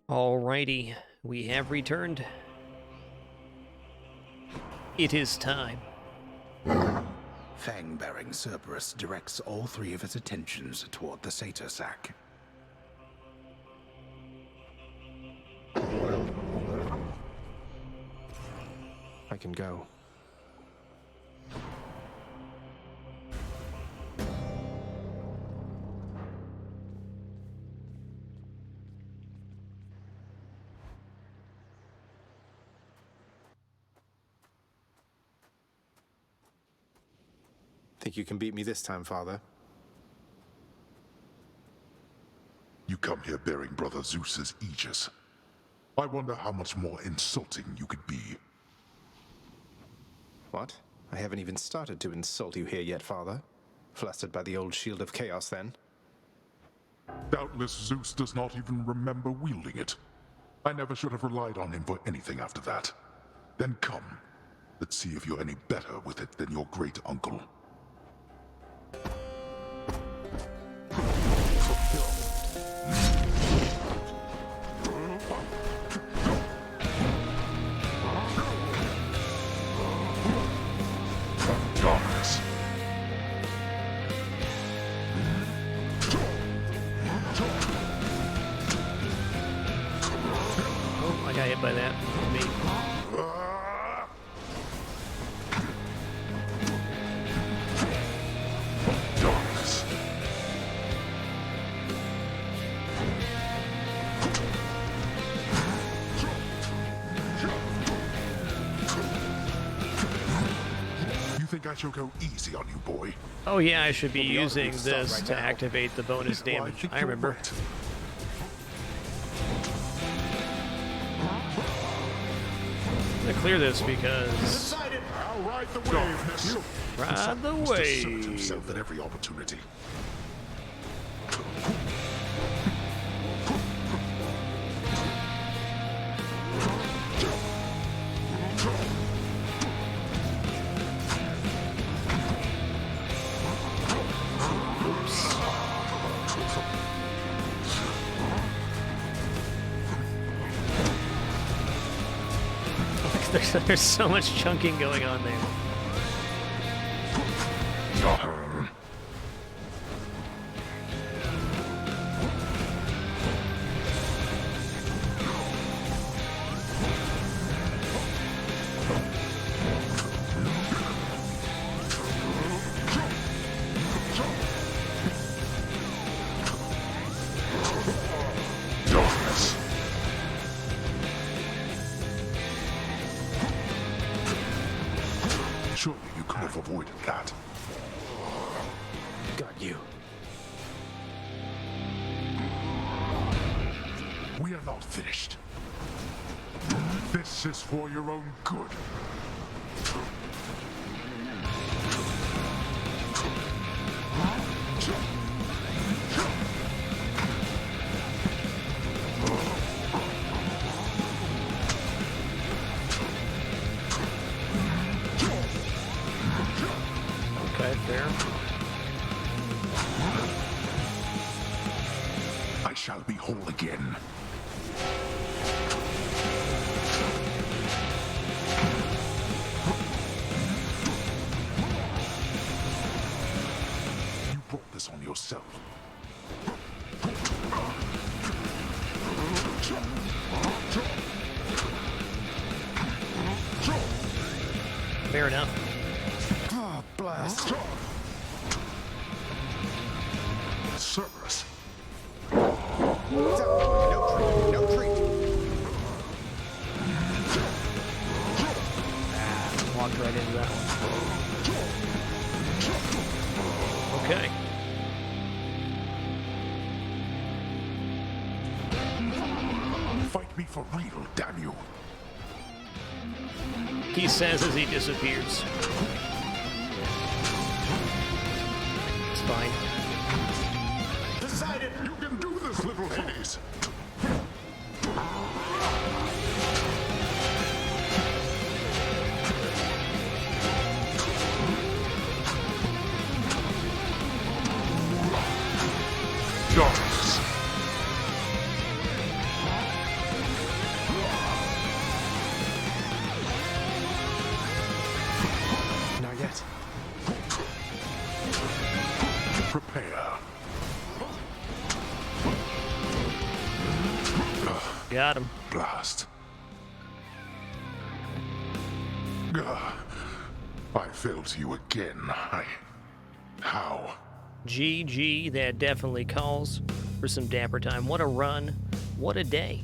Alrighty, we have returned. It is time. Fang-bearing Cerberus directs all three of its attentions toward the Satyr sack. I can go. Think you can beat me this time, Father? You come here bearing Brother Zeus's aegis. I wonder how much more insulting you could be. What? I haven't even started to insult you here yet, Father. Flustered by the old shield of chaos, then? Doubtless Zeus does not even remember wielding it. I never should have relied on him for anything after that. Then come. Let's see if you're any better with it than your great uncle. Darkness. Oh, I got hit by that. Me. Darkness. You think I shall go easy on you, boy? Oh yeah, I should be Well, we ought to using start this right to now. activate the bonus Well, damage. think I you're remember. right. I'm gonna clear this because I'll ride the wave, nephew. ride the Must assert wave. himself at every opportunity. There's so much chunking going on there. Darkness. Surely you could have avoided that. Got you. We are not finished. This is for your own good. Okay, fair. I shall be whole again. You brought this on yourself. Fair enough. Oh, blast. Cerberus. No treat. Walked right into that one. Okay. Fight me for real, damn you. He says as he disappears. It's fine. Decided you can do this, little Hades. Darkness. Got him. Blast. Gah. I failed to you again. How? GG, that definitely calls for some dapper time. What a run. What a day.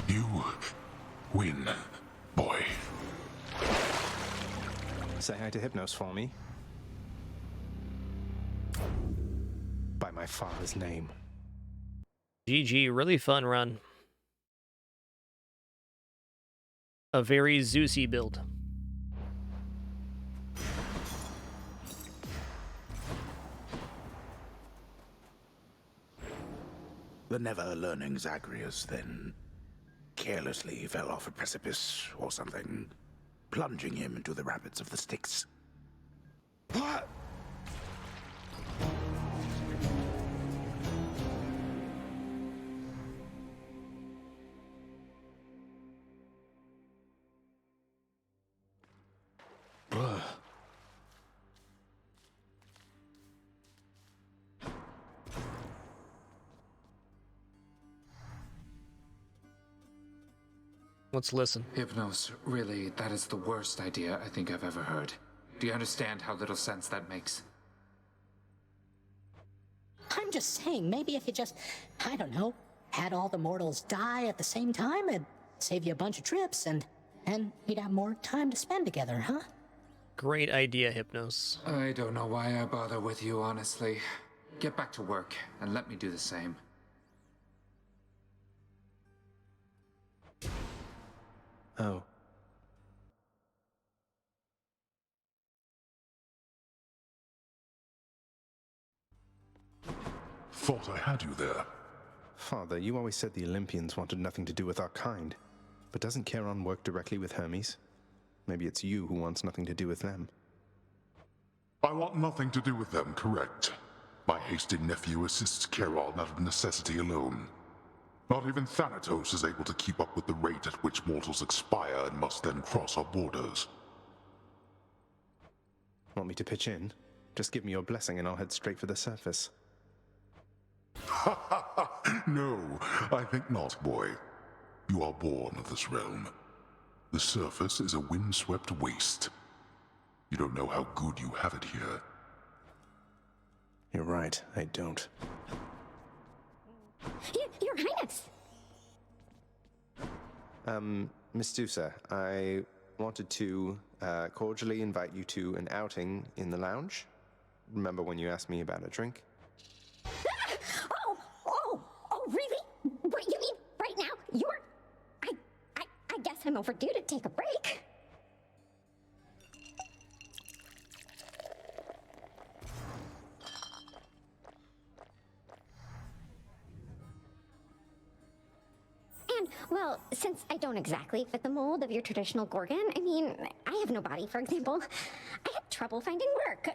You win, boy. Say hi to Hypnos for me. By my father's name. GG, really fun run. A very Zeusy build. The never-learning Zagreus then carelessly fell off a precipice or something, plunging him into the rapids of the Styx. What? Let's listen. Hypnos, really, that is the worst idea I think I've ever heard. Do you understand how little sense that makes? I'm just saying, maybe if you just, I don't know, had all the mortals die at the same time, it'd save you a bunch of trips, and we'd have more time to spend together, huh? Great idea, Hypnos. I don't know why I bother with you, honestly. Get back to work, and let me do the same. Oh. Thought I had you there. Father, you always said the Olympians wanted nothing to do with our kind. But doesn't Charon work directly with Hermes? Maybe it's you who wants nothing to do with them. I want nothing to do with them, correct. My hasty nephew assists Charon out of necessity alone. Not even Thanatos is able to keep up with the rate at which mortals expire and must then cross our borders. Want me to pitch in? Just give me your blessing and I'll head straight for the surface. No, I think not, boy. You are born of this realm. The surface is a windswept waste. You don't know how good you have it here. You're right, I don't. Your Highness! Miss Dusa, I wanted to cordially invite you to an outing in the lounge. Remember when you asked me about a drink? Oh, really? What, you mean right now? I guess I'm overdue to take a break. And, well, since I don't exactly fit the mold of your traditional Gorgon, I mean, I have no body, for example. I had trouble finding work.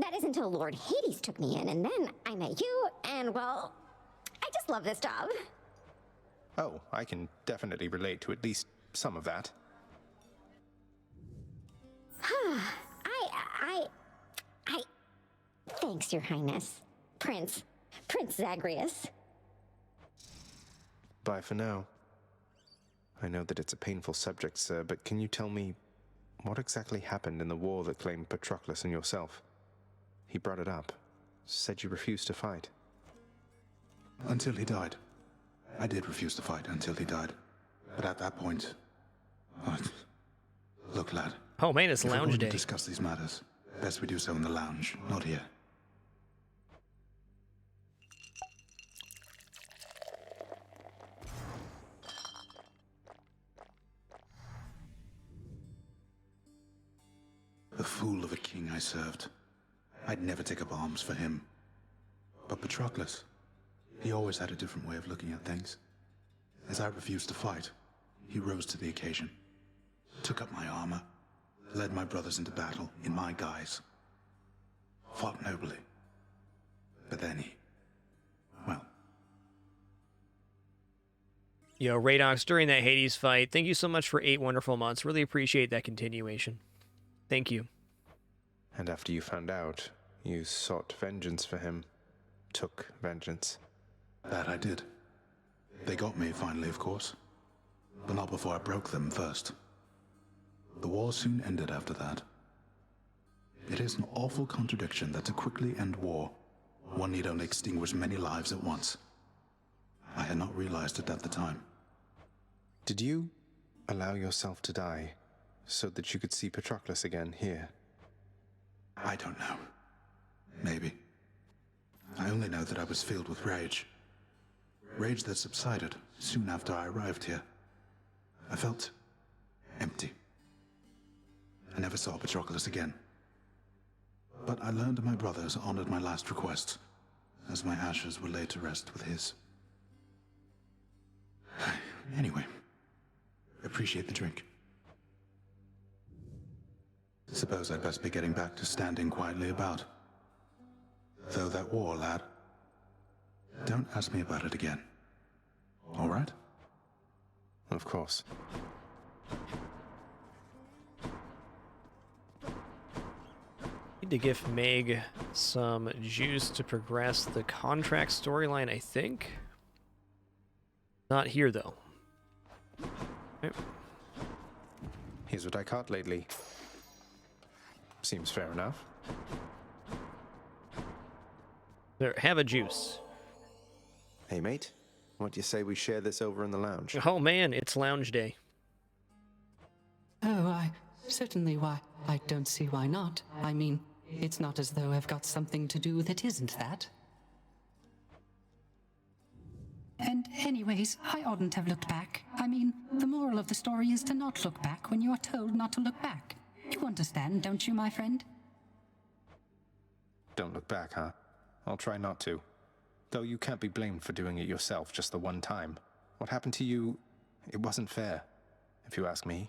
That is until Lord Hades took me in, and then I met you, and, well, I just love this job. Oh, I can definitely relate to at least some of that. Thanks, Your Highness. Prince Zagreus. Bye for now. I know that it's a painful subject, sir, but can you tell me what exactly happened in the war that claimed Patroclus and yourself? He brought it up, said you refused to fight. Until he died. I did refuse to fight until he died. But at that point... Look, lad. Oh man, it's if we're lounge going day. to discuss these matters, best we do so in the lounge, not here. I served. I'd never take up arms for him. But Patroclus, he always had a different way of looking at things. As I refused to fight, he rose to the occasion, took up my armor, led my brothers into battle in my guise, fought nobly. But then well... Yo, Radox, during that Hades fight, thank you so much for 8 wonderful months. Really appreciate that continuation. Thank you. And after you found out, you sought vengeance for him. Took vengeance. That I did. They got me finally, of course. But not before I broke them first. The war soon ended after that. It is an awful contradiction that to quickly end war, one need only extinguish many lives at once. I had not realized it at the time. Did you allow yourself to die so that you could see Patroclus again here? I don't know. Maybe. I only know that I was filled with rage. Rage that subsided soon after I arrived here. I felt empty. I never saw Patroclus again. But I learned my brothers honored my last request, as my ashes were laid to rest with his. Anyway, appreciate the drink. Suppose I'd best be getting back to standing quietly about. Though that war, lad, don't ask me about it again. All right? Of course. Need to give Meg some juice to progress the contract storyline, I think. Not here, though. Okay. Here's what I caught lately. Seems fair enough. There, have a juice. Hey, mate. What do you say we share this over in the lounge? Oh, man, it's lounge day. Oh, certainly, why, I don't see why not. I mean, it's not as though I've got something to do that isn't that. And anyways, I oughtn't have looked back. I mean, the moral of the story is to not look back when you are told not to look back. You understand, don't you, my friend? Don't look back, huh? I'll try not to. Though you can't be blamed for doing it yourself just the one time. What happened to you, it wasn't fair, if you ask me.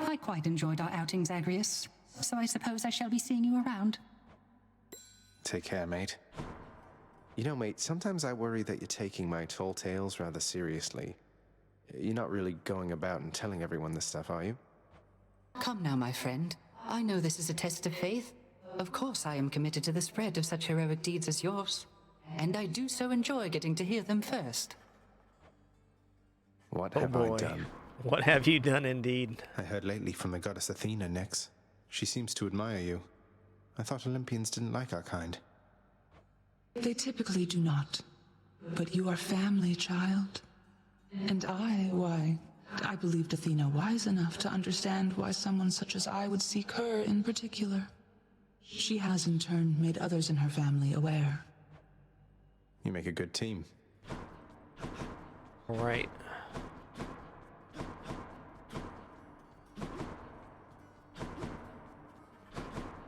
I quite enjoyed our outing, Zagreus, so I suppose I shall be seeing you around. Take care, mate. You know, mate, sometimes I worry that you're taking my tall tales rather seriously. You're not really going about and telling everyone this stuff, are you? Come now, my friend. I know this is a test of faith. Of course I am committed to the spread of such heroic deeds as yours. And I do so enjoy getting to hear them first. What have I done? What have you done, indeed? I heard lately from the goddess Athena, Nyx. She seems to admire you. I thought Olympians didn't like our kind. They typically do not. But you are family, child. And why, I believed Athena wise enough to understand why someone such as I would seek her in particular. She has in turn made others in her family aware. You make a good team. All right.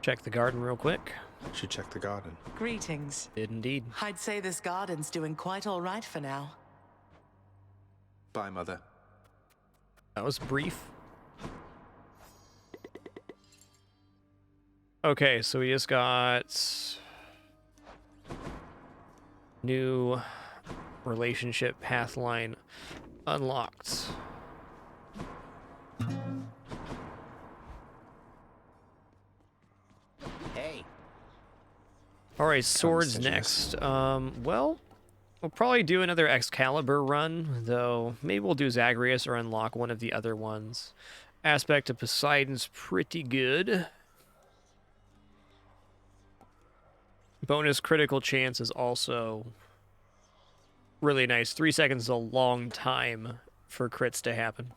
Check the garden real quick. Should check the garden. Greetings. Did indeed. I'd say this garden's doing quite all right for now. Bye, Mother. That was brief. Okay, so we just got new relationship path line unlocked. Hey. All right, swords next. Well, we'll probably do another Excalibur run, though maybe we'll do Zagreus or unlock one of the other ones. Aspect of Poseidon's pretty good. Bonus critical chance is also really nice. 3 seconds is a long time for crits to happen.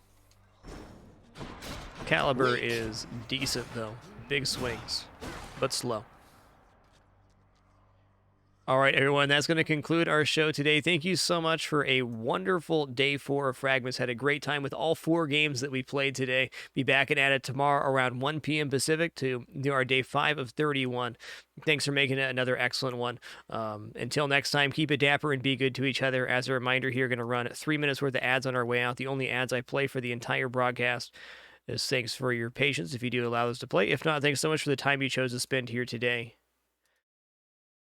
Caliber is decent, though. Big swings, but slow. All right, everyone, that's going to conclude our show today. Thank you so much for a wonderful day 4 of fragMas. Had a great time with all 4 games that we played today. Be back at it tomorrow around 1 p.m. Pacific to do our day 5 of 31. Thanks for making it another excellent one. Until next time, keep it dapper and be good to each other. As a reminder here, going to run 3 minutes worth of ads on our way out. The only ads I play for the entire broadcast. Is thanks for your patience if you do allow those to play. If not, thanks so much for the time you chose to spend here today.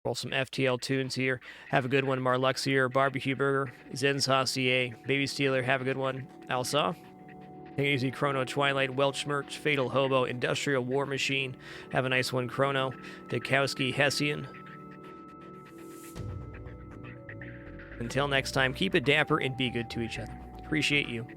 Roll some FTL tunes here. Have a good one, Marluxier, Barbecue Burger, Zen Saucier, Baby Stealer, have a good one, Alsaw. Take it easy, Chrono, Twilight, Welchmerch, Fatal Hobo, Industrial War Machine, have a nice one, Chrono, Dukowski, Hessian. Until next time, keep it dapper and be good to each other. Appreciate you.